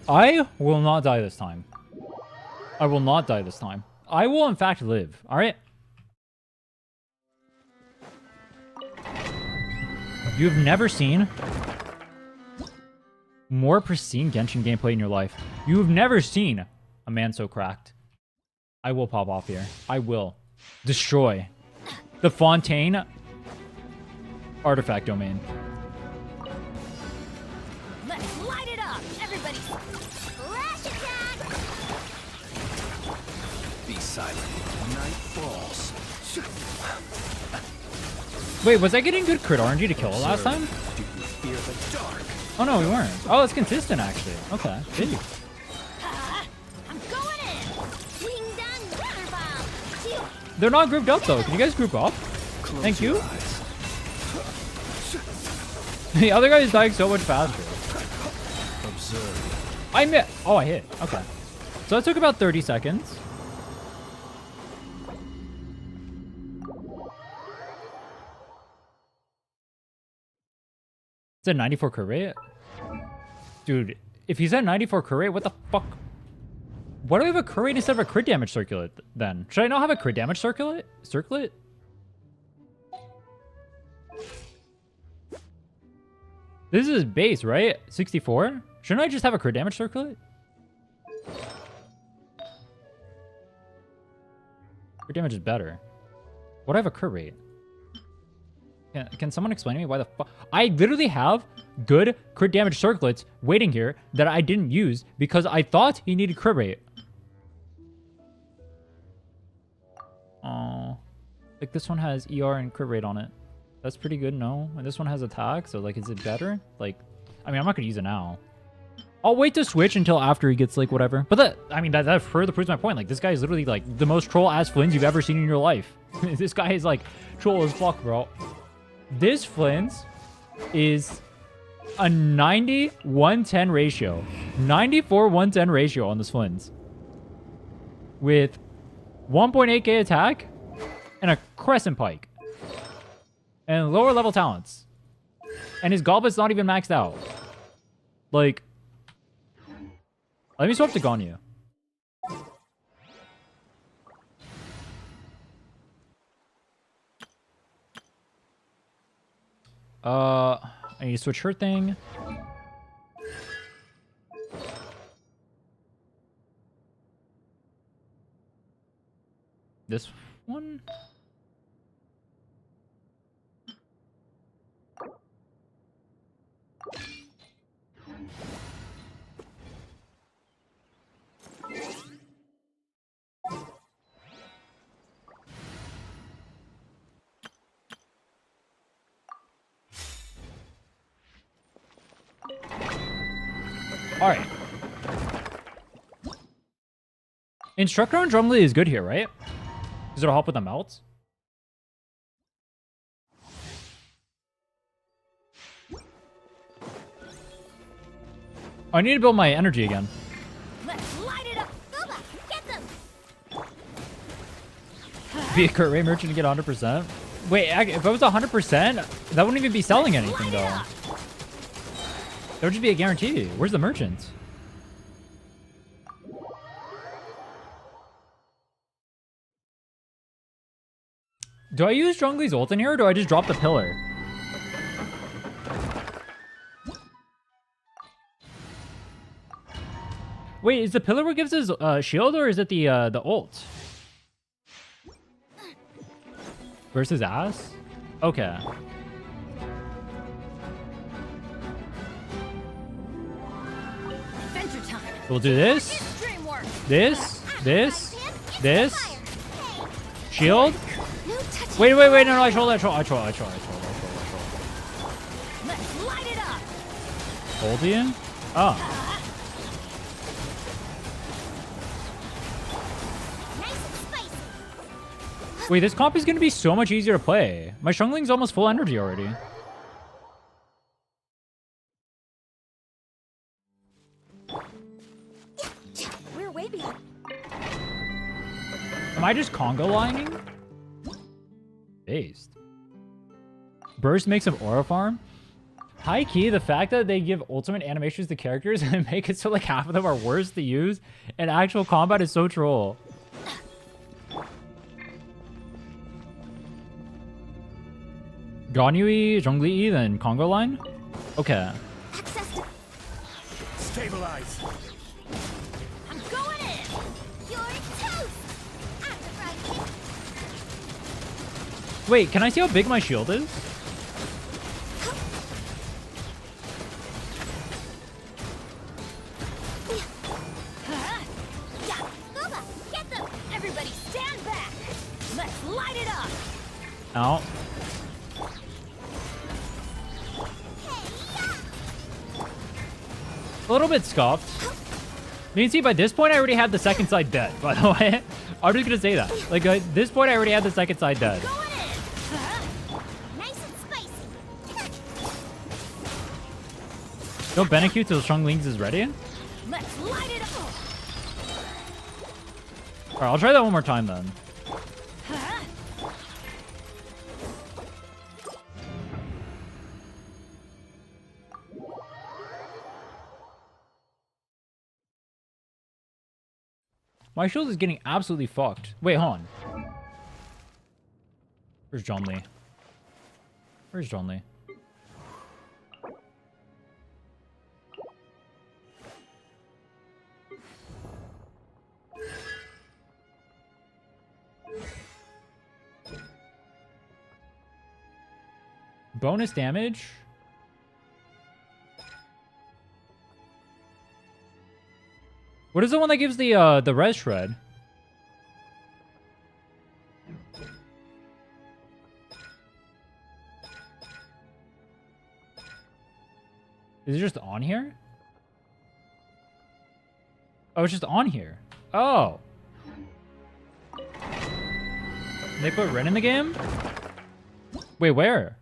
I will not die this time. I will not die this time. I will, in fact, live. All right? You've never seen more pristine Genshin gameplay in your life. You've never seen a man so cracked. I will pop off here. I will destroy the Fontaine artifact domain. Let's light it up, everybody! Flash attack! Be silent. Night falls. Wait, was I getting good crit RNG to kill it last time? Do you fear the dark? Oh no, we weren't. Oh, it's consistent actually. Okay. Big. I'm going in! Wing done, weather bomb! They're not grouped up though. Can you guys group up? Thank you. The other guy is dying so much faster. Observe. I missed. Oh, I hit. Okay. So it took about 30 seconds. It's a 94 crit rate? Dude, if he's at 94 crit rate, what the fuck? Why do we have a crit rate instead of a crit damage circlet then? Should I not have a crit damage circlet? This is base, right? 64? Shouldn't I just have a crit damage circlet? Crit damage is better. What do I have a crit rate? Can someone explain to me why the fuck? I literally have good crit damage circlets waiting here that I didn't use because I thought he needed crit rate. Oh, like this one has ER and crit rate on it. That's pretty good, no? And this one has attack, so like, is it better? Like, I mean, I'm not gonna use it now. I'll wait to switch until after he gets like whatever. But that, I mean, that further proves my point. Like, this guy is literally like the most troll ass Flins you've ever seen in your life. This guy is like troll as fuck, bro. This Flins is a 90-110 ratio. 94-110 ratio on this Flins. With 1.8k attack and a crescent pike. And lower level talents. And his goblet's not even maxed out. Like, let me swap to Ganyu. I need to switch her thing. This one? All right. Instructor on Drumley is good here, right? Because it'll help with the melts. I need to build my energy again. Let's light it up. Booba, get them. Be a crit rate merchant to get 100%. Wait, if I was 100%, that wouldn't even be selling anything, though. That would just be a guarantee. Where's the merchant? Do I use Zhongli's ult in here, or do I just drop the pillar? Wait, is the pillar what gives his shield, or is it the ult? Versus ass? Okay. We'll do this. This. Shield. Wait, no, I troll. Let's light it up. Oldian? Oh. Wait, this comp is going to be so much easier to play. My Xiangling's almost full energy already. We're way beyond. Am I just Congo lining? Based. Burst makes him aura farm. High key, the fact that they give ultimate animations to characters and make it so like half of them are worse to use in actual combat is so troll. Ganyu-y, Zhongli-y, then Congo line? Okay. Stabilize. I'm going in. You're toast. Wait, can I see how big my shield is? Booba, get them. Everybody stand back. Let's light it up. Out. A little bit scuffed. You can see by this point I already had the second side dead, by the way. I'm just gonna say that. Like at this point I already had the second side dead. Nice and spicy. Don't Benecute till Xiangling's is ready. Let's light it up. Alright, I'll try that one more time then. My shield is getting absolutely fucked. Wait, hold on. Where's John Lee? Where's John Lee? Bonus damage? What is the one that gives the res shred? Is it just on here? Oh, it's just on here. Oh. They put Rhinne in the game? Wait, where?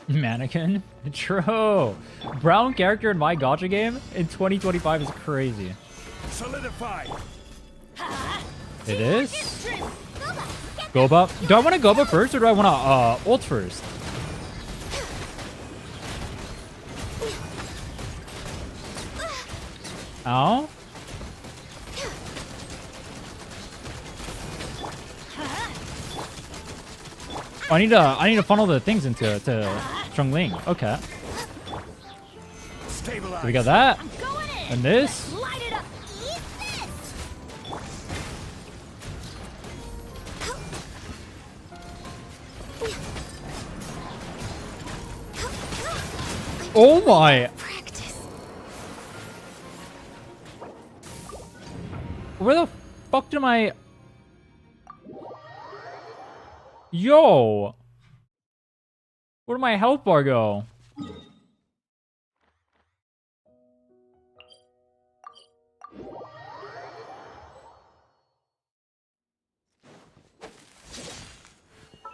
Mannequin? True. Brown character in my gacha game in 2025 is crazy. Solidify. It is. Goba. Do I want to Goba first or do I want to ult first? Ow. Oh, I need to funnel the things into Zhongling. Okay. So we got that. And this. Oh my. Where the fuck did my... Yo! Where did my health bar go?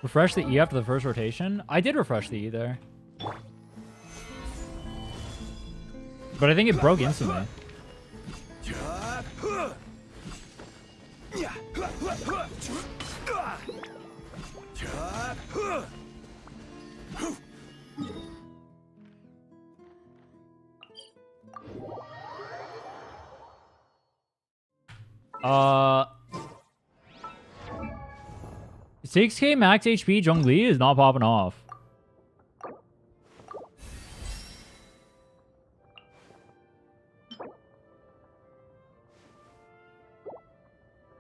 Refresh the E after the first rotation? I did refresh the E there. But I think it broke instantly. Uh... 6k max HP Zhongli is not popping off.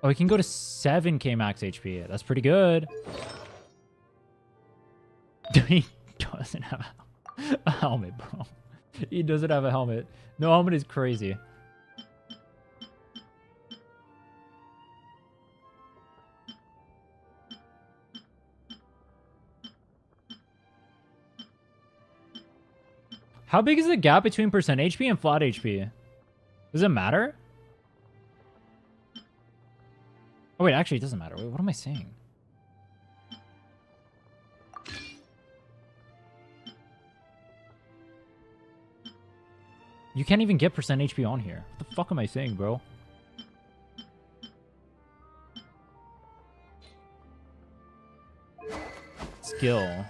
Oh, he can go to 7k max HP. That's pretty good. He doesn't have a helmet, bro. He doesn't have a helmet. No helmet is crazy. How big is the gap between percent HP and flat HP? Does it matter? Oh wait, actually it doesn't matter. Wait, what am I saying? You can't even get percent HP on here. What the fuck am I saying, bro? Skill.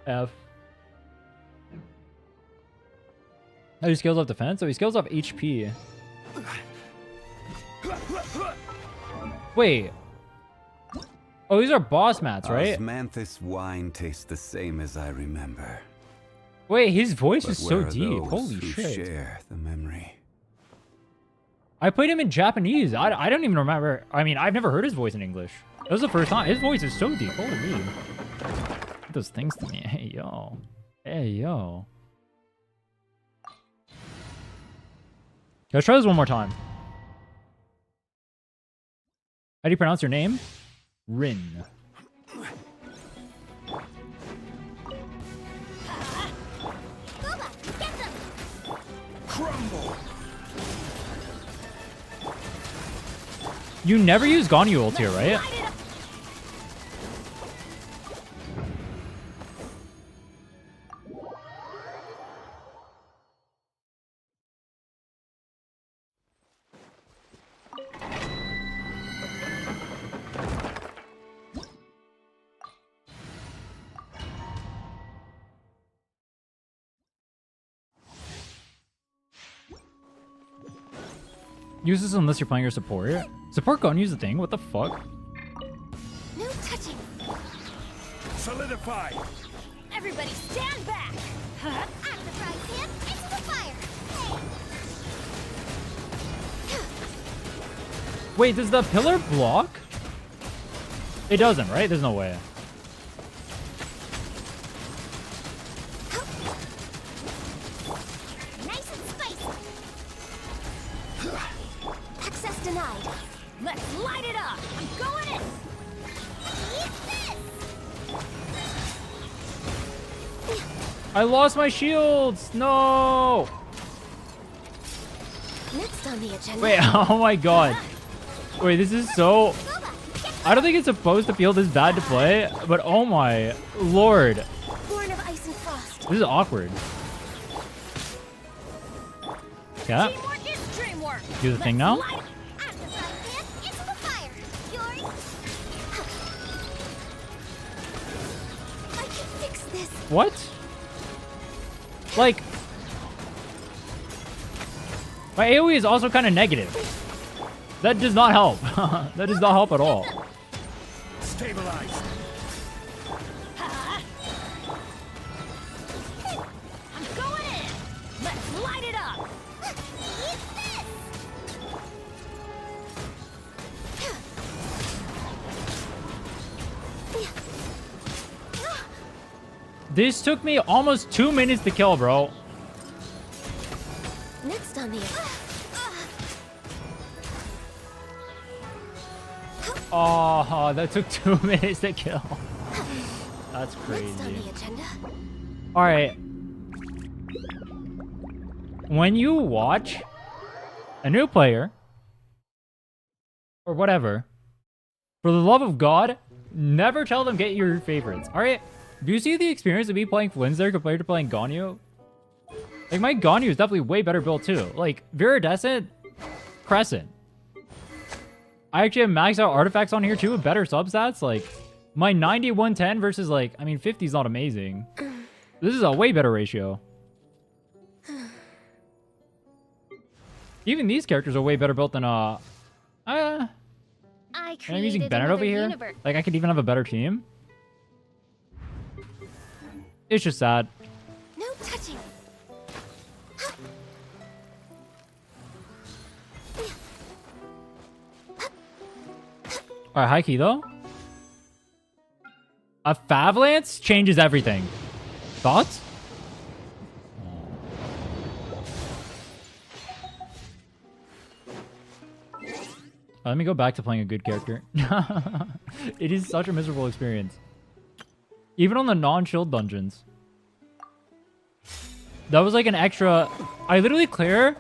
F. Oh, he scales up defense? So he scales up HP. Wait. Oh, these are boss mats, right? Osmanthus wine tastes the same as I remember. Wait, his voice is so where are deep. those Holy who shit. share the memory? I played him in Japanese. I don't even remember. I mean, I've never heard his voice in English. That was the first time. His voice is so deep. Holy. Those things to me. Hey, yo. Hey, yo. Let's try this one more time. How do you pronounce your name? Rhinne. Crumble. You never use Ganyu ult here, right? Use this unless you're playing your support. Support gun use the thing? What the fuck? No touching. Solidify. Everybody stand back. I'm the frying pan into the fire. Hey. Wait, does the pillar block? It doesn't, right? There's no way. Nice and spicy. Access denied. Let's light it up. I'm going in. Eat this. I lost my shields. No. Next on the agenda. Wait, oh my god. Wait, this is so... I don't think it's supposed to feel this bad to play, but oh my lord. Born of ice and frost. This is awkward. Yeah. Teamwork is dreamwork. Do the thing now. I'm deciding this into the fire. Yuri. I can fix this. What? Like, my AoE is also kind of negative. That does not help. That does not help at all. Stabilize. I'm going in. Let's light it up. This took me almost 2 minutes to kill, bro. Next on the Oh, that took 2 minutes to kill. That's Next on crazy. the agenda. All right. When you watch a new player or whatever, for the love of God, never tell them get your favorites. All right. Do you see the experience of me playing Flynn's there compared to playing Ganyu? Like, my Ganyu is definitely way better built too. Like, Viridescent, Crescent. I actually have maxed out artifacts on here too with better substats. Like, my 90-110 versus, like, I mean, 50 is not amazing. This is a way better ratio. Even these characters are way better built than, I'm using Bennett over here. Like, I could even have a better team. It's just sad. No touching. Alright, high key though. A Favlance changes everything. Thoughts? Let me go back to playing a good character. It is such a miserable experience. Even on the non-shield dungeons. That was like an extra... I literally clear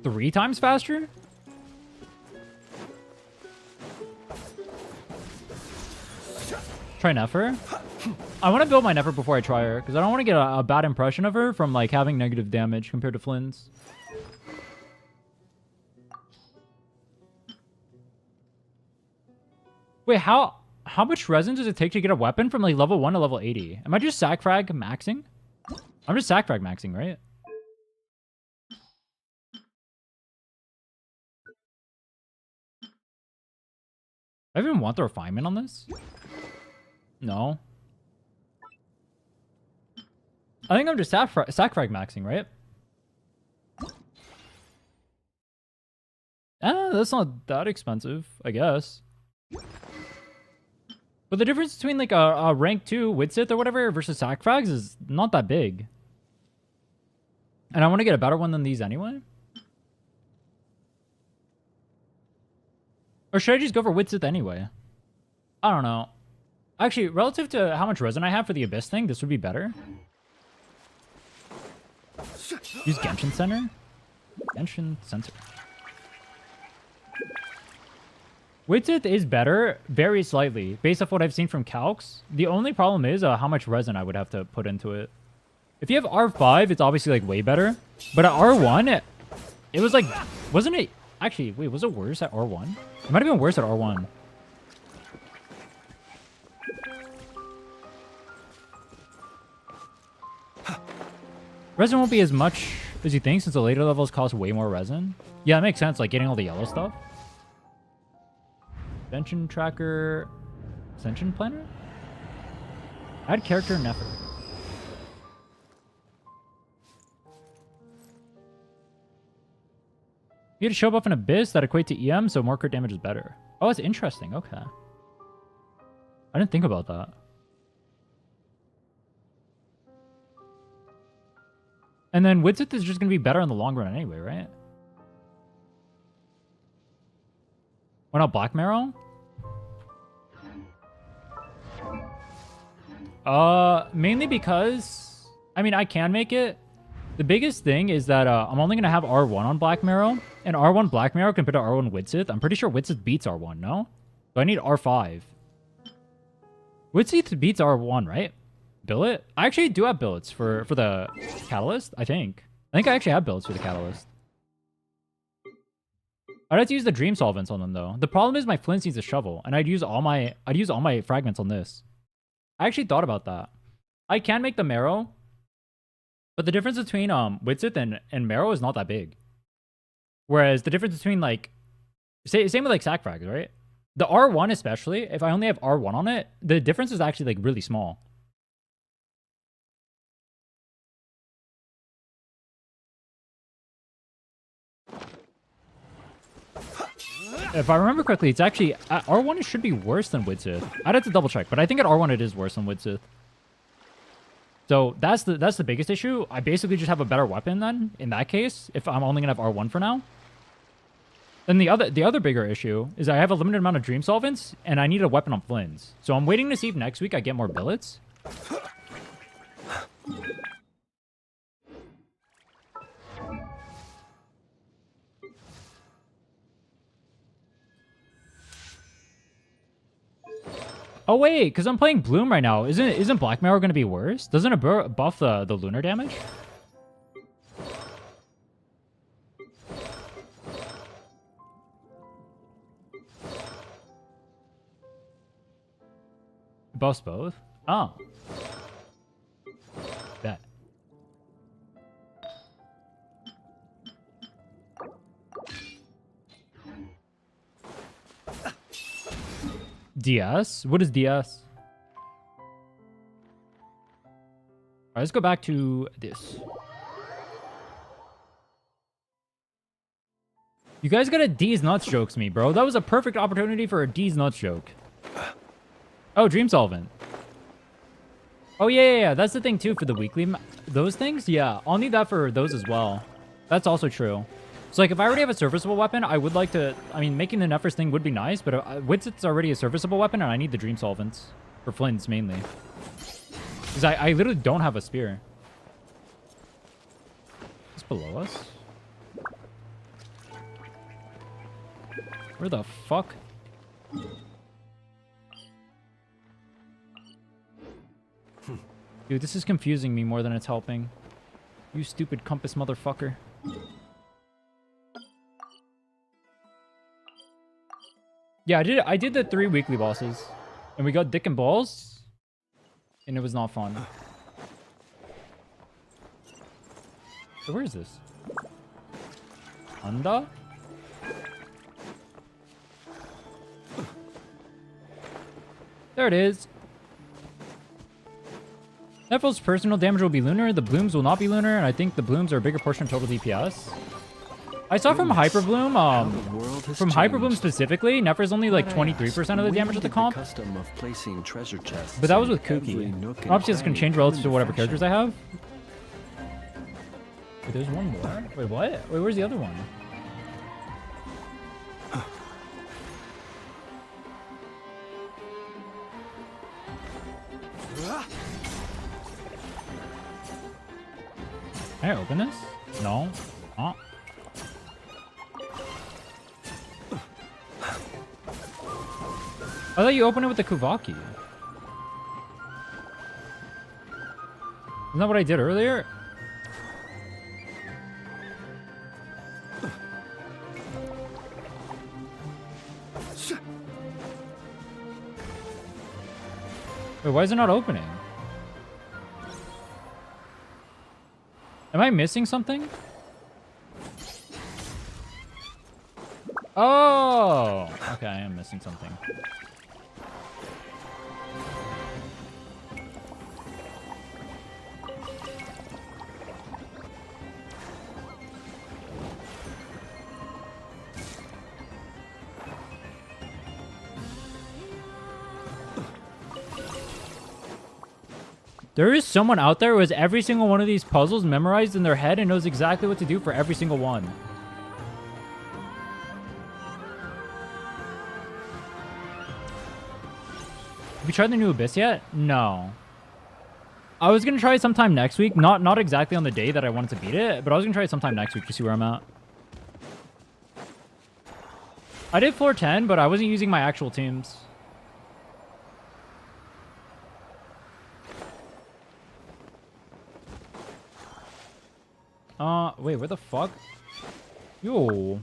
3 times faster? Try Nefer? I want to build my Nefer before I try her, because I don't want to get a bad impression of her from like having negative damage compared to Flynn's. Wait, how much resin does it take to get a weapon from like level 1 to level 80? Am I just sack frag maxing? I'm just sack frag maxing, right? I even want the refinement on this? No. I think I'm just sack frag maxing, right? That's not that expensive, I guess. But the difference between like a rank 2 Witsith or whatever versus sack frags is not that big. And I want to get a better one than these anyway. Or should I just go for Witsith anyway? I don't know. Actually, relative to how much resin I have for the Abyss thing, this would be better. Use Genshin Center? Genshin Center. Witsith is better, very slightly, based off what I've seen from calcs. The only problem is how much resin I would have to put into it. If you have R5, it's obviously like way better. But at R1, it was like, wasn't it? Actually, wait, was it worse at R1? It might have been worse at R1. Resin won't be as much as you think since the later levels cost way more resin. Yeah, it makes sense, like getting all the yellow stuff. Ascension tracker. Ascension planner? Add character Nefer. You get to show up in Abyss that equate to EM, so more crit damage is better. Oh, it's interesting. Okay. I didn't think about that. And then Witsith is just going to be better in the long run anyway, right? Why not Black Marrow? Mainly because... I mean, I can make it. The biggest thing is that I'm only going to have R1 on Black Marrow. And R1 Black Marrow compared to R1 Witsith. I'm pretty sure Witsith beats R1, no? So I need R5. Witsith beats R1, right? Billet? I actually do have billets for the catalyst, I think. I actually have billets for the catalyst. I'd have to use the dream solvents on them though. The problem is my flint needs a shovel, and I'd use all my fragments on this. I actually thought about that. I can make the marrow, but the difference between Witzith and marrow is not that big. Whereas the difference between like same with like sack frags, right? The R1 especially, if I only have R1 on it, the difference is actually like really small. If I remember correctly, it's actually at R1 it should be worse than Witzith. I'd have to double check, but I think at R1 it is worse than Witzith. So that's the biggest issue. I basically just have a better weapon then, in that case, if I'm only gonna have R1 for now. Then the other bigger issue is I have a limited amount of dream solvents, and I need a weapon on flints. So I'm waiting to see if next week I get more billets. Oh wait, because I'm playing Bloom right now. Isn't Black Marrow going to be worse? Doesn't it buff the lunar damage? It buffs both? Oh. Bet. DS? What is DS? Alright, let's go back to this. You guys got a D's nuts jokes me, bro. That was a perfect opportunity for a D's nuts joke. Oh, Dream Solvent. Oh, yeah. That's the thing, too, for the weekly. Those things? Yeah, I'll need that for those as well. That's also true. So, like, if I already have a serviceable weapon, I would like to... I mean, making the Nefris thing would be nice, but Witzit's already a serviceable weapon, and I need the Dream Solvents. For flints, mainly. Because I literally don't have a spear. It's below us? Where the fuck? Dude, this is confusing me more than it's helping. You stupid compass motherfucker. Yeah, I did the 3 weekly bosses. And we got dick and balls. And it was not fun. So where is this? Anda? There it is. Nephal's personal damage will be lunar, the blooms will not be lunar, and I think the blooms are a bigger portion of total DPS. I saw from Hyper Bloom, from Hyper Bloom specifically, Nephra's only like 23% of the damage of the comp. But that was with Kuki. Obviously this can change relative to whatever characters I have. Wait, there's one more? Wait, what? Wait, where's the other one? Can I open this? No. Oh. I thought you opened it with the Kuvaki. Isn't that what I did earlier? Wait, why is it not opening? Am I missing something? Oh! Okay, I am missing something. There is someone out there who has every single one of these puzzles memorized in their head and knows exactly what to do for every single one. Have you tried the new Abyss yet? No. I was going to try it sometime next week. Not exactly on the day that I wanted to beat it, but I was going to try it sometime next week to see where I'm at. I did floor 10, but I wasn't using my actual teams. Wait, where the fuck? Yo.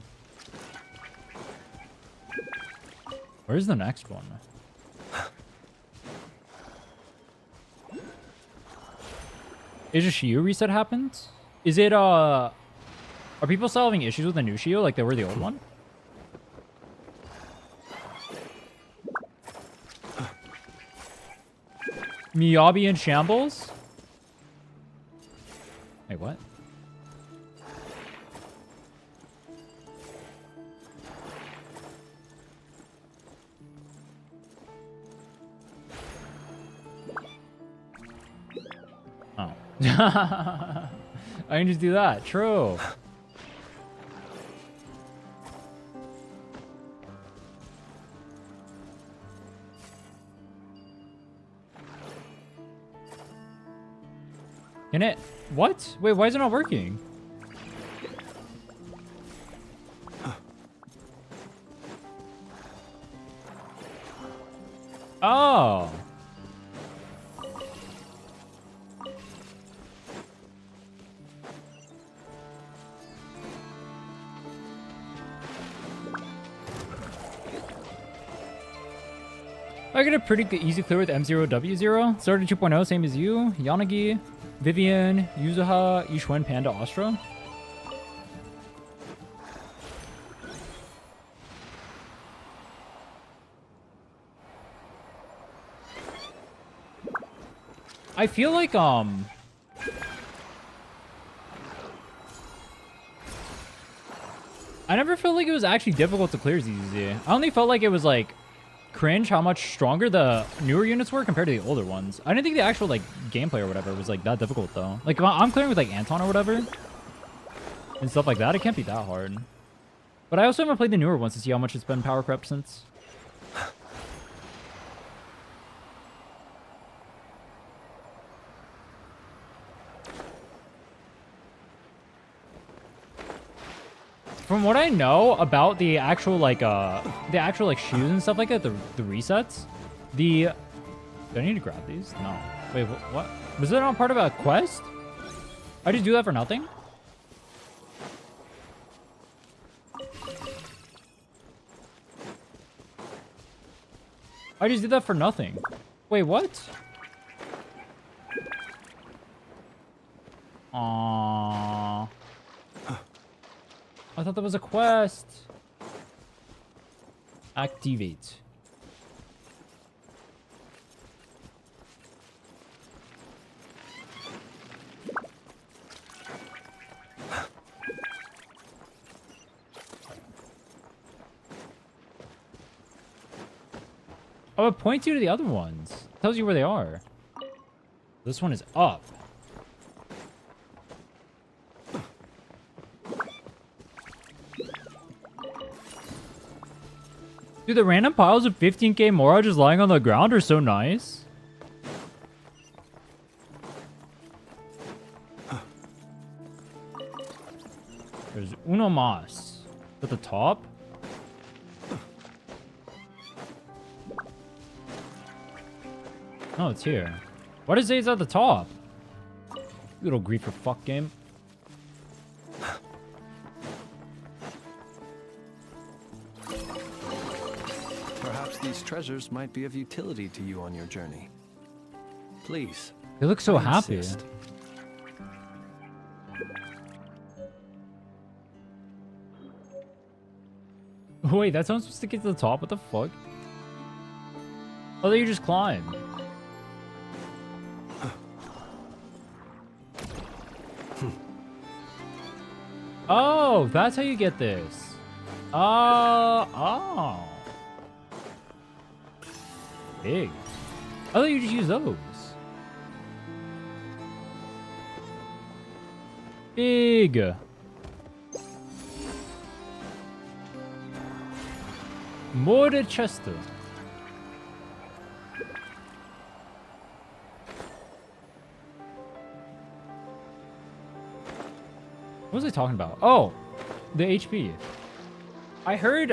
Where's the next one? Is a Shio reset happened? Is it, are people still having issues with the new Shio like they were the old one? Miyabi in shambles? Wait, what? Oh. I can just do that. True. Can it? What? Wait, why is it not working? Oh. I got a pretty good, easy clear with M0W0. Started 2.0, same as you. Yanagi, Vivian, Yuzuha, Ishwen, Panda, Astra. I feel like, I never felt like it was actually difficult to clear ZZ. I only felt like it was, like, cringe how much stronger the newer units were compared to the older ones. I didn't think the actual, like, gameplay or whatever was, like, that difficult, though. Like, if I'm clearing with, like, Anton or whatever and stuff like that, it can't be that hard. But I also haven't played the newer ones to see how much it's been power crept since. From what I know about the actual shoes and stuff like that, the resets, do I need to grab these? No. Wait, what? Was that not part of a quest? I just do that for nothing? I just did that for nothing. Wait, what? Aww. I thought that was a quest. Activate. Oh, it points you to the other ones. It tells you where they are. This one is up. Dude, the random piles of 15k Mora just lying on the ground are so nice. There's uno mas. At the top? No, it's here. Why does it say it's at the top? You little grief for fuck game. These treasures might be of utility to you on your journey. Please. They look so happy. Wait, that sounds supposed to get to the top? What the fuck? Oh, that you just climbed. Oh, that's how you get this. Oh. Big. I thought you just use those. Big. Mora Chester. What was I talking about? Oh, the HP. I heard,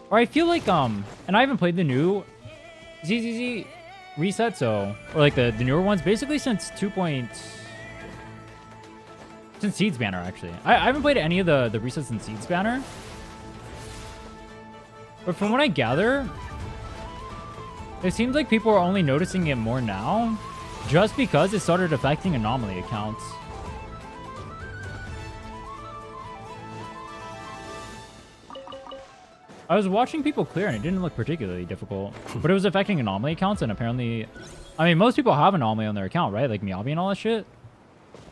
or I feel like, and I haven't played the new ZZZ reset, so, or like the newer ones, basically since 2. Since Seeds Banner, actually. I haven't played any of the resets in Seeds Banner. But from what I gather, it seems like people are only noticing it more now just because it started affecting anomaly accounts. I was watching people clear and it didn't look particularly difficult, but it was affecting anomaly accounts, and apparently, I mean, most people have anomaly on their account, right? Like Miyabi and all that shit.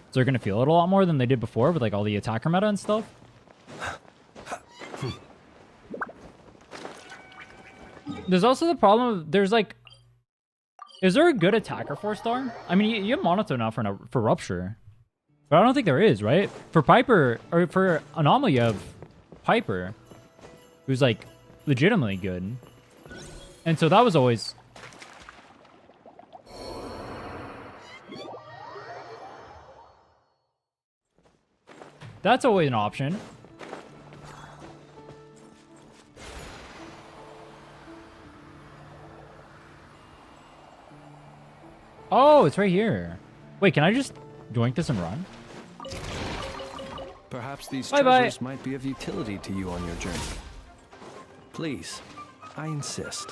So they're gonna feel it a lot more than they did before with like all the attacker meta and stuff. There's also the problem of there's like, is there a good attacker 4-star? I mean, you have monotone now for Rupture, but I don't think there is, right? For Piper or for Anomaly, you have Piper, who's like legitimately good, and so that was always. That's always an option. Oh, it's right here. Wait, can I just doink this and run? Perhaps these Bye-bye. treasures might be of utility to you on your journey. Please, I insist.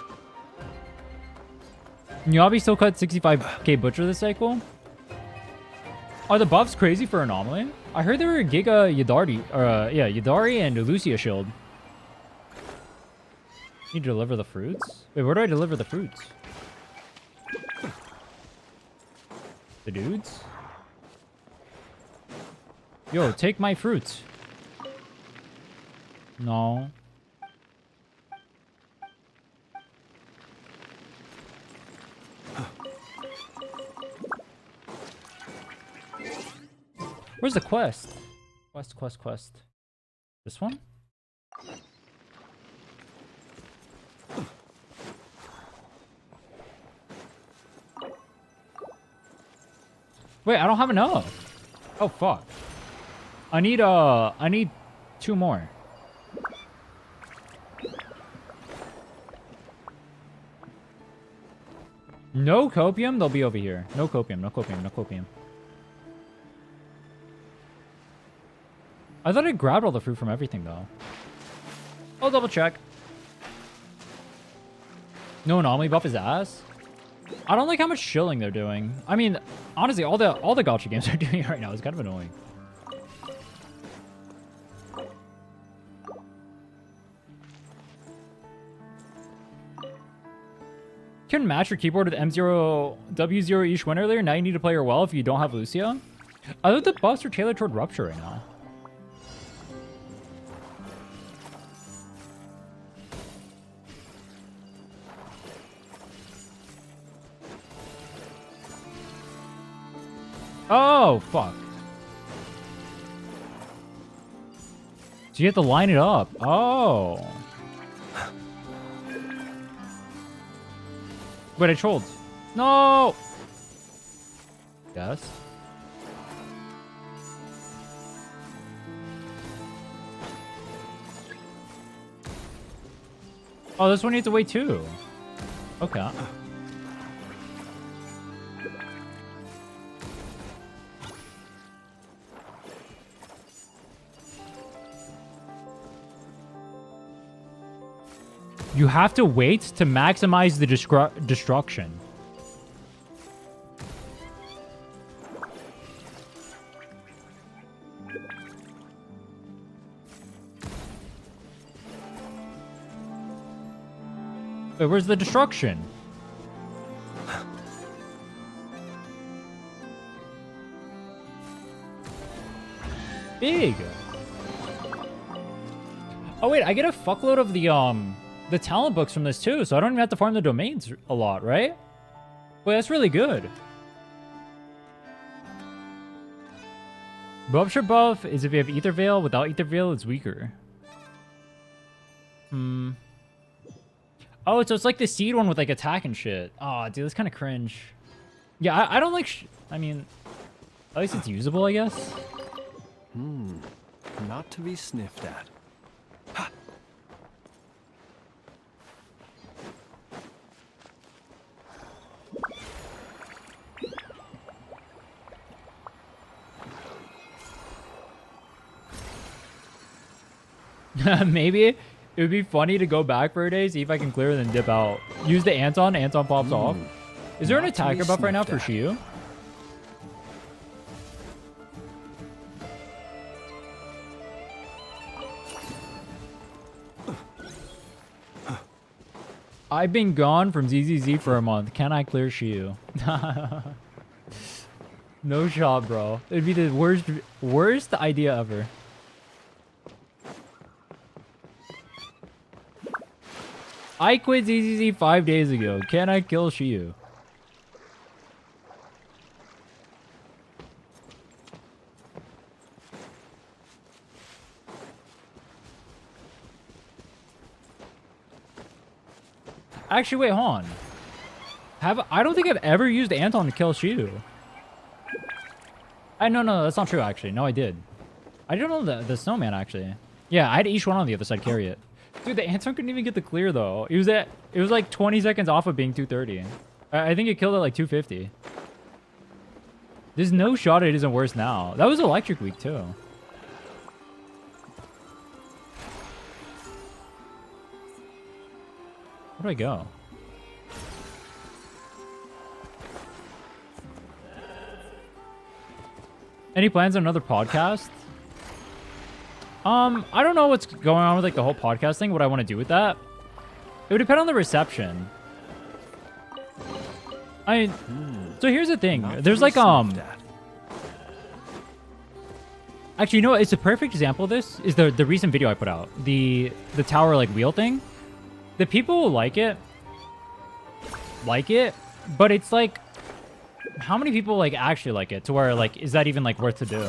Miyabi still cut 65k Butcher this cycle? Are the buffs crazy for Anomaly? I heard there were Giga Yadari, yeah, Yadari and Lucia Shield. Need to deliver the fruits? Wait, where do I deliver the fruits? The dudes? Yo, take my fruits. No. Where's the quest? Quest. This one? Wait, I don't have enough. Oh fuck. I need 2 more. No copium? They'll be over here. No copium. I thought I grabbed all the fruit from everything, though. I'll double check. No anomaly buff is ass. I don't like how much shilling they're doing. I mean, honestly, all the gacha games are doing it right now. It's kind of annoying. Couldn't match your keyboard with M0 W0 each win earlier. Now you need to play her well if you don't have Lucia. I thought the buffs are tailored toward Rupture right now. Oh, fuck. So you have to line it up. Oh. Wait, I trolled. No! Yes. Oh, this one you have to wait too. Okay. You have to wait to maximize the destruction. Wait, where's the destruction? Big. Oh wait, I get a fuckload of the talent books from this too, so I don't even have to farm the domains a lot, right? Wait, that's really good. Rupture buff is if you have Ether Veil. Without Ether Veil, it's weaker. Oh, so it's like the seed one with like attack and shit. Oh, dude, that's kind of cringe. Yeah, I don't like I mean, at least it's usable, I guess. Not to be sniffed at. Maybe it would be funny to go back for a day, see if I can clear and then dip out. Use the Anton. Anton pops off. Is there an attacker buff right now for Shiyu? I've been gone from ZZZ for a month. Can I clear Shiyu? No shot, bro. It'd be the worst idea ever. I quit ZZZ 5 days ago. Can I kill Shiyu? Actually, wait, hold on. I don't think I've ever used Anton to kill Shiyu. No, that's not true, actually. No, I did. I don't know the snowman, actually. Yeah, I had each one on the other side carry it. Dude, the Anton couldn't even get the clear, though. It was like 20 seconds off of being 230. I think it killed at like 250. There's no shot it isn't worse now. That was Electric Week, too. Where do I go? Any plans on another podcast? I don't know what's going on with like the whole podcast thing, what I want to do with that. It would depend on the reception. So here's the thing. There's like, actually, you know what? It's a perfect example of this is the recent video I put out. The tower like wheel thing. The people who like it, but it's like, how many people like actually like it to where like, is that even like worth to do?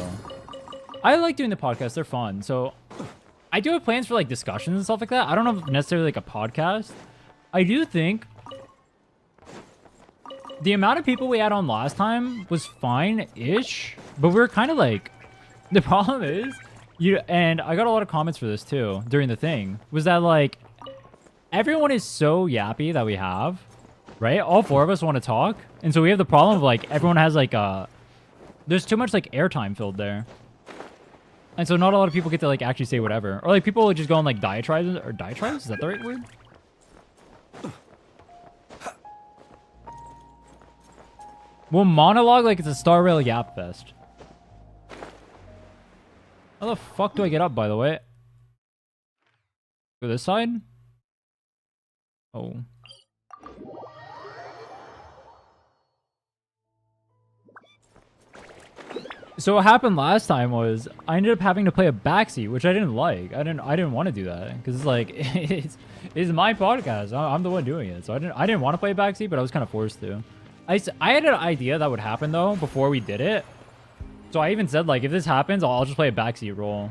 I like doing the podcasts. They're fun. So I do have plans for like discussions and stuff like that. I don't know if necessarily like a podcast. I do think the amount of people we had on last time was fine-ish, but we were kind of like, the problem is, and I got a lot of comments for this too during the thing, was that like, everyone is so yappy that we have, right? All four of us want to talk. And so we have the problem of like, everyone has like, there's too much like airtime filled there. And so not a lot of people get to like actually say whatever. Or like people will just go on like diatribes, or diatribes? Is that the right word? We'll monologue like it's a Star Rail Yap Fest. How the fuck do I get up, by the way? Go this side? Oh. So what happened last time was I ended up having to play a backseat, which I didn't like. I didn't want to do that because it's like it's my podcast. I'm the one doing it, so I didn't want to play a backseat, but I was kind of forced to. I had an idea that would happen though before we did it, so I even said like if this happens, I'll just play a backseat role.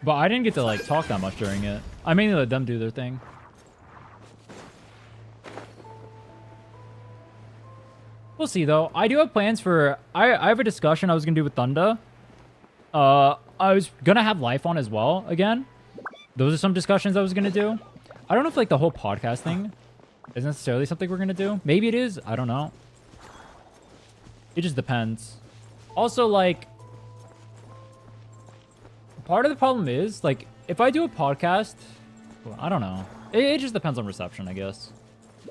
But I didn't get to like talk that much during it. I mainly let them do their thing. We'll see though. I do have plans for I have a discussion I was gonna do with Thunda. I was gonna have Life on as well again. Those are some discussions I was gonna do. I don't know if like the whole podcast thing is necessarily something we're gonna do. Maybe it is. I don't know. It just depends. Also, like, part of the problem is like if I do a podcast, well, I don't know. It just depends on reception, I guess.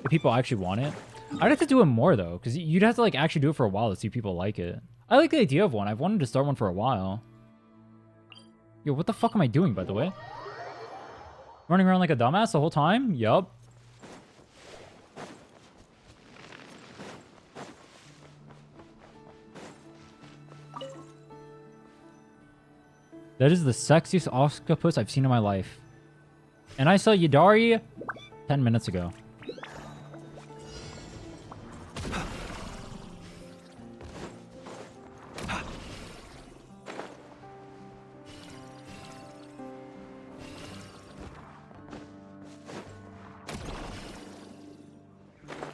If people actually want it. I'd have to do it more though, because you'd have to like actually do it for a while to see if people like it. I like the idea of one. I've wanted to start one for a while. Yo, what the fuck am I doing, by the way? Running around like a dumbass the whole time? Yup. That is the sexiest octopus I've seen in my life. And I saw Yidari 10 minutes ago.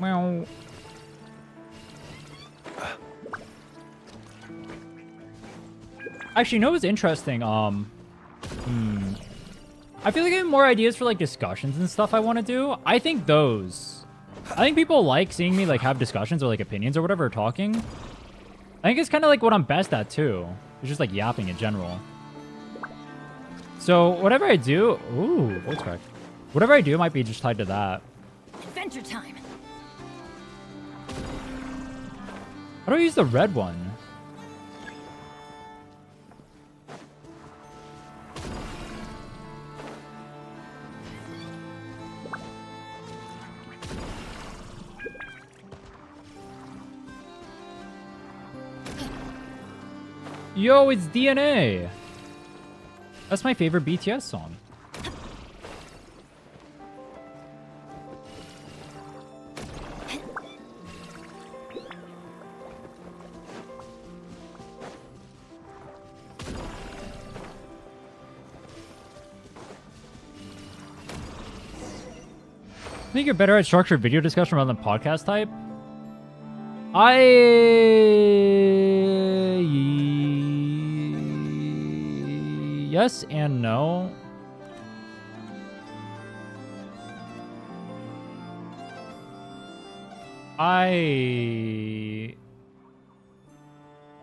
Meow. Actually, you know what's interesting? I feel like I have more ideas for like discussions and stuff I want to do. I think people like seeing me like have discussions or like opinions or whatever, talking. I think it's kind of like what I'm best at too. It's just like yapping in general. So whatever I do, ooh, voice crack. Whatever I do might be just tied to that. Adventure time. How do I use the red one? Yo, it's DNA. That's my favorite BTS song. I think you're better at structured video discussion rather than podcast type. Yes and no.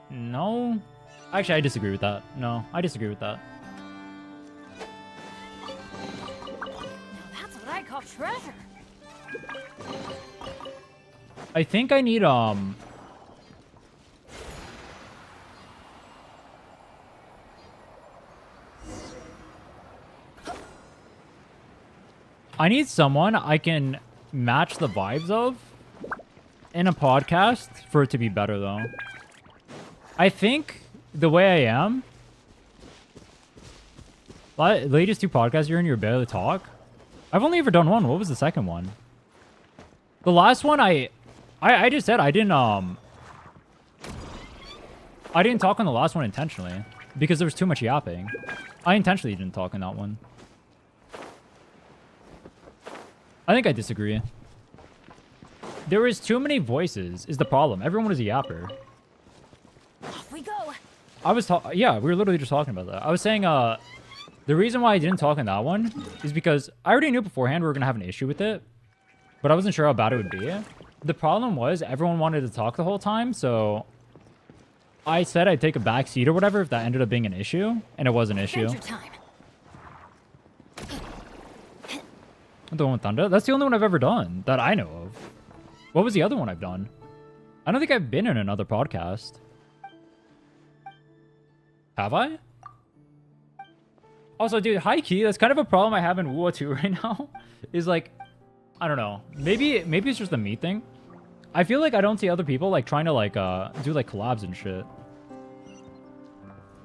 No. Actually, I disagree with that. No, I disagree with that. That's what I call treasure. I think I need I need someone I can match the vibes of in a podcast for it to be better, though. I think the way I am, latest 2 podcasts you're in, you're barely talk. I've only ever done one. What was the second one? The last one, I just said I didn't talk on the last one intentionally because there was too much yapping. I intentionally didn't talk in that one. I think I disagree. There was too many voices is the problem. Everyone was a yapper. Off we go. Yeah, we were literally just talking about that. I was saying the reason why I didn't talk in that one is because I already knew beforehand we were going to have an issue with it, but I wasn't sure how bad it would be. The problem was everyone wanted to talk the whole time, so I said I'd take a back seat or whatever if that ended up being an issue, and it was an issue. The one with Thunder? That's the only one I've ever done that I know of. What was the other one I've done? I don't think I've been in another podcast. Have I? Also, dude, high key, that's kind of a problem I have in Wuo 2 right now. Is like, I don't know. Maybe it's just a me thing. I feel like I don't see other people like trying to like do like collabs and shit.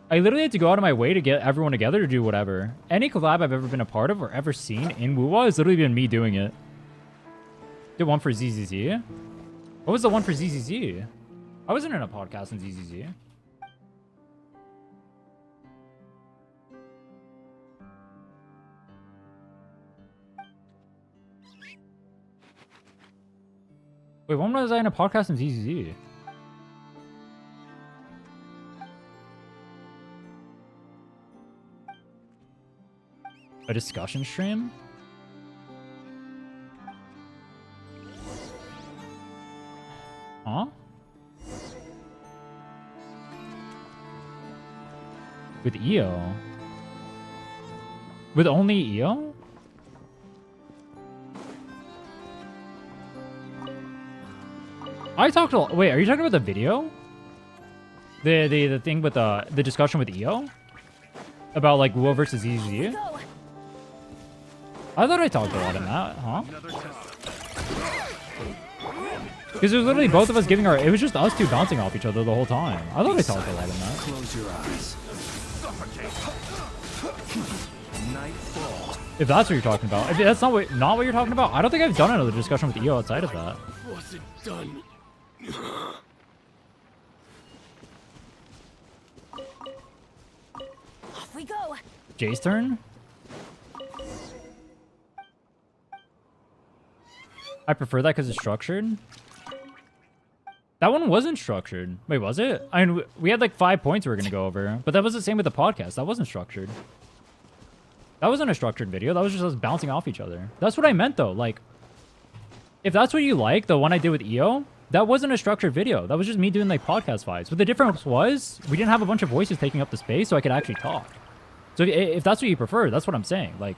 I literally had to go out of my way to get everyone together to do whatever. Any collab I've ever been a part of or ever seen in Wuwa has literally been me doing it. Did one for ZZZ? What was the one for ZZZ? I wasn't in a podcast in ZZZ. Wait, when was I in a podcast in ZZZ? A discussion stream? Huh? With EO? With only EO? I talked a lot. Wait, are you talking about the video? The thing with the discussion with EO? About like Wuo versus EZ? I thought I talked a lot in that, huh? Because it was literally both of us giving our... It was just us two bouncing off each other the whole time. I thought I talked a lot in that. Close your eyes. If that's what you're talking about. If that's not what you're talking about, I don't think I've done another discussion with EO outside of that. Was it done? Off we go. Jay's turn? I prefer that because it's structured. That one wasn't structured. Wait, was it? I mean, we had like 5 points we were going to go over, but that was the same with the podcast. That wasn't structured. That wasn't a structured video. That was just us bouncing off each other. That's what I meant, though. Like, if that's what you like, the one I did with EO, that wasn't a structured video. That was just me doing like podcast vibes. But the difference was we didn't have a bunch of voices taking up the space, so I could actually talk. So if that's what you prefer, that's what I'm saying. Like,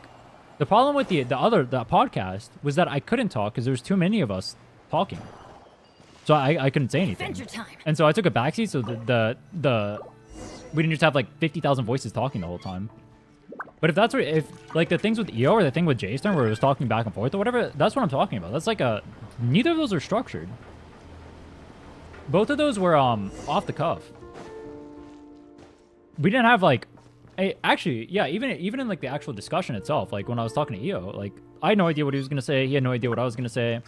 the problem with the podcast was that I couldn't talk because there was too many of us talking. So I couldn't say anything. And so I took a backseat so we didn't just have like 50,000 voices talking the whole time. But if that's what, if like the things with EO or the thing with Jason where it was talking back and forth or whatever, that's what I'm talking about. That's like neither of those are structured. Both of those were off the cuff. We didn't have like, actually, yeah, even in like the actual discussion itself, like when I was talking to EO, like I had no idea what he was gonna say. He had no idea what I was gonna say.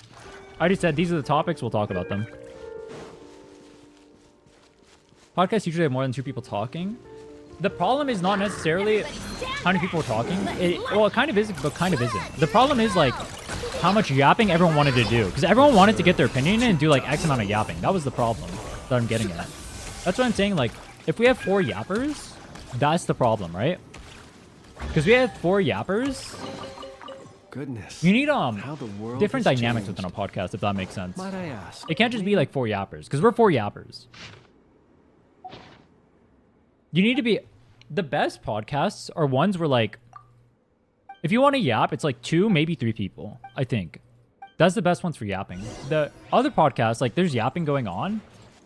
I just said these are the topics. We'll talk about them. Podcasts usually have more than 2 people talking. The problem is not necessarily how many people are talking. Well, it kind of is, but kind of isn't. The problem is like how much yapping everyone wanted to do, because everyone wanted to get their opinion in and do like X amount of yapping. That was the problem that I'm getting at. That's what I'm saying. Like, if we have 4 yappers, that's the problem, right? Because we have 4 yappers. Goodness. You need how the world different has dynamics changed. within a podcast, if that makes sense. Might I ask? It can't just be like 4 yappers, because we're 4 yappers. You need to be... The best podcasts are ones where, like... If you want to yap, it's like 2, maybe 3 people, I think. That's the best ones for yapping. The other podcasts, like, there's yapping going on.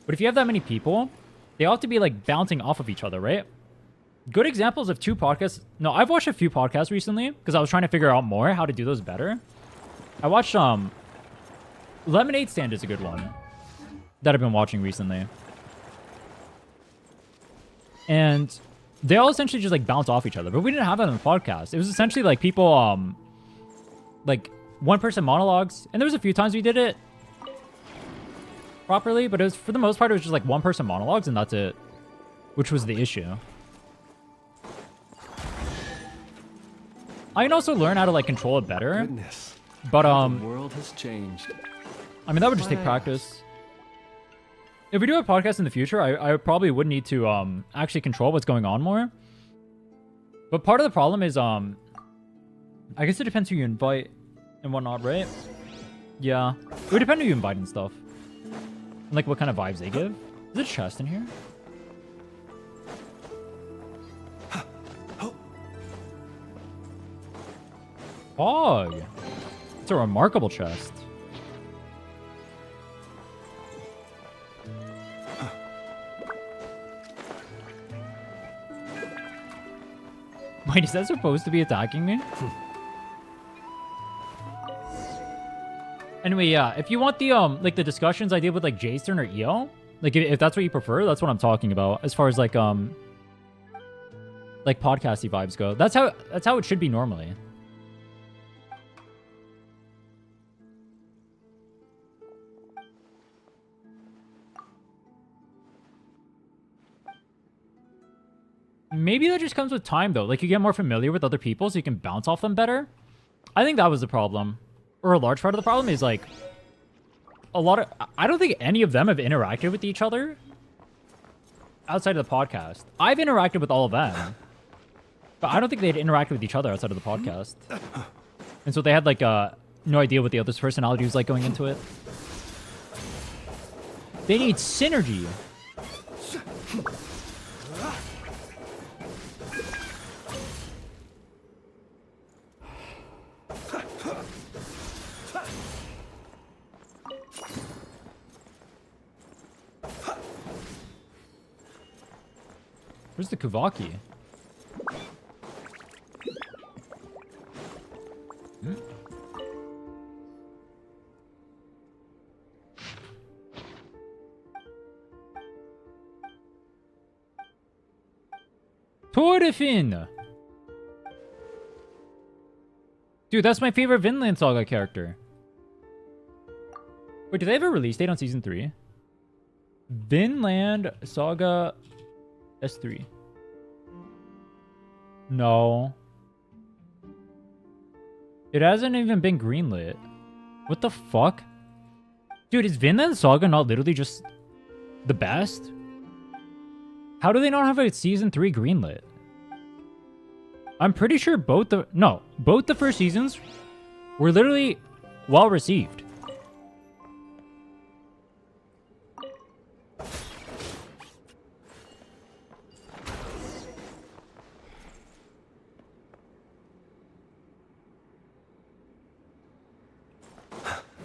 But if you have that many people, they all have to be, like, bouncing off of each other, right? Good examples of 2 podcasts... No, I've watched a few podcasts recently, because I was trying to figure out more how to do those better. I watched, Lemonade Stand is a good one that I've been watching recently. And they all essentially just like bounce off each other, but we didn't have that on the podcast. It was essentially like people, like 1-person monologues, and there was a few times we did it properly, but it was, for the most part, it was just like 1-person monologues, and that's it, which was the issue. I can also learn how to like control it better. Goodness. But the world has changed. I mean, that would just take practice. If we do a podcast in the future, I probably would need to actually control what's going on more. But part of the problem is I guess it depends who you invite and whatnot, right? Yeah. It would depend who you invite and stuff. And like what kind of vibes they give. Is there a chest in here? Fog. It's a remarkable chest. Wait, is that supposed to be attacking me? Anyway, yeah, if you want the like the discussions I did with like Jason or EO, like if that's what you prefer, that's what I'm talking about as far as like podcasty vibes go. That's how it should be normally. Maybe that just comes with time, though. Like, you get more familiar with other people, so you can bounce off them better. I think that was the problem. Or a large part of the problem is, like, I don't think any of them have interacted with each other outside of the podcast. I've interacted with all of them. But I don't think they'd interacted with each other outside of the podcast. And so they had, like, no idea what the other's personality was like going into it. They need synergy. Where's the Kuvaki? Purifying! Dude, that's my favorite Vinland Saga character. Wait, do they have a release date on Season 3? Vinland Saga S3. No. It hasn't even been greenlit. What the fuck? Dude, is Vinland Saga not literally just the best? How do they not have a Season 3 greenlit? I'm pretty sure both the first seasons were literally well received.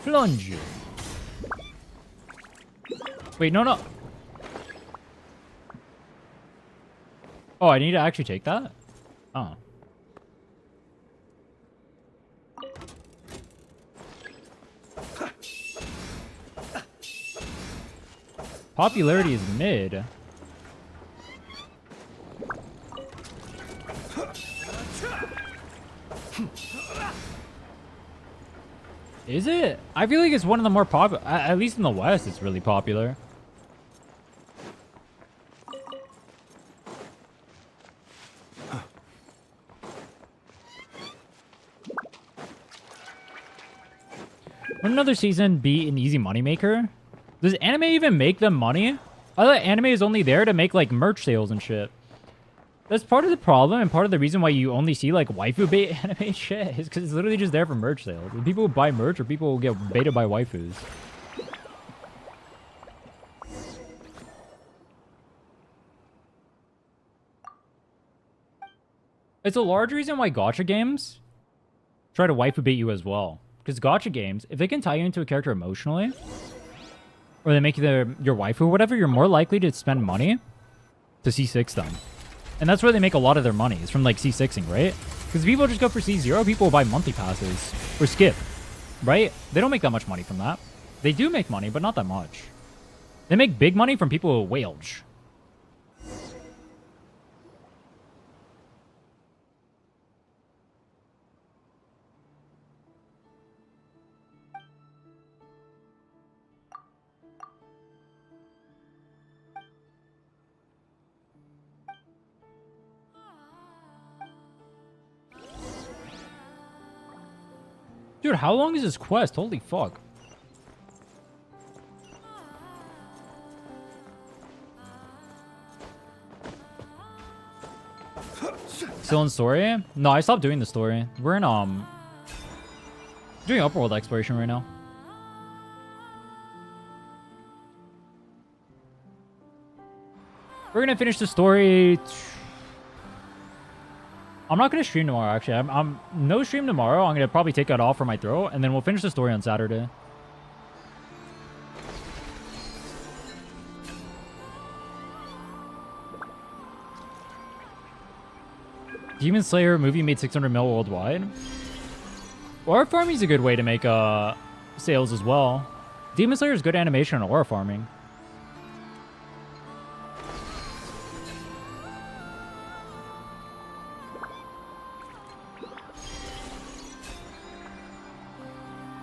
Plunge. Wait, no, no. Oh, I need to actually take that? Oh. Popularity is mid. Is it? I feel like it's one of the more popular, at least in the West, it's really popular. Would another season be an easy moneymaker? Does anime even make them money? I thought anime is only there to make like merch sales and shit. That's part of the problem and part of the reason why you only see like waifu bait anime shit is because it's literally just there for merch sales. And people who buy merch or people who get baited by waifus. It's a large reason why gacha games try to waifu bait you as well. Because gacha games, if they can tie you into a character emotionally, or they make you your waifu or whatever, you're more likely to spend money to C6 them. And that's where they make a lot of their money, is from like C6ing, right? Because people just go for C0, people will buy monthly passes or skip, right? They don't make that much money from that. They do make money, but not that much. They make big money from people who wage. Dude, how long is this quest? Holy fuck. Still in story? No, I stopped doing the story. We're in, doing upworld exploration right now. We're gonna finish the story. I'm not going to stream tomorrow, actually. I'm no stream tomorrow. I'm going to probably take that off for my throat, and then we'll finish the story on Saturday. Demon Slayer movie made 600 mil worldwide. Aura farming is a good way to make sales as well. Demon Slayer is good animation on aura farming.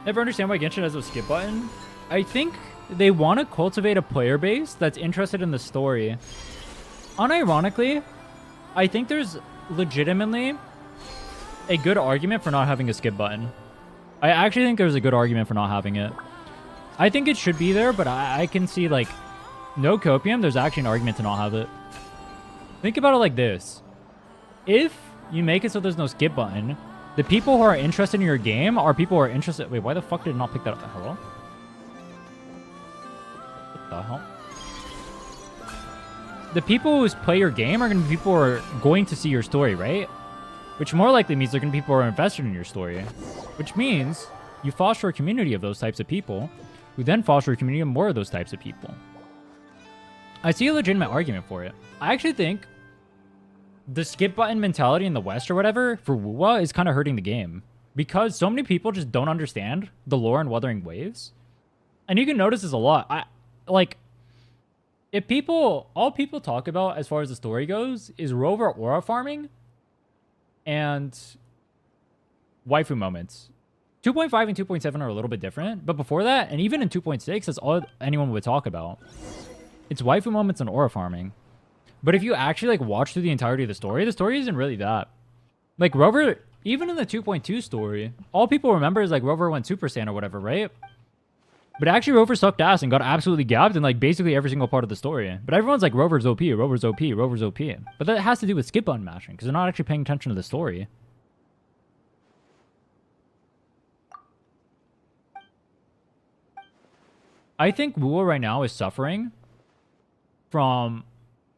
Never understand why Genshin has a skip button. I think they want to cultivate a player base that's interested in the story. Unironically, I think there's legitimately a good argument for not having a skip button. I actually think there's a good argument for not having it. I think it should be there, but I can see, like, no copium, there's actually an argument to not have it. Think about it like this. If you make it so there's no skip button, the people who are interested in your game are people who are interested... Wait, why the fuck did it not pick that up? Hello? What the hell? The people who play your game are going to be people who are going to see your story, right? Which more likely means they're going to be people who are invested in your story. Which means you foster a community of those types of people, who then foster a community of more of those types of people. I see a legitimate argument for it. I actually think the skip button mentality in the West or whatever for WoWa is kind of hurting the game. Because so many people just don't understand the lore in Wuthering Waves. And you can notice this a lot. If people... All people talk about as far as the story goes is rover aura farming and waifu moments. 2.5 and 2.7 are a little bit different. But before that, and even in 2.6, that's all anyone would talk about. It's waifu moments and aura farming. But if you actually, like, watch through the entirety of the story isn't really that. Like, Rover, even in the 2.2 story, all people remember is, like, Rover went Super Saiyan or whatever, right? But actually, Rover sucked ass and got absolutely gabbed in, like, basically every single part of the story. But everyone's like, Rover's OP, Rover's OP, Rover's OP. But that has to do with skip button mashing, because they're not actually paying attention to the story. I think WoWa right now is suffering from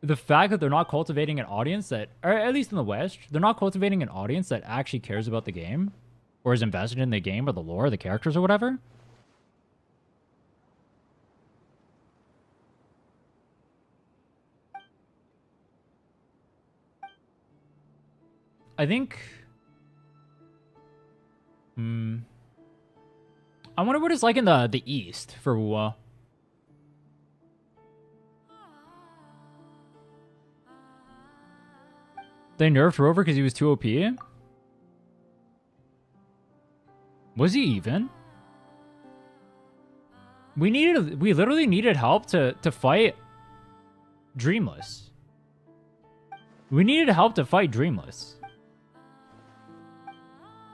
the fact that they're not cultivating an audience that, or at least in the West, they're not cultivating an audience that actually cares about the game or is invested in the game or the lore, or the characters or whatever. I think... I wonder what it's like in the East for Wu. They nerfed Rover because he was too OP? Was he even? We literally needed help to fight Dreamless. We needed help to fight Dreamless.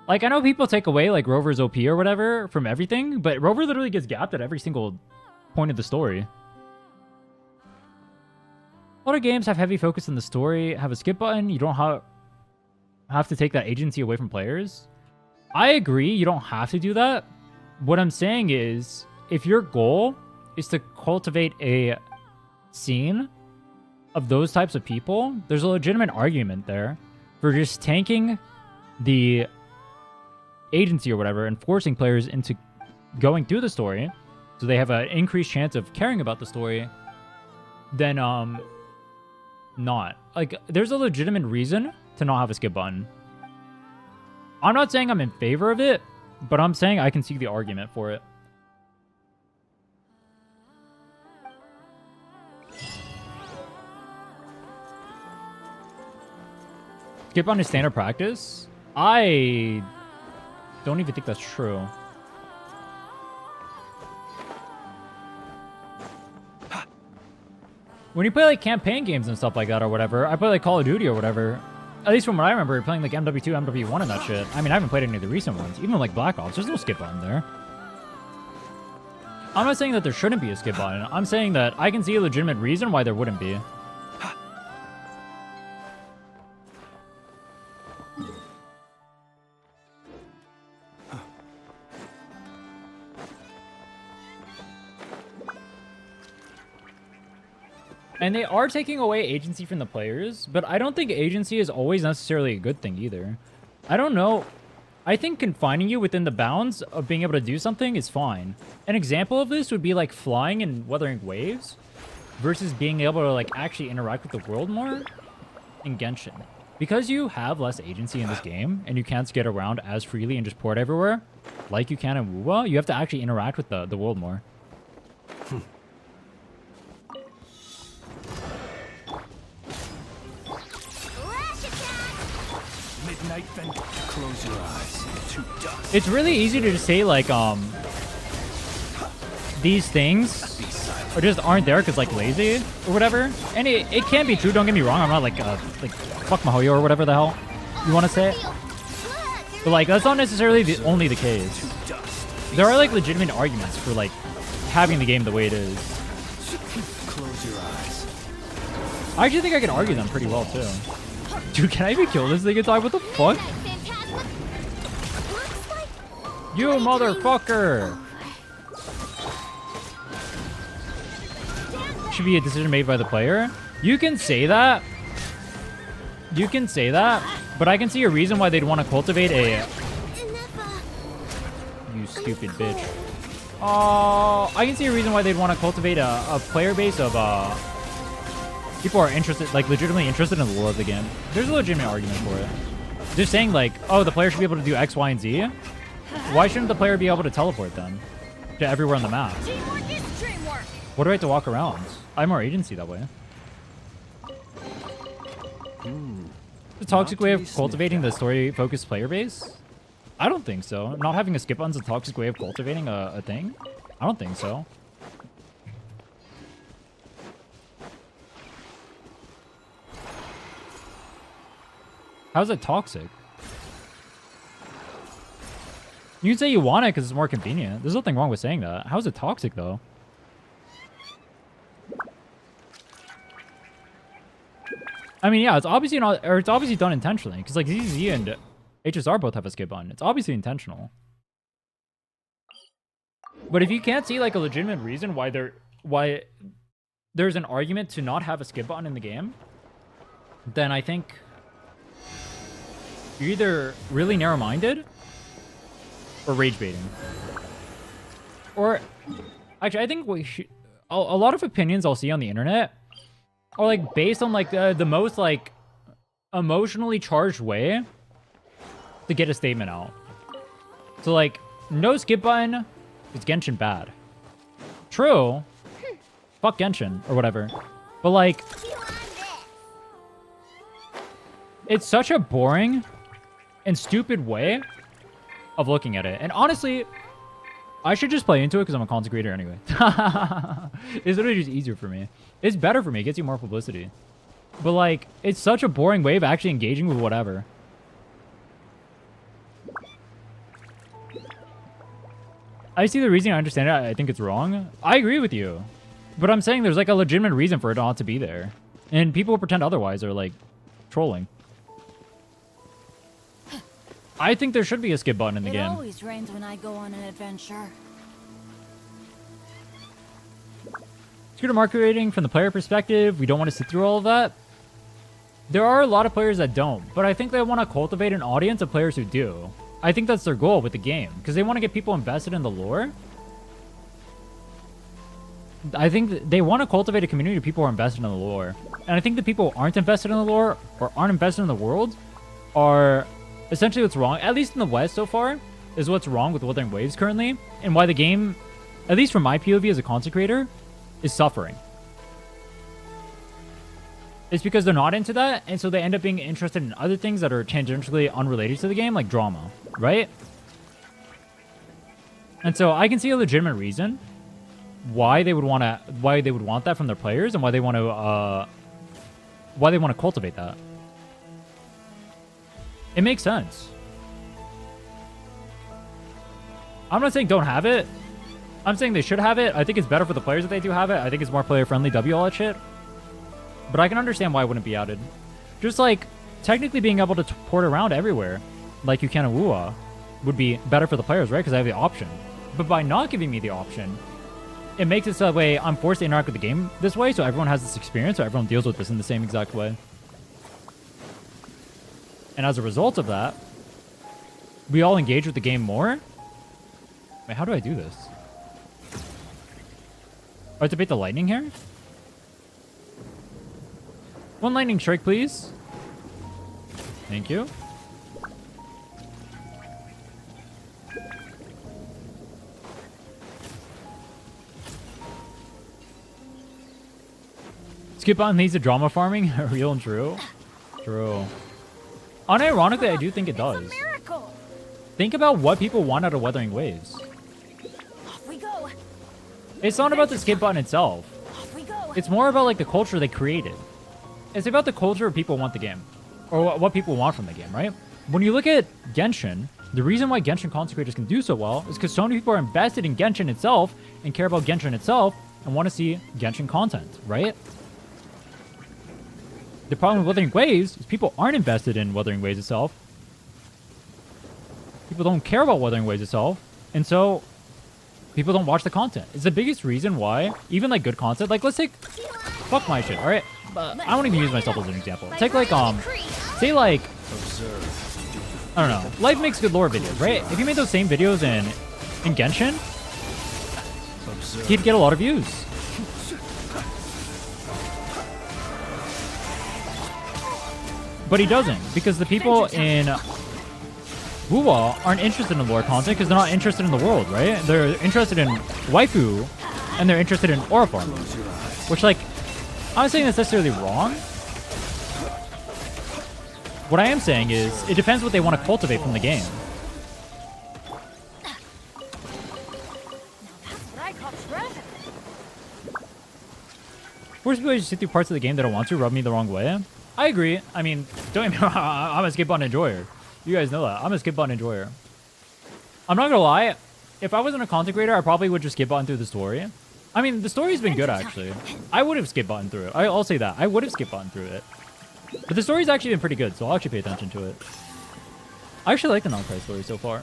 Like, I know people take away, like, Rover's OP or whatever from everything, but Rover literally gets gapped at every single point of the story. A lot of games have heavy focus on the story, have a skip button. You don't have to take that agency away from players. I agree, you don't have to do that. What I'm saying is, if your goal is to cultivate a scene of those types of people, there's a legitimate argument there for just tanking the agency or whatever and forcing players into going through the story so they have an increased chance of caring about the story than not. Like, there's a legitimate reason to not have a skip button. I'm not saying I'm in favor of it, but I'm saying I can see the argument for it. Skip button is standard practice? I don't even think that's true. When you play like campaign games and stuff like that or whatever, I play like Call of Duty or whatever. At least from what I remember, playing like MW2, MW1 and that shit. I mean, I haven't played any of the recent ones. Even like Black Ops, there's no skip button there. I'm not saying that there shouldn't be a skip button. I'm saying that I can see a legitimate reason why there wouldn't be. And they are taking away agency from the players, but I don't think agency is always necessarily a good thing either. I don't know. I think confining you within the bounds of being able to do something is fine. An example of this would be like flying and weathering waves versus being able to like actually interact with the world more in Genshin. Because you have less agency in this game and you can't get around as freely and just port everywhere like you can in WoWa, you have to actually interact with the world more. Close your eyes to dust. It's really easy to just say like these things or just aren't there because like lazy or whatever, and it can be true. Don't get me wrong. I'm not like fuck Mahoyo or whatever the hell you want to say, but like that's not necessarily only the case. There are like legitimate arguments for like having the game the way it is. Close your eyes. I actually think I can argue them pretty well too. Dude, can I even kill this thing inside? What the fuck? You motherfucker! Should be a decision made by the player. You can say that. You can say that. But I can see a reason why they'd want to cultivate a... You stupid bitch. Oh, I can see a reason why they'd want to cultivate a player base of... people are interested, like legitimately interested in the lore of the game. There's a legitimate argument for it. Just saying like, oh, the player should be able to do X, Y, and Z. Why shouldn't the player be able to teleport then to everywhere on the map? What do I have to walk around? I have more agency that way. The toxic way of cultivating the story-focused player base? I don't think so. Not having a skip button's a toxic way of cultivating a thing? I don't think so. How's it toxic? You can say you want it because it's more convenient. There's nothing wrong with saying that. How's it toxic though? I mean, yeah, it's obviously not, or it's obviously done intentionally because like ZZ and HSR both have a skip button. It's obviously intentional. But if you can't see like a legitimate reason why there's an argument to not have a skip button in the game, then I think you're either really narrow-minded or rage baiting. Or actually, I think we should, a lot of opinions I'll see on the internet are like based on like the most like emotionally charged way to get a statement out. So, like, no skip button is Genshin bad. True. Fuck Genshin or whatever. But, like, it's such a boring and stupid way of looking at it. And honestly, I should just play into it because I'm a content creator anyway. It's literally just easier for me. It's better for me. It gets you more publicity. But, like, it's such a boring way of actually engaging with whatever. I see the reason. I understand it. I think it's wrong. I agree with you. But I'm saying there's, like, a legitimate reason for it not to be there. And people who pretend otherwise are, like, trolling. I think there should be a skip button in the game. It always rains when I go on an adventure. Scooter market rating from the player perspective, we don't want to sit through all of that. There are a lot of players that don't, but I think they want to cultivate an audience of players who do. I think that's their goal with the game, because they want to get people invested in the lore. I think they want to cultivate a community of people who are invested in the lore. And I think the people who aren't invested in the lore, or aren't invested in the world, are essentially what's wrong, at least in the West so far, is what's wrong with Wuthering Waves currently, and why the game, at least from my POV as a content creator, is suffering. It's because they're not into that, and so they end up being interested in other things that are tangentially unrelated to the game, like drama, right? And so I can see a legitimate reason why they would want that from their players, and why they want to cultivate that. It makes sense. I'm not saying don't have it. I'm saying they should have it. I think it's better for the players if they do have it. I think it's more player friendly, all that shit. But I can understand why it wouldn't be added. Just like, technically being able to port around everywhere, like you can in WoA, would be better for the players, right? Because I have the option. But by not giving me the option, it makes it so that way I'm forced to interact with the game this way, so everyone has this experience, so everyone deals with this in the same exact way. And as a result of that, we all engage with the game more. Wait, how do I do this? Oh, I debate the lightning here? One lightning strike, please. Thank you. Skip on these to drama farming? Real and true. True. Unironically, I do think it does. Think about what people want out of Wuthering Waves. Off we go. It's not about the skip button itself. Off we go. It's more about like the culture they created. It's about the culture people want the game. Or what people want from the game, right? When you look at Genshin, the reason why Genshin content creators can do so well is because so many people are invested in Genshin itself and care about Genshin itself and want to see Genshin content, right? The problem with Wuthering Waves is people aren't invested in Wuthering Waves itself. People don't care about Wuthering Waves itself, and so people don't watch the content. It's the biggest reason why, even like good content, like let's take, fuck my shit, alright? I won't even use myself as an example. Take like, say like, I don't know, Life Makes Good Lore videos, right? If you made those same videos in Genshin, he'd get a lot of views. But he doesn't, because the people in WoA aren't interested in lore content because they're not interested in the world, right? They're interested in waifu, and they're interested in aura farming. Which, like, I'm not saying that's necessarily wrong. What I am saying is, it depends what they want to cultivate from the game. Force people to sit through parts of the game they don't want to rub me the wrong way. I agree. I mean, don't get me wrong, I'm a skip button enjoyer. You guys know that. I'm a skip button enjoyer. I'm not gonna lie. If I wasn't a content creator, I probably would just skip button through the story. I mean, the story's been good, actually. I would have skip button through it. I'll say that. I would have skip button through it. But the story's actually been pretty good, so I'll actually pay attention to it. I actually like the non-price story so far.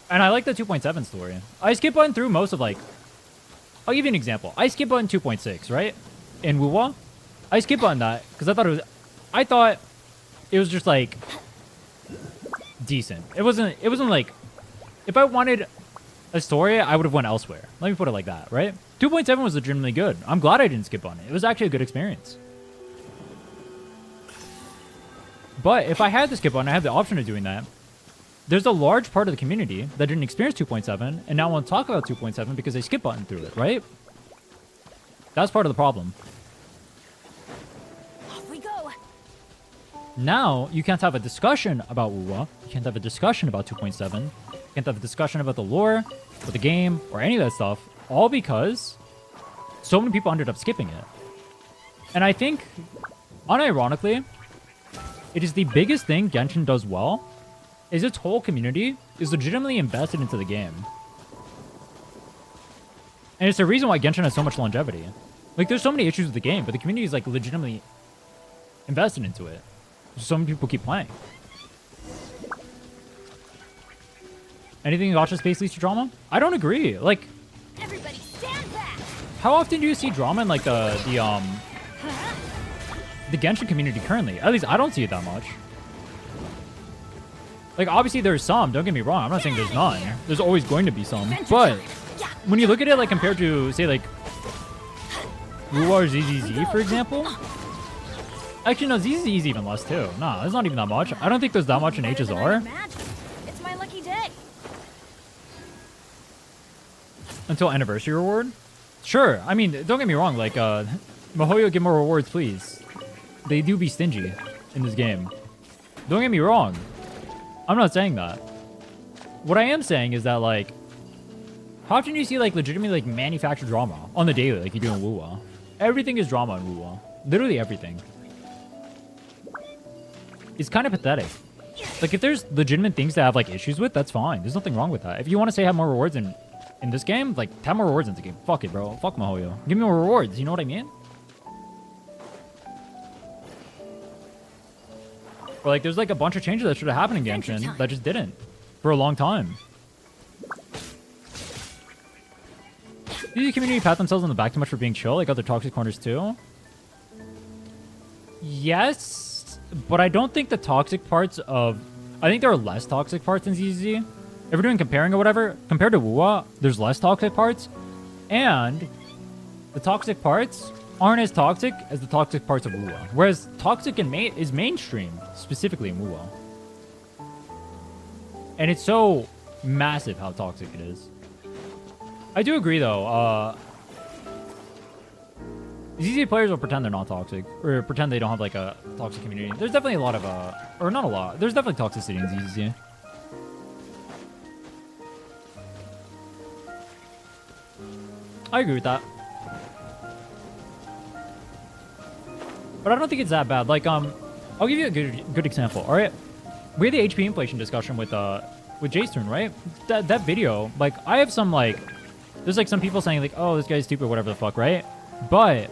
And I like the 2.7 story. I skip button through most of, like... I'll give you an example. I skip button 2.6, right? In WoA. I skip button that, because I thought it was just, like... decent. It wasn't like... If I wanted a story, I would have went elsewhere. Let me put it like that, right? 2.7 was legitimately good. I'm glad I didn't skip on it. It was actually a good experience. But if I had the skip button, I have the option of doing that. There's a large part of the community that didn't experience 2.7 and now want to talk about 2.7 because they skip button through it, right? That's part of the problem. Off we go. Now, you can't have a discussion about WoWa. You can't have a discussion about 2.7. You can't have a discussion about the lore, or the game, or any of that stuff. All because so many people ended up skipping it. And I think, unironically, it is the biggest thing Genshin does well, is its whole community is legitimately invested into the game. And it's the reason why Genshin has so much longevity. Like, there's so many issues with the game, but the community is, like, legitimately invested into it. So many people keep playing. Anything in gacha space leads to drama? I don't agree. Like, Everybody stand back. how often do you see drama in, like, the Genshin community currently? At least I don't see it that much. Like, obviously there's some, don't get me wrong. I'm not saying there's none. There's always going to be some. But when you look at it, like, compared to, say, like, Ruar ZZZ, for example. Actually, no, ZZZ is even less, too. Nah, there's not even that much. I don't think there's that much in HSR. It's my lucky day. Until anniversary reward? Sure. I mean, don't get me wrong. Like, Mihoyo, give more rewards, please. They do be stingy in this game. Don't get me wrong. I'm not saying that. What I am saying is that, like, how often do you see, like, legitimately, like, manufactured drama on the daily, like you do in WoWa? Everything is drama in WoWa. Literally everything. It's kind of pathetic. Like, if there's legitimate things to have, like, issues with, that's fine. There's nothing wrong with that. If you want to say have more rewards in this game, like, have more rewards in the game. Fuck it, bro. Fuck Mihoyo. Give me more rewards. You know what I mean? Or, like, there's, like, a bunch of changes that should have happened in Genshin that just didn't. For a long time. Do the community pat themselves on the back too much for being chill, like other toxic corners too? Yes, but I don't think the toxic parts of... I think there are less toxic parts in ZZZ. If we're doing comparing or whatever, compared to WoWa, there's less toxic parts. And the toxic parts aren't as toxic as the toxic parts of WoWa. Whereas toxic is mainstream, specifically in WoWa. And it's so massive how toxic it is. I do agree, though. ZZ players will pretend they're not toxic, or pretend they don't have, like, a toxic community. There's definitely a lot of, or not a lot. There's definitely toxicity in ZZ. I agree with that. But I don't think it's that bad. Like, I'll give you a good example. All right, we had the HP inflation discussion with Jason, right? That video, like, I have some, like, there's, like, some people saying, like, oh, this guy's stupid, whatever the fuck, right? But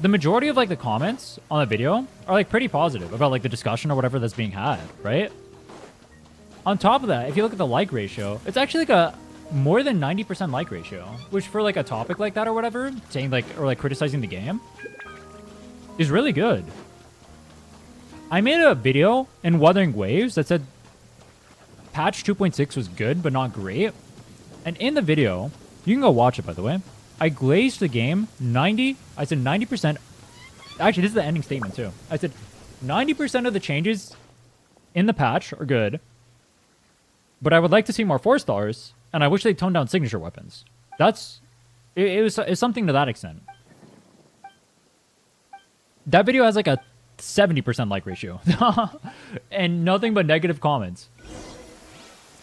the majority of, like, the comments on the video are, like, pretty positive about, like, the discussion or whatever that's being had, right? On top of that, if you look at the like ratio, it's actually, like, a more than 90% like ratio, which for, like, a topic like that or whatever, saying, like, or, like, criticizing the game, is really good. I made a video in Wuthering Waves that said patch 2.6 was good, but not great. And in the video... You can go watch it, by the way. I glazed the game 90. I said 90%. Actually, this is the ending statement, too. I said 90% of the changes in the patch are good. But I would like to see more 4 stars. And I wish they'd tone down signature weapons. It's something to that extent. That video has like a 70% like ratio. And nothing but negative comments.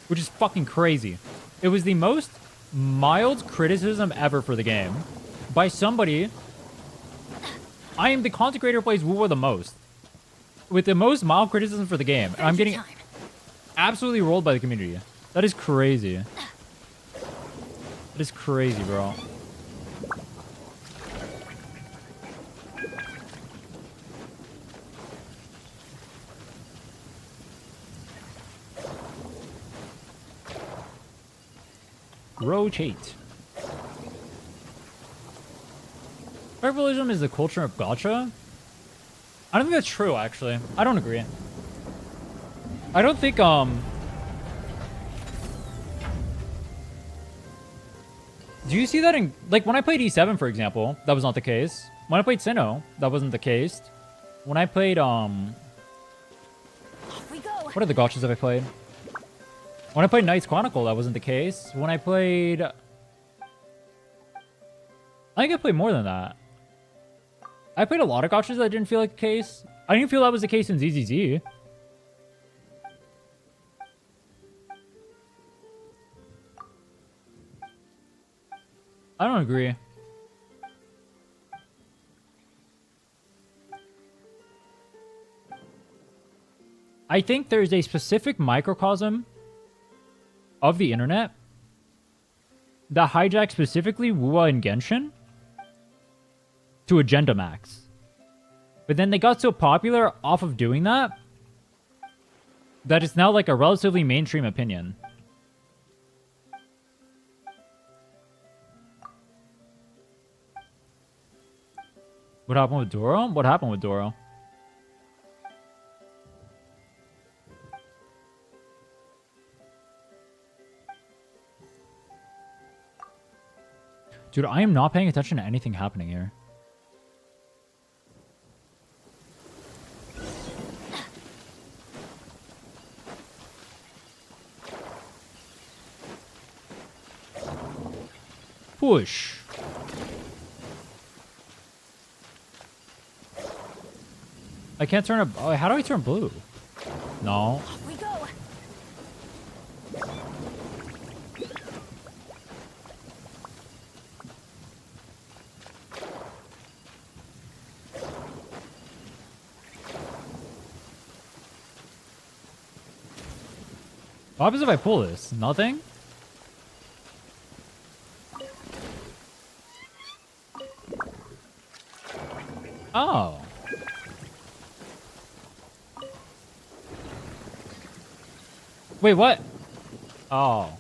Which is fucking crazy. It was the most mild criticism ever for the game by somebody. I am the content creator who plays WoWa the most, with the most mild criticism for the game, and I'm getting absolutely rolled by the community. That is crazy. That is crazy, bro. Rotate. Tribalism is the culture of gacha? I don't think that's true, actually. I don't agree. I don't think, do you see that in, like, when I played E7, for example, that was not the case. When I played Sinnoh, that wasn't the case. When I played, What are the gotchas have I played? When I played Knight's Chronicle, that wasn't the case. When I played... I think I played more than that. I played a lot of gotchas that didn't feel like the case. I didn't feel that was the case in ZZZ. I don't agree. I think there's a specific microcosm of the internet that hijacked specifically Wuwa and Genshin to agenda max. But then they got so popular off of doing that that it's now like a relatively mainstream opinion. What happened with Doro? What happened with Doro? Dude, I am not paying attention to anything happening here. Push. I can't turn a... Oh, how do I turn blue? No. We go. What happens if I pull this? Nothing? Oh. Wait, what? Oh.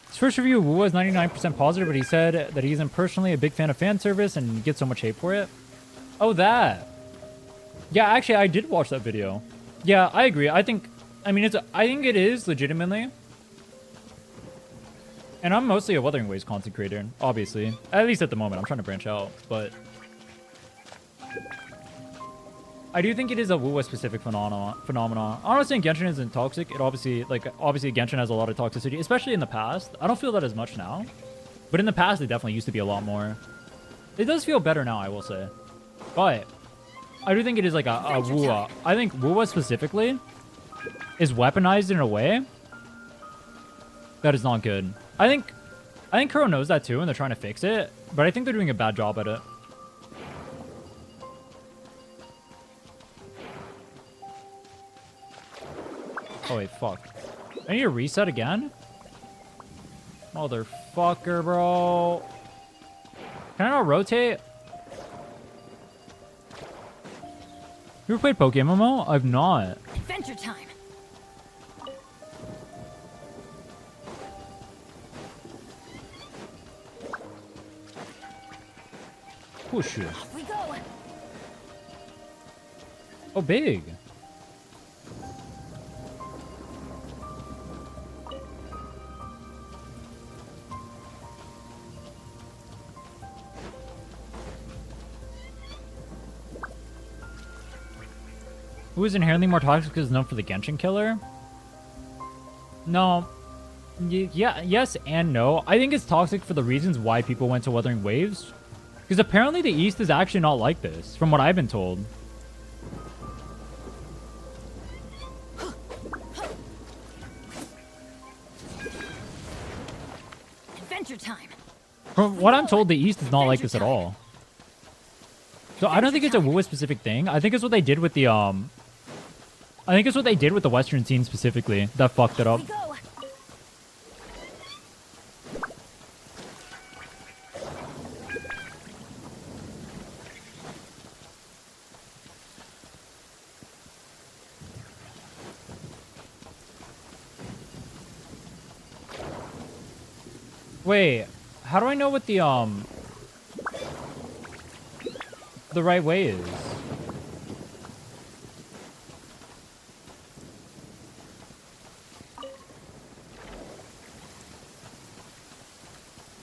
His first review was 99% positive, but he said that he isn't personally a big fan of fan service and gets so much hate for it. Oh, that. Yeah, actually, I did watch that video. Yeah, I agree. I think it is legitimately. And I'm mostly a Wuthering Waves content creator, obviously. At least at the moment. I'm trying to branch out, but... I do think it is a Wuwa-specific phenomenon. I'm not saying Genshin isn't toxic. It obviously Genshin has a lot of toxicity, especially in the past. I don't feel that as much now. But in the past, it definitely used to be a lot more. It does feel better now, I will say. But I do think it is like a Wuwa. I think Wuwa specifically is weaponized in a way that is not good. I think Kuro knows that too, and they're trying to fix it. But I think they're doing a bad job at it. Oh wait, fuck. I need to reset again? Motherfucker, bro. Can I not rotate? You ever played Pokemon MMO? I've not. Adventure time. Push it. Off we go. Oh, big. Who is inherently more toxic because it's known for the Genshin killer? No. Yeah, yes and no. I think it's toxic for the reasons why people went to Wuthering Waves. Because apparently the East is actually not like this, from what I've been told. Adventure time. From what I'm told, the East is not like this at all. So I don't think it's a Wuwa specific thing. I think it's what they did with the I think it's what they did with the Western scene specifically that fucked it up. Wait, how do I know what the right way is?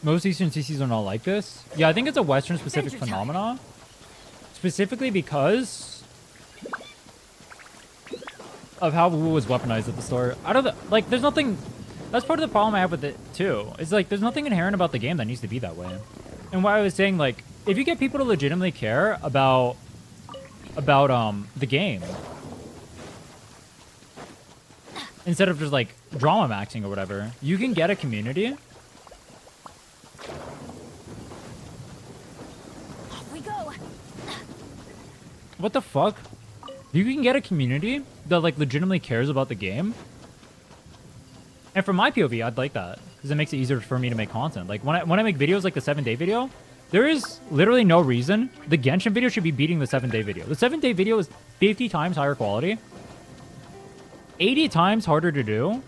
Most Eastern CCs are not like this. Yeah, I think it's a Western specific phenomenon. Specifically because of how Wu was weaponized at the start. I don't like. There's nothing. That's part of the problem I have with it too. It's like there's nothing inherent about the game that needs to be that way. And why I was saying, like, if you get people to legitimately care about the game instead of just like drama maxing or whatever, you can get a community. Off we go. What the fuck? You can get a community that like legitimately cares about the game. And from my POV, I'd like that because it makes it easier for me to make content. Like when I make videos like the 7-day video, there is literally no reason the Genshin video should be beating the 7-day video. The 7-day video is 50 times higher quality, 80 times harder to do,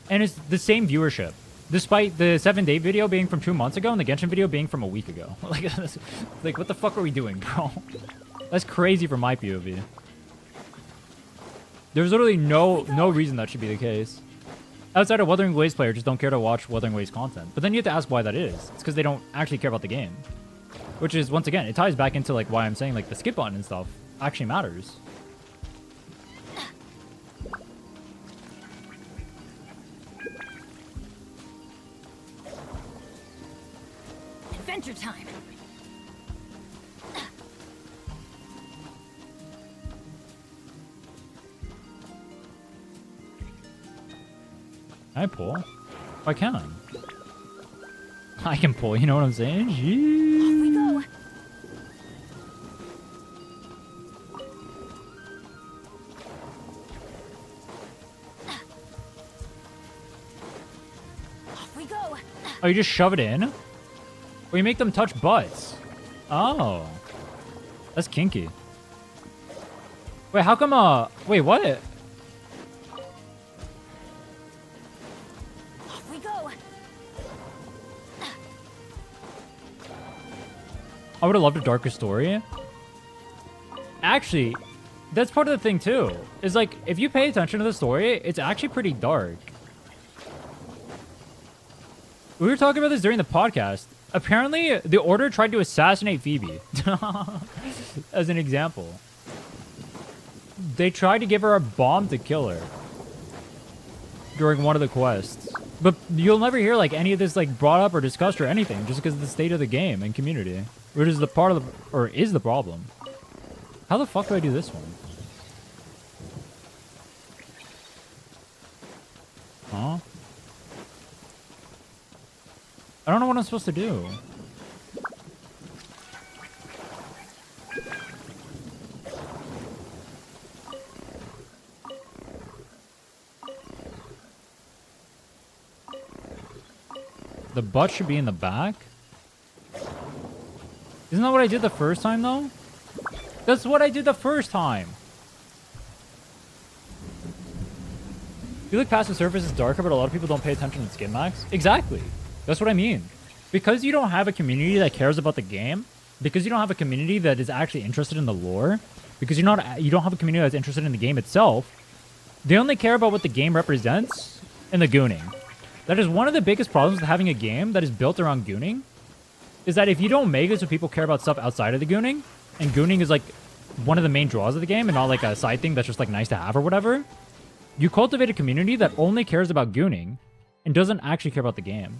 and it's the same viewership, despite the 7-day video being from 2 months ago and the Genshin video being from a week ago. Like what the fuck are we doing, bro? That's crazy for my POV. There's literally no reason that should be the case. Outside of Wuthering Waves players just don't care to watch Wuthering Waves content. But then you have to ask why that is. It's because they don't actually care about the game. Which is, once again, it ties back into like why I'm saying like the skip button and stuff actually matters. Adventure time. Can I pull? I can. I can pull, you know what I'm saying? Jeez. Off we go. Off we go. Oh, you just shove it in? Or you make them touch butts? Oh. That's kinky. Wait, how come, wait, what? I would have loved a darker story. Actually, that's part of the thing too. Is like, if you pay attention to the story, it's actually pretty dark. We were talking about this during the podcast. Apparently, the Order tried to assassinate Phoebe. As an example. They tried to give her a bomb to kill her. During one of the quests. But you'll never hear like any of this like brought up or discussed or anything. Just because of the state of the game and community. Which is the part of the, or is the problem. How the fuck do I do this one? Huh? I don't know what I'm supposed to do. The butt should be in the back? Isn't that what I did the first time, though? That's what I did the first time. You look past the surface, it's darker, but a lot of people don't pay attention to skin max. Exactly. That's what I mean. Because you don't have a community that cares about the game, because you don't have a community that is actually interested in the lore, because you don't have a community that's interested in the game itself, they only care about what the game represents and the gooning. That is one of the biggest problems with having a game that is built around gooning. Is that if you don't make it so people care about stuff outside of the gooning, and gooning is like one of the main draws of the game and not like a side thing that's just like nice to have or whatever, you cultivate a community that only cares about gooning and doesn't actually care about the game.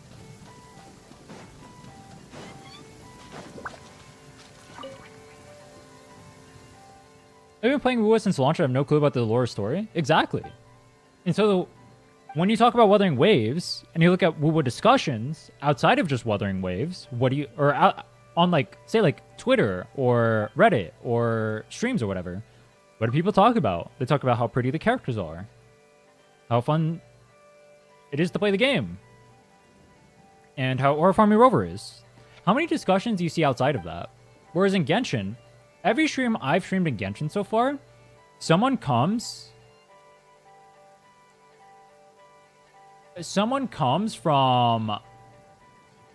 I've been playing WoW since launch. I have no clue about the lore story. Exactly. And so when you talk about Wuthering Waves and you look at WoW discussions outside of just Wuthering Waves, what do you, or out, on like, say like Twitter or Reddit or streams or whatever, what do people talk about? They talk about how pretty the characters are, how fun it is to play the game, and how farming Rover is. How many discussions do you see outside of that? Whereas in Genshin, every stream I've streamed in Genshin so far, someone comes from,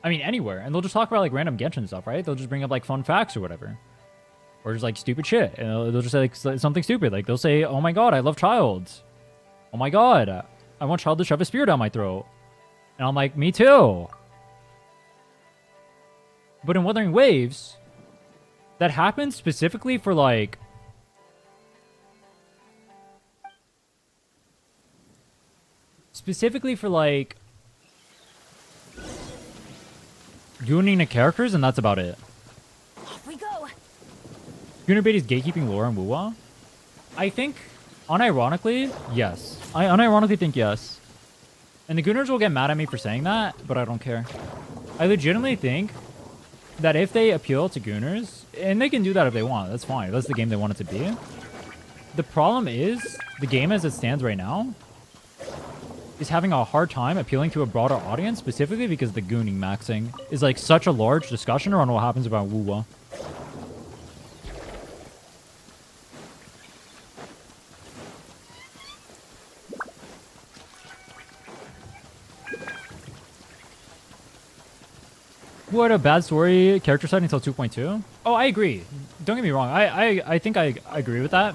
I mean, anywhere, and they'll just talk about like random Genshin stuff, right? They'll just bring up like fun facts or whatever, or just like stupid shit, and they'll just say like something stupid, like they'll say, "Oh my god, I love Child. Oh my god, I want Child to shove a spear down my throat." And I'm like, me too. But in Wuthering Waves, that happens specifically for like... Specifically for like... gooning the characters, and that's about it. Off we go. Gooner bait is gatekeeping lore and woo-wah? I think, unironically, yes. I unironically think yes. And the Gooners will get mad at me for saying that, but I don't care. I legitimately think that if they appeal to Gooners, and they can do that if they want, that's fine. That's the game they want it to be. The problem is, the game as it stands right now is having a hard time appealing to a broader audience, specifically because the gooning maxing is like such a large discussion around what happens about woo-wah. What a bad story, character setting until 2.2. Oh, I agree. Don't get me wrong. I think I agree with that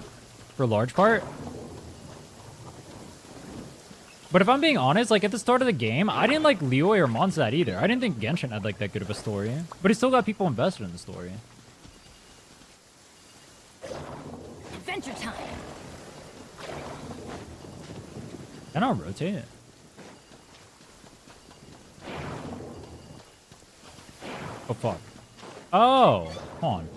for a large part. But if I'm being honest, like at the start of the game, I didn't like Liyue or Mondstadt either. I didn't think Genshin had like that good of a story. But it still got people invested in the story. Adventure time. Can I rotate it? Oh, fuck. Oh, hold on.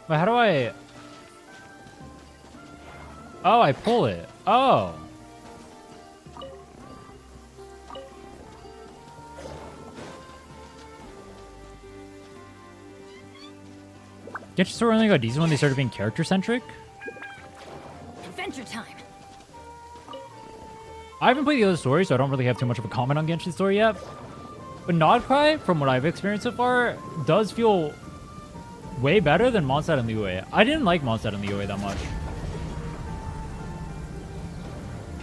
But how do I... Oh, I pull it. Oh. Genshin story only got decent when they started being character-centric? Adventure time. I haven't played the other story, so I don't really have too much of a comment on Genshin story yet. But Nodcry, from what I've experienced so far, does feel way better than Mondstadt and Liyue. I didn't like Mondstadt and Liyue that much.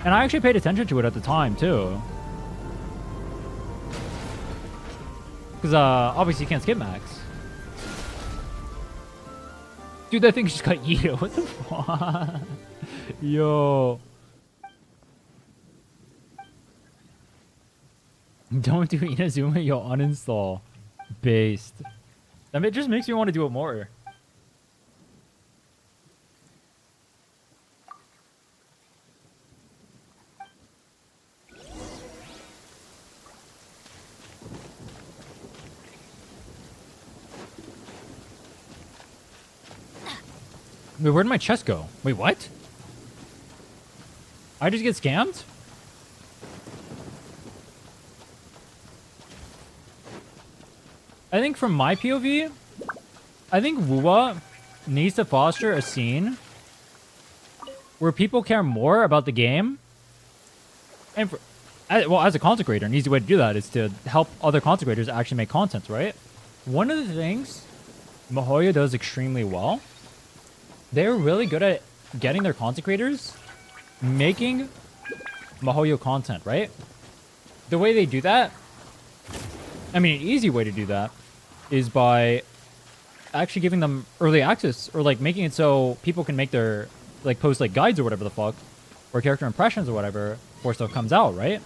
And I actually paid attention to it at the time, too. Because, obviously you can't skip max. Dude, that thing just got yeeted. What the fuck? Yo. Don't do Inazuma, you'll uninstall. Based. That just makes me want to do it more. Wait, where'd my chest go? Wait, what? I just get scammed? I think from my POV, I think woo-wah needs to foster a scene where people care more about the game. And for, well, as a content creator, an easy way to do that is to help other content creators actually make content, right? One of the things MiHoYo does extremely well, they're really good at getting their content creators making MiHoYo content, right? The way they do that, I mean, an easy way to do that is by actually giving them early access, or like making it so people can make their, like, post like guides or whatever the fuck, or character impressions or whatever before stuff comes out, right?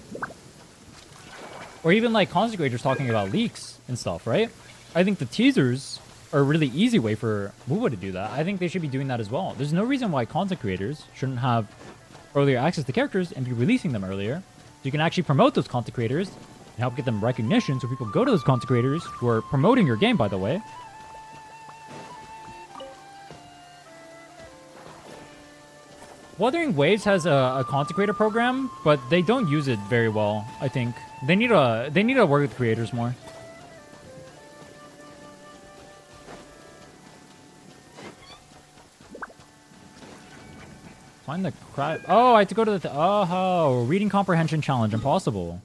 Or even like content creators talking about leaks and stuff, right? I think the teasers are a really easy way for woo-wah to do that. I think they should be doing that as well. There's no reason why content creators shouldn't have earlier access to characters and be releasing them earlier, so you can actually promote those content creators and help get them recognition, so people go to those content creators who are promoting your game, by the way. Wuthering Waves has a content creator program, but they don't use it very well, I think. They need to work with creators more. Find the crap. Oh, I have to go to the... oh, reading comprehension challenge. Impossible.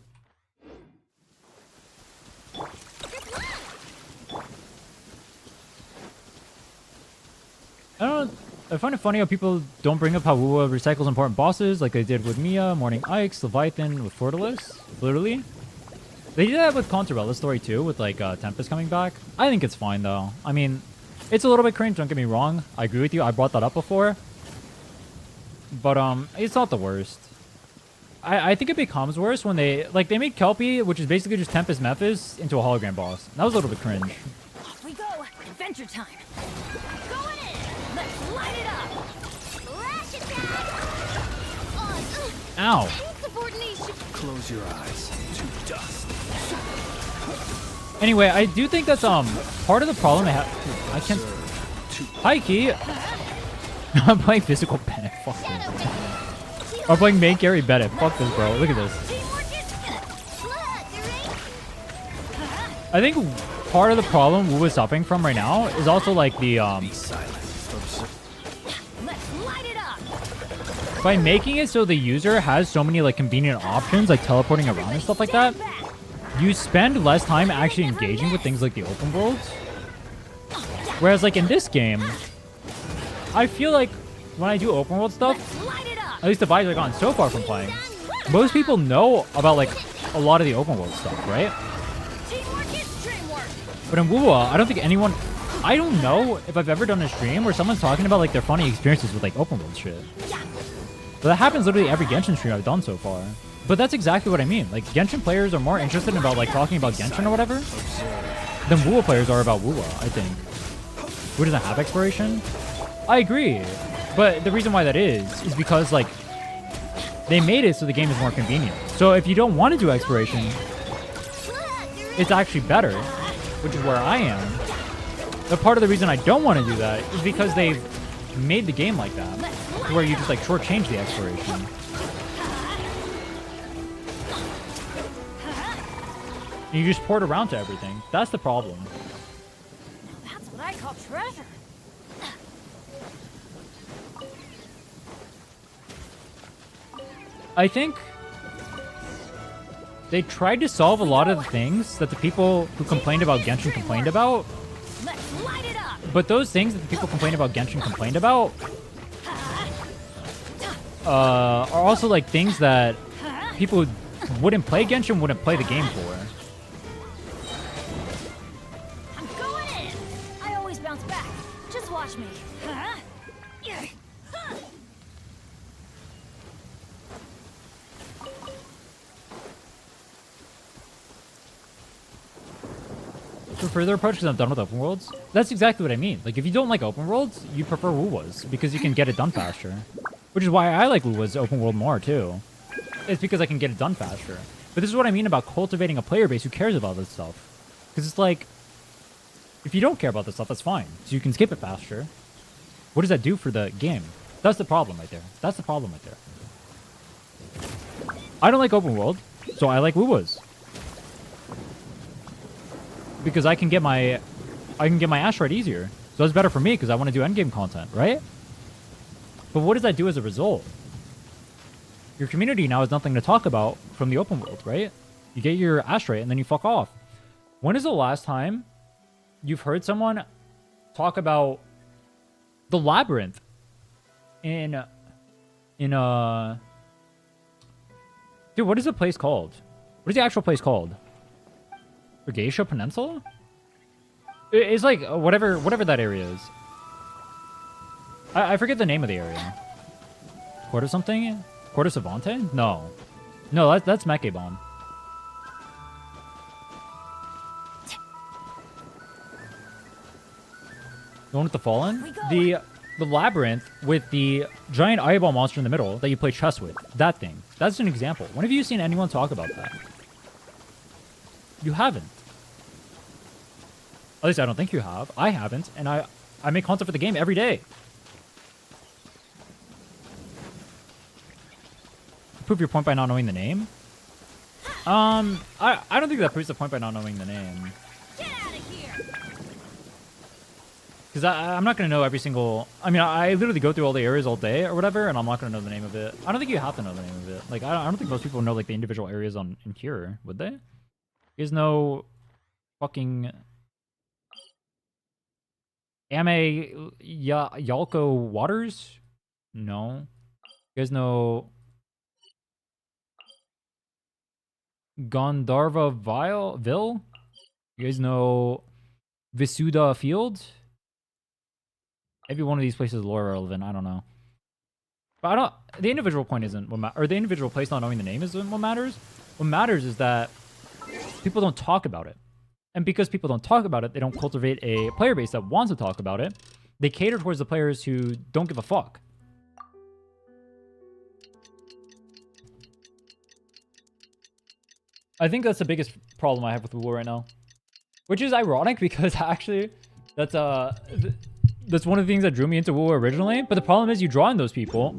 I don't know. I find it funny how people don't bring up how Wuwa recycles important bosses like they did with Mia, Morning Ike's, Leviathan, with Fortalice. Literally. They did that with Conterbella's story too, with like Tempest coming back. I think it's fine though. I mean, it's a little bit cringe, don't get me wrong. I agree with you. I brought that up before. But it's not the worst. I think it becomes worse when they made Kelpie, which is basically just Tempest Memphis, into a hologram boss. That was a little bit cringe. Off we go. Adventure time. Going in. Let's light it up. Lash it back. Ow. Insubordination. Close your eyes to dust. Anyway, I do think that's part of the problem I have. I can't. Hi, Key. I'm playing physical Bennett. Fuck this. I'm playing main carry Bennett. Fuck this, bro. Look at this. I think part of the problem we're suffering from right now is also like the by making it so the user has so many like convenient options like teleporting around and stuff like that, you spend less time actually engaging with things like the open worlds. Whereas like in this game, I feel like when I do open world stuff, at least the vibes I've gone so far from playing, most people know about like a lot of the open world stuff, right? But in WoWa, I don't think anyone... I don't know if I've ever done a stream where someone's talking about like their funny experiences with like open world shit. But that happens literally every Genshin stream I've done so far. But that's exactly what I mean. Like Genshin players are more interested in about like talking about Genshin or whatever than WoWa players are about WoWa, I think. Who doesn't have exploration? I agree. But the reason why that is because like they made it so the game is more convenient. So if you don't want to do exploration, it's actually better, which is where I am. But part of the reason I don't want to do that is because they've made the game like that, where you just like shortchange the exploration. And you just port around to everything. That's the problem. That's what I call treasure. I think they tried to solve a lot of the things that the people who complained about Genshin complained about. But those things that the people complained about Genshin complained about are also like things that people who wouldn't play Genshin wouldn't play the game for. I'm going in. I always bounce back. Just watch me. For further approach, because I'm done with open worlds. That's exactly what I mean. Like, if you don't like open worlds, you prefer WoWas, because you can get it done faster. Which is why I like WoWa's open world more, too. It's because I can get it done faster. But this is what I mean about cultivating a player base who cares about this stuff. Because it's like, if you don't care about this stuff, that's fine. So you can skip it faster. What does that do for the game? That's the problem right there. That's the problem right there. I don't like open world, so I like WoWas. Because I can get my asteroid easier. So it's better for me because I want to do endgame content, right? But what does that do as a result? Your community now has nothing to talk about from the open world, right? You get your asteroid and then you fuck off. When is the last time you've heard someone talk about the labyrinth in dude, what is the place called? What is the actual place called? Regatia Peninsula? It's like whatever that area is. I forget the name of the area. Court of something? Court of Savante? No. No, that's Mekebon. The one with the Fallen? The labyrinth with the giant eyeball monster in the middle that you play chess with. That thing. That's an example. When have you seen anyone talk about that? You haven't. At least I don't think you have. I haven't, and I make content for the game every day. Prove your point by not knowing the name? I don't think that proves the point by not knowing the name. Because I'm not going to know every single... I mean, I literally go through all the areas all day or whatever, and I'm not going to know the name of it. I don't think you have to know the name of it. Like, I don't think most people know, like, the individual areas in Cure, would they? There's no fucking... Yalco Waters? No. You guys know Gondarva Ville? You guys know Visuda Field? Maybe one of these places is lore relevant. I don't know. But I don't. The individual point isn't what or the individual place not knowing the name isn't what matters. What matters is that people don't talk about it. And because people don't talk about it, they don't cultivate a player base that wants to talk about it. They cater towards the players who don't give a fuck. I think that's the biggest problem I have with WoW right now. Which is ironic because actually that's one of the things that drew me into WoW originally. But the problem is you draw in those people.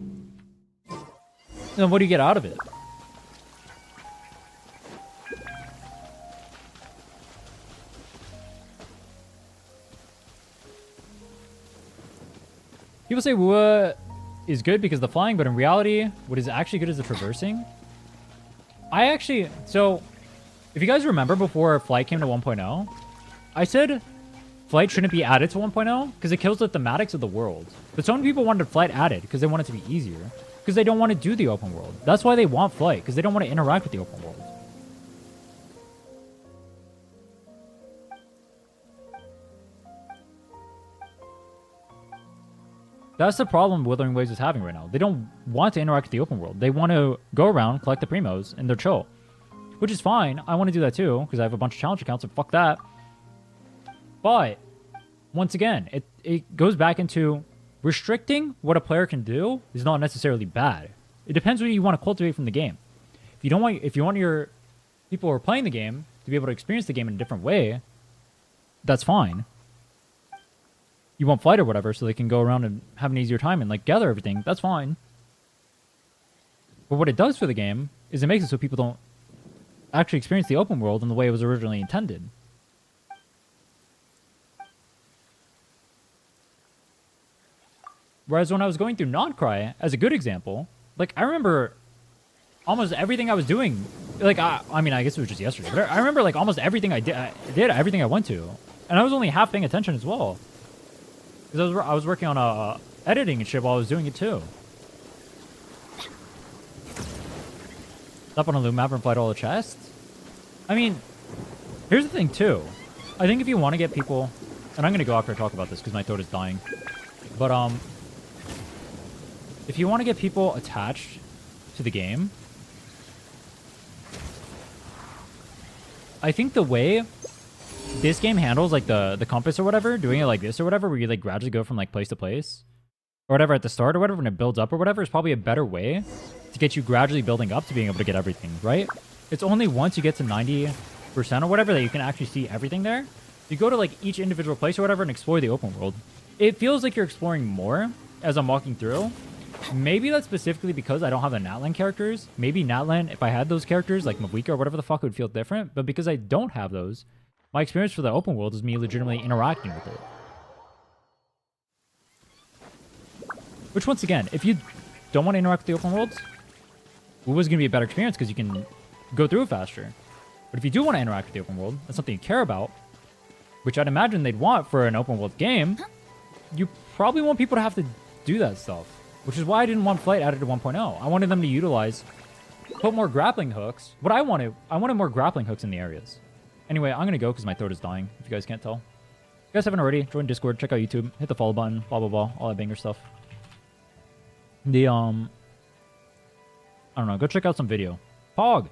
And what do you get out of it? People say WoW is good because of the flying, but in reality, what is actually good is the traversing. So, if you guys remember before Flight came to 1.0, I said Flight shouldn't be added to 1.0 because it kills the thematics of the world. But so many people wanted Flight added because they want it to be easier. Because they don't want to do the open world. That's why they want Flight, because they don't want to interact with the open world. That's the problem Wuthering Waves is having right now. They don't want to interact with the open world. They want to go around, collect the primos, and they're chill. Which is fine. I want to do that too, because I have a bunch of challenge accounts, and fuck that. But, once again, it goes back into restricting what a player can do is not necessarily bad. It depends what you want to cultivate from the game. If you want your people who are playing the game to be able to experience the game in a different way, that's fine. You want Flight or whatever so they can go around and have an easier time and like gather everything, that's fine. But what it does for the game is it makes it so people don't actually experience the open world in the way it was originally intended. Whereas when I was going through Non-Cry, as a good example, like I remember almost everything I was doing. Like I mean, I guess it was just yesterday, but I remember like almost everything I did everything I went to, and I was only half paying attention as well. Because I was working on editing and shit while I was doing it too. Up on a loot map and fight all the chests. I mean, here's the thing too. I think if you want to get people, and I'm gonna go after I talk about this because my throat is dying. But if you want to get people attached to the game, I think the way this game handles like the compass or whatever, doing it like this or whatever, where you like gradually go from like place to place or whatever at the start or whatever, when it builds up or whatever, is probably a better way to get you gradually building up to being able to get everything, right? It's only once you get to 90% or whatever that you can actually see everything there. You go to like each individual place or whatever and explore the open world. It feels like you're exploring more as I'm walking through. Maybe that's specifically because I don't have the Natlan characters. Maybe Natlan, if I had those characters, like Mavika or whatever the fuck, it would feel different. But because I don't have those, my experience for the open world is me legitimately interacting with it. Which, once again, if you don't want to interact with the open worlds, WoW is going to be a better experience because you can go through it faster. But if you do want to interact with the open world, that's something you care about, which I'd imagine they'd want for an open world game, you probably want people to have to do that stuff. Which is why I didn't want Flight added to 1.0. I wanted them to utilize, put more grappling hooks. I wanted more grappling hooks in the areas. Anyway, I'm going to go because my throat is dying, if you guys can't tell. If you guys haven't already, join Discord, check out YouTube, hit the follow button, blah, blah, blah, all that banger stuff. I don't know, go check out some video. Pog!